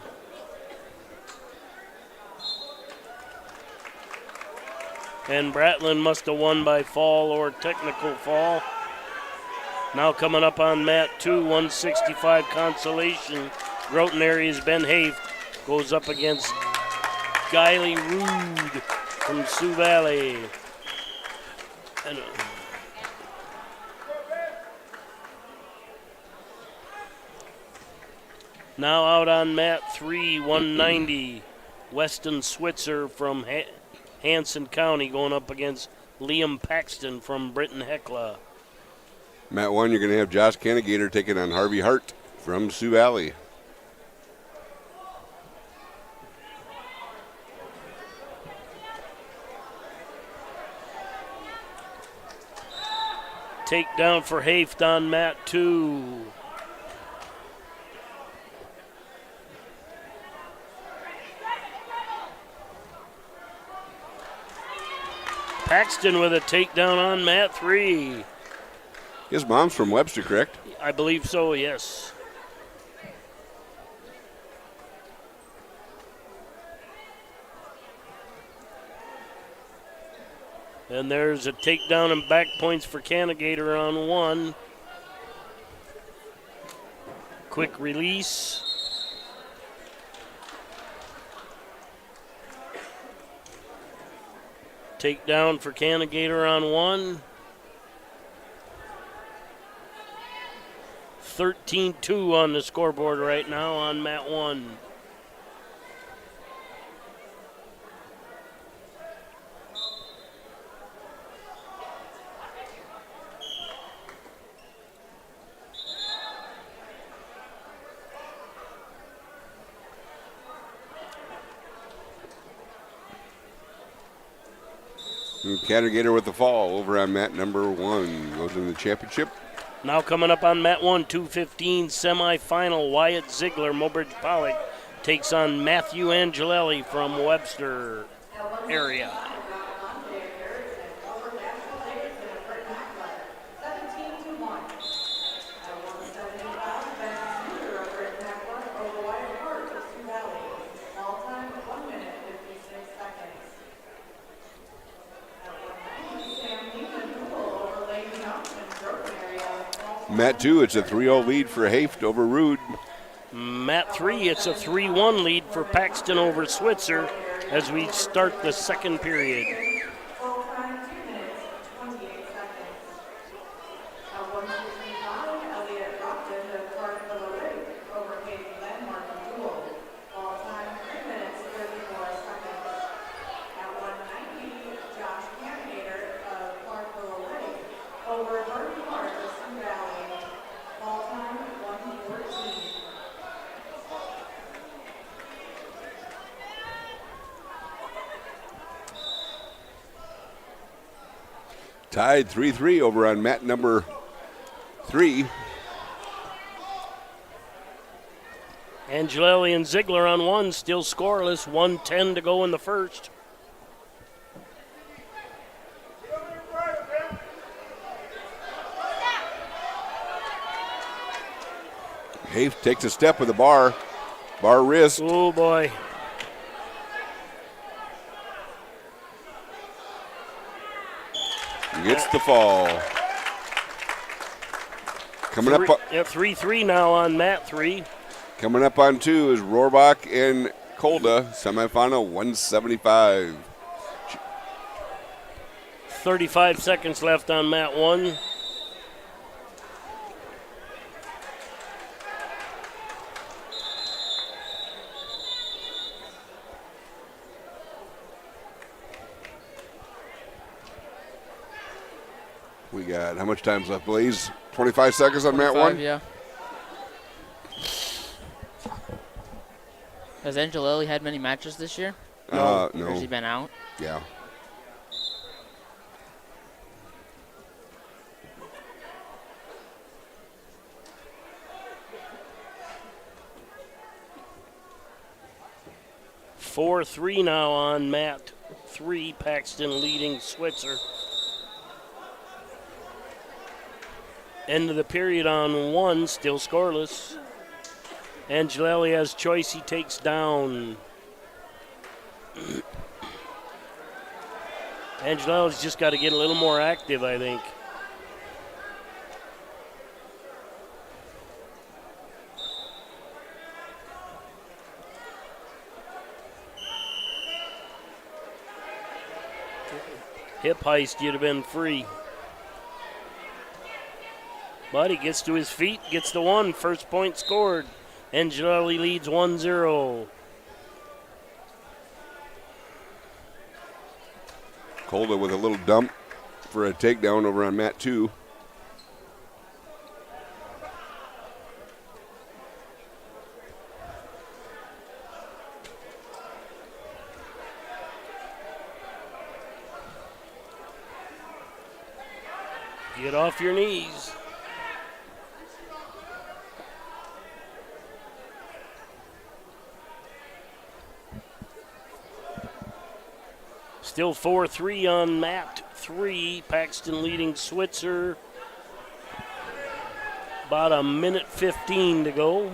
And Bratland must have won by fall or technical fall. Now coming up on mat 2, 165 Consolation. Groton area's Ben Hafe goes up against Guiley Rude from Sioux Valley. And, now out on mat 3, 190. Weston Switzer from Hanson County going up against Liam Paxton from Britton Hecla. Mat 1, you're going to have Josh Cannigator taking on Harvey Hart from Sioux Valley. Takedown for Hafe on mat 2. Paxton with a takedown on mat 3. His mom's from Webster, correct? I believe so, yes. And there's a takedown and back points for Cannigator on 1. Quick release. Takedown for Cannigator on 1. 13-2 on the scoreboard right now on mat 1. Cannigator with the fall over on mat number 1. Goes in the championship. Now coming up on mat 1, 2:15 semifinal. Wyatt Ziegler, Mobridge Pollock, takes on Matthew Angelelli from Webster area. Mat 2, it's a 3-0 lead for Hafe over Rude. Mat 3, it's a 3-1 lead for Paxton over Switzer as we start the second period. Tied 3-3 over on mat number 3. Angelelli and Ziegler on one, still scoreless. 1:10 to go in the first. Hafe takes a step with the bar wrist. Oh boy. Gets the fall. Coming up. 3-3 now on mat 3. Coming up on 2 is Rohrbach and Kolda, semifinal 175. 35 seconds left on mat 1. We got how much time's left, Blaze? 25 seconds on mat 1? Yeah. Has Angelelli had many matches this year? No. Or has he been out? Yeah. Four 3 now on mat 3. Paxton leading Switzer. End of the period on 1, still scoreless. Angelelli has choice, he takes down. Angelelli's just got to get a little more active, I think. Hip heist, you'd have been free. But he gets to his feet, gets the one, first point scored. Angelelli leads 1-0. Kolda with a little dump for a takedown over on mat 2. Get off your knees. Still 4-3 on mat 3. Paxton leading Switzer. About a minute 15 to go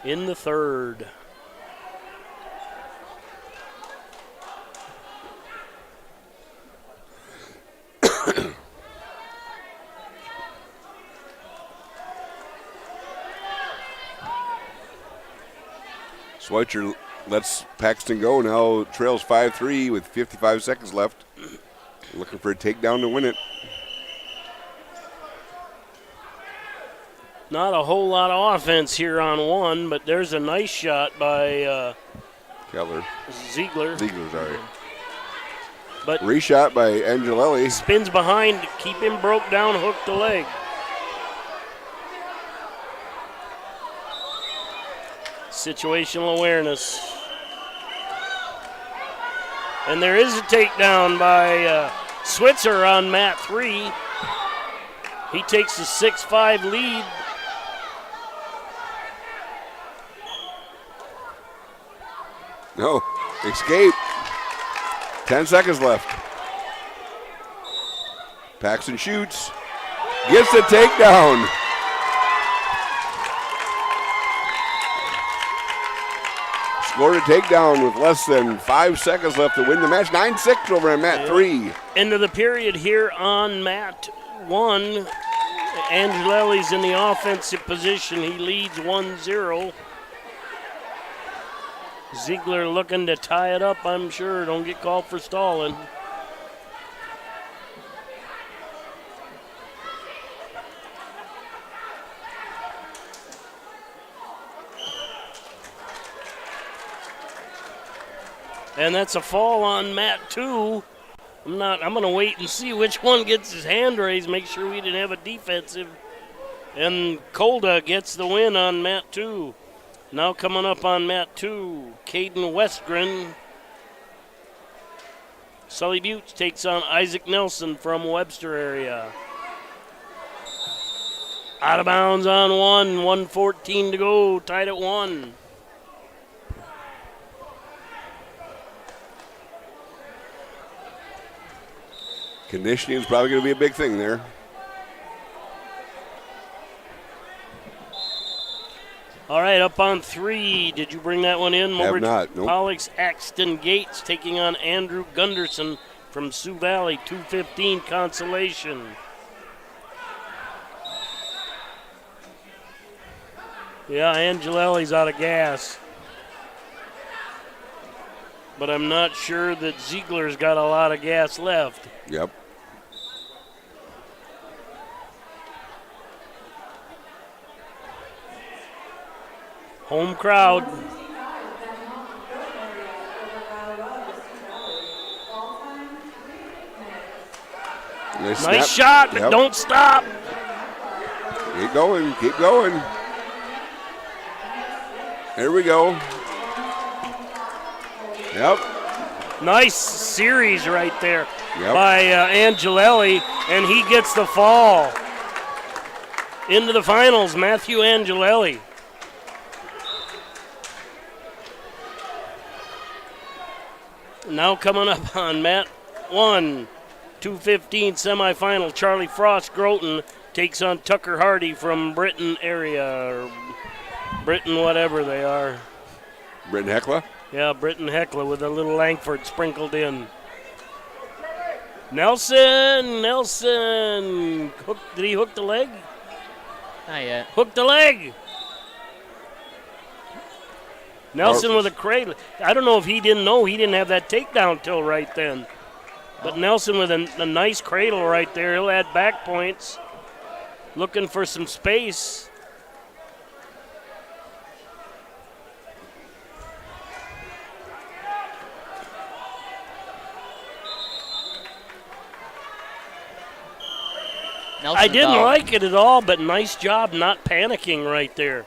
in the third. Switzer lets Paxton go. Now trails 5-3 with 55 seconds left. Looking for a takedown to win it. Not a whole lot of offense here on 1, but there's a nice shot by Keller. Ziegler. Ziegler, sorry. But reshot by Angelelli. Spins behind, keep him broke down, hook the leg. Situational awareness. And there is a takedown by Switzer on mat 3. He takes a 6-5 lead. No, escape. 10 seconds left. Paxton shoots. Gets the takedown. Scored a takedown with less than 5 seconds left to win the match. 9-6 over on mat 3. End of the period here on mat 1. Angelelli's in the offensive position. He leads 1-0. Ziegler looking to tie it up, I'm sure. Don't get called for stalling. And that's a fall on mat 2. I'm going to wait and see which one gets his hand raised, make sure we didn't have a defensive. And Kolda gets the win on mat 2. Now coming up on mat 2, Caden Westgren. Sully Buttes takes on Isaac Nelson from Webster area. Out of bounds on 1:14 to go, tied at 1. Conditioning is probably going to be a big thing there. All right, up on 3. Did you bring that one in? Have not, nope. Pollux Axton Gates taking on Andrew Gunderson from Sioux Valley, 2:15 Consolation. Yeah, Angelelli's out of gas. But I'm not sure that Ziegler's got a lot of gas left. Yep. Home crowd. Nice shot, but don't stop. Keep going, keep going. Here we go. Yep. Nice series right there Yep. by Angelelli, and he gets the fall. Into the finals, Matthew Angelelli. Now coming up on mat 1, 2:15 semifinal, Charlie Frost Groton takes on Tucker Hardy from Britain area, or Britain whatever they are. Britton Heckler? Yeah, Britton Heckler with a little Langford sprinkled in. Nelson. Did he hook the leg? Not yet. Hook the leg. Nelson with a cradle. I don't know if he didn't know he didn't have that takedown till right then. But Nelson with a nice cradle right there. He'll add back points. Looking for some space. I didn't like it at all, but nice job not panicking right there.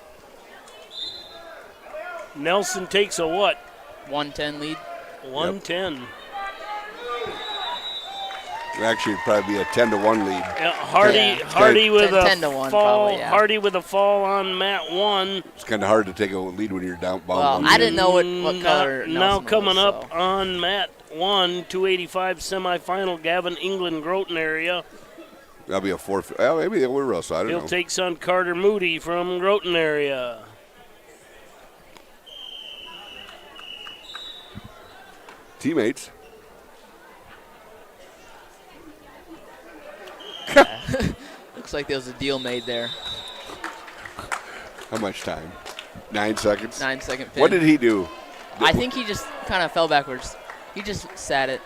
Nelson takes a what? 110 lead. 110. Actually, it'd probably be a 10-1 lead. Yeah, Hardy with 10 to a 1 fall. probably, yeah. Hardy with a fall on mat 1. It's kind of hard to take a lead when you're down. Well, I didn't know what color Now Nelson coming was, up on mat 1, 285 semifinal, Gavin England, Groton area. That'll be a 4. Well, maybe they will wrestle. I don't know. He'll take on Carter Moody from Groton area. Teammates. Looks like there was a deal made there. How much time? 9 seconds? 9 second pin. What did he do? I think he just kind of fell backwards. He just sat it.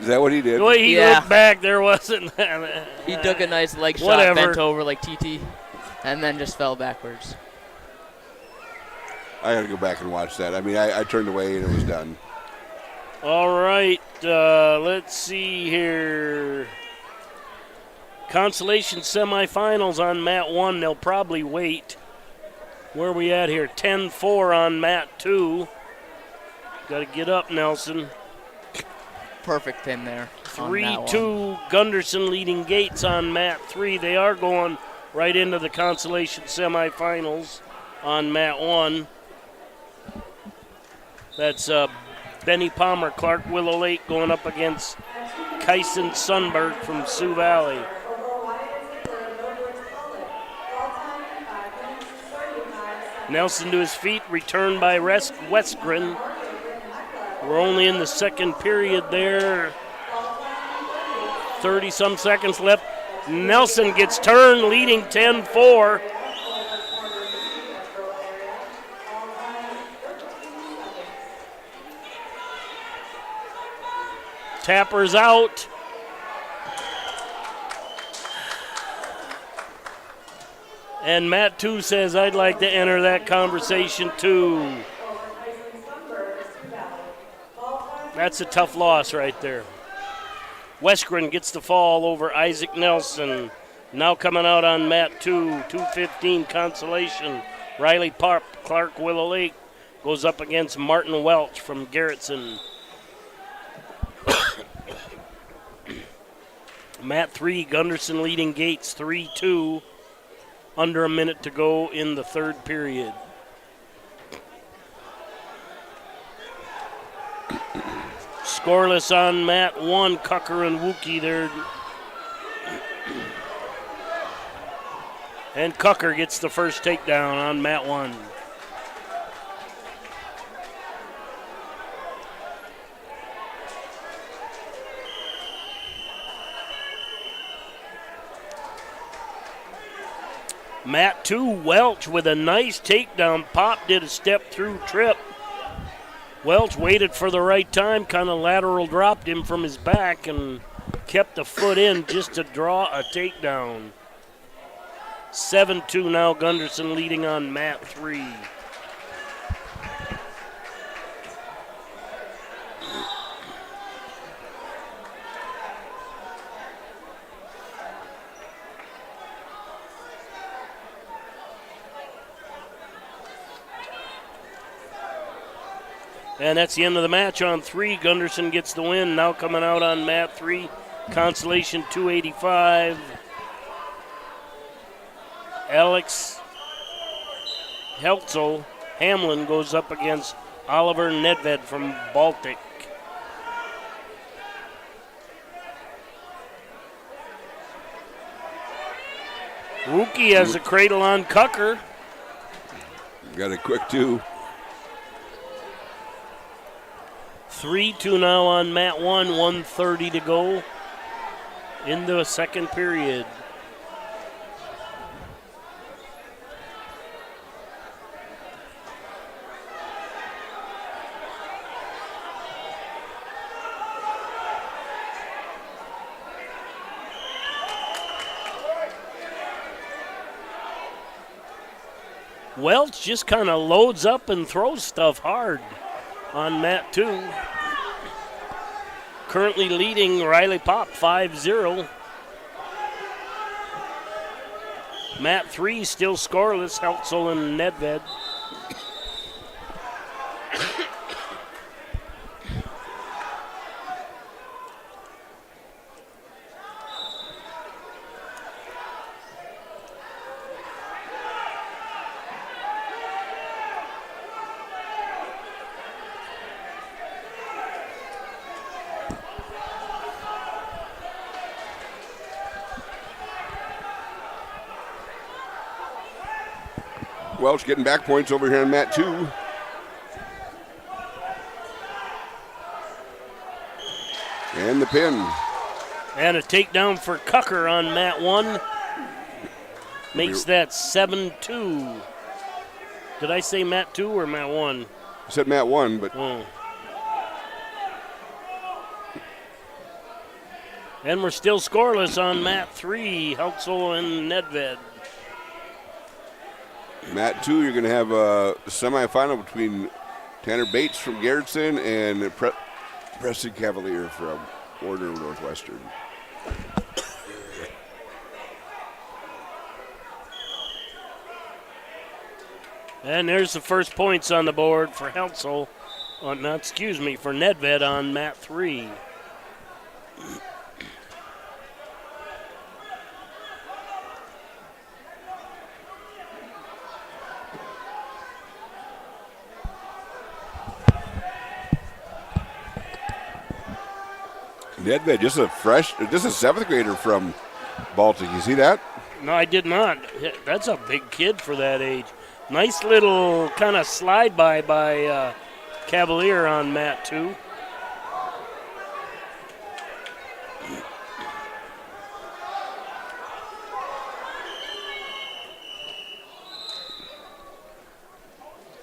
Is that what he did? The way he looked back, there wasn't. He took a nice leg shot, bent over like TT, and then just fell backwards. I got to go back and watch that. I mean, I turned away and it was done. All right, let's see here. Consolation semifinals on mat 1. They'll probably wait. Where are we at here? 10-4 on mat 2. Got to get up, Nelson. Perfect pin there. 3-2 Gunderson leading Gates on mat 3. They are going right into the Consolation semifinals on mat 1. That's Benny Palmer, Clark Willow Lake going up against Kyson Sundberg from Sioux Valley. Nelson to his feet, returned by Westgren. We're only in the second period there. 30-some seconds left. Nelson gets turned, leading 10-4. Tapper's out. And Matt 2 says, I'd like to enter that conversation too. That's a tough loss right there. Westgren gets the fall over Isaac Nelson. Now coming out on mat 2, 2:15 Consolation. Riley Parp, Clark Willow Lake, goes up against Martin Welch from Garrettson. Mat 3, Gunderson leading Gates 3-2. Under a minute to go in the third period. Scoreless on Mat 1, Cucker and Wookie there. And Cucker gets the first takedown on Mat 1. Mat 2, Welch with a nice takedown. Pop did a step through trip. Welch waited for the right time, kind of lateral dropped him from his back and kept the foot in just to draw a takedown. 7-2 now, Gunderson leading on Mat 3. And that's the end of the match on 3. Gunderson gets the win. Now coming out on Mat 3, Consolation 285. Alex Heltzel Hamlin goes up against Oliver Nedved from Baltic. Wookie has a cradle on Cucker. Got a quick 2. 3-2 now on Mat 1, 1:30 to go in the second period. Welch just kind of loads up and throws stuff hard on Mat 2. Currently leading Riley Pop 5-0. Mat 3 still scoreless, Heltzel and Nedved. Welch getting back points over here on Mat 2. And the pin. And a takedown for Cucker on Mat 1. Makes that 7-2. Did I say Mat 2 or Mat 1? I said Mat 1, but... Oh. And we're still scoreless on Mat 3, Heltzel and Nedved. Mat 2, you're going to have a semifinal between Tanner Bates from Garrettson and Preston Cavalier from Warner Northwestern. And there's the first points on the board for Heltzel. For Nedved on Mat 3. Nedved, just a seventh grader from Baltic. You see that? No, I did not. That's a big kid for that age. Nice little kind of slide by Cavalier on Mat 2.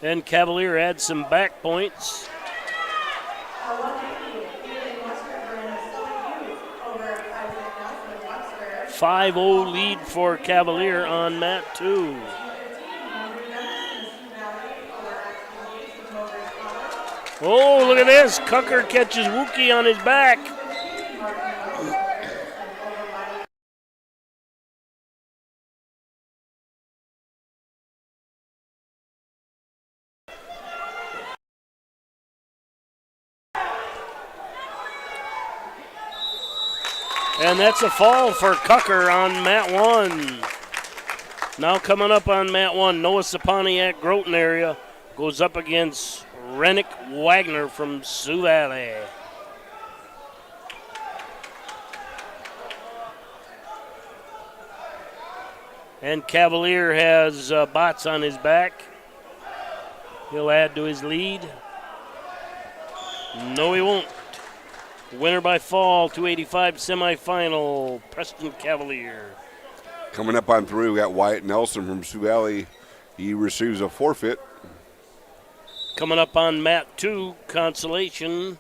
And Cavalier adds some back points. 5-0 lead for Cavalier on Mat 2. Oh, look at this. Cucker catches Wookie on his back. And that's a fall for Cucker on mat 1. Now coming up on mat 1, Noah Saponiak, Groton area, goes up against Rennick Wagner from Sioux Valley. And Cavalier has Bouts on his back. He'll add to his lead. No, he won't. Winner by fall, 285 semifinal, Preston Cavalier. Coming up on 3, we got Wyatt Nelson from Sioux Valley. He receives a forfeit. Coming up on mat 2, Consolation,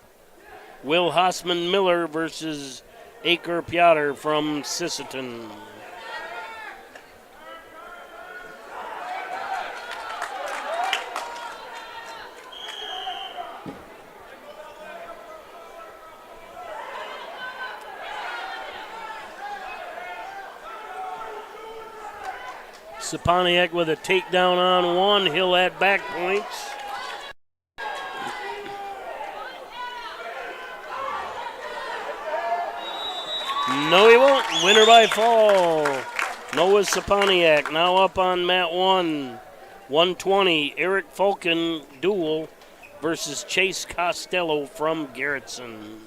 Will Hossman Miller versus Aker Piotr from Sisseton. Saponiak with a takedown on 1. He'll add back points. No, he won't. Winner by fall. Noah Saponiak now up on mat 1. 120, Eric Falcon duel versus Chase Costello from Garrettson.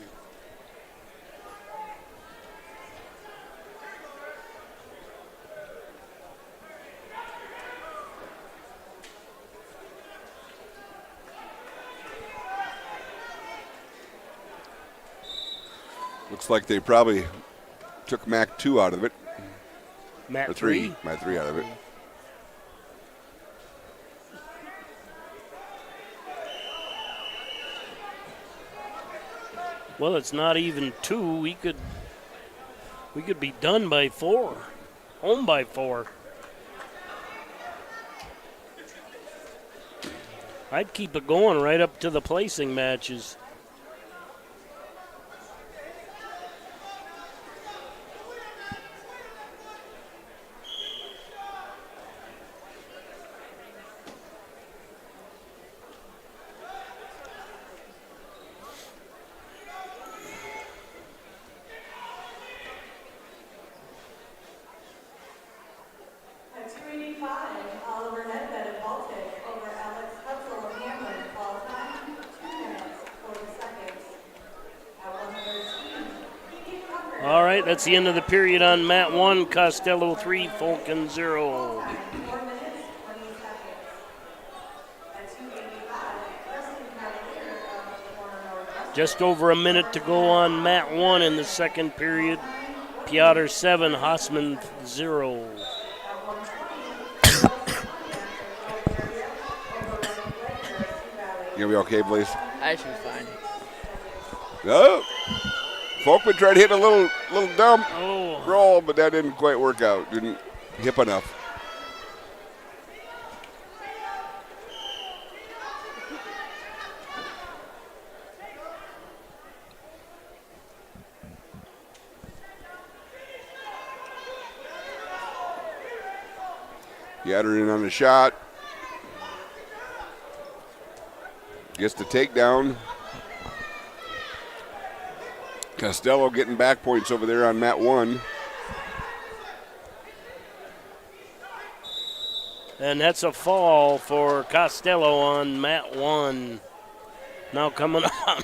Looks like they probably took Mac 2 out of it. Mat 3? Mat 3 out of it. Well, it's not even 2. We could be done by 4. Home by 4. I'd keep it going right up to the placing matches. All right, that's the end of the period on mat 1. Costello 3, Falcon 0. Just over a minute to go on mat 1 in the second period. Piotr 7, Hossman 0. You gonna be okay, Blaze? I should be fine. Oh, Folkman tried to hit a little dump roll, but that didn't quite work out. Didn't hip enough. Gathering on the shot. Gets the takedown. Costello getting back points over there on mat 1. And that's a fall for Costello on mat 1. Now coming on.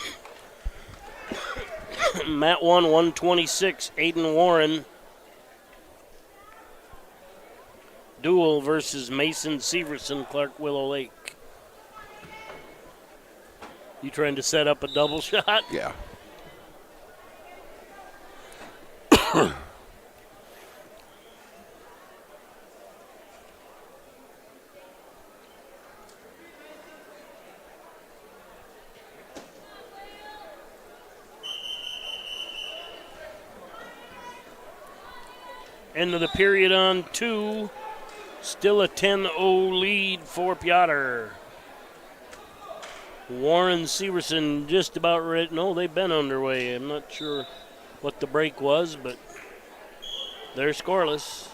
mat 1, 126, Aiden Warren. Duel versus Mason Severson, Clark Willow Lake. You trying to set up a double shot? Yeah. End of the period on 2. Still a 10-0 lead for Piotr. Warren Severson just about ready. No, they've been underway. I'm not sure what the break was, but they're scoreless.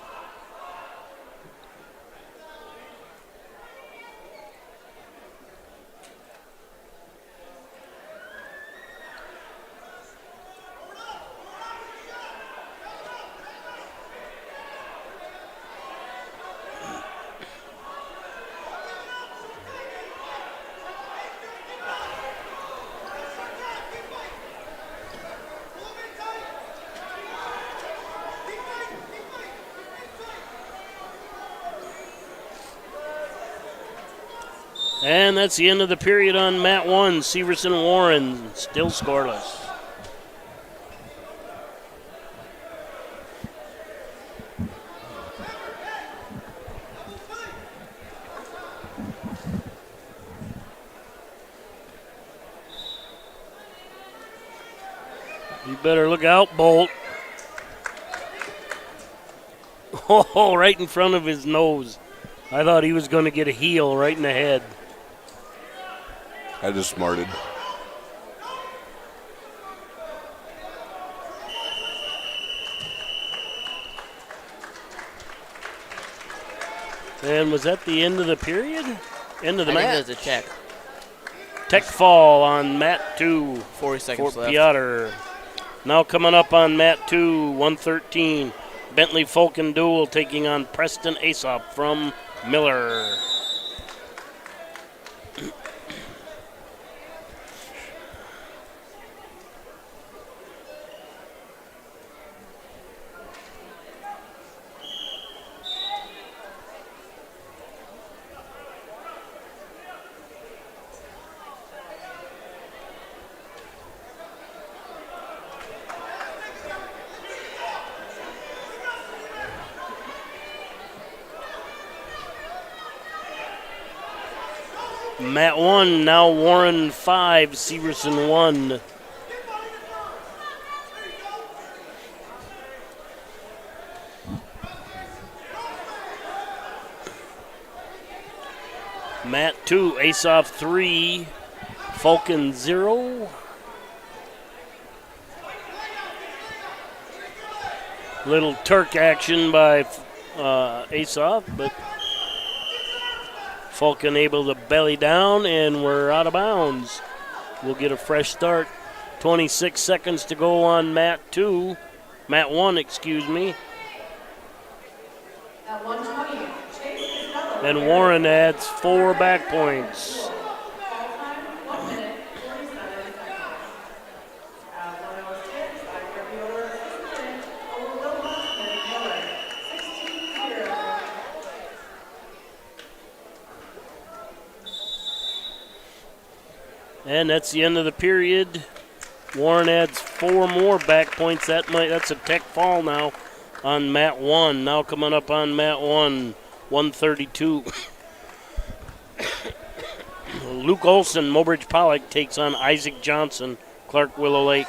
And that's the end of the period on mat 1. Severson Warren still scoreless. You better look out, Bolt. Oh, right in front of his nose. I thought he was going to get a heel right in the head. I just smarted. And was that the end of the period? End of the I match? think there's a check. Tech fall on mat 2. 40 seconds for left. Piotr. Now coming up on mat 2, 113. Bentley Falcon Duel taking on Preston Aesop from Miller. Mat 1, now Warren 5, Severson 1. Mat 2, Aesop 3, Falcon 0. Little Turk action by Aesop, but Falcon able to belly down, and we're out of bounds. We'll get a fresh start. 26 seconds to go on mat 2. Mat 1, excuse me. At 120, And Warren adds 4 back points. And that's the end of the period. Warren adds 4 more back points. That's a tech fall now on mat 1. Now coming up on mat 1, 132. Luke Olson, Mobridge Pollock takes on Isaac Johnson, Clark Willow Lake.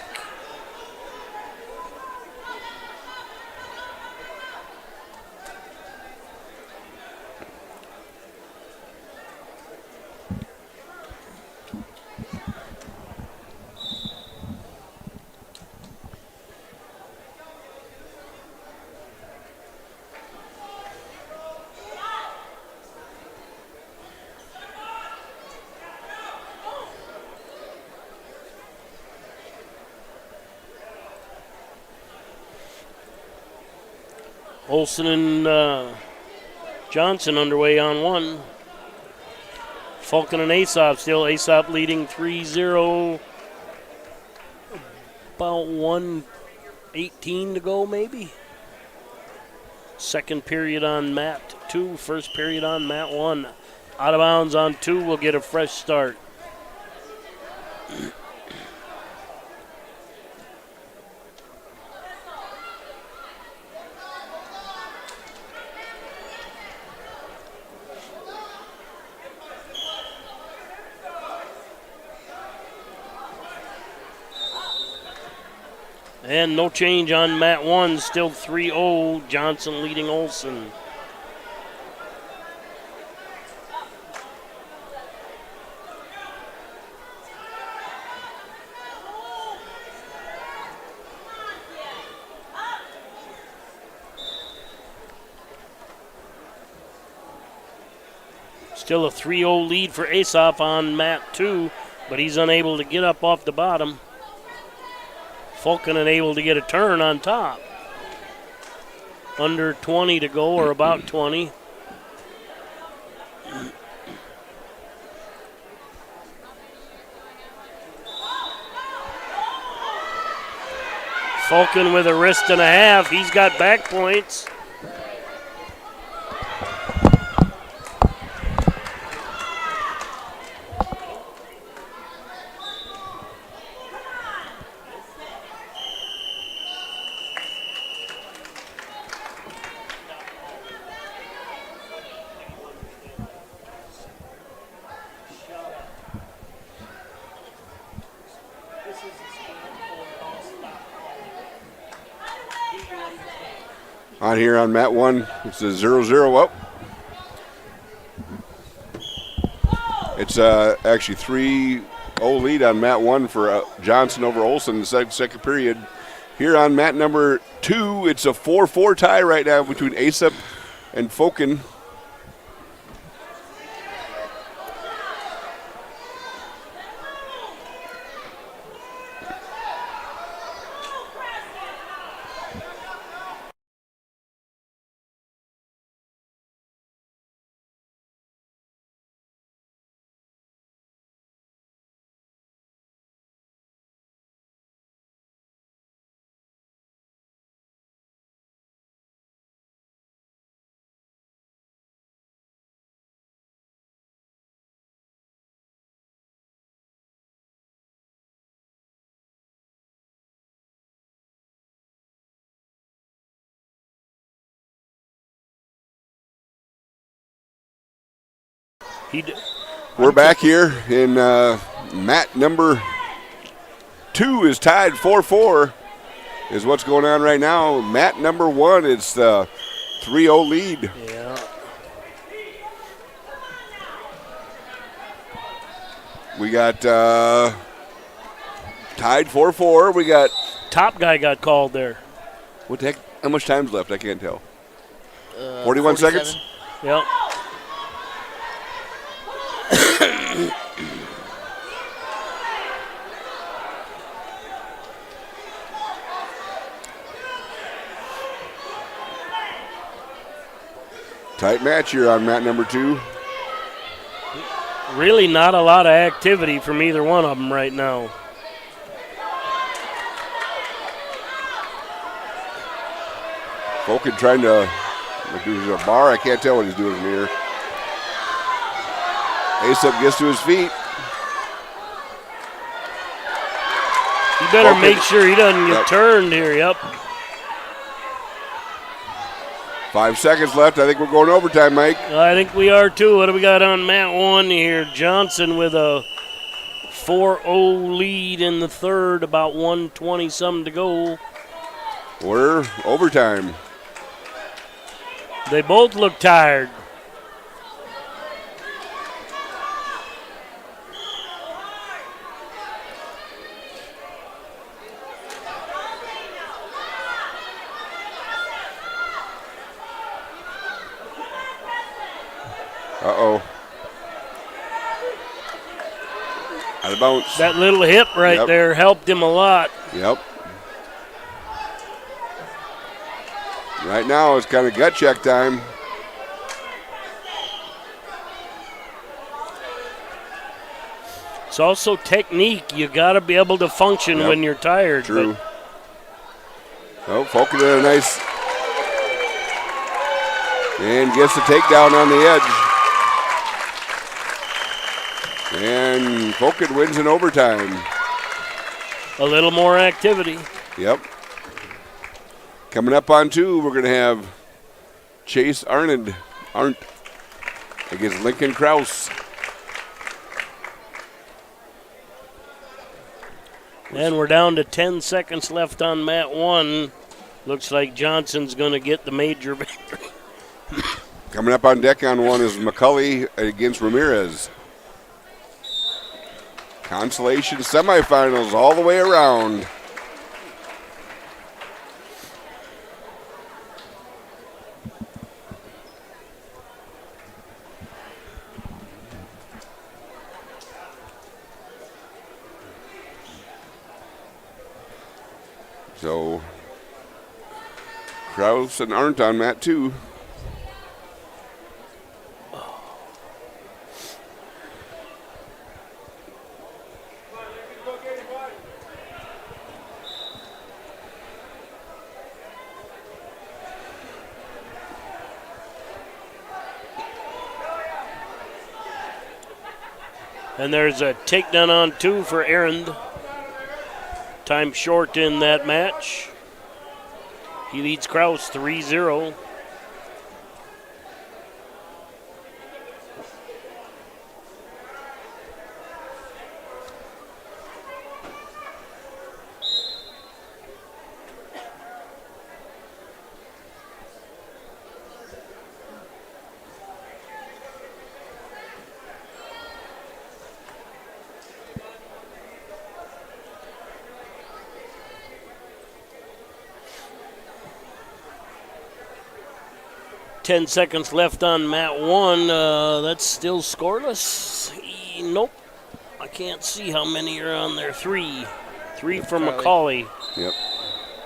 Olson and Johnson underway on 1. Falcon and Aesop still. Aesop leading 3-0. About 1:18 to go maybe. Second period on mat 2. First period on mat 1. Out of bounds on 2. We'll get a fresh start. And no change on mat 1, still 3-0, Johnson leading Olson. Still a 3-0 lead for Aesop on mat 2, but he's unable to get up off the bottom. Falcon unable to get a turn on top. Under 20 to go, or about 20. Falcon with a wrist and a half. He's got back points. on here on mat 1. It's a 0-0 up. It's actually 3-0 lead on mat 1 for Johnson over Olson in the second period. Here on mat number 2, it's a 4-4 tie right now between ASAP and Foken. We're back here in mat number 2 is tied 4-4 is what's going on right now. Mat number 1, it's the 3-0 lead. Yeah. We got tied 4-4. We got top guy got called there. What the heck? How much time's left? I can't tell. 41 seconds? Yep. Tight match here on mat number 2. Really not a lot of activity from either one of them right now. Foken trying to do a bar. I can't tell what he's doing from here. Ace-up gets to his feet. He better Foken. make sure he doesn't get turned here. Yep. 5 seconds left. I think we're going overtime, Mike. I think we are too. What do we got on mat 1 here? Johnson with a 4-0 lead in the third, about 1:20-something to go. We're overtime. They both look tired. Uh-oh. Out of bounds. That little hip right there helped him a lot. Yep. Right now it's kind of gut check time. It's also technique. You got to be able to function when you're tired. True. Oh, Foken did a nice. And gets the takedown on the edge. And Foken wins in overtime. A little more activity. Yep. Coming up on 2, we're going to have Chase Arndt against Lincoln Krause. And we're down to 10 seconds left on mat 1. Looks like Johnson's going to get the major victory. Coming up on deck on 1 is McCulley against Ramirez. Consolation semifinals all the way around. So, Krause and Arndt on mat 2. And there's a takedown on 2 for Arndt. Time short in that match. He leads Krause 3-0. 10 seconds left on mat 1. That's still scoreless. Nope. I can't see how many are on there. 3. 3 for McCauley. Yep.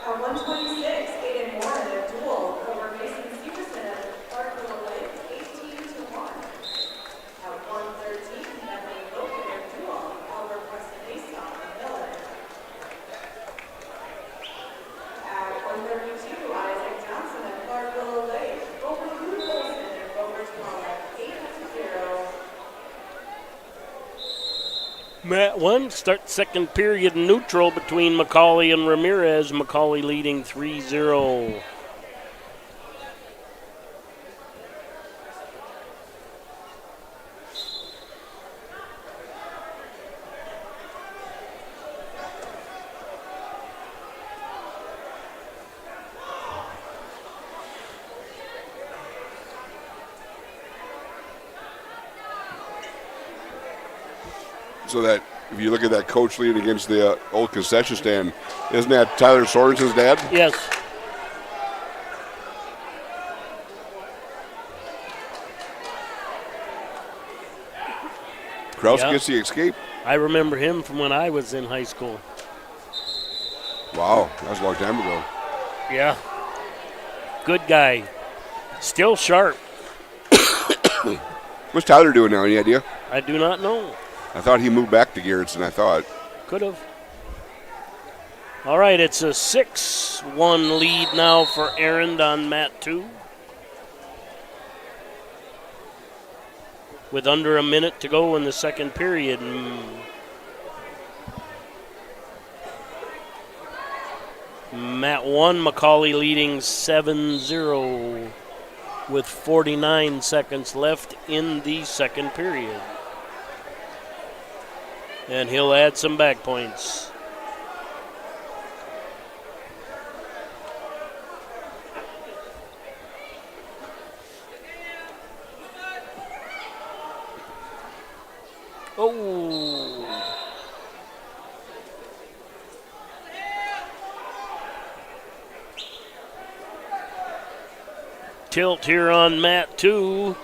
At 126, Aiden Moore in a duel over Mason Stevenson at Clarkville Lake, 18-1. At 113, Bethany Logan in a duel over Preston Fiksdal and Miller. At 132, Isaac Johnson at Clarkville Lake over Olson and over Trny, 8-0. Mat 1, start second period neutral between McCauley and Ramirez. McCauley leading 3-0. So that if you look at that coach lead against the old concession stand, isn't that Tyler Sorensen's dad? Yes. Krause Yeah. gets the escape. I remember him from when I was in high school. Wow, that was a long time ago. Yeah. Good guy. Still sharp. What's Tyler doing now? Any idea? I do not know. I thought he moved back to Garrettson, I thought. Could have. All right, it's a 6-1 lead now for Aaron on mat 2. With under a minute to go in the second period. Mat 1, McCauley leading 7-0 with 49 seconds left in the second period. And he'll add some back points. Oh. Tilt here on mat 2.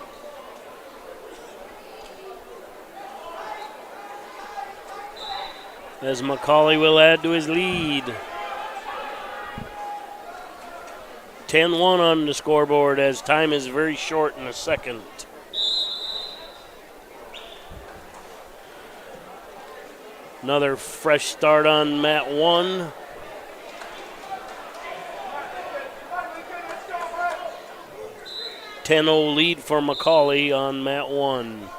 As McCauley will add to his lead. 10-1 on the scoreboard as time is very short in the second. Another fresh start on mat 1. (10-0) lead for McCauley on mat 1.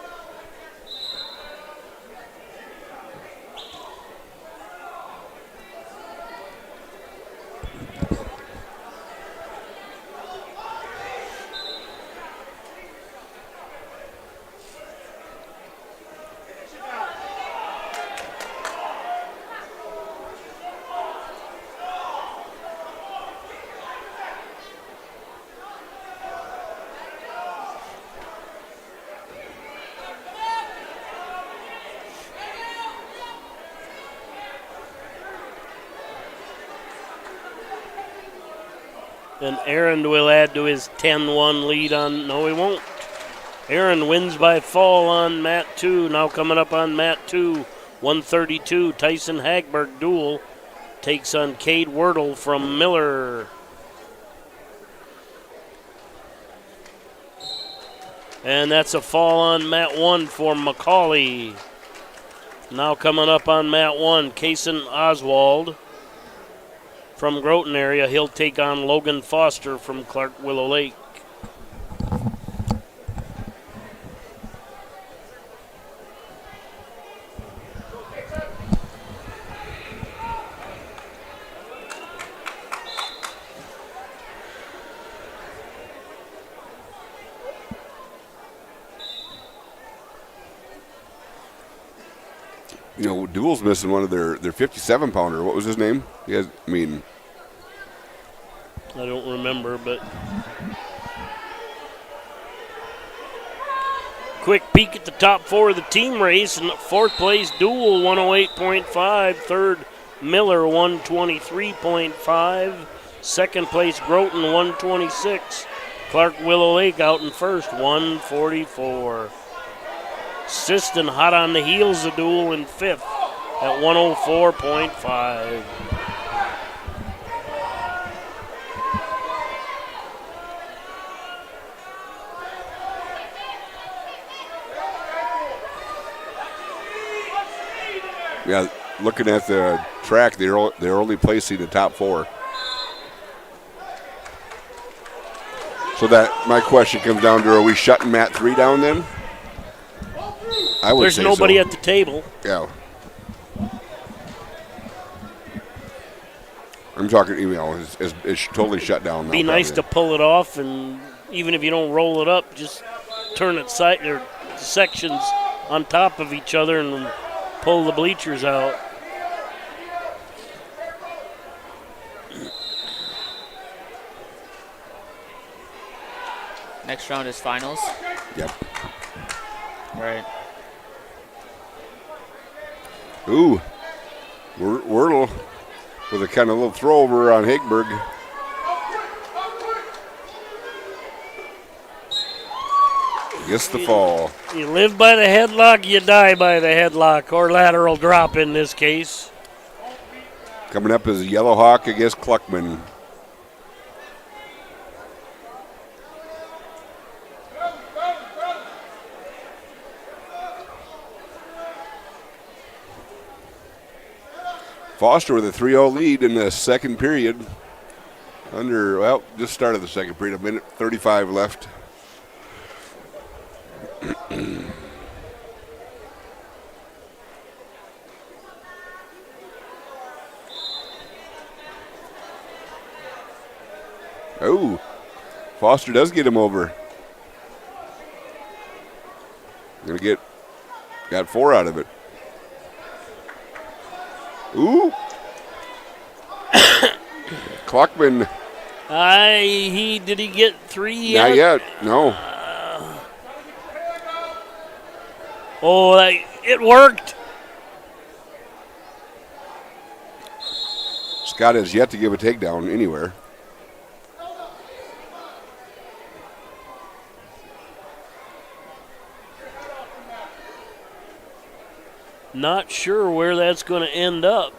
And Aaron will add to his 10-1 lead on, no he won't. Aaron wins by fall on mat 2. Now coming up on mat 2, 132, Tyson Hagberg duel takes on Cade Wordle from Miller. And that's a fall on mat 1 for McCauley. Now coming up on mat 1, Kaysen Oswald from Groton area. He'll take on Logan Foster from Clark Willow Lake. You know, Duel's missing one of their 57-pounder. What was his name? He has, I don't remember, but quick peek at the top 4 of the team race. And fourth place, Duel, 108.5. Third, Miller, 123.5. Second place, Groton, 126. Clark Willow Lake out in first, 144. Siston hot on the heels of duel in fifth at 104.5. Yeah, looking at the track, they're only placing the top 4. So that my question comes down to: are we shutting Mat 3 down then? I would There's say nobody so. at the table. Yeah. I'm talking, it's totally shut down now. Be nice to pull it off, and even if you don't roll it up, just turn it sections on top of each other and pull the bleachers out. Next round is finals. Yep. Right. Ooh. Wordle with a kind of little throw over on Hagberg. Gets the fall. You live by the headlock, you die by the headlock, or lateral drop in this case. Coming up is Yellow Hawk against Kluckman. Foster with a 3-0 lead in the second period. Just started the second period, 1:35 left. Oh, Foster does get him over. Got 4 out of it. Ooh. Kluckman. Did he get 3 yet? Not yet, no. It worked. Scott has yet to give a takedown anywhere. Not sure where that's going to end up.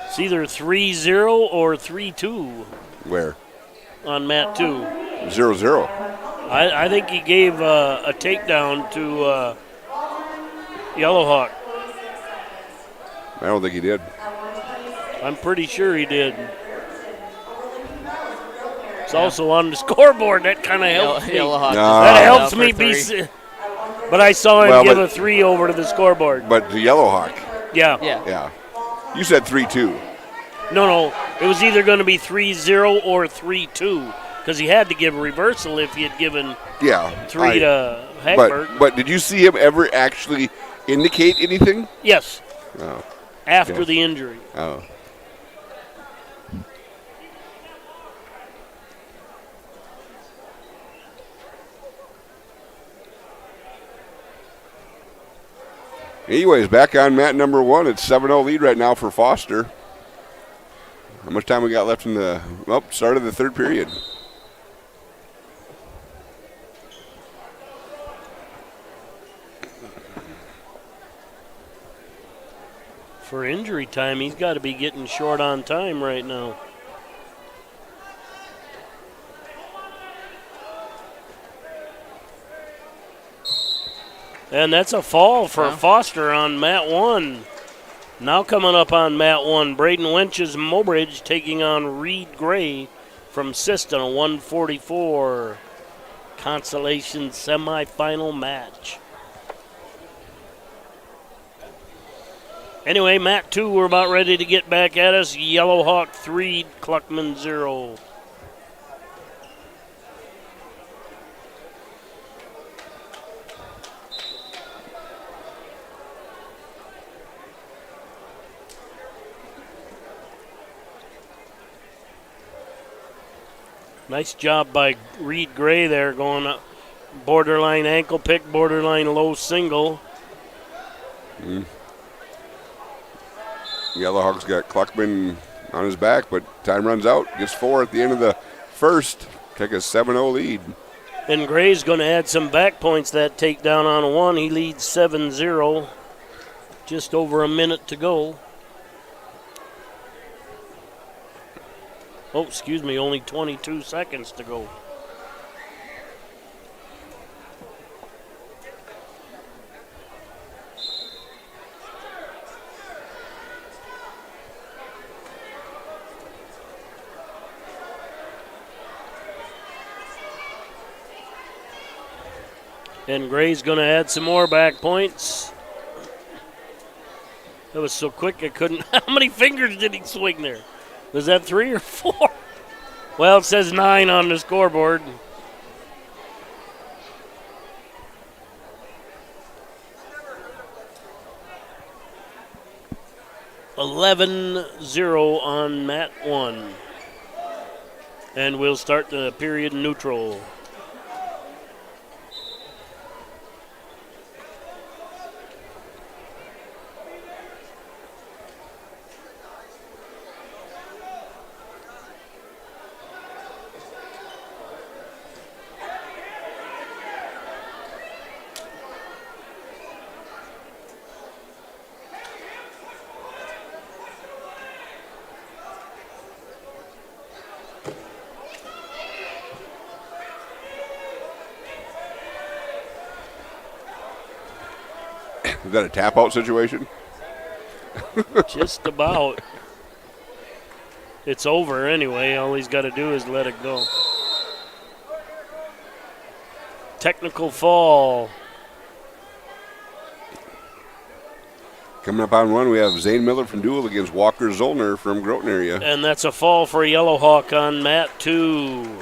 It's either 3-0 or 3-2. Where? On Mat 2. 0-0. I think he gave a takedown to Yellowhawk. I don't think he did. I'm pretty sure he did. It's also on the scoreboard. That kind of helps me. That helps me be. But I saw him give a 3 over to the scoreboard. But the Yellowhawk. Yeah. You said 3-2. No. It was either going to be 3-0 or 3-2 because he had to give a reversal if he had given 3 to Hagberg. But did you see him ever actually indicate anything? Yes. Oh. After the injury. Oh. Anyways, back on mat number 1. It's 7-0 lead right now for Foster. How much time we got left in the start of the third period? For injury time, he's got to be getting short on time right now. And that's a fall for Foster on mat 1. Now coming up on mat 1, Braden Wench's Mobridge taking on Reed Gray from Siston, a 144 Consolation semifinal match. Anyway, mat 2, we're about ready to get back at us. Yellowhawk 3, Kluckman 0. Nice job by Reed Gray there, going up borderline ankle pick, borderline low single. Yellowhawk's got Kluckman on his back, but time runs out. Gets 4 at the end of the first. take a 7-0 lead. And Gray's going to add some back points that takedown on a 1. He leads 7-0. Just over a minute to go. Oh, excuse me, only 22 seconds to go. And Gray's going to add some more back points. That was so quick I couldn't. How many fingers did he swing there? Was that 3 or 4? Well, it says 9 on the scoreboard. (11-0) on mat 1. And we'll start the period neutral. Is that a tap-out situation? Just about. It's over anyway. All he's got to do is let it go. Technical fall. Coming up on 1, we have Zane Miller from Dual against Walker Zollner from Groton area. And that's a fall for Yellow Hawk on mat 2.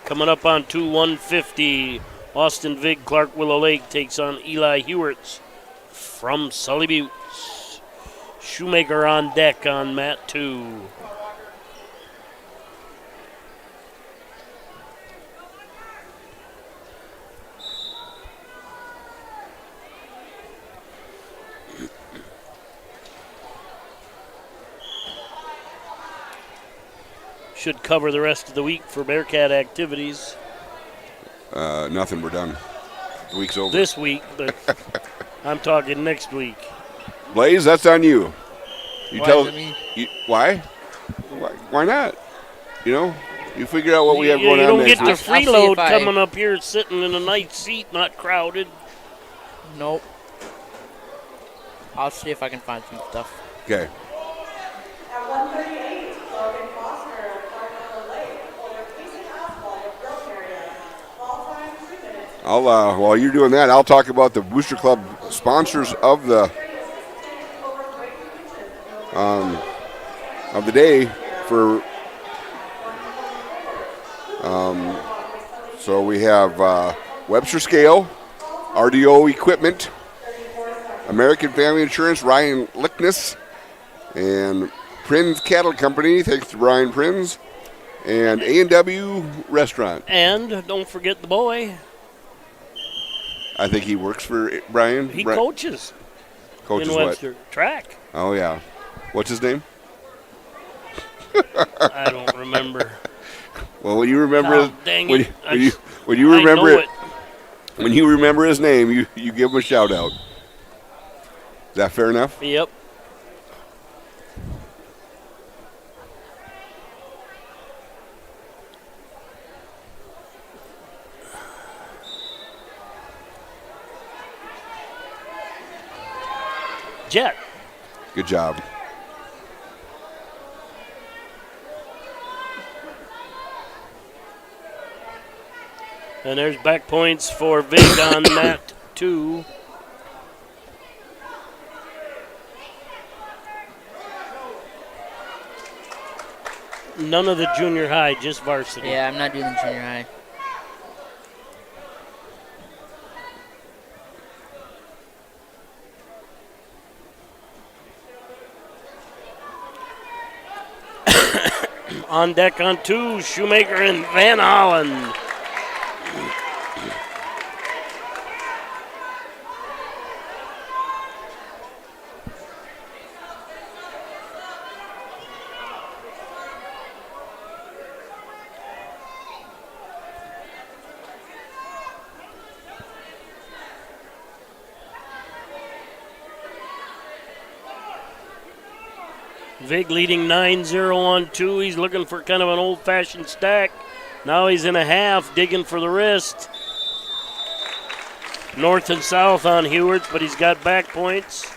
Coming up on 2, 150. Austin Vig, Clark Willow Lake takes on Eli Hewerts from Sully Buttes. Shoemaker on deck on mat 2. Should cover the rest of the week for Bearcat activities. Nothing, we're done. The week's over. This week, but I'm talking next week. Blaze, that's on you. You Why tell is it me? why? Why not? You know, you figure out what we have going on You don't next get the week. freeload coming up here sitting in a nice seat, not crowded. Nope. I'll see if I can find some stuff. Okay. At 138, Logan Foster of Clark Willow Lake over Casey Oswald of Groton area. Ball time 3 minutes. While you're doing that, I'll talk about the Booster Club sponsors of the day for. So we have Webster Scale, RDO Equipment, American Family Insurance, Ryan Lickness, and Prinz Cattle Company, thanks to Brian Prinz, and A&W Restaurant. And don't forget the boy. I think he works for Brian. He coaches. Coaches in Webster. what? Track. Oh, yeah. What's his name? I don't remember. Well, when you remember Oh, dang it. when you remember I know it, when you remember his name, you give him a shout out. Is that fair enough? Yep. Jet. Good job. And there's back points for Vig on mat 2. None of the junior high, just varsity. Yeah, I'm not doing the junior high. On deck on 2, Shoemaker and Van Hollen. Vig leading 9-0 on 2. He's looking for kind of an old-fashioned stack. Now he's in a half, digging for the wrist. North and south on Hewards, but he's got back points.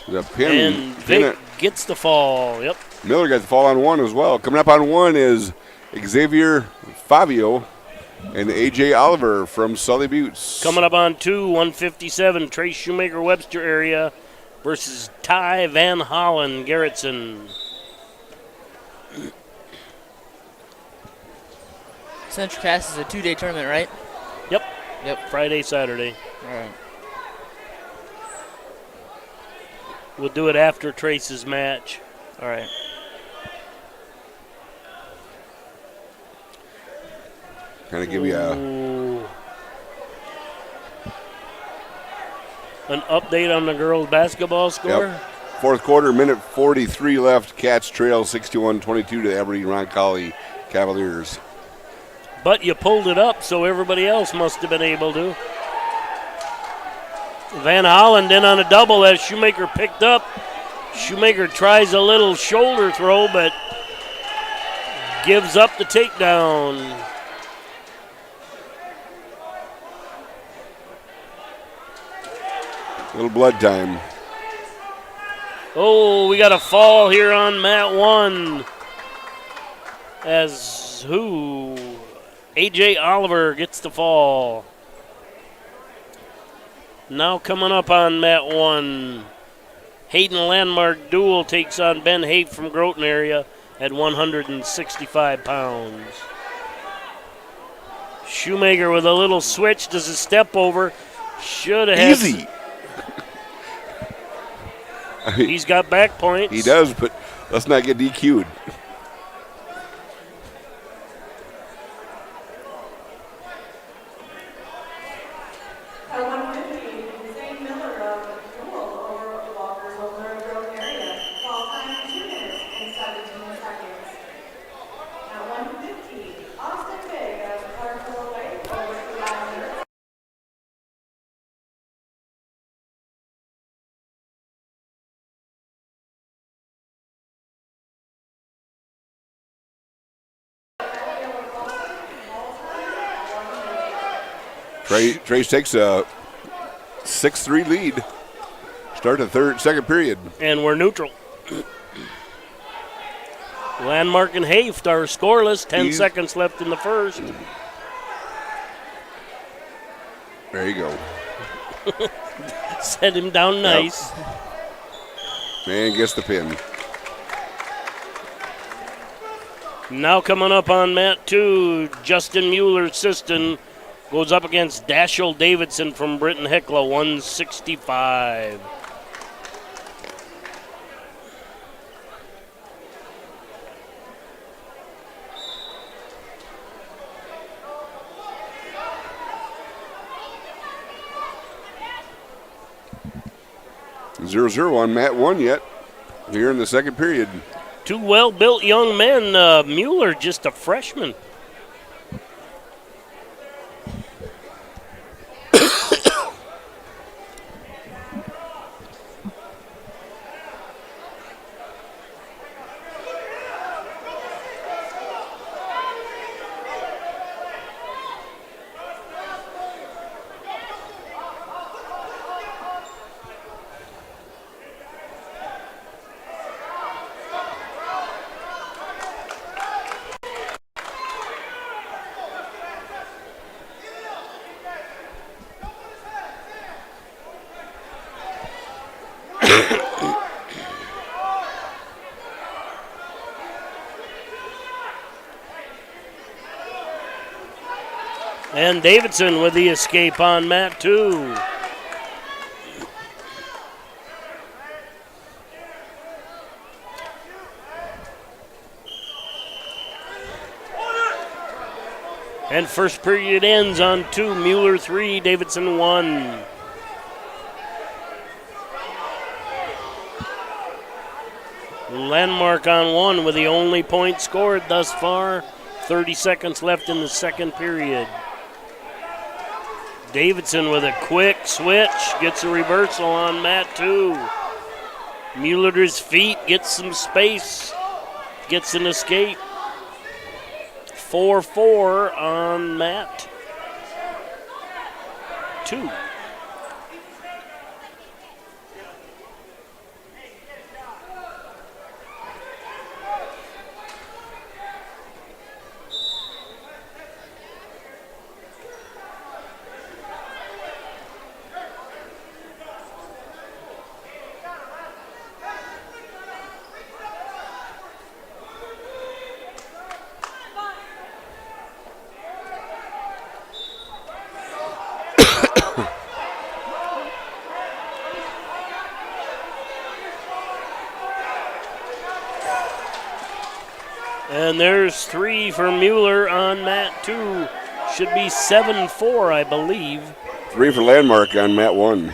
The pin. And Vig gets the fall. Yep. Miller got the fall on 1 as well. Coming up on 1 is Xavier Fabio and A.J. Oliver from Sully Buttes. Coming up on 2, 157, Trace Shoemaker, Webster area versus Ty Van Hollen, Garrettson. Central Cass is a 2-day tournament, right? Yep, Friday, Saturday. All right. We'll do it after Trace's match. All right. Kind of give you an update on the girls' basketball score. Yep. Fourth quarter, minute 43 left. Cats trail 61-22 to the Aberdeen Roncalli Cavaliers. But you pulled it up, so everybody else must have been able to. Van Hollen in on a double as Shoemaker picked up. Shoemaker tries a little shoulder throw, but gives up the takedown. Little blood time. Oh, we got a fall here on mat 1. As A.J. Oliver gets the fall. Now coming up on mat 1, Hayden Landmark duel takes on Ben Hape from Groton area at 165 pounds. Shoemaker with a little switch, does a step over. Should have. Easy. He's got back points. He does, but let's not get DQ'd. At 150, Zane Miller of duel over Walker's Older Grove area. Fall time 2 minutes and 17 seconds. At 150, Austin Big of Quarterfinal away over the Islanders. Trace takes a 6-3 lead. Start the second period. And we're neutral. Landmark and Haft are scoreless. 10 seconds left in the first. There you go. Set him down nice. Yep. Man gets the pin. Now coming up on mat 2, Justin Mueller-Siston goes up against Dashiell Davidson from Britton Hecla, 165. Zero on mat 1 yet. Here in the second period. Two well-built young men. Mueller, just a freshman. And Davidson with the escape on mat 2. And first period ends on 2, Mueller 3, Davidson 1. Landmark on 1 with the only point scored thus far. 30 seconds left in the second period. Davidson with a quick switch, gets a reversal on mat 2. Mueller to his feet, gets some space, gets an escape. 4-4 on mat 2. And there's 3 for Mueller on mat 2. Should be 7-4, I believe. 3 for Landmark on mat 1.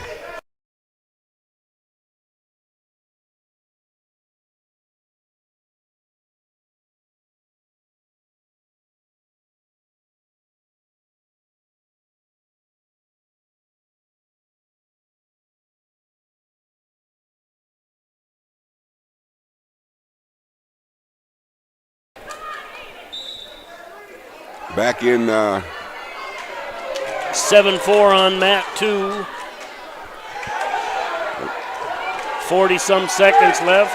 Back in 7-4 on mat 2. 40-some seconds left.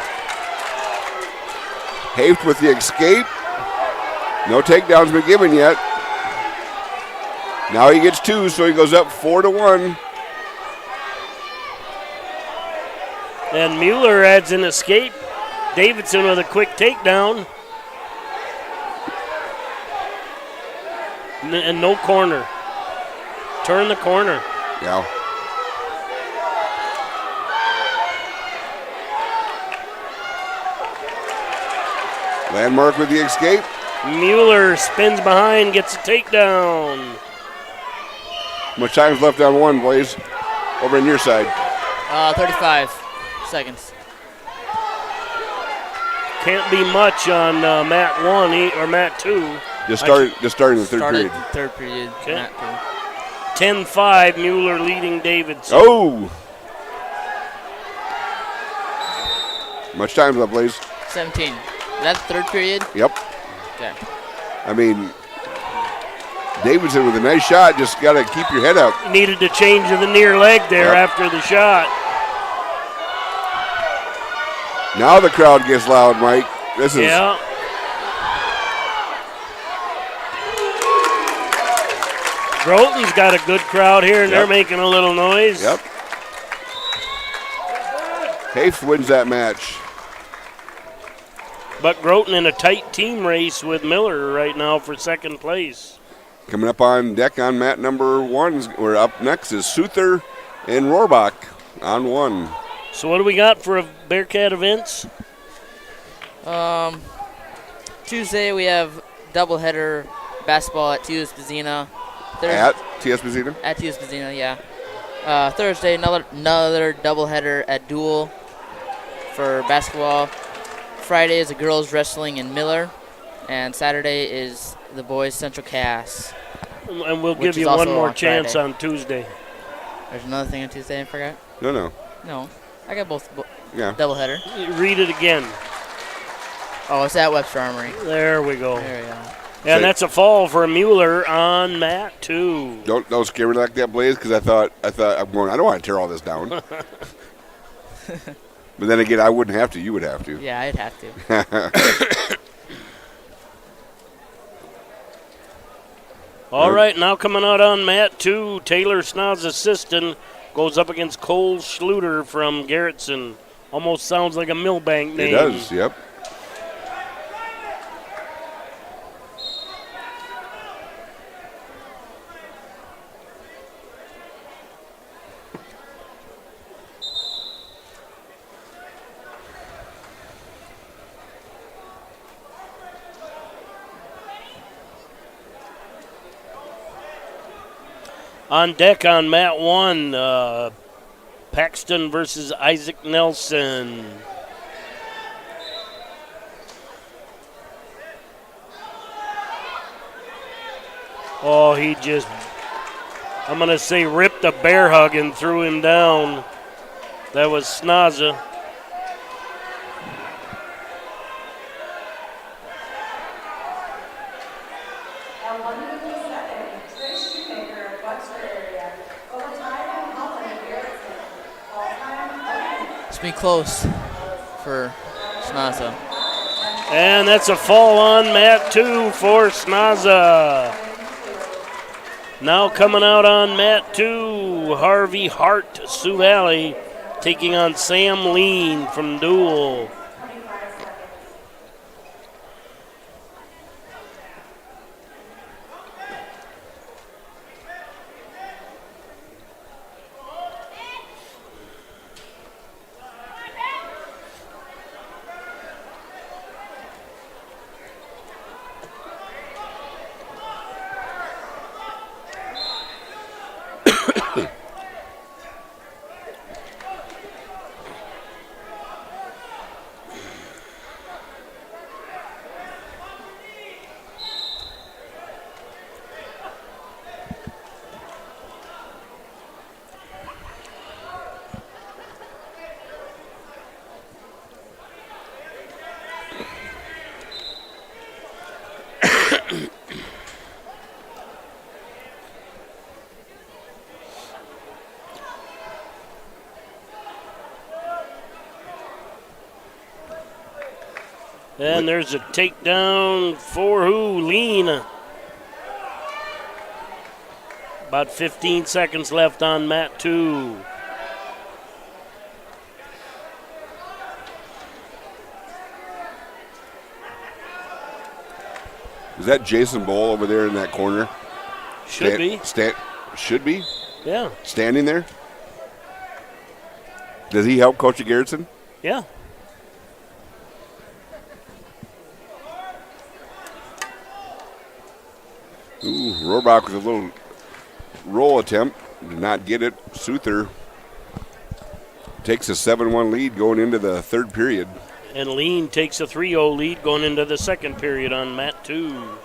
Haft with the escape. No takedowns been given yet. Now he gets 2, so he goes up 4-1. And Mueller adds an escape. Davidson with a quick takedown. And no corner. Turn the corner. Yeah. Landmark with the escape. Mueller spins behind, gets a takedown. Much time's left on 1, boys. Over on your side. 35 seconds. Can't be much on mat 1 or mat 2. Just starting the third period. Third period. Okay. 10-5, Mueller leading Davidson. Oh! Much time left, Blaze. 17. That's third period? Yep. Okay. I mean, Davidson with a nice shot. Just got to keep your head up. Needed to change to the near leg there after the shot. Now the crowd gets loud, Mike. This is. Yeah. Groton's got a good crowd here, and they're making a little noise. Yep. Haft wins that match. But Groton in a tight team race with Miller right now for second place. Coming up on deck on mat number 1, we're up next is Souther and Rohrbach on 1. So what do we got for Bearcat events? Tuesday we have doubleheader basketball at TS Bezina. At TS Bezina? At TS Bezina, yeah. Thursday another doubleheader at Dual for basketball. Friday is the girls wrestling in Miller, and Saturday is the boys Central Cass. And we'll give you one more chance Friday. on Tuesday. There's another thing on Tuesday I forgot? No. No. I got both Yeah. doubleheader. Read it again. Oh, it's at Webster Armory. There we go. There we go. And that's a fall for Mueller on mat 2. Don't scare me like that, Blaze, because I thought I'm going. I don't want to tear all this down. But then again, I wouldn't have to. You would have to. Yeah, I'd have to. All right, now coming out on mat 2, Taylor Snod's assistant goes up against Cole Schluter from Garrettson. Almost sounds like a Millbank name. It does, yep. On deck on mat 1, Paxton versus Isaac Nelson. Oh, he just I'm going to say ripped a bear hug and threw him down. That was Snaza. It's been close for Snaza. And that's a fall on mat 2 for Snaza. Now coming out on mat 2, Harvey Hart, Sioux Valley, taking on Sam Lean from Dual. And there's a takedown for who? Lean. About 15 seconds left on mat 2. Is that Jason Bowl over there in that corner? Should be. Should be? Yeah. Standing there? Does he help Coach Garrettson? Yeah. Ooh, Rohrbach with a little roll attempt. Did not get it. Souther takes a 7-1 lead going into the third period. And Lean takes a 3-0 lead going into the second period on mat 2.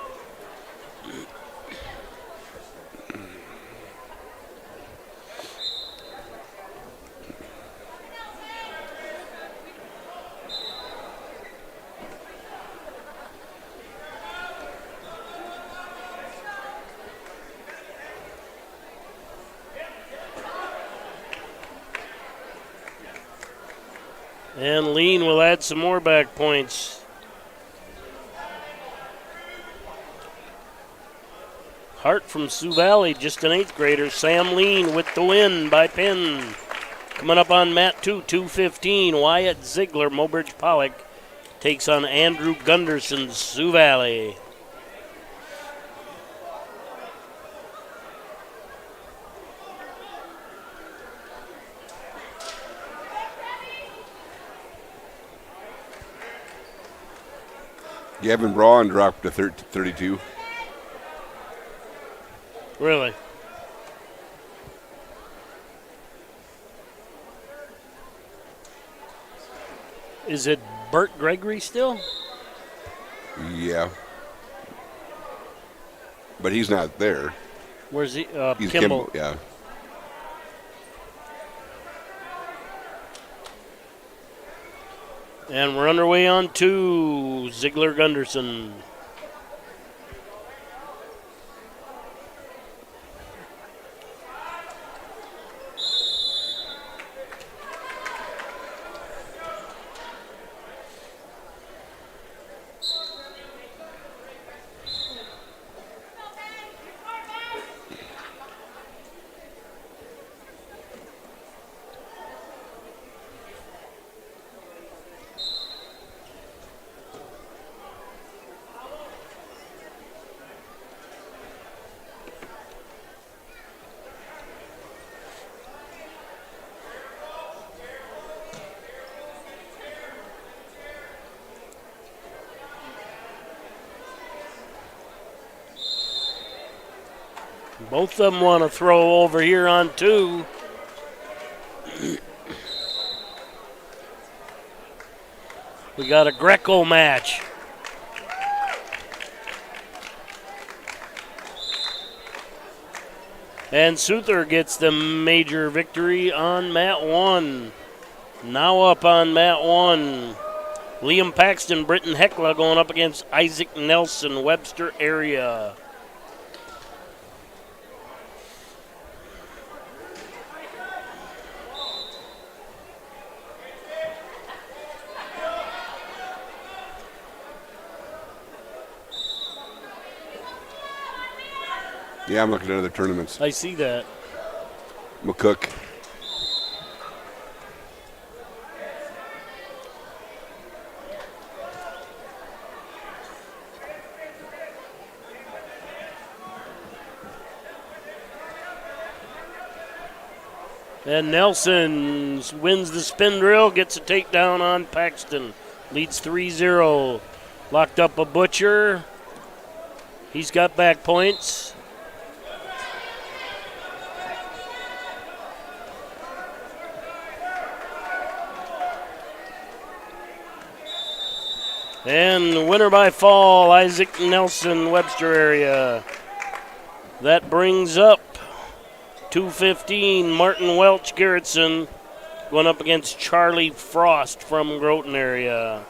And Lean will add some more back points. Hart from Sioux Valley, just an 8th grader. Sam Lean with the win by pin. Coming up on mat 2, 2:15, Wyatt Ziegler, Mobridge Pollock, takes on Andrew Gunderson, Sioux Valley. Gavin Braun dropped to 32. Really? Is it Bert Gregory still? Yeah. But he's not there. Where's he? He's Kimball. Yeah. And we're underway on 2, Ziegler Gunderson. Both of them want to throw over here on 2. We got a Greco match. And Souther gets the major victory on mat 1. Now up on mat 1. Liam Paxton, Britton Heckla going up against Isaac Nelson, Webster area. Yeah, I'm looking at other tournaments. I see that. McCook. And Nelson wins the spin drill, gets a takedown on Paxton. Leads 3-0. Locked up a Butcher. He's got back points. And the winner by fall, Isaac Nelson, Webster area. That brings up 2:15, Martin Welch Garrettson going up against Charlie Frost from Groton area.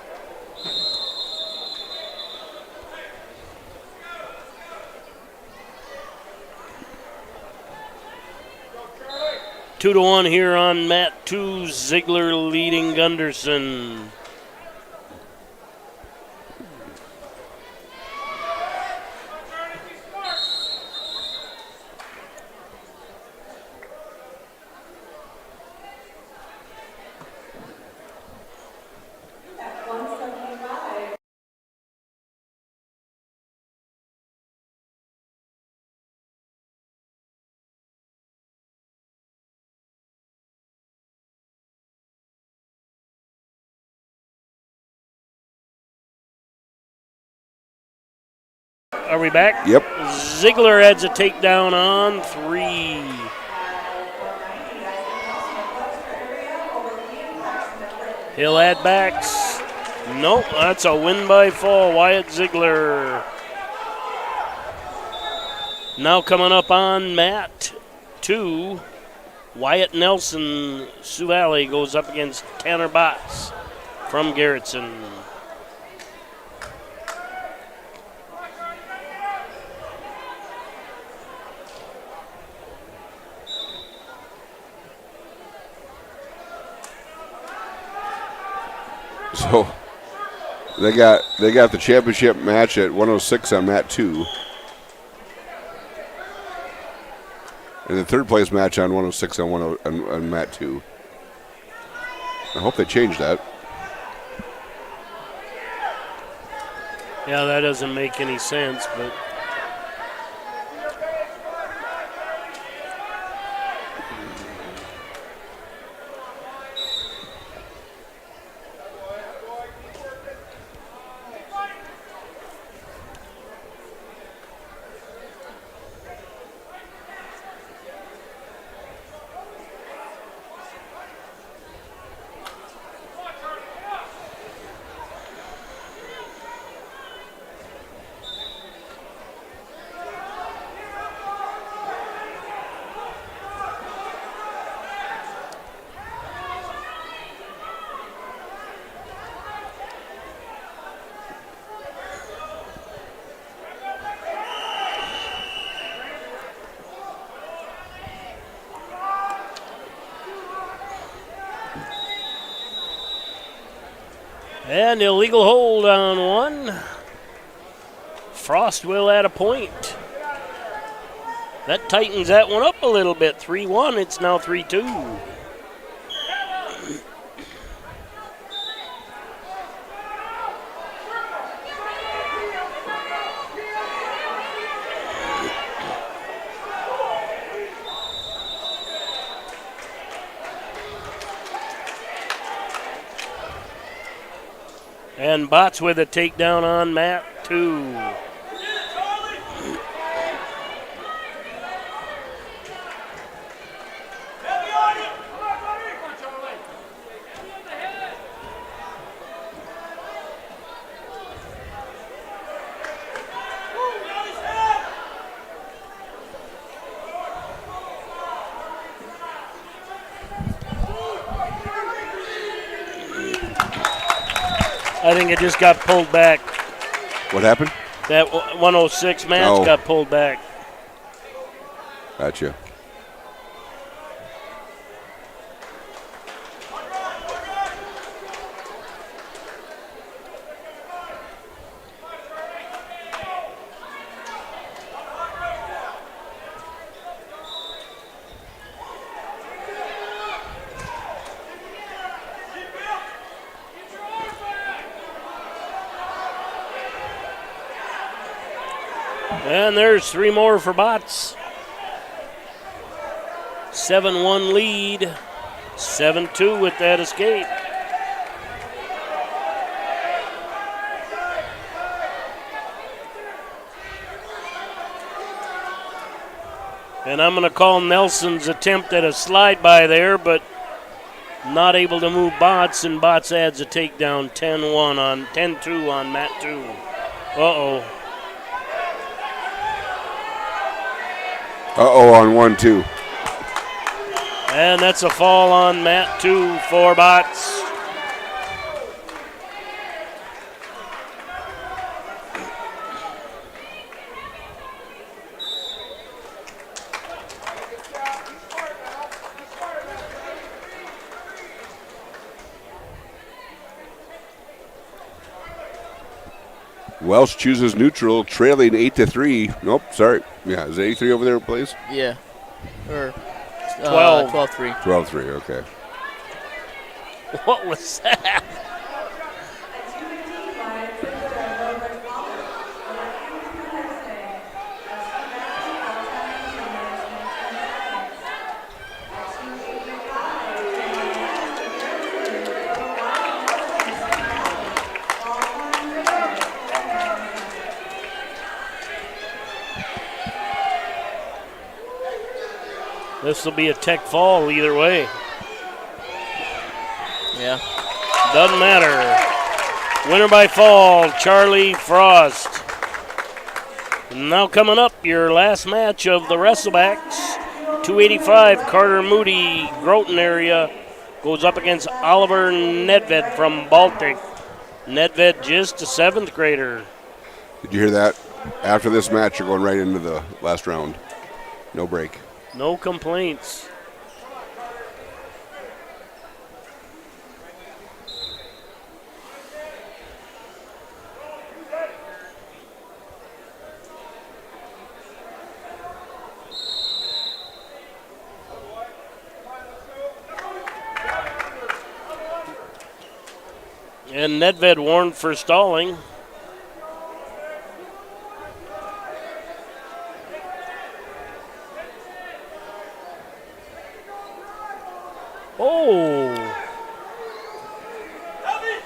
Two to 1 here on mat 2, Ziegler leading Gunderson. Are we back? Yep. Ziegler adds a takedown on 3. He'll add backs. Nope, that's a win by fall. Wyatt Ziegler. Now coming up on mat 2, Wyatt Nelson, Sioux Valley, goes up against Tanner Botts from Garrettson. So they got the championship match at 106 on mat 2. And the third place match on 106 on mat 2. I hope they change that. Yeah, that doesn't make any sense, but and illegal hold on 1. Frost will add a point. That tightens that one up a little bit. 3-1, it's now 3-2. And Botts with a takedown on mat 2. I think it just got pulled back. What happened? That 106 match got pulled back. Gotcha. And there's 3 more for Bouts. 7-1 lead. 7-2 with that escape. And I'm going to call Nelson's attempt at a slide by there, but not able to move Bouts, and Bouts adds a takedown. 10-2 on Mat 2. Uh-oh. On 1-2. And that's a fall on Mat 2 for Bouts. Welsh chooses neutral, trailing 8-3. Nope, sorry. Yeah, is it 8-3 over there, please? Yeah. Or 12-3. 12-3, okay. What was that? This will be a tech fall either way. Yeah. Doesn't matter. Winner by fall, Charlie Frost. Now coming up, your last match of the Wrestlebacks. 285, Carter Moody, Groton area, goes up against Oliver Nedved from Baltic. Nedved just a 7th grader. Did you hear that? After this match, you're going right into the last round. No break. No complaints. And Nedved warned for stalling.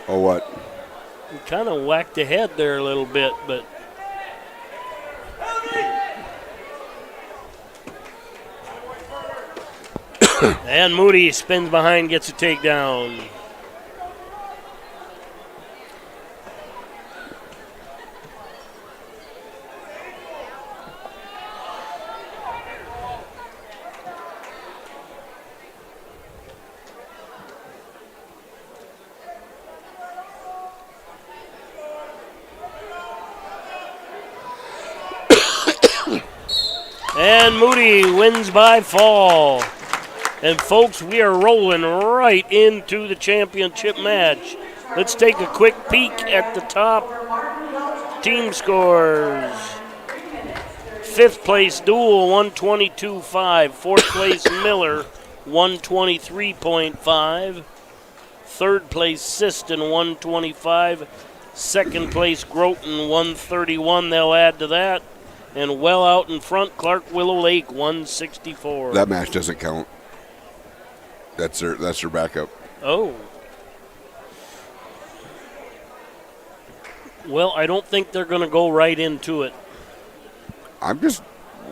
Oh, what? He kind of whacked the head there a little bit, but. And Moody spins behind, gets a takedown. And Moody wins by fall. And folks, we are rolling right into the championship match. Let's take a quick peek at the top team scores. 5th place Dual, 122.5. 4th place Miller, 123.5. 3rd place Siston, 125. 2nd place Groton, 131. They'll add to that. And well out in front, Clark Willow Lake, 164. That match doesn't count. That's their backup. Oh. Well, I don't think they're going to go right into it. I'm just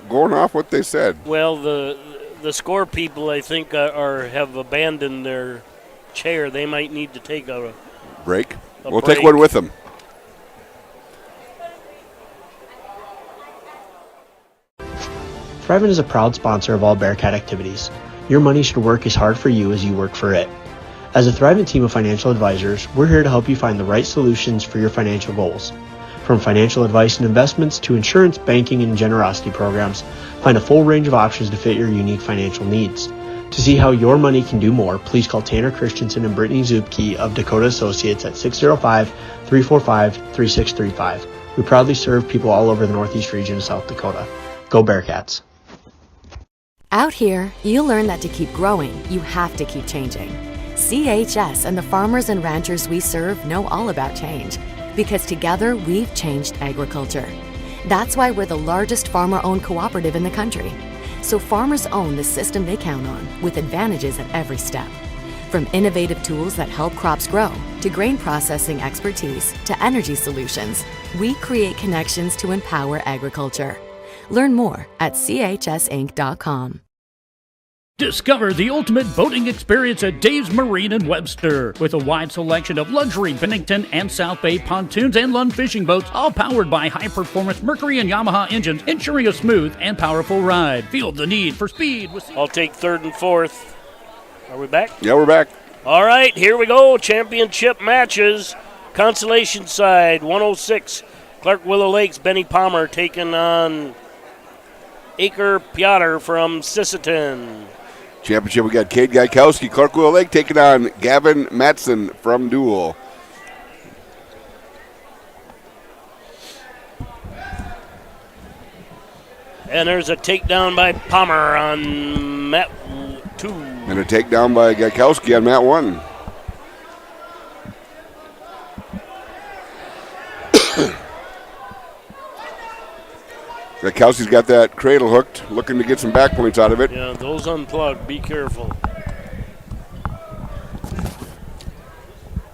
going off what they said. Well, the score people, I think, have abandoned their chair. They might need to take a break. We'll break. take one with them. Thriven is a proud sponsor of all Bearcat activities. Your money should work as hard for you as you work for it. As a thriving team of financial advisors, we're here to help you find the right solutions for your financial goals. From financial advice and investments to insurance, banking, and generosity programs, find a full range of options to fit your unique financial needs. To see how your money can do more, please call Tanner Christensen and Brittany Zupke of Dakota Associates at 605-345-3635. We proudly serve people all over the Northeast region of South Dakota. Go Bearcats. Out here, you learn that to keep growing, you have to keep changing. CHS and the farmers and ranchers we serve know all about change, because together we've changed agriculture. That's why we're the largest farmer-owned cooperative in the country. So farmers own the system they count on, with advantages at every step. From innovative tools that help crops grow, to grain processing expertise, to energy solutions, we create connections to empower agriculture. Learn more at chsinc.com. Discover the ultimate boating experience at Dave's Marine in Webster. With a wide selection of luxury Bennington and South Bay pontoons and Lund fishing boats, all powered by high-performance Mercury and Yamaha engines, ensuring a smooth and powerful ride. Feel the need for speed. I'll take third and fourth. Are we back? Yeah, we're back. All right, here we go. Championship matches. Consolation side, 106. Clark Willow Lakes, Benny Palmer taking on Aker Piotr from Sisseton. Championship, we got Cade Gaikowski, Clark Willow Lake taking on Gavin Matson from Dual. And there's a takedown by Palmer on mat 2. And a takedown by Gaikowski on mat 1. Gaikowski's got that cradle hooked, looking to get some back points out of it. Yeah, those unplugged. Be careful.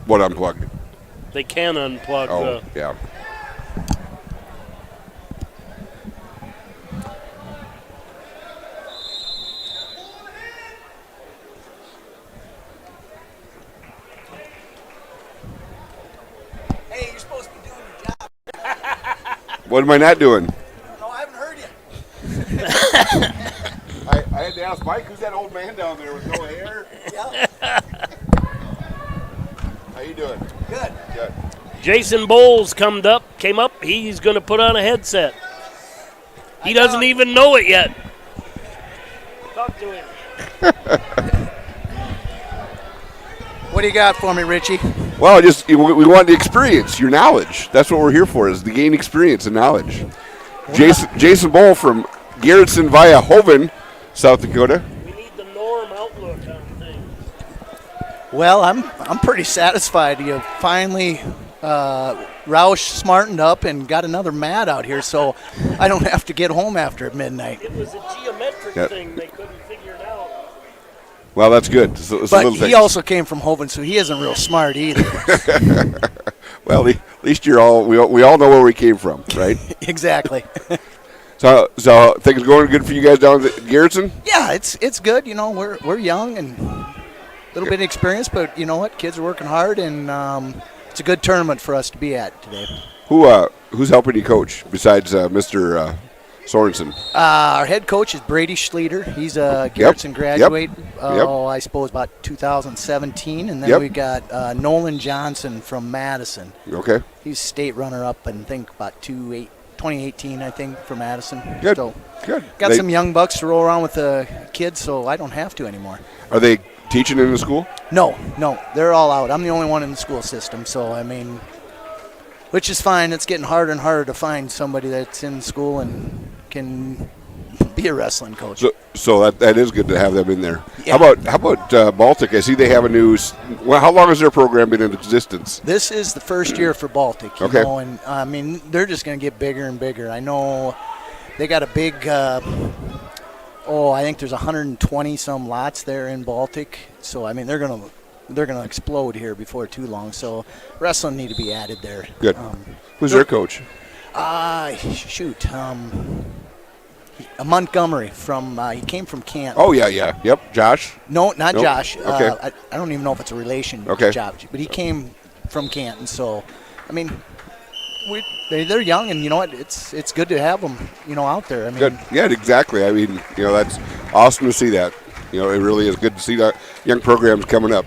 What unplugged? They can unplug. Oh, yeah. Hey, you're supposed to be doing your job. What am I not doing? No, I haven't heard you. I had to ask Mike, who's that old man down there with no hair? Yeah. How you doing? Good. Good. Jason Bowles came up. He's going to put on a headset. He doesn't even know it yet. Talk to him. What do you got for me, Richie? Well, we want the experience, your knowledge. That's what we're here for, is to gain experience and knowledge. Jason Bowl from Garrettson via Hoven, South Dakota. We need the norm outlook on things. Well, I'm pretty satisfied. You finally Roush smartened up and got another mat out here, so I don't have to get home after midnight. It was a geometric thing. They couldn't figure it out. Well, that's good. But he also came from Hoven, so he isn't real smart either. Well, at least we all know where we came from, right? Exactly. So things going good for you guys down at Garrettson? Yeah, it's good. You know, we're young and a little bit of experience, but you know what? Kids are working hard, and it's a good tournament for us to be at today. Who's helping you coach besides Mr. Sorensen? Our head coach is Brady Schleter. He's a Garrettson graduate. I suppose about 2017, and then we got Nolan Johnson from Madison. Okay. He's state runner-up, and I think about 2018, I think, for Madison. Good. So good. Got some young bucks to roll around with the kids, so I don't have to anymore. Are they teaching in the school? No, they're all out. I'm the only one in the school system, so I mean, which is fine. It's getting harder and harder to find somebody that's in school and can be a wrestling coach. So that is good to have them in there. Yeah. How about Baltic? I see they have a new. Well, how long has their program been in existence? This is the first year for Baltic. You know, and I mean they're just going to get bigger and bigger. I know they got a big. I think there's 120 some lots there in Baltic. So I mean they're gonna explode here before too long. So wrestling need to be added there. Good. Who's their coach? Montgomery from he came from Canton. Oh yeah. Yep. Josh. No, not Josh. Okay. I don't even know if it's a relation to Josh, but he came from Canton. So, I mean, they're young, and you know what? It's good to have them, out there. I mean, good. Yeah, exactly. I mean, that's awesome to see that. It really is good to see that young programs coming up.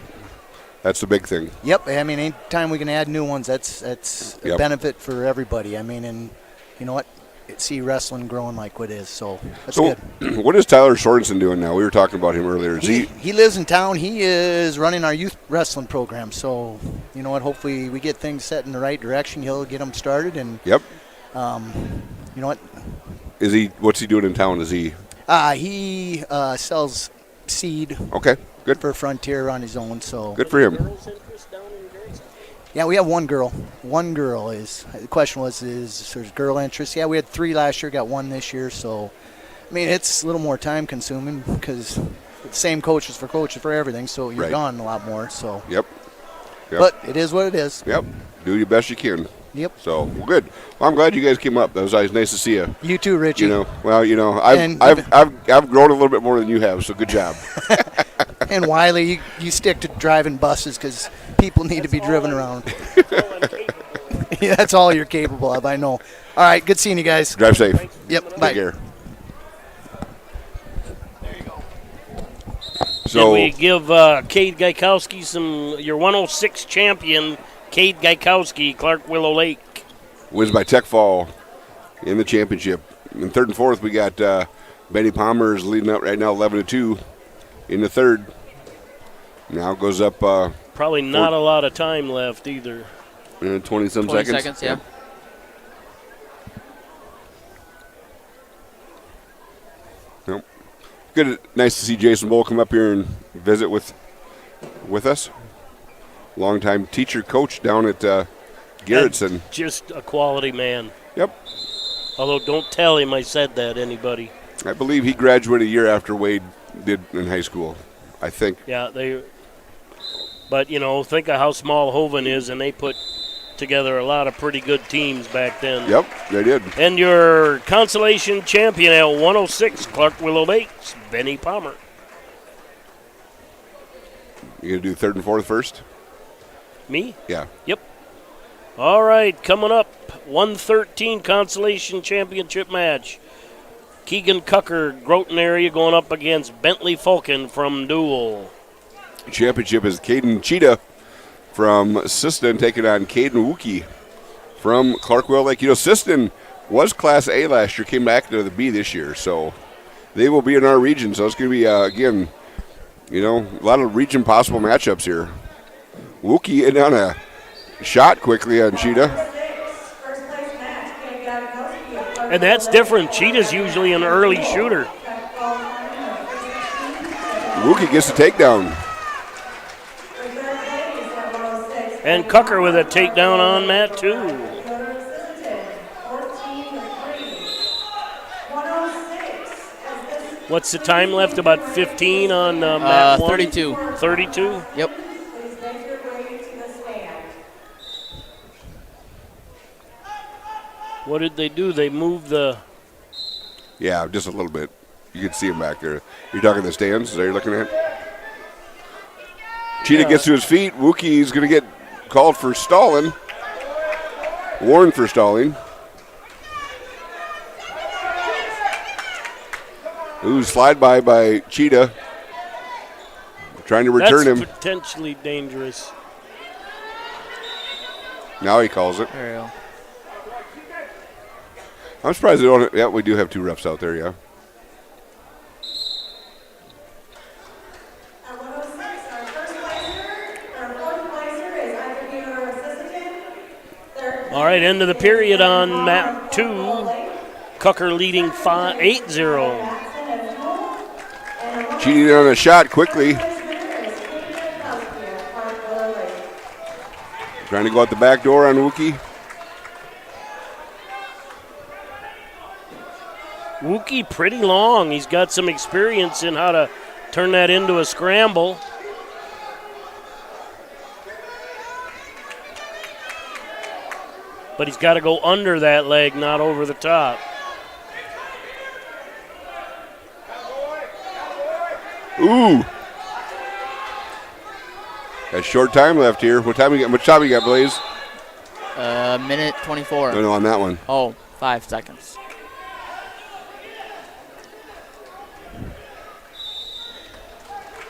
That's the big thing. Yep. I mean, anytime we can add new ones, that's a benefit for everybody. I mean, and you know what? See wrestling growing like what it is, so that's good. What is Tyler Sorensen doing now? We were talking about him earlier. He lives in town. He is running our youth wrestling program. So, you know what? Hopefully we get things set in the right direction. He'll get them started. And yep. You know what? What's he doing in town? Is he? He sells seed. Okay, good for Frontier on his own. So good for him. Yeah, we have one girl. One girl is. The question was, is there's girl interest? Yeah, we had 3 last year, got 1 this year. So, I mean, it's a little more time consuming because the same coaches for everything. So you're gone a lot more. So. Yep. But it is what it is. Yep. Do your best you can. Yep. So good. Well, I'm glad you guys came up. That was always nice to see you. You too, Richie. You know, I've grown a little bit more than you have. So good job. And Wiley, you stick to driving buses because people need to be driven around. Yeah, that's all you're capable of, I know. All right, good seeing you guys. Drive safe. Yep, bye. Take care. There you go. So we give Cade Gaikowski your 106 champion, Cade Gaikowski, Clark Willow Lake. Wins by Tech Fall in the championship. In third and fourth, we got Benny Palmer is leading up right now 11-2 in the third. Now goes up. Probably not a lot of time left either. 20-some seconds. 20 seconds, yeah. Yep. Good. Nice to see Jason Bull come up here and visit with us. Longtime teacher, coach down at Garrettson. And just a quality man. Yep. Although don't tell him I said that, anybody. I believe he graduated a year after Wade did in high school, I think. Yeah, but, you know, think of how small Hovind is, and they put together a lot of pretty good teams back then. Yep, they did. And your consolation champion at 106, Clark Willow Lakes, Benny Palmer. You going to do third and fourth first? Me? Yeah. Yep. All right, coming up, 113 consolation championship match. Keegan Cucker, Groton area, going up against Bentley Fulkin from Dual. Championship is Caden Cheetah from Siston taking on Caden Wookie from Clark Willow Lake. You know, Siston was Class A last year, came back to the B this year, so they will be in our region. So it's going to be, again, you know, a lot of region possible matchups here. Wookie in on a shot quickly on Cheetah. And that's different. Cheetah's usually an early shooter. Wookie gets the takedown. And Cucker with a takedown on Matt, too. What's the time left? About 15 on Matt 1? 32. 32? Yep. What did they do? They moved the... Yeah, just a little bit. You can see him back there. You're talking the stands? Is that you're looking at? Cheetah gets to his feet. Wookie's going to get called for stalling. Warned for stalling. Ooh, slide by Cheetah. Trying to return him. That's potentially dangerous. Now he calls it. There you go. I'm surprised they don't. Yeah, we do have 2 refs out there, yeah. All right, end of the period on map 2. Cucker leading 8-0. Cheating on a shot quickly. Trying to go out the back door on Wookie. Wookie pretty long. He's got some experience in how to turn that into a scramble. But he's got to go under that leg, not over the top. Ooh. Got short time left here. What time you got? Much time you got, Blaze? Minute 24. No, on that one. Oh, 5 seconds.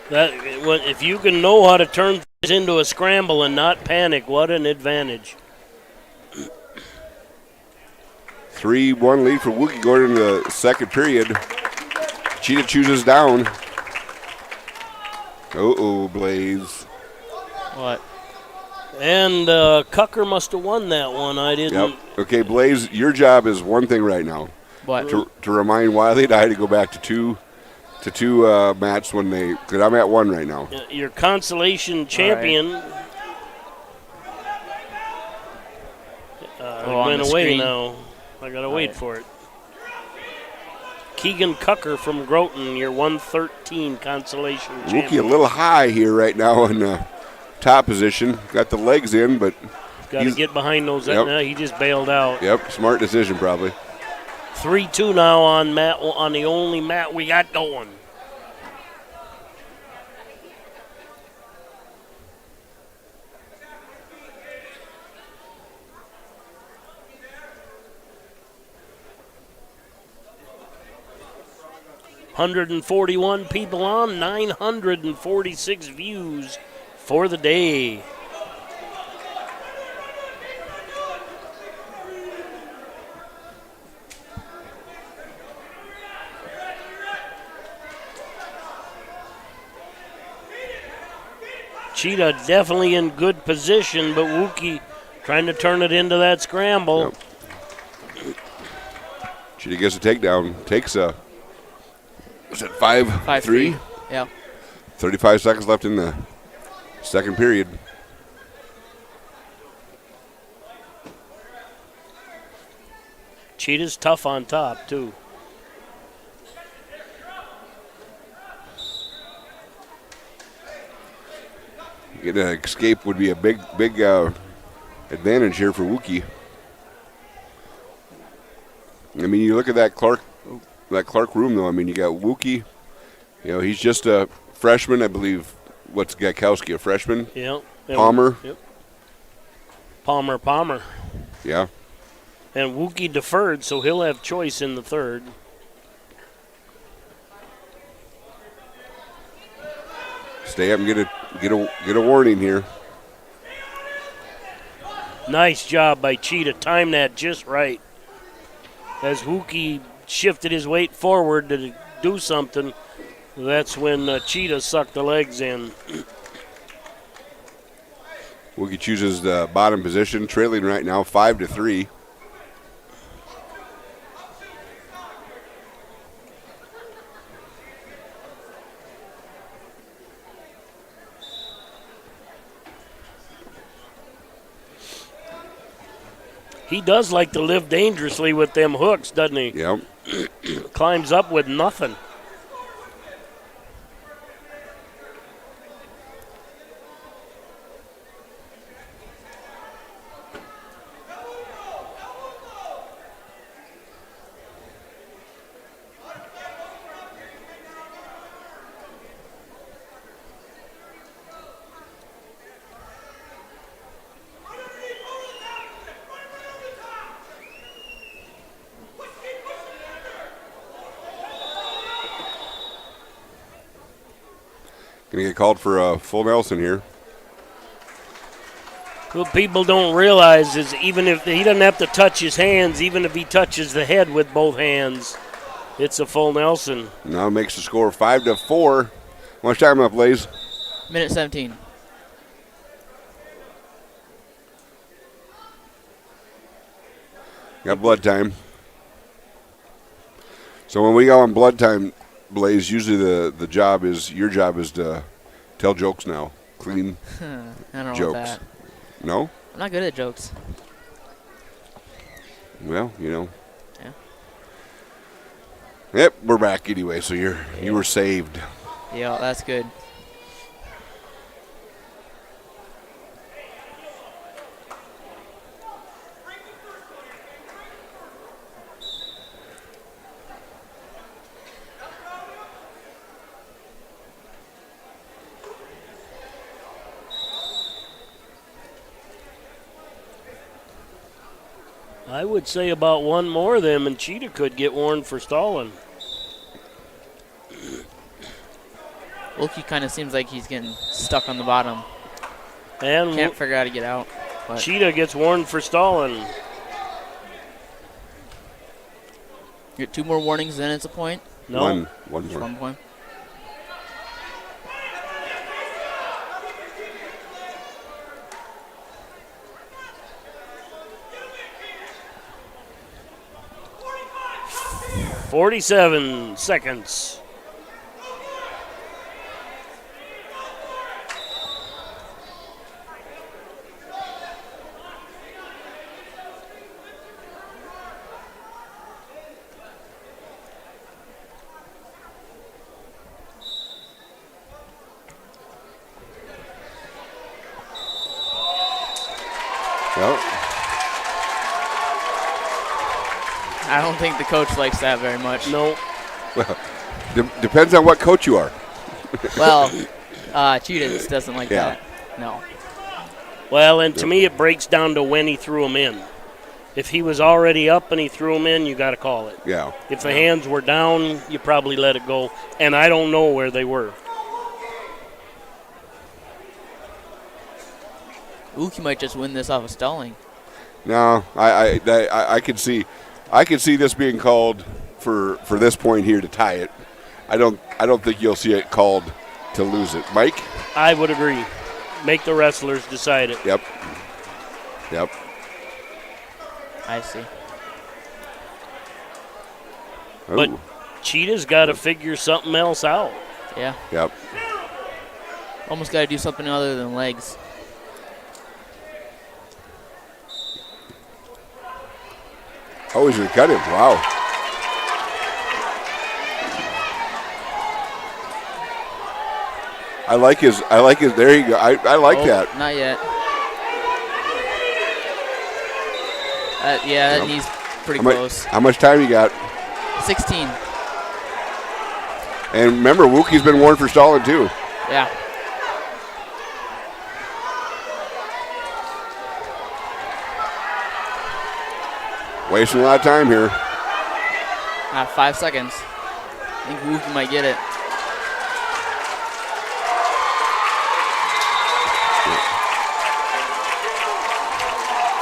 That if you can know how to turn things enters into a scramble and not panic. What an advantage. 3-1 lead for Wookie going into the second period. Cheetah chooses down. Uh-oh, Blaze. What? And Cucker must have won that one. I didn't. Yep. Okay, Blaze, your job is one thing right now. What? To remind Wiley and I to go back to two match when they, because I'm at 1 right now. Your consolation champion went away now. I got to wait for it. Keegan Cucker from Groton, your 113 consolation champion. Wookie a little high here right now in the top position. Got the legs in, but got to get behind those. Yep. He just bailed out. Yep, smart decision probably. 3-2 now on Matt, on the only Matt we got going. $141 people on, 946 views for the day. Cheetah definitely in good position, but Wookie trying to turn it into that scramble. Yep. Cheetah gets a takedown. Takes a, is it 5-3? Yeah. 35 seconds left in the second period. Cheetah's tough on top, too. Get an escape would be a big advantage here for Wookie. I mean, you look at that Clark room, though. I mean, you got Wookie. You know, he's just a freshman, I believe. What's Gakowski, a freshman? Yeah. Palmer. Yep. Palmer. Yeah. And Wookie deferred, so he'll have choice in the third. Stay up and get a warning here. Nice job by Cheetah. Timed that just right. As Wookie shifted his weight forward to do something, that's when Cheetah sucked the legs in. Wookie chooses the bottom position, trailing right now 5-3. He does like to live dangerously with them hooks, doesn't he? Yep. Climbs up with nothing. Going to get called for a full Nelson here. What people don't realize is even if he doesn't have to touch his hands, even if he touches the head with both hands, it's a full Nelson. Now makes the score 5-4. How much time left, Blaze? Minute 17. Got blood time. So when we go on blood time, Blaze, usually your job is to tell jokes now. Clean I don't know jokes. about that. No? I'm not good at jokes. Well, you know. Yeah. Yep, we're back anyway, so you were saved. Yeah, that's good. I would say about one more of them, and Cheetah could get warned for stalling. Wilkie kind of seems like he's getting stuck on the bottom. And can't figure out how to get out. But Cheetah gets warned for stalling. Get 2 more warnings, then it's a point. No. One Just more. 1 point. .47 seconds. I don't think the coach likes that very much. No. Well, depends on what coach you are. Well, Cheetah just doesn't like that. No. Well, and to me, it breaks down to when he threw him in. If he was already up and he threw him in, you got to call it. Yeah. If the hands were down, you probably let it go. And I don't know where they were. Ookie might just win this off of stalling. No, I could see this being called for this point here to tie it. I don't think you'll see it called to lose it. Mike? I would agree. Make the wrestlers decide it. Yep. I see. But Cheetah's got to figure something else out. Yeah. Yep. Almost got to do something other than legs. Oh, he's going to cut him. Wow. I like his, there you go. I like that. Not yet. Yeah, that knee's pretty close. How much time you got? 16. And remember, Wookie's been warned for stalling too. Yeah. Wasting a lot of time here. 5 seconds. I think Wookie might get it.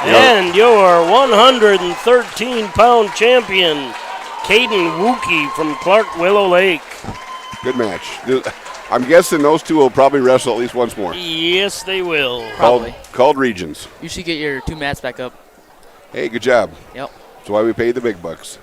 And your 113-pound champion, Caden Wookie from Clark Willow Lake. Good match. I'm guessing those two will probably wrestle at least once more. Yes, they will. Probably. Called regions. You should get your 2 mats back up. Hey, good job. Yep. That's why we paid the big bucks.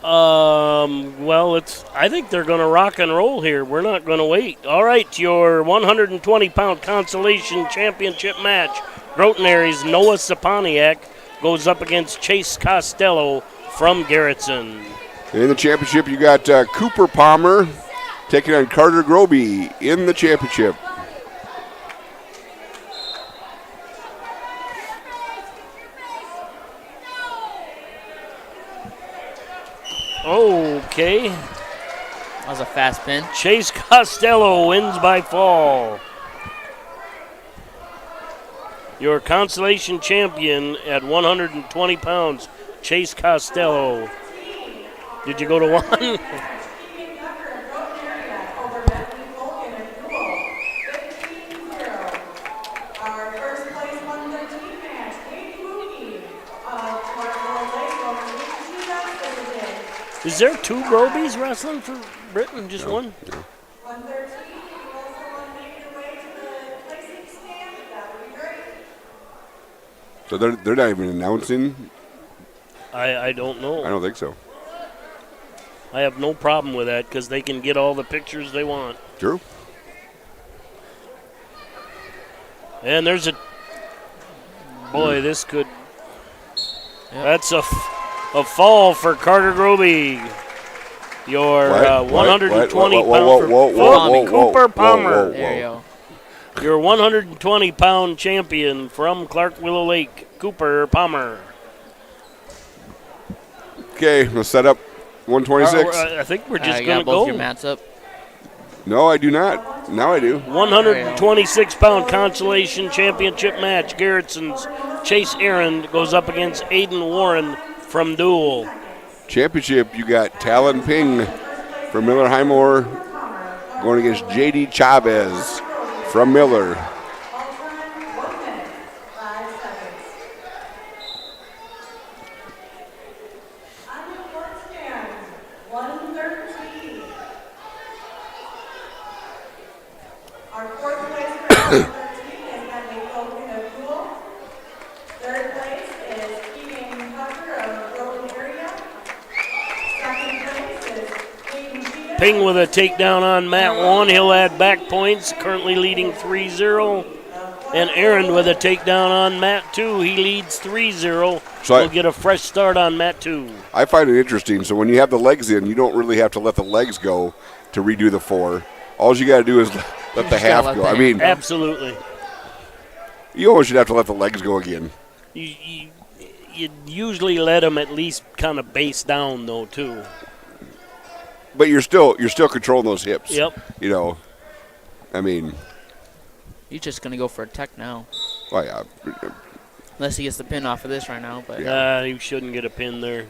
Well, I think they're going to rock and roll here. We're not going to wait. All right, your 120-pound Consolation Championship match. Grotenary's Noah Saponiak goes up against Chase Costello from Garrettson. In the championship, you got Cooper Palmer taking on Carter Groby in the championship. Okay. That was a fast pin. Chase Costello wins by fall. Your Consolation champion at 120 pounds, Chase Costello. Did you go to one? Is there 2 Grobies wrestling for Britain? Just one? No. So they're not even announcing? I don't know. I don't think so. I have no problem with that because they can get all the pictures they want. True. And there's a... Boy, this could... Yep. That's a fall for Carter Groby. Your 120-pound Cooper Palmer. There you go. Your 120-pound champion from Clark Willow Lake, Cooper Palmer. Okay, let's set up 126. I think we're just going to go. Both your mats up. No, I do not. Now I do. 126-pound Consolation Championship match. Garrettson's Chase Aaron goes up against Aiden Warren from Dual. Championship, you got Talon Ping from Miller Highmore going against J.D. Chavez from Miller. Our fourth place for number 13 is Henry Colton of Dual. Third place is Keegan Tucker of Broken Area. Second place is Hayden Cheetah. Ping with a takedown on Mat 1. He'll add back points, currently leading 3-0. And Aaron with a takedown on Mat 2. He leads 3-0. So we'll get a fresh start on Mat 2. I find it interesting. So when you have the legs in, you don't really have to let the legs go to redo the 4. All you got to do is let the half go. I mean, absolutely. You always should have to let the legs go again. You usually let them at least kind of base down, though, too. But you're still controlling those hips. Yep. You know, I mean. He's just going to go for a tech now. Oh, yeah. Unless he gets the pin off of this right now. But he shouldn't get a pin there.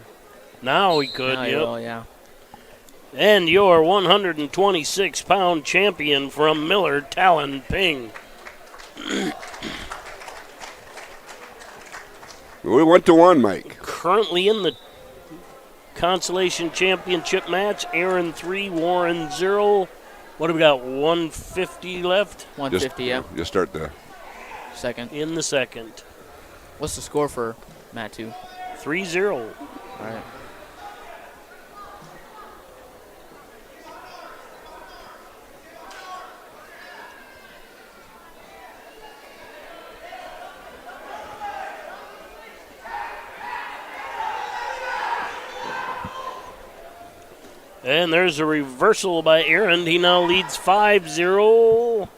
Now he could, now he will, yeah. And your 126-pound champion from Miller, Talon Ping. We went to 1, Mike. Currently in the Consolation Championship match, Aaron 3, Warren 0. What do we got, 150 left? 150, yeah. Just start the second. In the second. What's the score for Mat 2? 3-0. All right. And there's a reversal by Aaron. He now leads 5-0.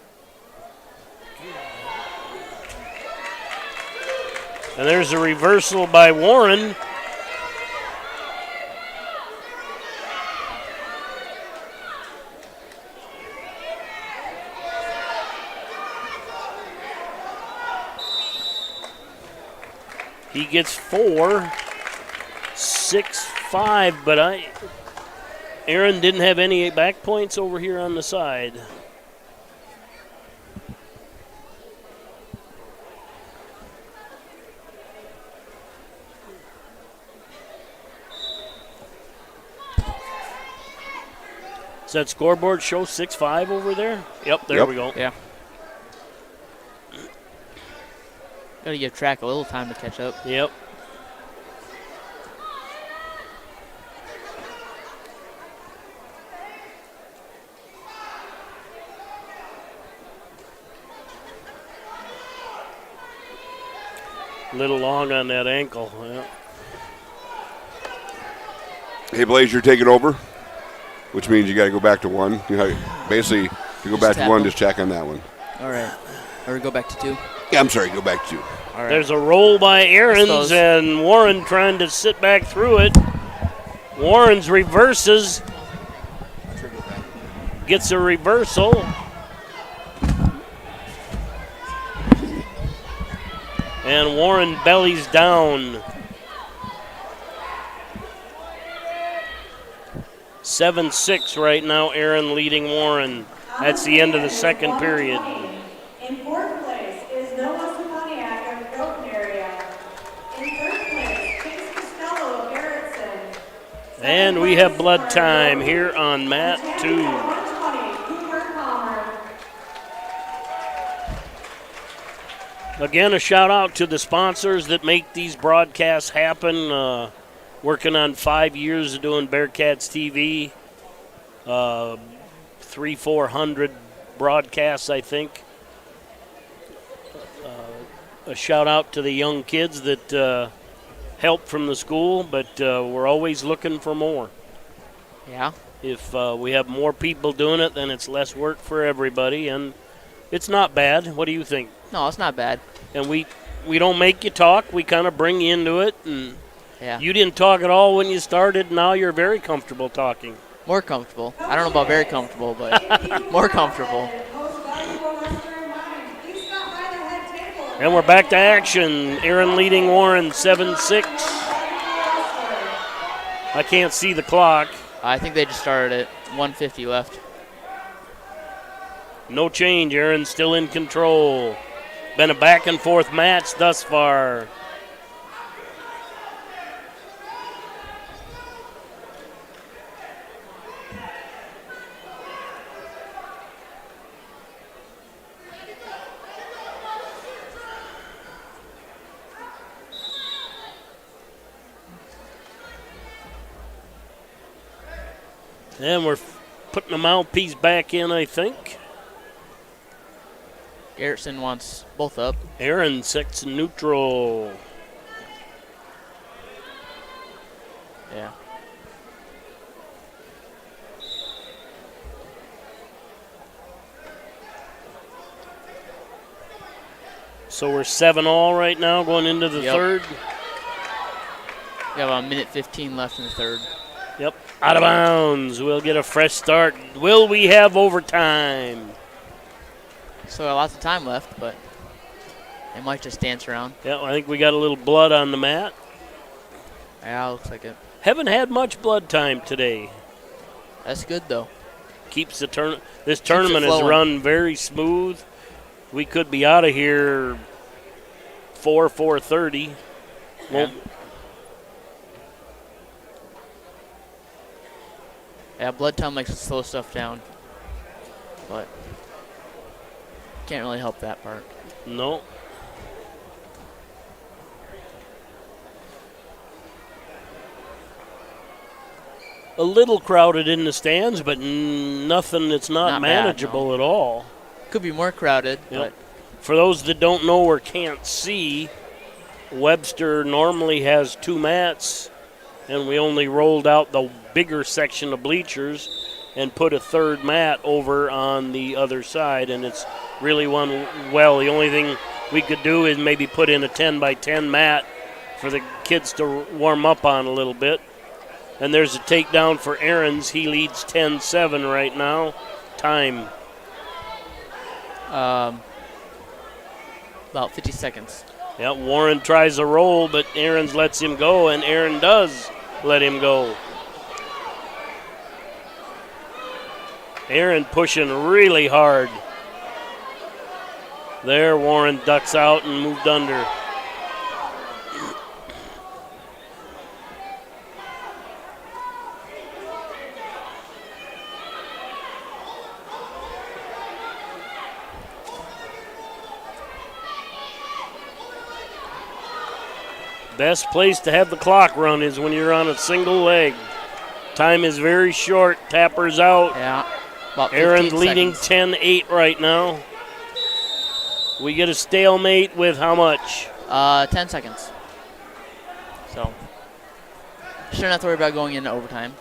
And there's a reversal by Warren. He gets 4, 6-5, but Aaron didn't have any back points over here on the side. Does that scoreboard show 6-5 over there? Yep, there we go. Yeah. Got to give track a little time to catch up. Yep. Little long on that ankle. Yeah. Hey, Blaze, you're taking over, which means you got to go back to 1. You know, basically, to go back to 1, just check on that one. All right. Or go back to 2. Yeah, I'm sorry, go back to 2. All right. There's a roll by Aaron's, and Warren trying to sit back through it. Warren's reverses. Gets a reversal. And Warren bellies down. 7-6 right now, Aaron leading Warren. That's the end of the second period. In fourth place is Noah Saponiak of Broken Area. In third place, Fiksdal of Garrettson. And we have blood time here on Mat 2. Again, a shout out to the sponsors that make these broadcasts happen. Working on 5 years of doing Bearcats TV. 300-400 broadcasts, I think. A shout out to the young kids that help from the school, but we're always looking for more. Yeah. If we have more people doing it, then it's less work for everybody, and it's not bad. What do you think? No, it's not bad. And we don't make you talk. We kind of bring you into it. And yeah. You didn't talk at all when you started. Now you're very comfortable talking. More comfortable. I don't know about very comfortable, but more comfortable. And we're back to action. Aaron leading Warren 7-6. I can't see the clock. I think they just started at 150 left. No change. Aaron's still in control. Been a back and forth match thus far. And we're putting the mouthpiece back in, I think. Garrison wants both up. Aaron sets neutral. Yeah. So we're 7-all right now going into the third. We have a minute 15 left in the third. Yep. Out of bounds. We'll get a fresh start. Will we have overtime? So lots of time left, but they might just dance around. Yeah, I think we got a little blood on the mat. Yeah, looks like it. Haven't had much blood time today. That's good, though. Keeps the this tournament has run very smooth. We could be out of here 4:30. Yeah, blood time likes to slow stuff down, but can't really help that part. No. A little crowded in the stands, but nothing that's not manageable at all. Could be more crowded. Yep. But for those that don't know or can't see, Webster normally has 2 mats, and we only rolled out the bigger section of bleachers and put a third mat over on the other side, and it's really won well. The only thing we could do is maybe put in a 10-by-10 mat for the kids to warm up on a little bit. And there's a takedown for Aarons. He leads 10-7 right now. Time. About 50 seconds. Yeah, Warren tries a roll, but Aarons lets him go, and Aaron does let him go. Aaron pushing really hard. There, Warren ducks out and moved under. Best place to have the clock run is when you're on a single leg. Time is very short. Tapper's out. Yeah. About 15 Aaron's leading seconds. 10-8 right now. We get a stalemate with how much? 10 seconds. So, shouldn't have to worry about going into overtime.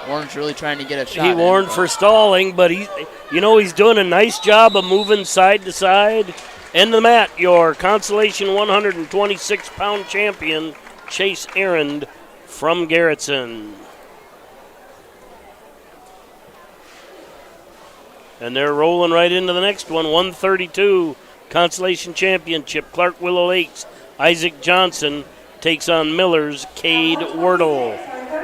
Warren's really trying to get a shot. He warned for stalling, but he's doing a nice job of moving side to side. End of the mat, your Consolation 126-pound champion, Chase Aaron from Garretson. And they're rolling right into the next one, 132, Consolation Championship, Clark Willow Lakes. Isaac Johnson takes on Miller's Cade Wordle.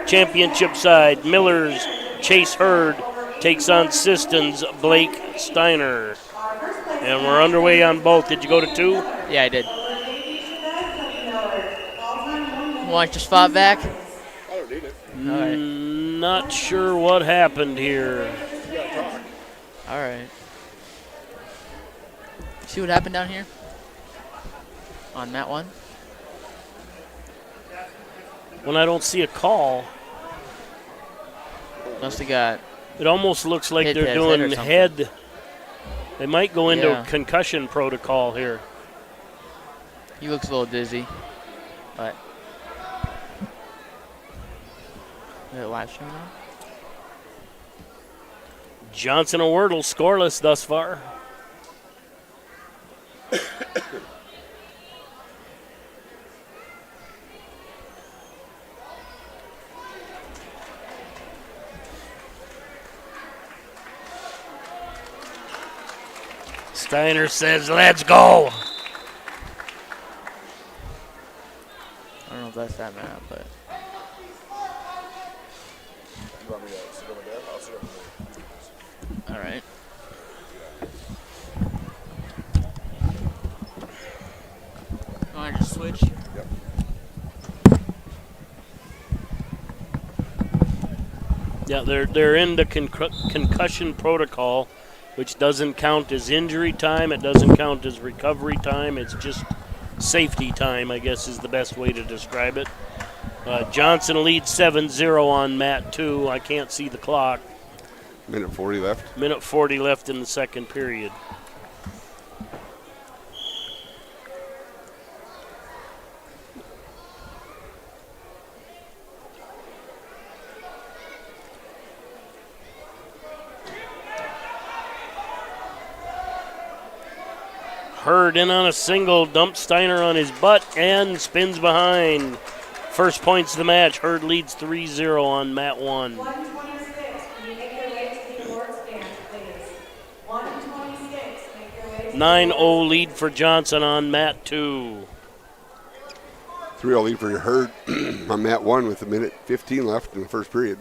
Championship side, Miller's Chase Hurd takes on Siston's Blake Steiner. And we're underway on both. Did you go to 2? Yeah, I did. Watch just fought back. I don't need it. All right. Not sure what happened here. All right. See what happened down here? On mat 1? When I don't see a call. Must have got. It almost looks like hit they're his doing head or something. head. They might go into Yeah. concussion protocol here. He looks a little dizzy, but. Is it live stream now? Johnson and Wordle scoreless thus far. Steiner says, let's go. I don't know if that's that map, but. You want me to sit over there? I'll sit over there. All right. Want to just switch? Yep. Yeah, they're into concussion protocol, which doesn't count as injury time. It doesn't count as recovery time. It's just safety time, I guess is the best way to describe it. Johnson leads 7-0 on mat 2. I can't see the clock. Minute 40 left. Minute 40 left in the second period. Hurd in on a single, dumps Steiner on his butt, and spins behind. First points of the match. Hurd leads 3-0 on mat 1. 126, can you make your way to the awards stand, please? 126, make your way to 9-0 lead for Johnson on mat 2. 3-0 lead for Hurd on mat 1 with a minute 15 left in the first period.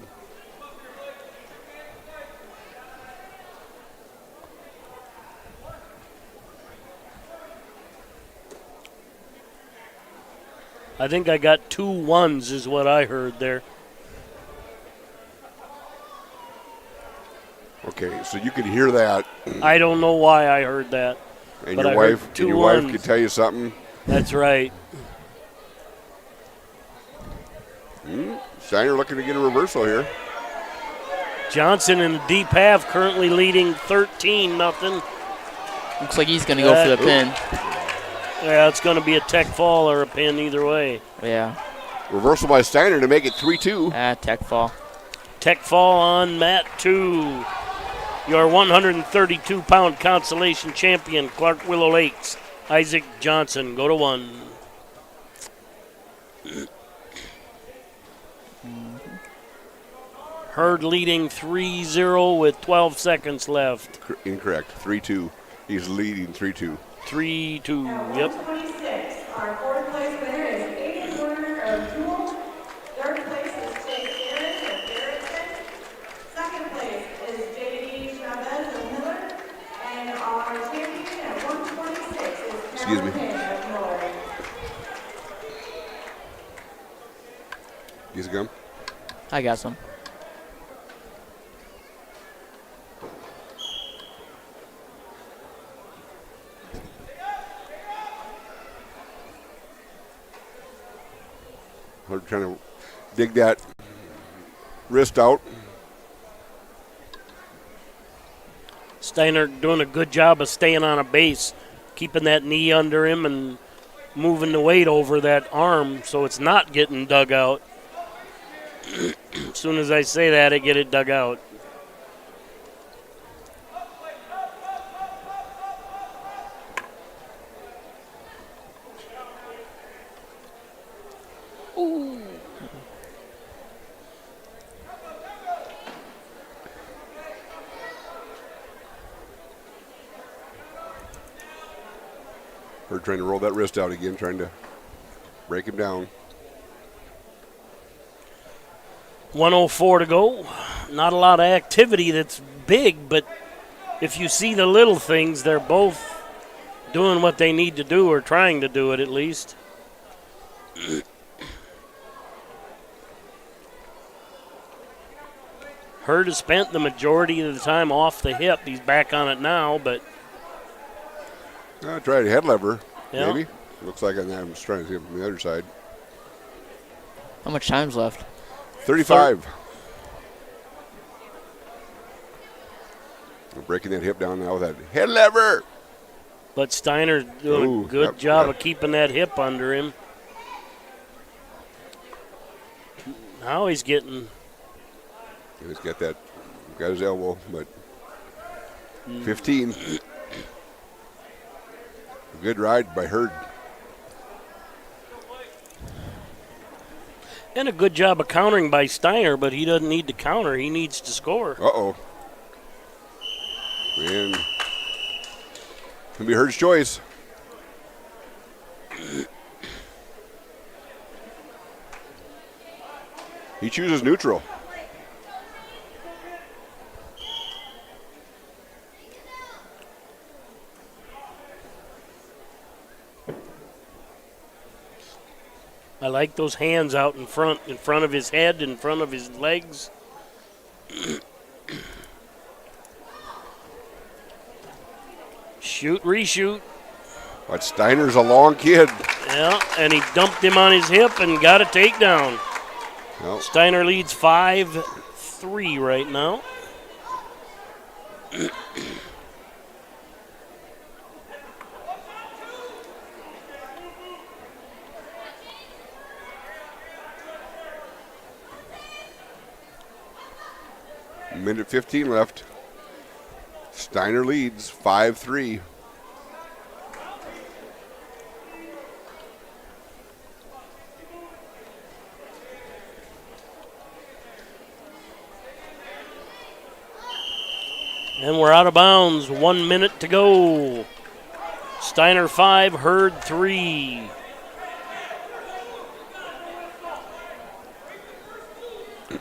I think I got 2 1s is what I heard there. Okay, so you could hear that. I don't know why I heard that. And but your I wife, heard 2 wife ones. could tell you something. That's right. Steiner looking to get a reversal here. Johnson in the deep half, currently leading 13-0. Looks like he's going to go for the pin. Yeah, it's going to be a tech fall or a pin either way. Yeah. Reversal by Steiner to make it 3-2. Tech fall. Tech fall on mat 2. Your 132-pound Consolation champion, Clark Willow Lakes, Isaac Johnson. Go to 1. Hurd leading 3-0 with 12 seconds left. Incorrect. 3-2. He's leading 3-2. 3-2, yep. 126, our fourth place winner is Aiden Warner of Dual. Third place is Chase Aaron of Bearcats. Second place is J.D. Chavez of Miller. And our champion at 126 is Cameron Payne of Miller. Use a gum? I got some. We're trying to dig that wrist out. Steiner doing a good job of staying on a base, keeping that knee under him and moving the weight over that arm so it's not getting dug out. As soon as I say that, I get it dug out. We're trying to roll that wrist out again, trying to break him down. 1:04 to go. Not a lot of activity that's big, but if you see the little things, they're both doing what they need to do or trying to do it at least. Hurd has spent the majority of the time off the hip. He's back on it now, but Tried a head lever, Yeah. maybe. Looks like I'm just trying to see it from the other side. How much time's left? 35. We're breaking that hip down now with that head lever. But Steiner's doing a good job of keeping that hip under him. Now he's getting... He's got his elbow, but 15. A good ride by Hurd. And a good job of countering by Steiner, but he doesn't need to counter. He needs to score. Uh-oh. And it'll be Hurd's choice. He chooses neutral. I like those hands out in front of his head, in front of his legs. Shoot, reshoot. But Steiner's a long kid. Yeah, and he dumped him on his hip and got a takedown. Well, Steiner leads 5-3 right now. Minute 15 left. Steiner leads 5-3. And we're out of bounds. 1 minute to go. Steiner 5, Hurd 3.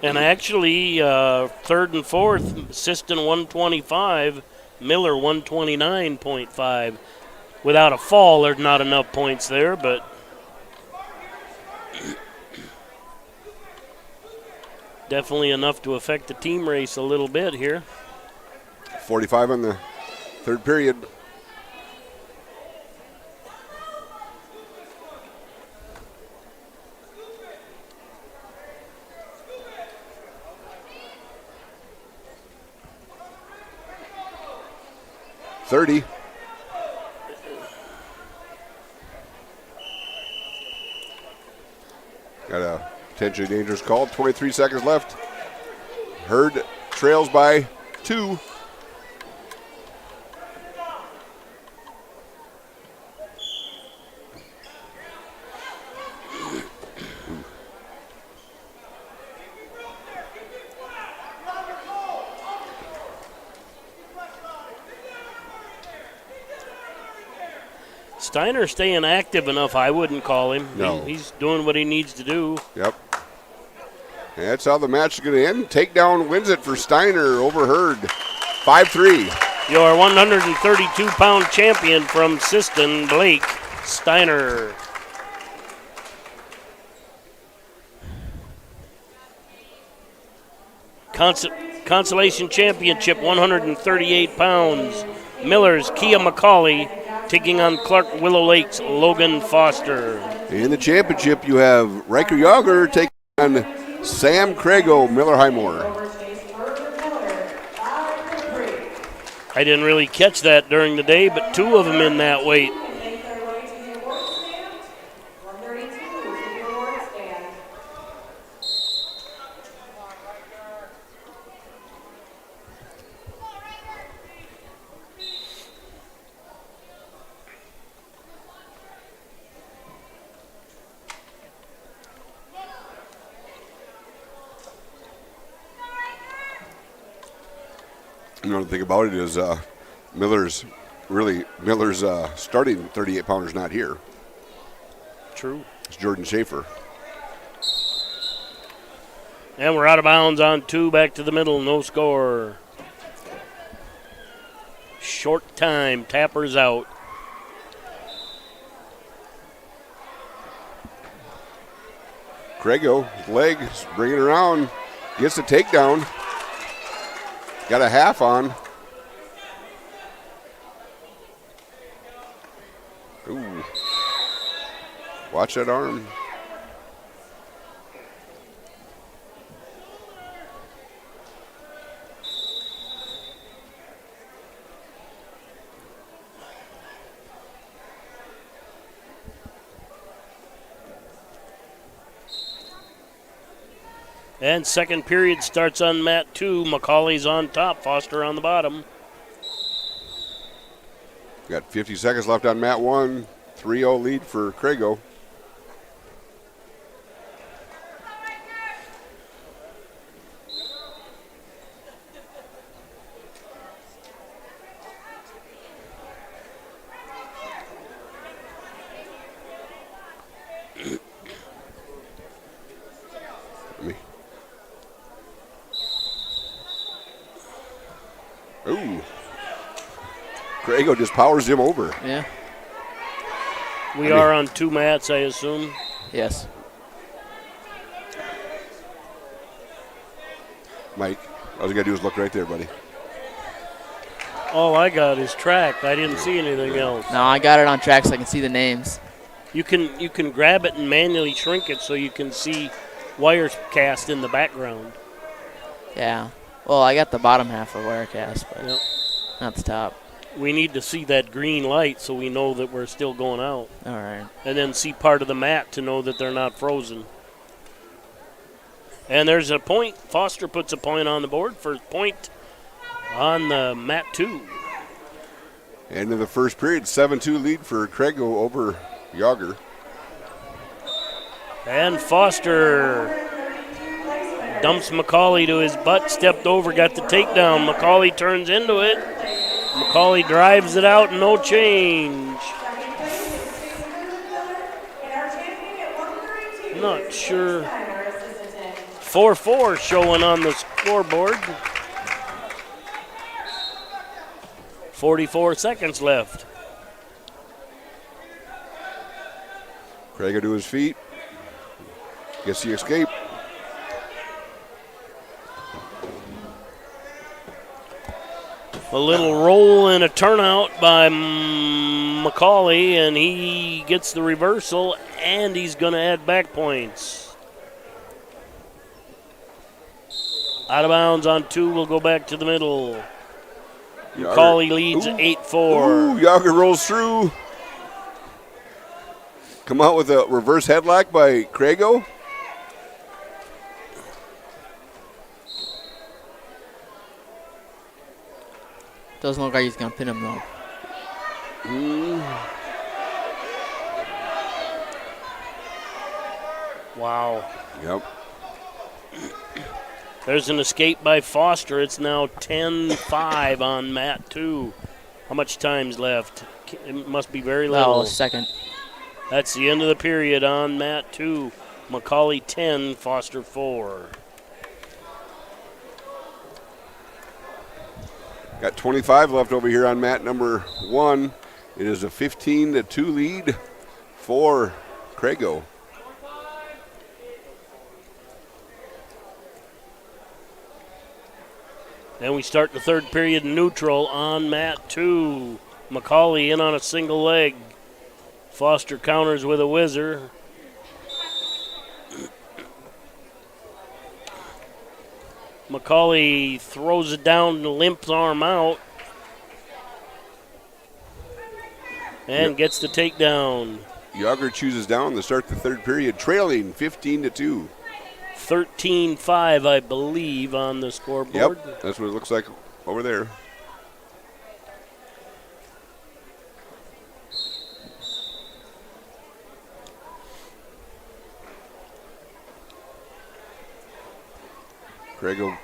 And actually, third and fourth, Siston 125, Miller 129.5. Without a fall, there's not enough points there, but definitely enough to affect the team race a little bit here. 45 on the third period. .30. Got a potentially dangerous call. 23 seconds left. Hurd trails by 2. Steiner staying active enough, I wouldn't call him. No. He's doing what he needs to do. Yep. And that's how the match is going to end. Takedown wins it for Steiner over Hurd. 5-3. Your 132-pound champion from Siston, Blake Steiner. Consolation Championship, 138 pounds. Miller's Kia McCauley taking on Clark Willow Lake's Logan Foster. In the championship, you have Riker Yager taking on Sam Craigo, Miller Highmore. I didn't really catch that during the day, but 2 of them in that weight. You know, the thing about it is Miller's starting 38-pounder's not here. True. It's Jordan Schaefer. And we're out of bounds on 2, back to the middle, no score. Short time, Tapper's out. Craigo, legs, bring it around, gets the takedown. Got a half on. Ooh. Watch that arm. And second period starts on mat 2. McCauley's on top, Foster on the bottom. Got 50 seconds left on mat 1. 3-0 lead for Craigo. Ooh. Craigo just powers him over. Yeah. We are on 2 mats, I assume. Yes. Mike, all you got to do is look right there, buddy. All I got is track. I didn't see anything else. No, I got it on track so I can see the names. You can grab it and manually shrink it so you can see wires cast in the background. Yeah. Well, I got the bottom half of Wirecast, but Yep. not the top. We need to see that green light so we know that we're still going out. All right. And then see part of the mat to know that they're not frozen. And there's a point. Foster puts a point on the board for point on the mat 2. End of the first period, 7-2 lead for Craigo over Yager. And Foster dumps McCauley to his butt, stepped over, got the takedown. McCauley turns into it. McCauley drives it out, no change. Not sure. 4-4 showing on the scoreboard. 44 seconds left. Craigo to his feet. Guess he escaped. A little roll and a turnout by McCauley, and he gets the reversal, and he's going to add back points. Out of bounds on 2, we'll go back to the middle. McCauley leads 8-4. Ooh, Yager rolls through. Come out with a reverse headlock by Craigo. Doesn't look like he's going to pin him, though. Wow. Yep. There's an escape by Foster. It's now 10-5 on mat 2. How much time's left? It must be very little. Oh, a second. That's the end of the period on mat 2. McCauley 10, Foster 4. Got 25 left over here on mat number 1. It is a 15-2 lead for Craigo. Then we start the third period neutral on mat 2. McCauley in on a single leg. Foster counters with a whizzer. McCauley throws it down, limps arm out, and gets the takedown. Yager chooses down to start the third period, trailing 15-2. 13-5, I believe, on the scoreboard. Yep, that's what it looks like over there. Craigo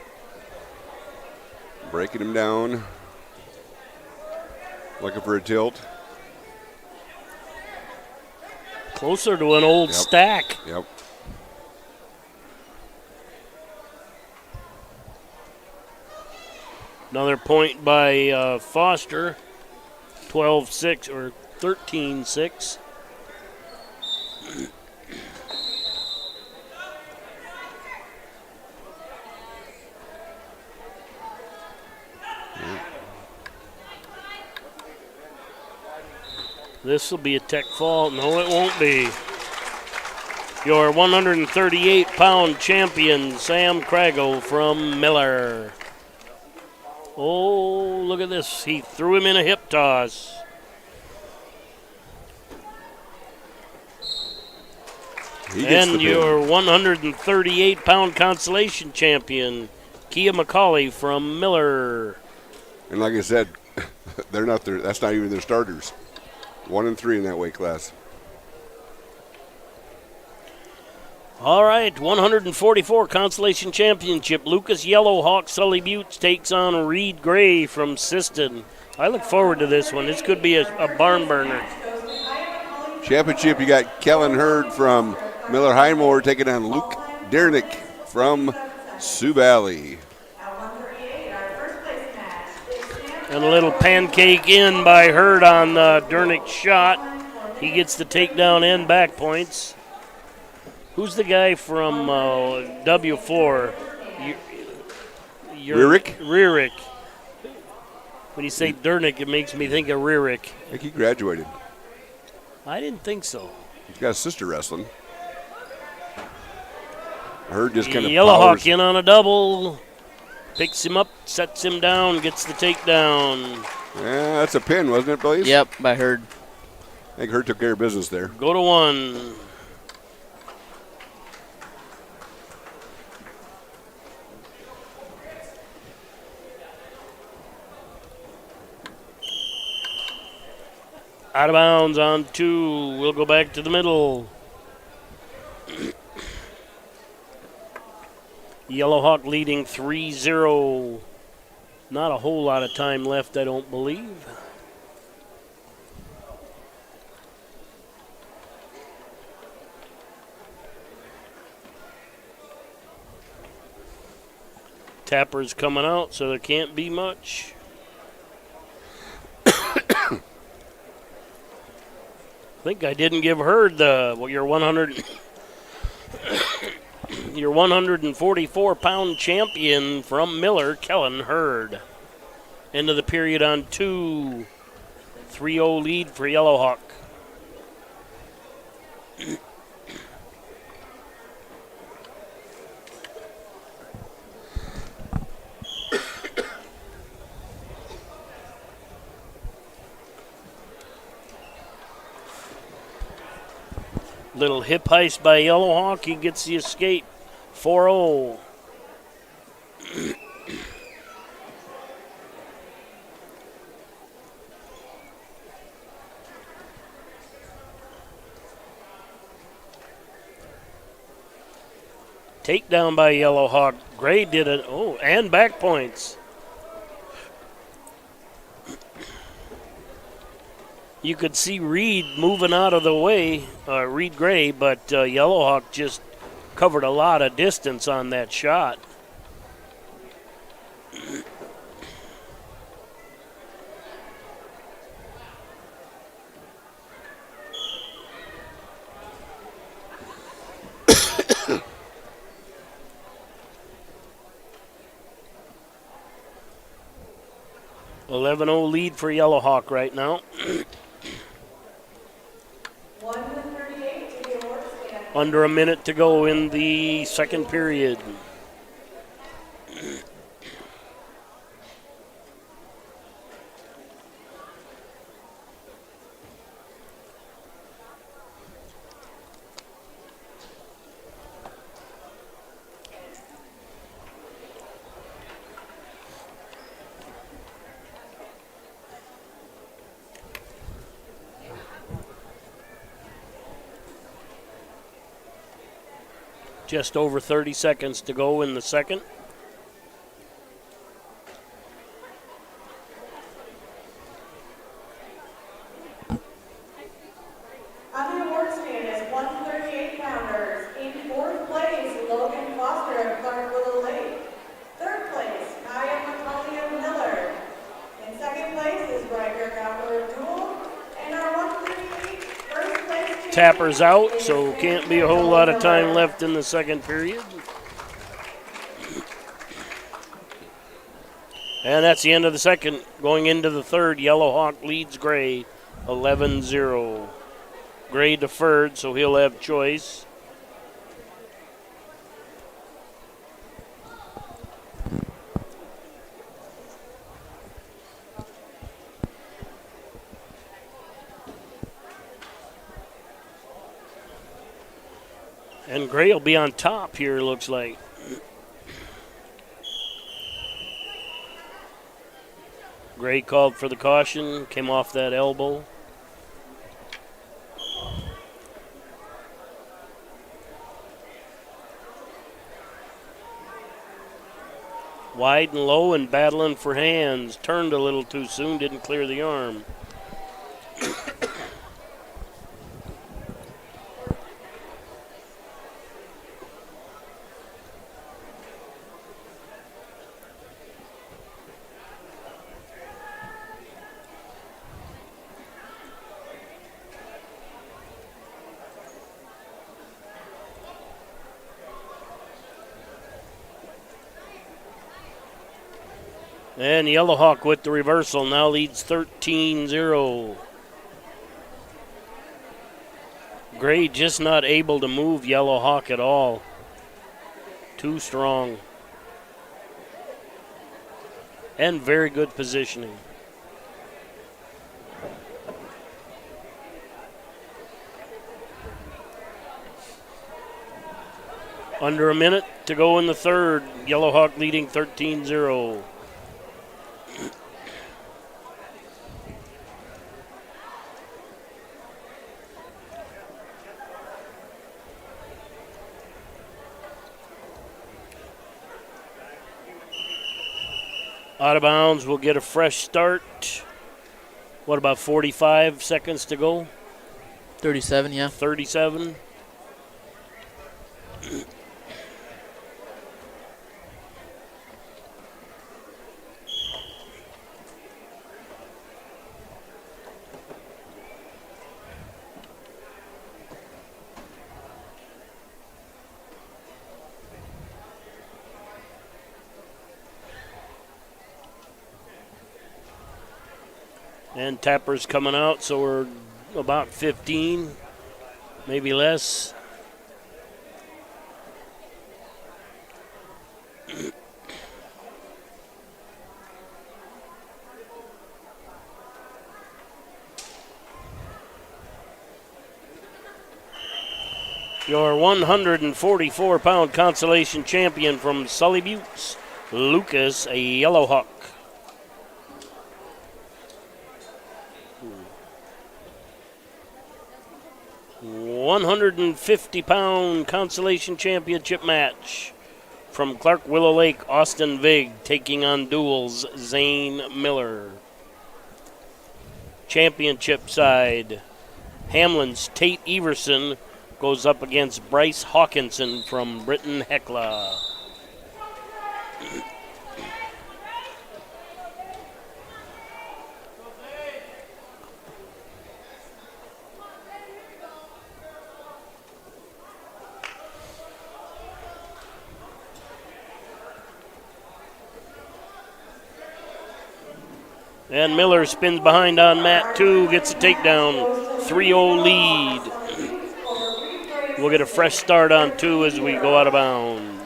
breaking him down, looking for a tilt. Closer to an old stack. Yep. Another point by Foster, 12-6 or 13-6. This will be a tech fault. No, it won't be. Your 138-pound champion, Sam Craigo from Miller. Oh, look at this. He threw him in a hip toss. And your 138-pound consolation champion, Kia McCauley from Miller. And like I said, they're not there. That's not even their starters. 1 and 3 in that weight class. All right, 144 Consolation Championship. Lucas Yellowhawk Sully Buttes takes on Reed Gray from Siston. I look forward to this one. This could be a barn burner. Championship, you got Kellen Hurd from Miller Highmore taking on Luke Dernick from Sioux Valley. And a little pancake in by Hurd on Dernick's shot. He gets the takedown and back points. Who's the guy from W4? Rierick? Rierick. When you say Dernick, it makes me think of Rearick. I think he graduated. I didn't think so. He's got a sister wrestling. Herd just kind of Yellowhawk in on a double. Picks him up, sets him down, gets the takedown. Yeah, that's a pin, wasn't it, Blaze? Yep, by Herd. I think Herd took care of business there. Go to one. Out of bounds on 2. We'll go back to the middle. Yellowhawk leading 3-0. Not a whole lot of time left, I don't believe. Tapper's coming out, so there can't be much. I think I didn't give Herd your 144-pound champion from Miller, Kellen Herd. End of the period on 2. 3-0 lead for Yellowhawk. Little hip heist by Yellowhawk. He gets the escape. 4-0. Takedown by Yellowhawk. Gray did it. Oh, and back points. You could see Reed moving out of the way, Reed Gray, but Yellowhawk just covered a lot of distance on that shot. $11-0 lead for Yellowhawk right now. Under a minute to go in the second period. Just over 30 seconds to go in the second. On the award stand is 138-pounders. In fourth place, Logan Foster of Clark Willow Lake. Third place, Kaya McCauley of Miller. In second place is Riker Gopler of Dual. And our 138 first place Tapper's out, so can't be a whole lot of time left in the second period. And that's the end of the second. Going into the third, Yellowhawk leads Gray 11-0. Gray deferred, so he'll have choice. And Gray will be on top here, looks like. Gray called for the caution, came off that elbow. Wide and low and battling for hands. Turned a little too soon, didn't clear the arm. And Yellowhawk with the reversal now leads 13-0. Gray just not able to move Yellowhawk at all. Too strong. And very good positioning. Under a minute to go in the third. Yellowhawk leading 13-0. Out of bounds, we'll get a fresh start. What, about 45 seconds to go? 37, yeah. 37. And Tapper's coming out, so we're about 15, maybe less. Your 144-pound Consolation champion from Sully Buttes, Lucas Yellowhawk. $150-pound Consolation Championship match from Clark Willow Lake, Austin Vig taking on Duels, Zane Miller. Championship side, Hamlin's Tate Everson goes up against Bryce Hawkinson from Britton Hecla. And Miller spins behind on mat 2, gets a takedown, 3-0 lead. We'll get a fresh start on 2 as we go out of bounds.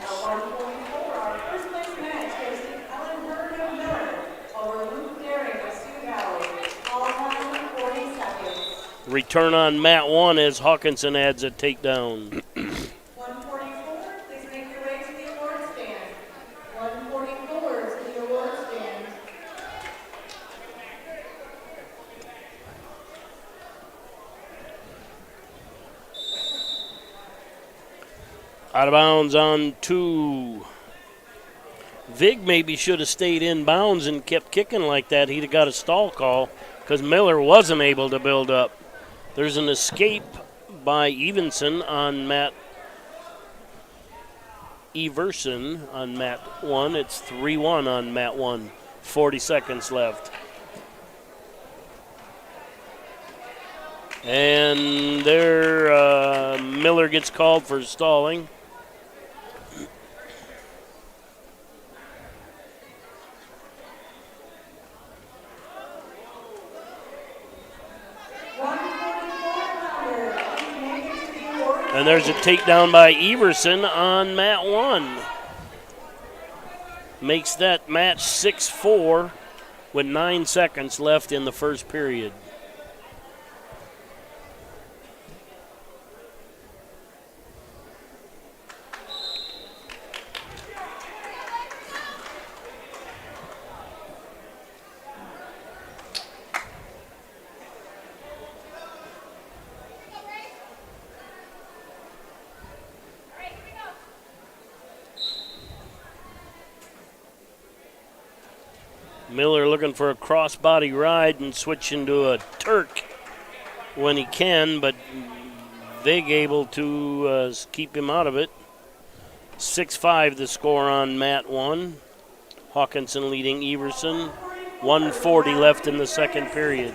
Return on mat 1 as Hawkinson adds a takedown. Out of bounds on 2. Vig maybe should have stayed in bounds and kept kicking like that. He'd have got a stall call because Miller wasn't able to build up. There's an escape by Everson on mat 1. It's 3-1 on mat 1. 40 seconds left. And there, Miller gets called for stalling. And there's a takedown by Everson on mat 1. Makes that match 6-4 with 9 seconds left in the first period. Miller looking for a crossbody ride and switch into a Turk when he can, but Vig able to keep him out of it. 6-5 the score on mat 1. Hawkinson leading Everson. 1:40 left in the second period.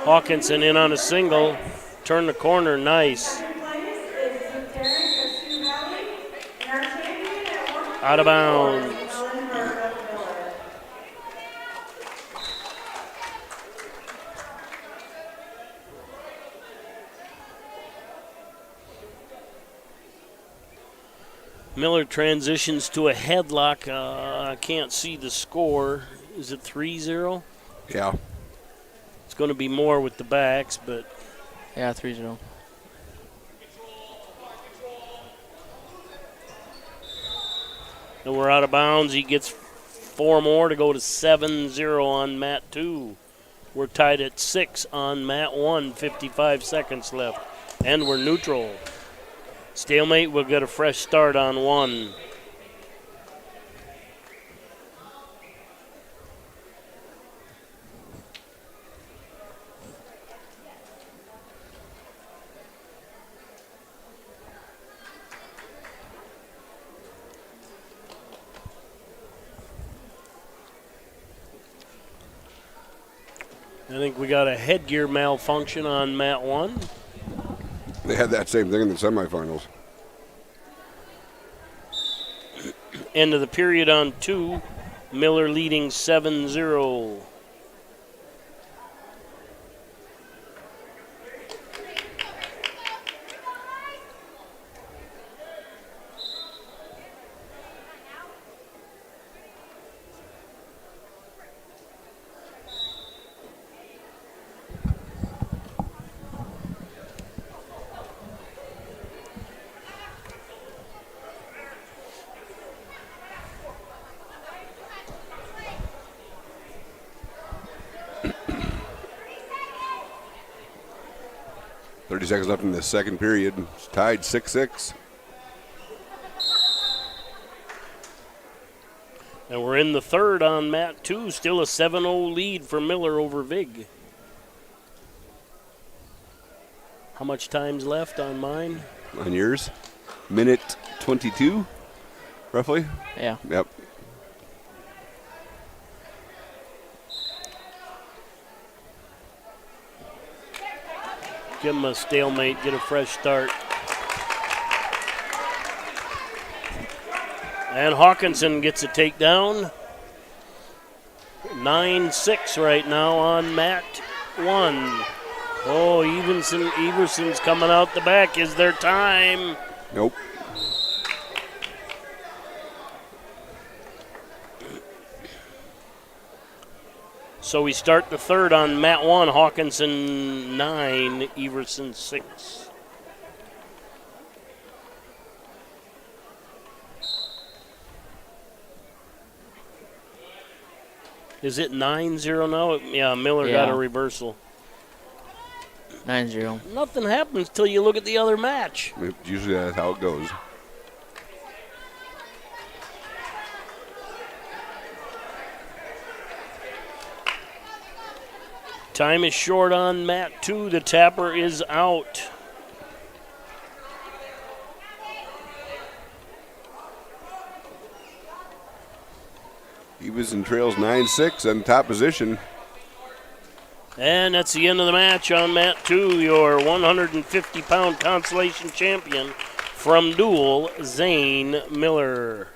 Hawkinson in on a single. Turn the corner, nice. Out of bounds. Miller transitions to a headlock. I can't see the score. Is it 3-0? Yeah. It's going to be more with the backs, but. Yeah, 3-0. And we're out of bounds. He gets 4 more to go to 7-0 on mat 2. We're tied at 6 on mat 1, 55 seconds left. And we're neutral. Stalemate, we'll get a fresh start on 1. I think we got a headgear malfunction on mat 1. They had that same thing in the semifinals. End of the period on 2. Miller leading 7-0. Seconds left in the second period. It's tied 6-6. And we're in the third on mat 2. Still a 7-0 lead for Miller over Vig. How much time's left on mine? On yours? Minute 22, roughly? Yeah. Yep. Give him a stalemate, get a fresh start. And Hawkinson gets a takedown. 9-6 right now on mat 1. Oh, Everson's coming out the back. Is there time? Nope. So we start the third on mat 1. Hawkinson 9, Everson 6. Is it 9-0 now? Yeah, Miller got a reversal. 9-0. Nothing happens till you look at the other match. Usually that's how it goes. Time is short on mat 2. The tapper is out. He was in trails 9-6 in top position. And that's the end of the match on mat 2. Your 150-pound consolation champion from Dual, Zane Miller.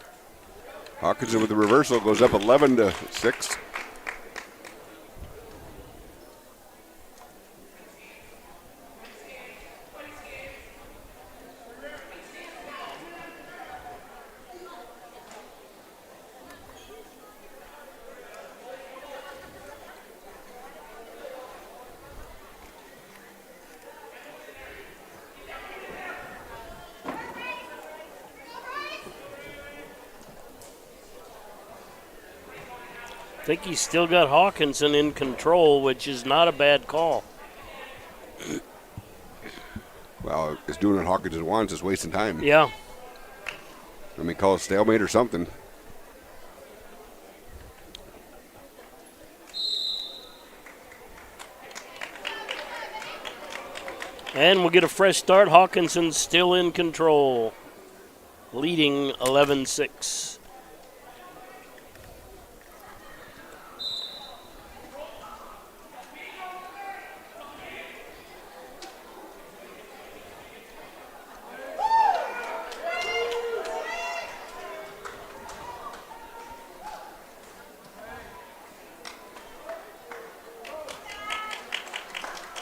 Hawkinson with the reversal goes up 11-6. I think he's still got Hawkinson in control, which is not a bad call. Well, it's doing what Hawkinson wants. It's wasting time. Yeah. Let me call it stalemate or something. And we'll get a fresh start. Hawkinson's still in control, leading 11-6.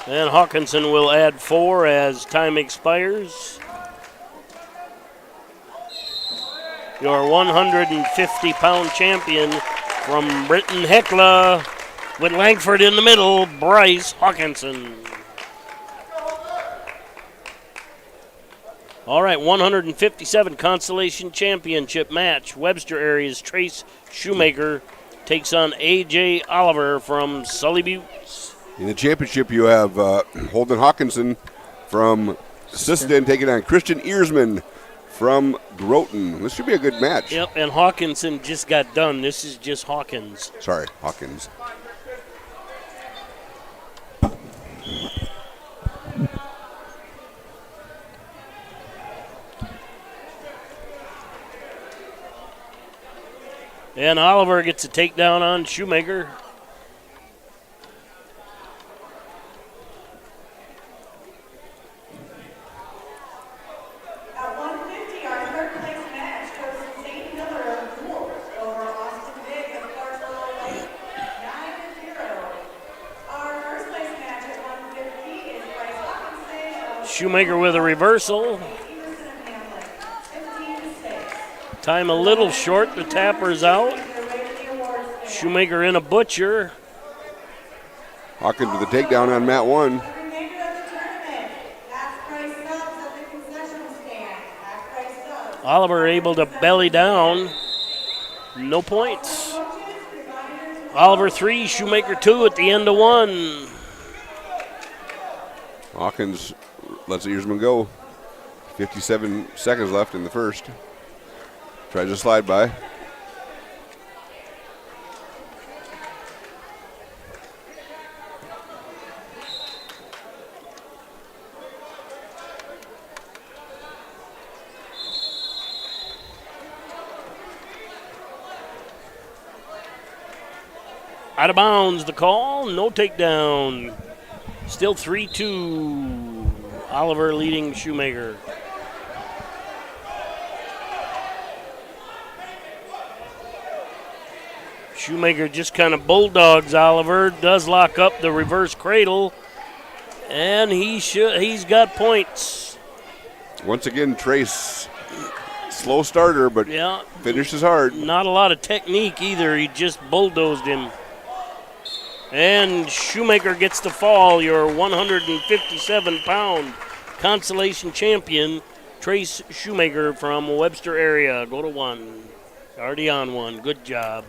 And Hawkinson will add 4 as time expires. Your 150-pound champion from Britton Hecla with Langford in the middle, Bryce Hawkinson. All right, 157 Consolation Championship match. Webster area's Trace Shoemaker takes on A.J. Oliver from Sully Buttes. In the championship, you have Holden Hawkinson from Sisseton taking on Christian Earsman from Groton. This should be a good match. Yep, and Hawkinson just got done. This is just Hawkins. Sorry, Hawkins. And Oliver gets a takedown on Shoemaker. At 150, our third place match goes to St. Miller of Dual over Austin Biggs of Clarksville Lake, 9-0. Our first place match at 150 is Bryce Hawkinson of Shoemaker with a reversal. Time a little short. The tapper's out. Shoemaker in a butcher. Hawkins with a takedown on mat 1. Oliver able to belly down. No points. Oliver 3, Shoemaker 2 at the end of 1. Hawkins lets Earsman go. 57 seconds left in the first. Tries to slide by. Out of bounds, the call. No takedown. Still 3-2. Oliver leading Shoemaker. Shoemaker just kind of bulldogs Oliver. Does lock up the reverse cradle. And he's got points. Once again, Trace, slow starter, but finishes hard. Not a lot of technique either. He just bulldozed him. And Shoemaker gets the fall. Your 157-pound Consolation champion, Trace Shoemaker from Webster area. Go to 1. Already on 1. Good job.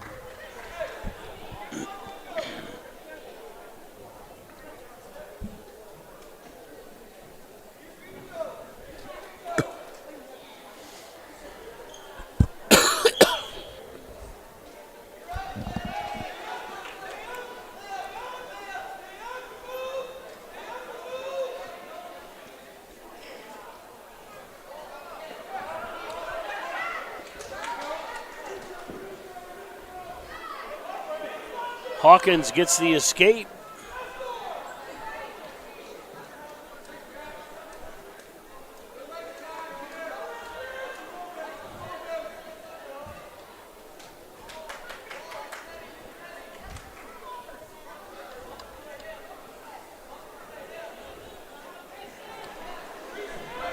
Hawkins gets the escape.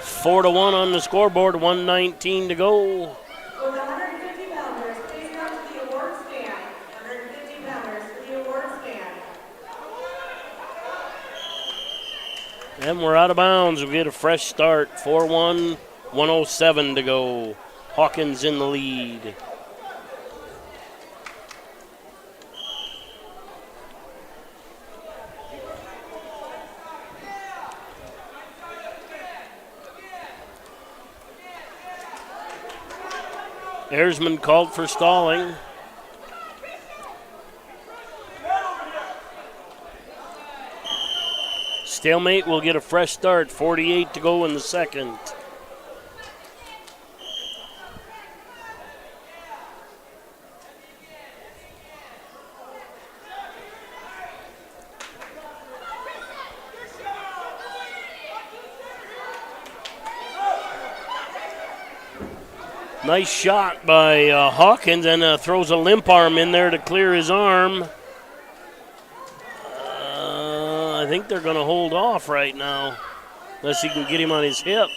Four to 1 on the scoreboard, 1:19 to go. And we're out of bounds. We'll get a fresh start. 4-1, 1:07 to go. Hawkins in the lead. Earsman called for stalling. Stalemate will get a fresh start. 48 to go in the second. Nice shot by Hawkins, and throws a limp arm in there to clear his arm. I think they're going to hold off right now, unless he can get him on his hip.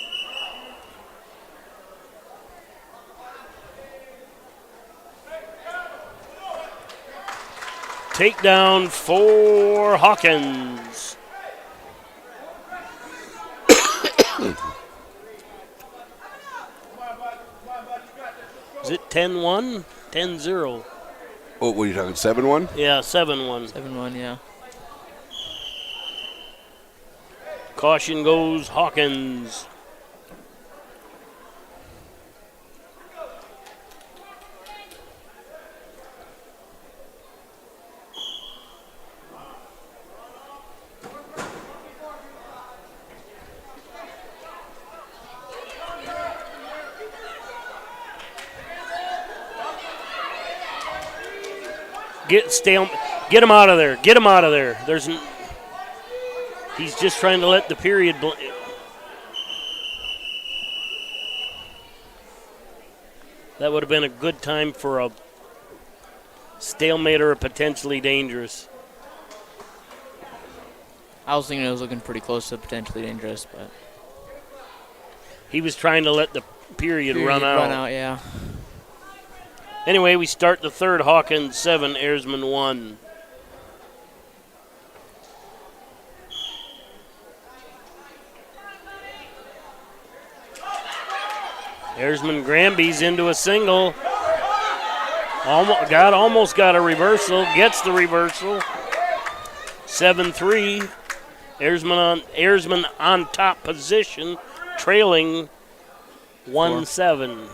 Takedown for Hawkins. Is it 10-1? 10-0. Oh, what are you talking, 7-1? Yeah, 7-1. 7-1, yeah. Caution goes Hawkins. Get him out of there. Get him out of there. He's just trying to let the period. That would have been a good time for a stalemate or a potentially dangerous. I was thinking it was looking pretty close to potentially dangerous, but he was trying to let the period run out. Run out, yeah. Anyway, we start the third. Hawkins 7, Airsman 1. Airsman Granby's into a single. Almost got a reversal. Gets the reversal. 7-3. Airsman on top position, trailing 1-7.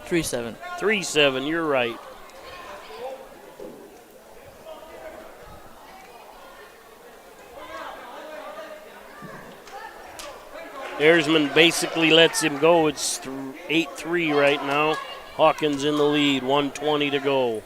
3-7. 3-7, you're right. Airsman basically lets him go. It's 8-3 right now. Hawkins in the lead, 1:20 to go.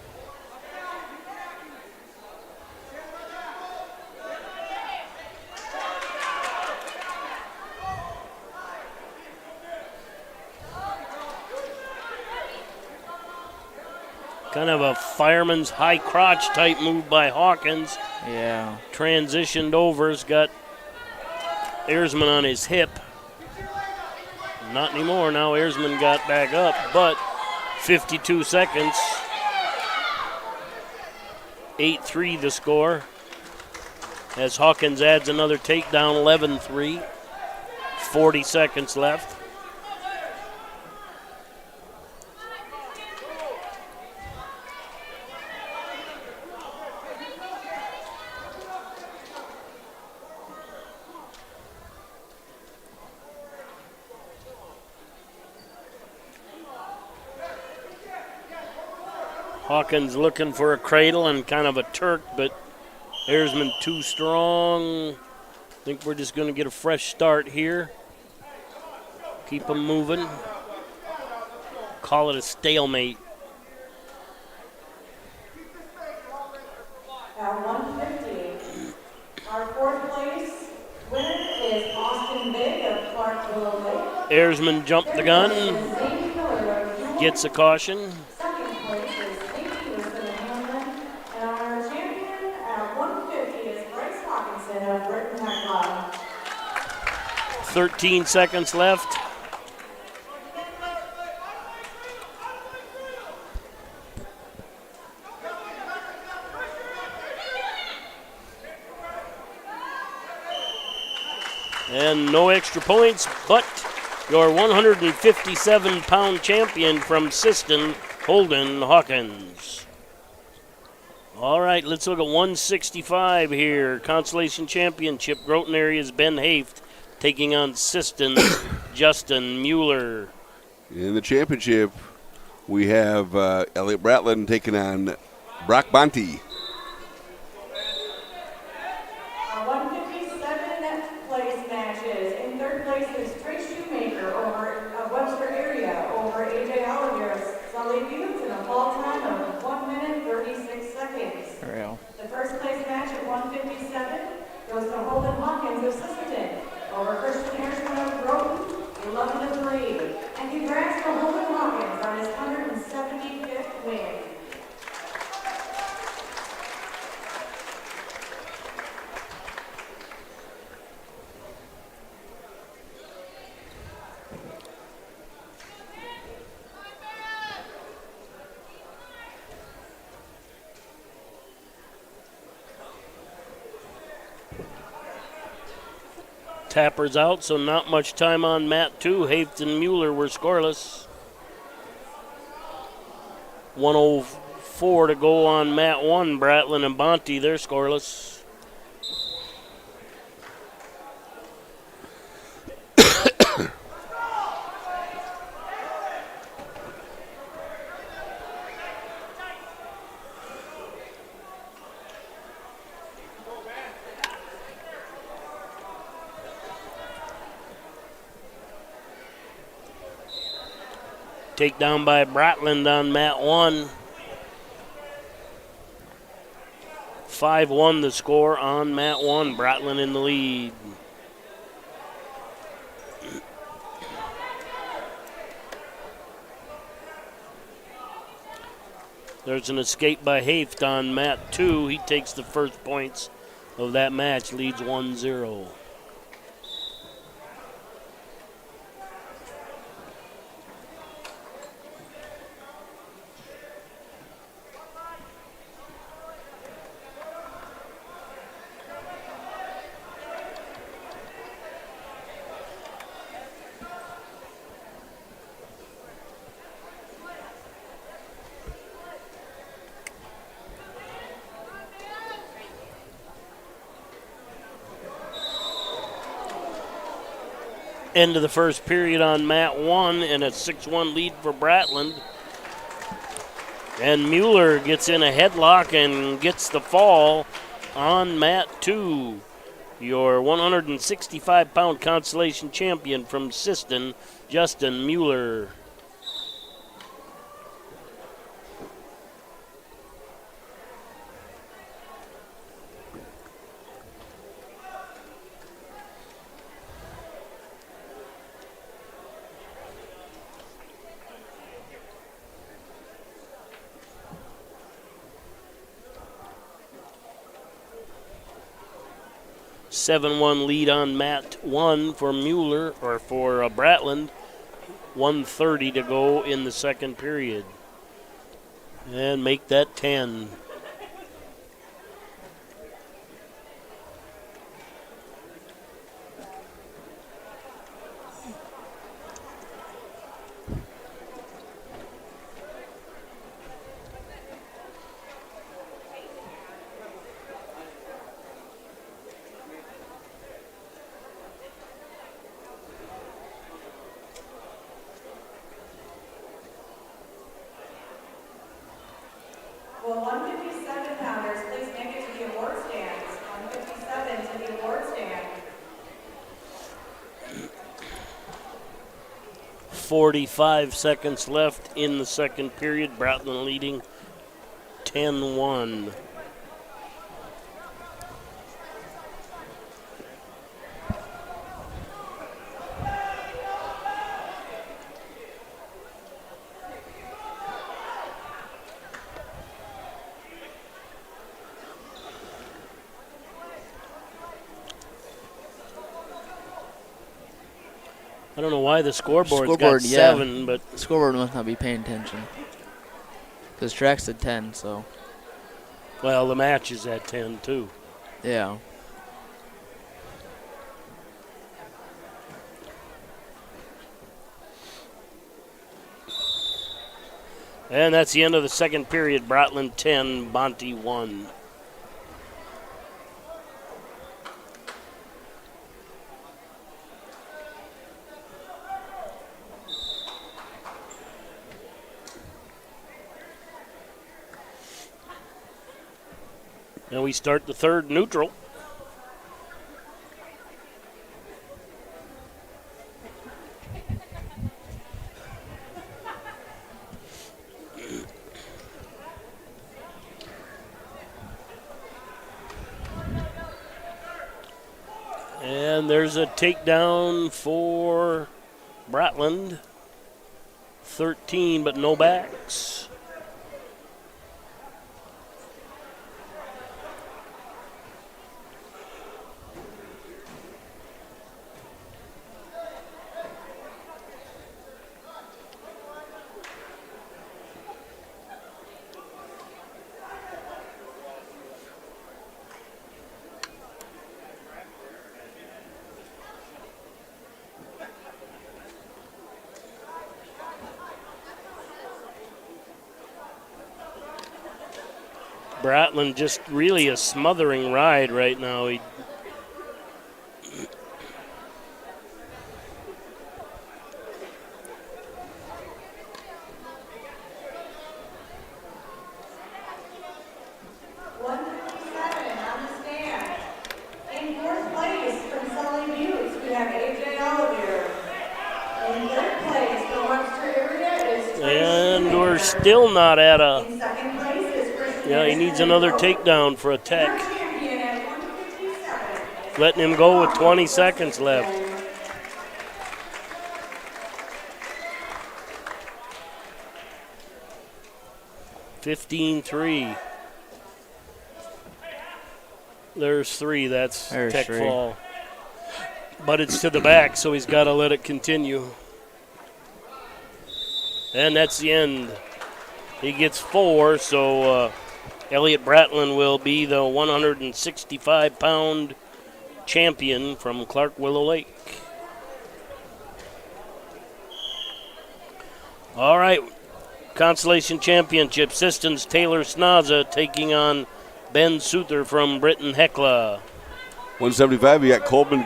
Kind of a fireman's high crotch type move by Hawkins. Yeah. Transitioned over, has got Airsman on his hip. Not anymore. Now Airsman got back up, but 52 seconds. 8-3 the score. As Hawkins adds another takedown, 11-3. 40 seconds left. Hawkins looking for a cradle and kind of a Turk, but Airsman too strong. I think we're just going to get a fresh start here. Keep them moving. Call it a stalemate. At 150, our fourth place winner is Austin Big of Clarkville Lake. Airsman jumped the gun. Gets a caution. 13 seconds left. And no extra points, but your 157-pound champion from Siston, Holden Hawkins. All right, let's look at 165 here. Consolation Championship, Groton area's Ben Haft taking on Siston's Justin Mueller. In the championship, we have Elliot Bratland taking on Brock Bonte. Our 157 place matches. In third place is Trey Shoemaker over Webster area over AJ Oliver's Sully Buttes in a ball time of 1 minute 36 seconds. Real. The first place match at 157 goes to Holden Hawkins of Siston over Christian Airsman of Groton, 11-3. And congrats to Holden Hawkins on his 175th win. Tapper's out, so not much time on mat 2. Haft and Mueller were scoreless. 1:04 to go on mat 1. Bratland and Bonte, they're scoreless. Takedown by Bratland on mat 1. 5-1 the score on mat 1. Bratland in the lead. There's an escape by Haft on mat 2. He takes the first points of that match, leads 1-0. End of the first period on mat 1 and a 6-1 lead for Bratland. And Mueller gets in a headlock and gets the fall on mat 2. Your 165-pound Consolation champion from Siston, Justin Mueller. (7-1) lead on mat 1 for Mueller, or for Bratland. 1:30 to go in the second period. And make that 10. Will 157-pounders please make it to the award stands? 157 to the award stand. 45 seconds left in the second period. Bratland leading 10-1. I don't know why the scoreboard's got 7, but the scoreboard must not be paying attention. Because track's at 10, so. Well, the match is at 10 too. Yeah. And that's the end of the second period. Bratland 10, Bonte 1. Now we start the third neutral. And there's a takedown for Bratland. 13, but no backs. Bratland just really a smothering ride right now. He still not at a. Yeah, he needs another takedown for a tech. Letting him go with 20 seconds left. (15-3). There's 3. That's tech 3. fall. But it's to the back, so he's got to let it continue. And that's the end. He gets 4, so Elliot Bratland will be the 165-pound champion from Clark Willow Lake. All right, Consolation Championship, Sistons Taylor Snaza taking on Ben Souther from Britton Hecla. 175, you got Corbin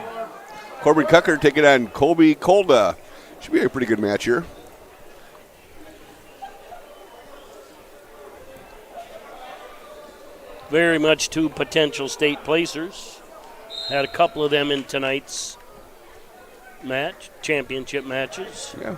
Cucker taking on Colby Kolda. Should be a pretty good match here. Very much 2 potential state placers. Had a couple of them in tonight's match, championship matches. Yeah.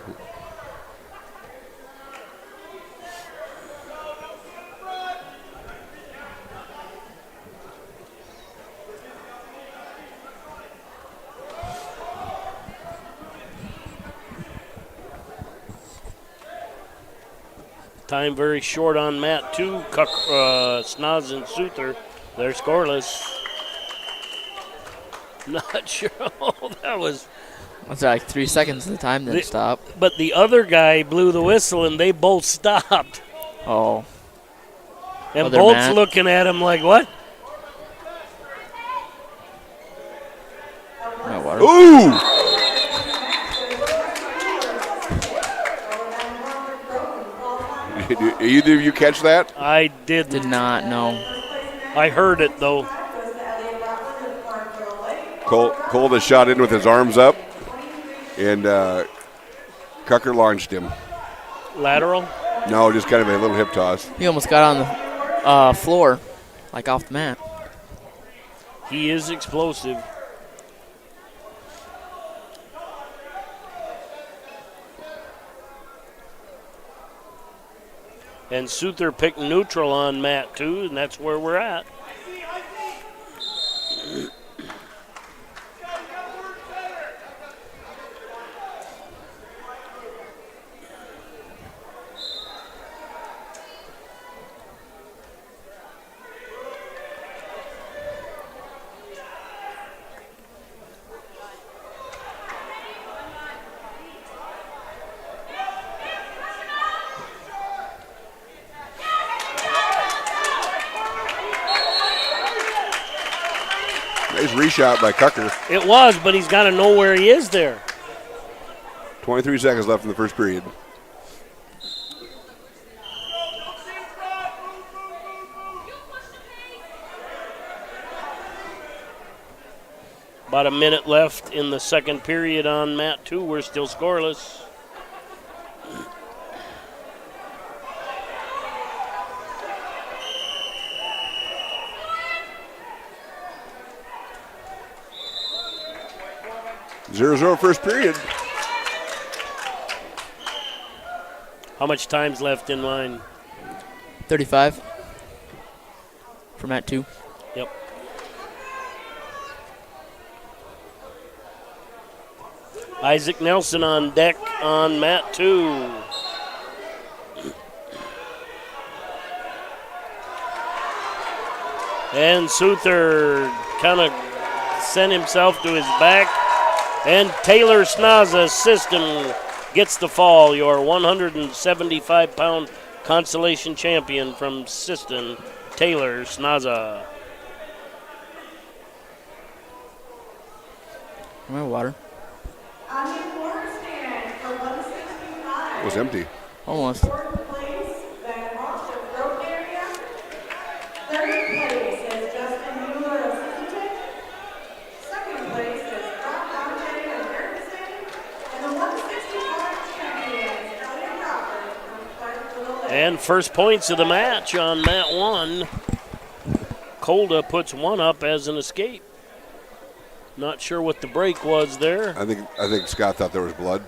Time very short on mat 2. Snaz and Souther, they're scoreless. Not sure. Oh, that was. That's like 3 seconds of the time didn't stop. But the other guy blew the whistle and they both stopped. Oh. And Other Bolt's Matt. looking at him like, what? No water. Ooh! Did either of you catch that? I did not know. I heard it though. Kolda shot in with his arms up, and Cucker launched him. Lateral? No, just kind of a little hip toss. He almost got on the floor, like off the mat. He is explosive. And Souther picked neutral on mat 2, and that's where we're at. Nice reshot by Cucker. It was, but he's got to know where he is there. 23 seconds left in the first period. About a minute left in the second period on mat 2. We're still scoreless. Zero first period. How much time's left in line? 35 for mat 2. Yep. Isaac Nelson on deck on mat 2. And Souther kind of sent himself to his back. And Taylor Snaza's system gets the fall. Your 175-pound consolation champion from Siston, Taylor Snaza. My water. It was empty. Almost. And first points of the match on mat 1. Colda puts one up as an escape. Not sure what the break was there. I think Scott thought there was blood.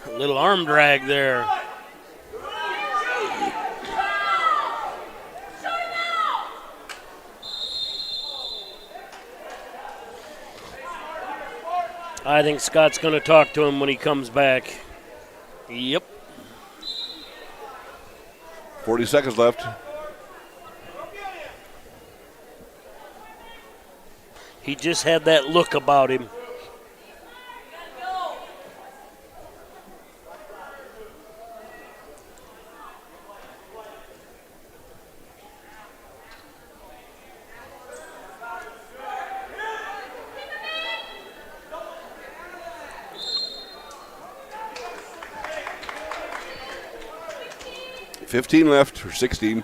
A little arm drag there. I think Scott's going to talk to him when he comes back. Yep. 40 seconds left. He just had that look about him. $15 left, or 16.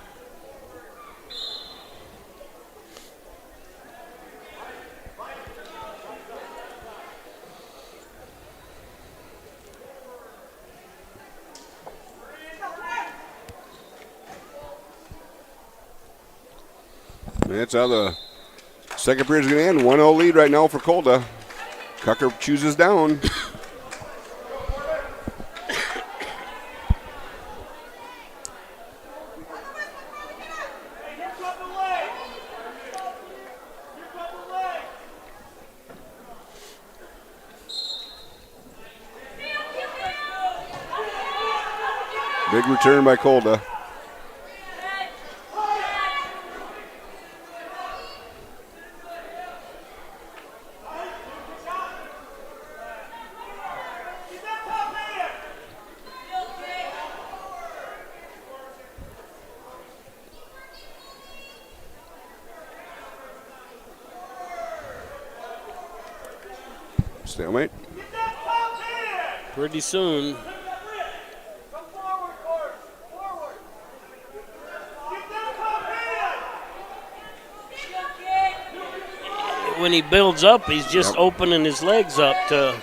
That's how the second period is going to end. 1-0 lead right now for Colda. Cucker chooses down. Big return by Colda. Stalemate. Pretty soon. When he builds up, he's just opening his legs up to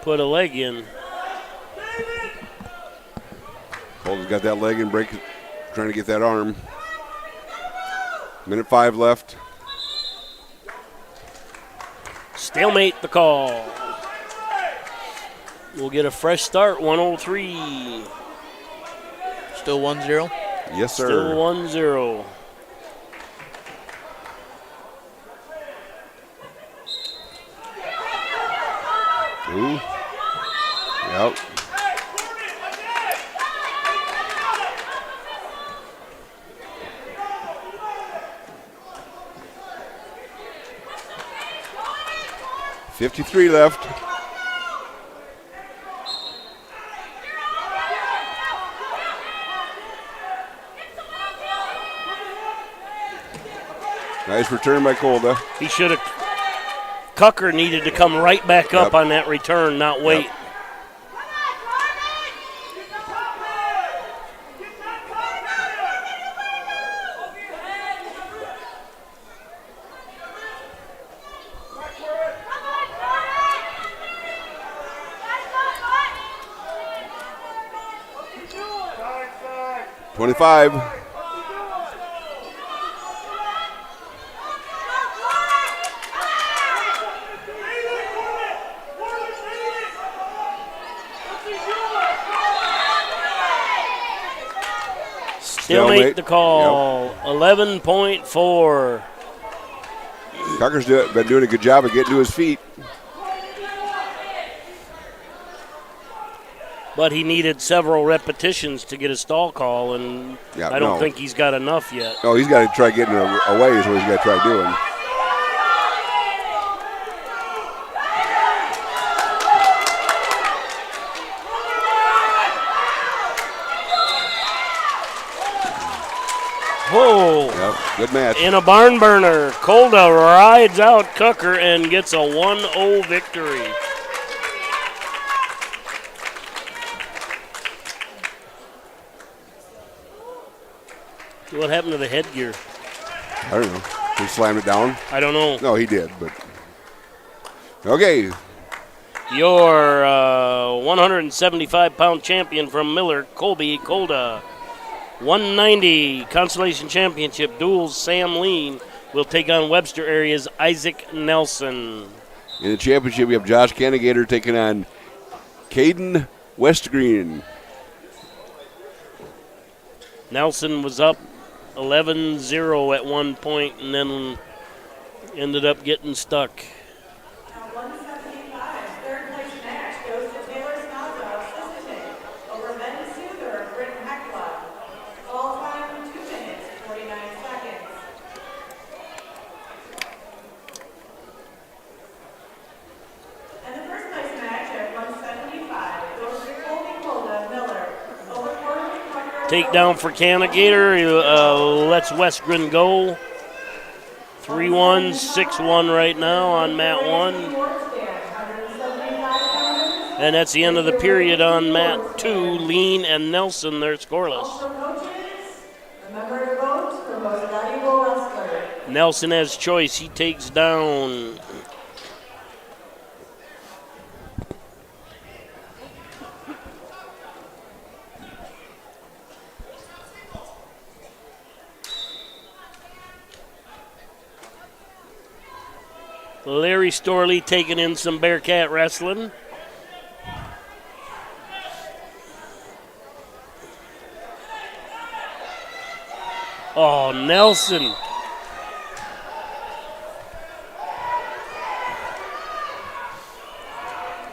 put a leg in. Colda's got that leg and break, trying to get that arm. Minute 5 left. Stalemate the call. We'll get a fresh start, 103. Still 1-0? Yes, sir. Still 1-0. Ooh. Yep. $53 left. Nice return by Colda. He should have. Cucker needed to come right back up on that return, not wait. Yep. $25. Stalemate the call. Yep. 11.4. Cucker's been doing a good job of getting to his feet. But he needed several repetitions to get a stall call, and I don't think he's got enough yet. No, he's got to try getting away is what he's got to try doing. Whoa. Yep, good match. In a barn burner, Colda rides out Cucker and gets a 1-0 victory. What happened to the headgear? I don't know. He slammed it down? I don't know. No, he did, but. Okay. Your 175-pound champion from Miller, Colby Kolda. 190 Consolation Championship duels, Sam Lean will take on Webster area's Isaac Nelson. In the championship, we have Josh Cannigator taking on Caden Westgreen. Nelson was up 11-0 at one point and then ended up getting stuck. Takedown for Cannigator. Lets Westgren go. 3-1, 6-1 right now on mat 1. And that's the end of the period on mat 2. Lean and Nelson, they're scoreless. Nelson has choice. He takes down Larry Storley taking in some Bearcat wrestling. Oh, Nelson.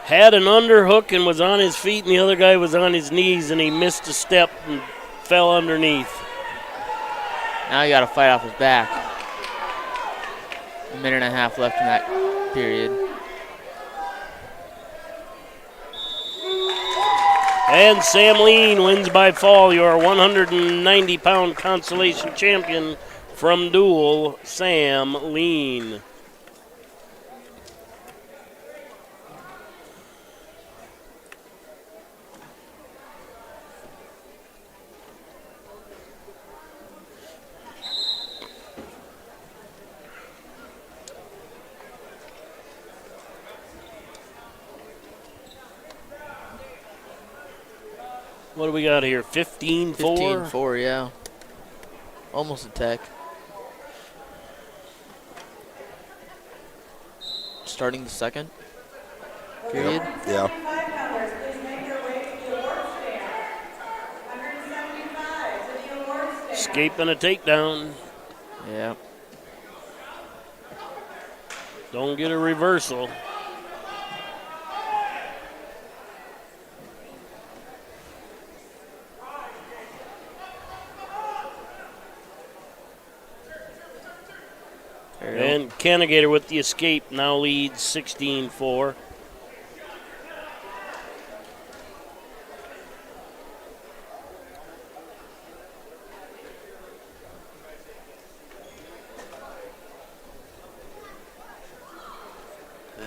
Had an underhook and was on his feet, and the other guy was on his knees, and he missed a step and fell underneath. Now you got to fight off his back. A minute and a half left in that period. And Sam Lean wins by fall, your 190-pound Consolation champion from duel, Sam Lean. What do we got here? 15-4? 15-4, yeah. Almost a tech. Starting the second period. Yeah. Escaping a takedown. Yeah. Don't get a reversal. And Cannigator with the escape now leads 16-4.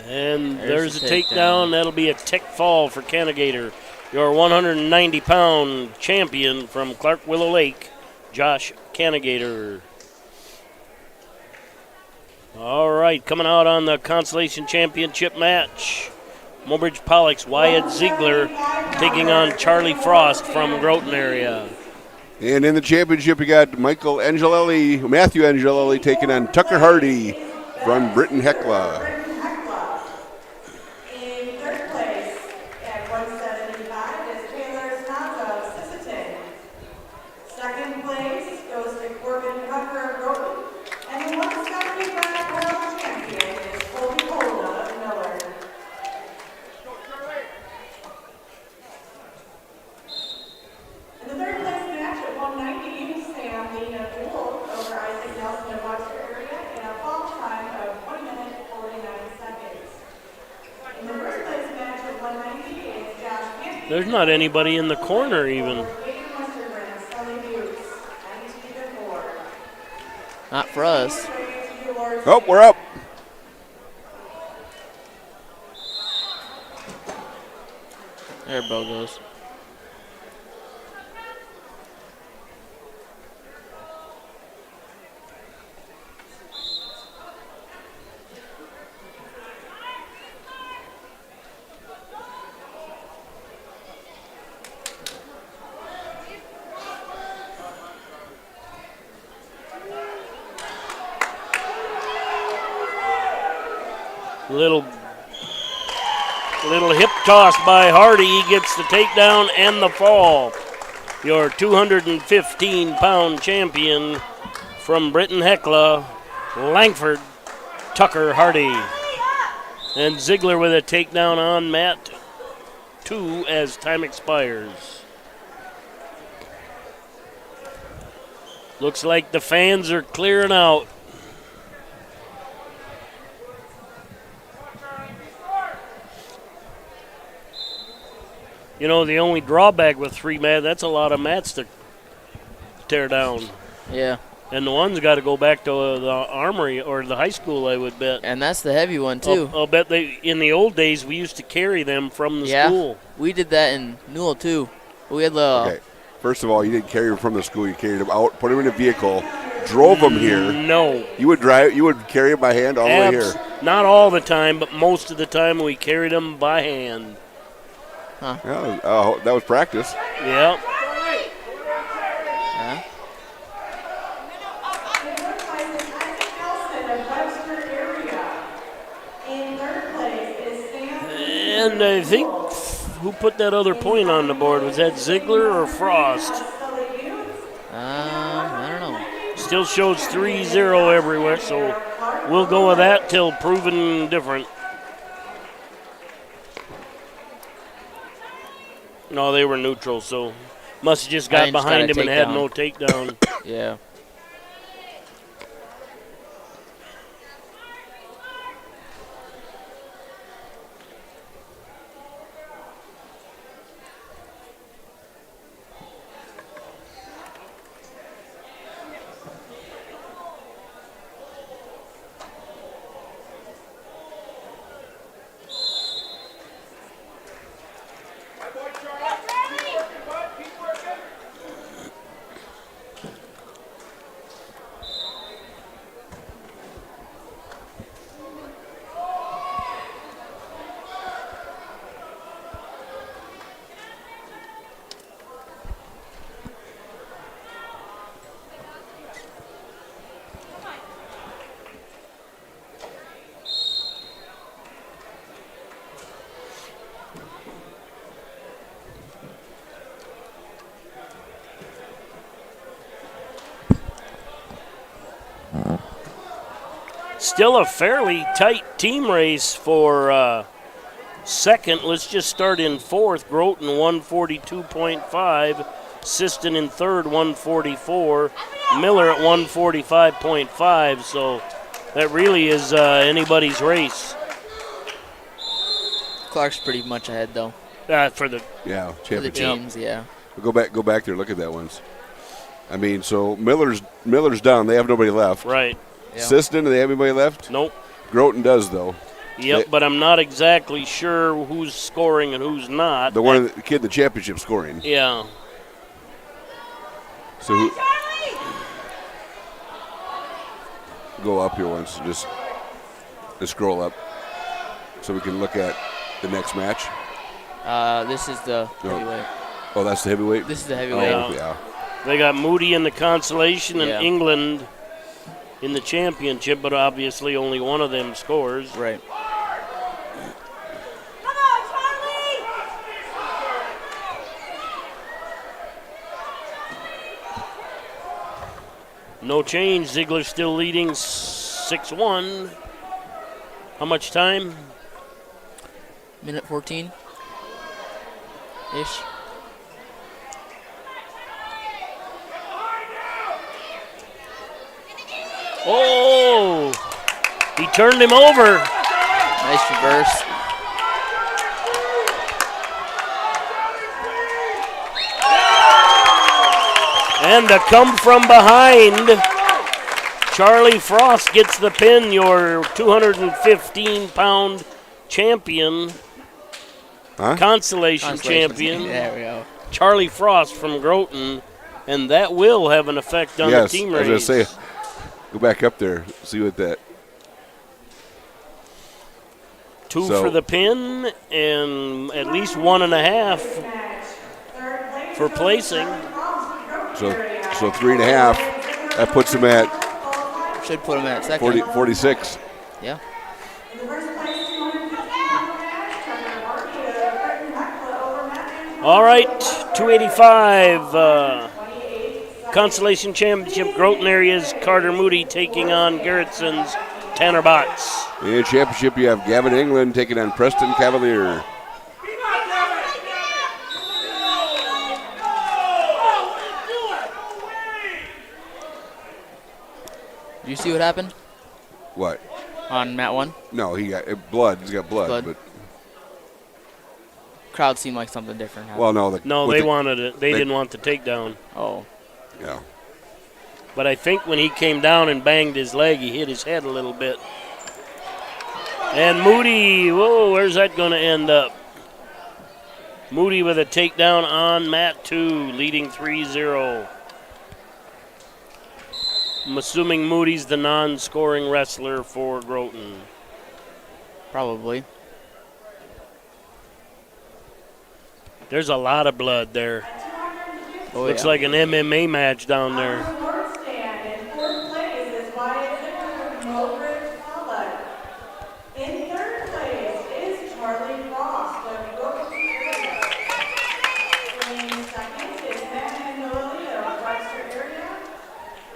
And there's a takedown. That'll be a tech fall for Cannigator, your 190-pound champion from Clark Willow Lake, Josh Cannigator. All right, coming out on the Consolation Championship match, Mobridge Pollock's Wyatt Ziegler taking on Charlie Frost from Groton area. And in the championship, you got Matthew Angelelli taking on Tucker Hardy from Britton Hecla. In third place at 175 is Taylor Snaza Sisseton. Second place goes to Corbin Tucker of Groton. And the 175 world champion is Colby Kolda of Miller. In the third place match at 190, Sam Lean of Dual over Isaac Nelson of Webster area in a fall time of 1 minute 49 seconds. In the first place match at 190 is Josh Campbell. There's not anybody in the corner even. Not for us. Oh, we're up. There Bo goes. Little hip toss by Hardy. He gets the takedown and the fall. Your 215-pound champion from Britton Hecla, Langford Tucker Hardy. And Ziegler with a takedown on mat 2 as time expires. Looks like the fans are clearing out. You know, the only drawback with 3 mats, that's a lot of mats to tear down. Yeah. And the one's got to go back to the armory or the high school, I would bet. And that's the heavy one, too. I'll bet in the old days, we used to carry them from the school. We did that in Newell, too. We had the... Okay. First of all, you didn't carry them from the school. You carried them out, put them in a vehicle, drove them here. No. You would carry them by hand all the way here. Not all the time, but most of the time we carried them by hand. Huh. Yeah, that was practice. Yeah. Yeah. And I think who put that other point on the board? Was that Ziegler or Frost? I don't know. Still shows 3-0 everywhere, so we'll go with that till proven different. No, they were neutral, so must have just got behind him and had no takedown. Yeah. Still a fairly tight team race for second. Let's just start in fourth. Groton 142.5. Siston in third 144. Miller at 145.5. So that really is anybody's race. Clark's pretty much ahead though. For the for the teams, yeah. Go back there. Look at that once. I mean, so Miller's done. They have nobody left. Right. Yeah. Siston, do they have anybody left? Nope. Groton does, though. Yep, but I'm not exactly sure who's scoring and who's not. The one, the kid in the championship scoring. Yeah. So go up here once, just scroll up, so we can look at the next match. This is the heavyweight. Oh, that's the heavyweight? This is the heavyweight. Oh, yeah. They got Moody in the Consolation and England in the championship, but obviously only one of them scores. Right. No change. Ziegler still leading 6-1. How much time? Minute 14-ish. Oh! He turned him over. Nice reverse. And to come from behind, Charlie Frost gets the pin, your 215-pound champion, Consolation champion. There we go. Charlie Frost from Groton, and that will have an effect on the team race. Yes, I was going to say, go back up there, see what that. Two for the pin, and at least 1.5 for placing. So 3.5. That puts him at. Should put him at second. 46. Yeah. The first place 250-pound match, Tucker Hardy of Britain Heckler over Matt. All right, 285 Consolation Championship Groton areas. Carter Moody taking on Garrettson's Tanner Botts. In championship, you have Gavin England taking on Preston Cavalier. Do you see what happened What? on mat 1? No, he got blood. He's got blood. But Crowd seemed like something different happened. well, no, They wanted it. They didn't want the takedown. Oh. Yeah. But I think when he came down and banged his leg, he hit his head a little bit. And Moody, whoa, where's that going to end up? Moody with a takedown on mat 2, leading 3-0. I'm assuming Moody's the non-scoring wrestler for Groton. Probably. There's a lot of blood there. Oh, Looks yeah. like an MMA match down there. In fourth place is Wyatt Zicker from Mobridge, Hahler. In third place is Charlie Frost of Groton area. In second is Matt Lilly of Webster area.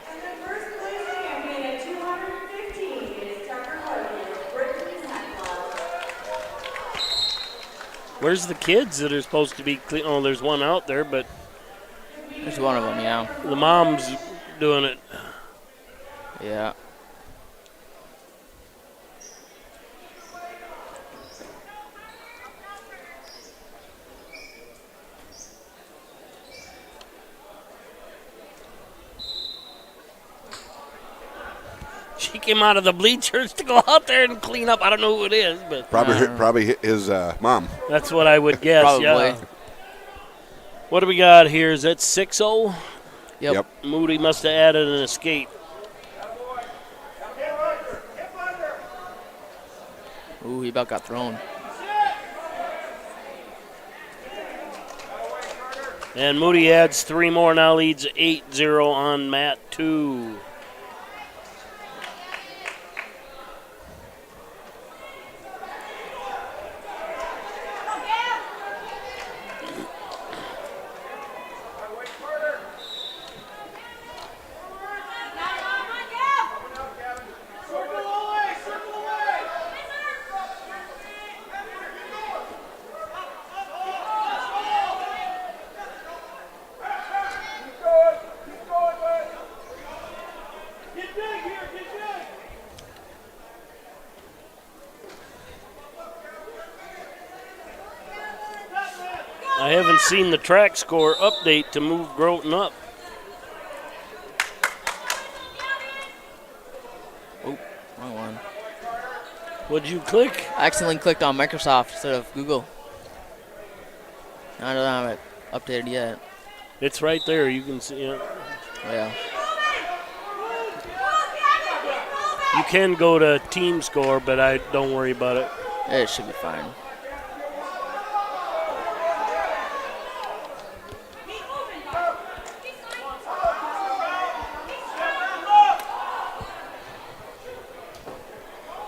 And the first place champion at 250 is Tucker Hardy of Britain Heckler. Where's the kids that are supposed to be clean? Oh, there's one out there, but There's one of them, yeah. the mom's doing it. Yeah. She came out of the bleachers to go out there and clean up. I don't know who it is, but Probably his mom. that's what I would guess. Probably. Yeah. What do we got here? Is that 6-0? Yep. Moody must have added an escape. Ooh, he about got thrown. And Moody adds 3 more, now leads 8-0 on mat 2. I haven't seen the track score update to move Groton up. Oh, wrong one. What'd you click? I accidentally clicked on Microsoft instead of Google. I don't have it updated yet. It's right there. You can see it. Yeah. You can go to team score, but I don't worry about it. It should be fine.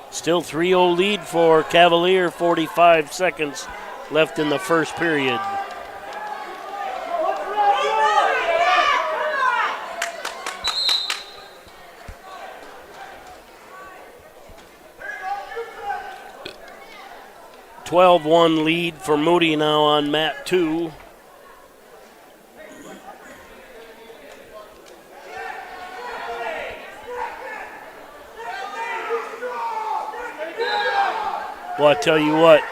Still 3-0 lead for Cavalier, 45 seconds left in the first period. (12-1) lead for Moody now on mat 2. Well, I tell you what,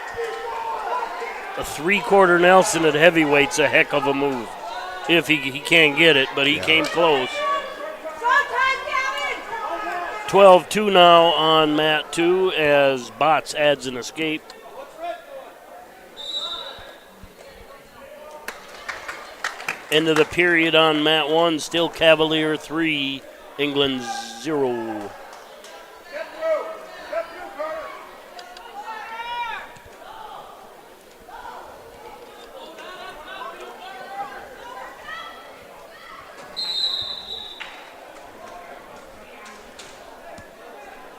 a 3/4 Nelson at heavyweight's a heck of a move. If he can't get it, but he came close. 12-2 now on mat 2 as Botts adds an escape. End of the period on mat 1, still Cavalier 3, England 0.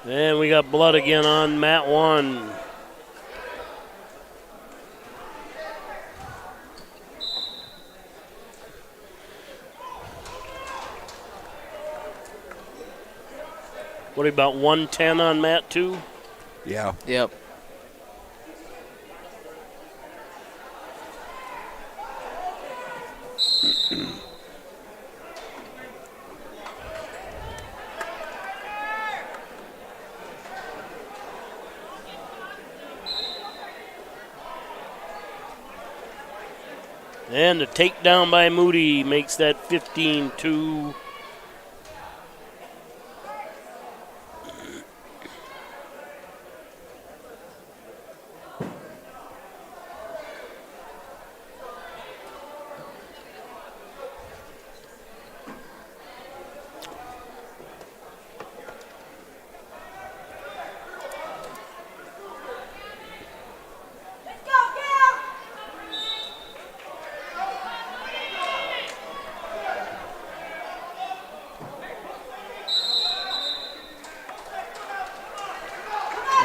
And we got blood again on mat 1. What about 110 on mat 2? Yeah. Yep. And the takedown by Moody makes that 15-2.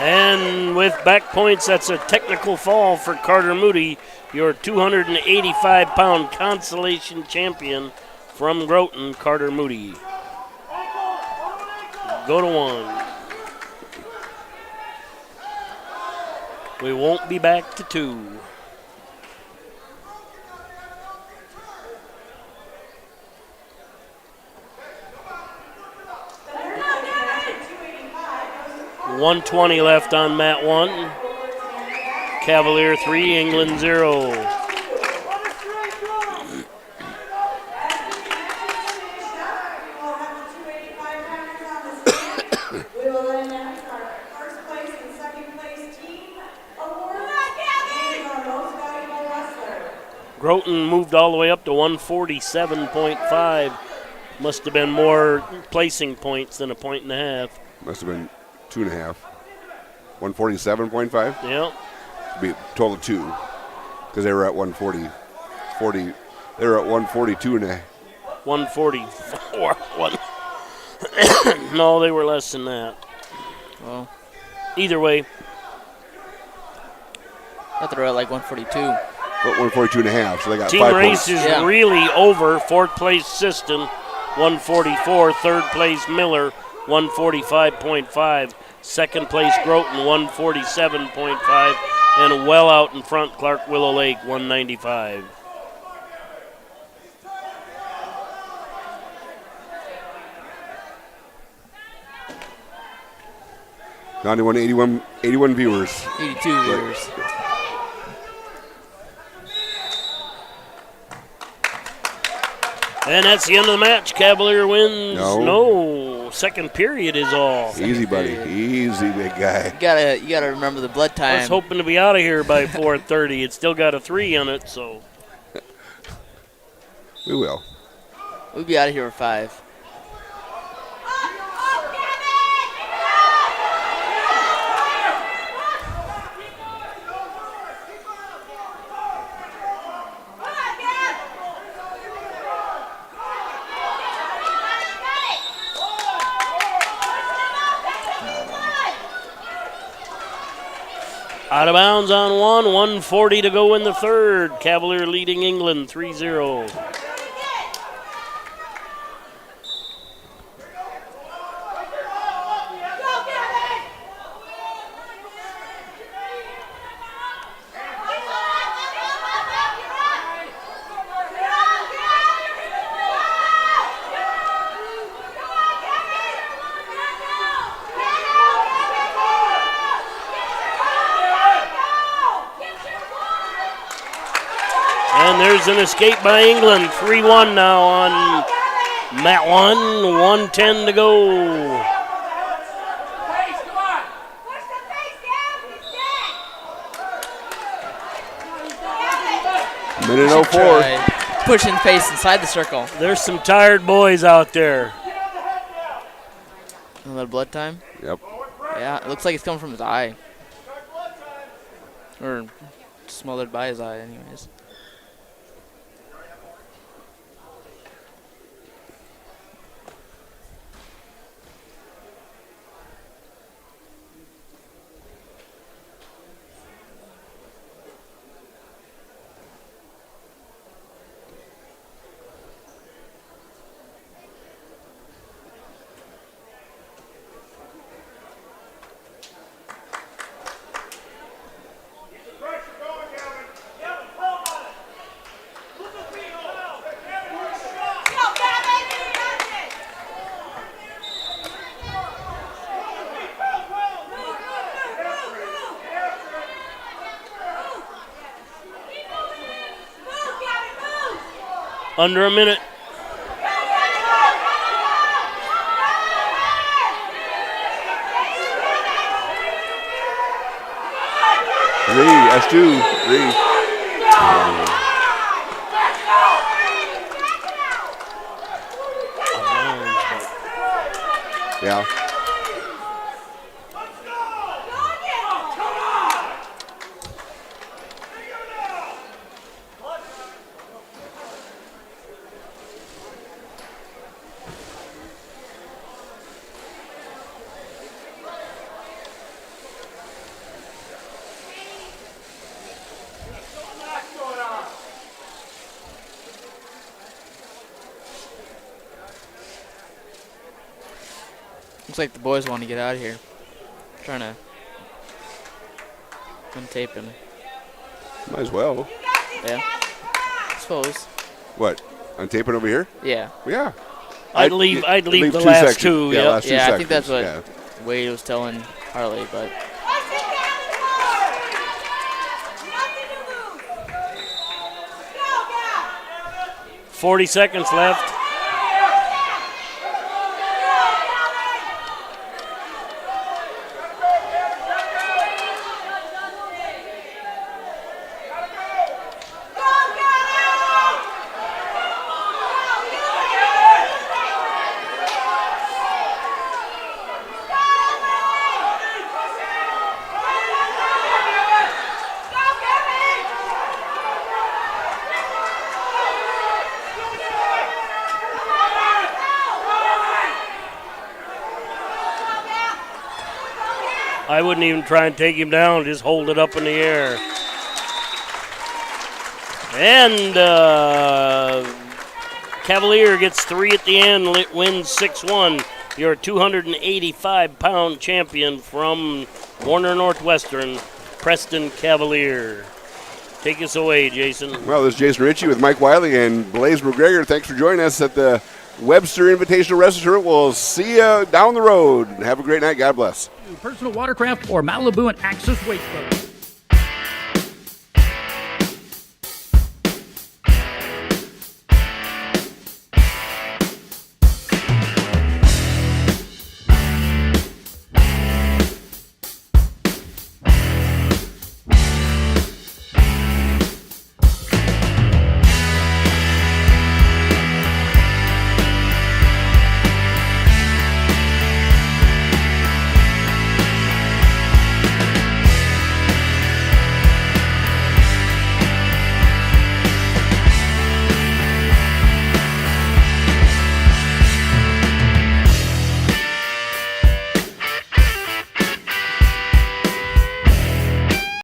And with back points, that's a technical fall for Carter Moody, your 285-pound Consolation champion from Groton, Carter Moody. Go to 1. We won't be back to 2. .120 left on mat 1. Cavalier 3, England 0. Groton moved all the way up to 147.5. Must have been more placing points than a point and a half. Must have been 2.5. 147.5? Yep. Be a total of 2. Because they were at 140. They were at 142 and a 144. No, they were less than that. Well, either way. I thought they were at like 142. But 142 and a half, so they got Team 5 race points. is really over. 4th place Siston, 144. 3rd place Miller, 145.5. 2nd place Groton, 147.5. And well out in front, Clark Willow Lake, 195. Down to 81 viewers. 82 viewers. And that's the end of the match. Cavalier wins. No. Second period is all. Easy, buddy. Easy, big guy. You gotta remember the blood time. I was hoping to be out of here by 4:30. It's still got a 3 on it, so. We will. We'll be out of here at 5. Out of bounds on 140 to go in the 3rd. Cavalier leading England 3-0. And there's an escape by England. 3-1 now on mat 1. 1:10 to go. Minute 04. Pushing face inside the circle. There's some tired boys out there. A little blood time? Yep. Yeah, it looks like it's coming from his eye. Or smothered by his eye, anyways. Under a minute. That's 2. 3. Yeah. Looks like the boys want to get out of here. Trying to untape him. Might as well. Yeah. I suppose. What? Untape it over here? Yeah. Yeah. I'd leave the last two. Yeah, last 2 yeah, sections. I think that's what Wade was telling Harley, but 40 seconds left. I wouldn't even try and take him down, just hold it up in the air. And Cavalier gets 3 at the end, wins 6-1. Your 285-pound champion from Warner Northwestern, Preston Cavalier. Take us away, Jason. Well, this is Jason Ritchie with Mike Wiley and Blaze McGregor. Thanks for joining us at the Webster Invitational Wrestling Tournament. We'll see you down the road. Have a great night. God bless. Personal watercraft or Malibu and Axis wakeboat.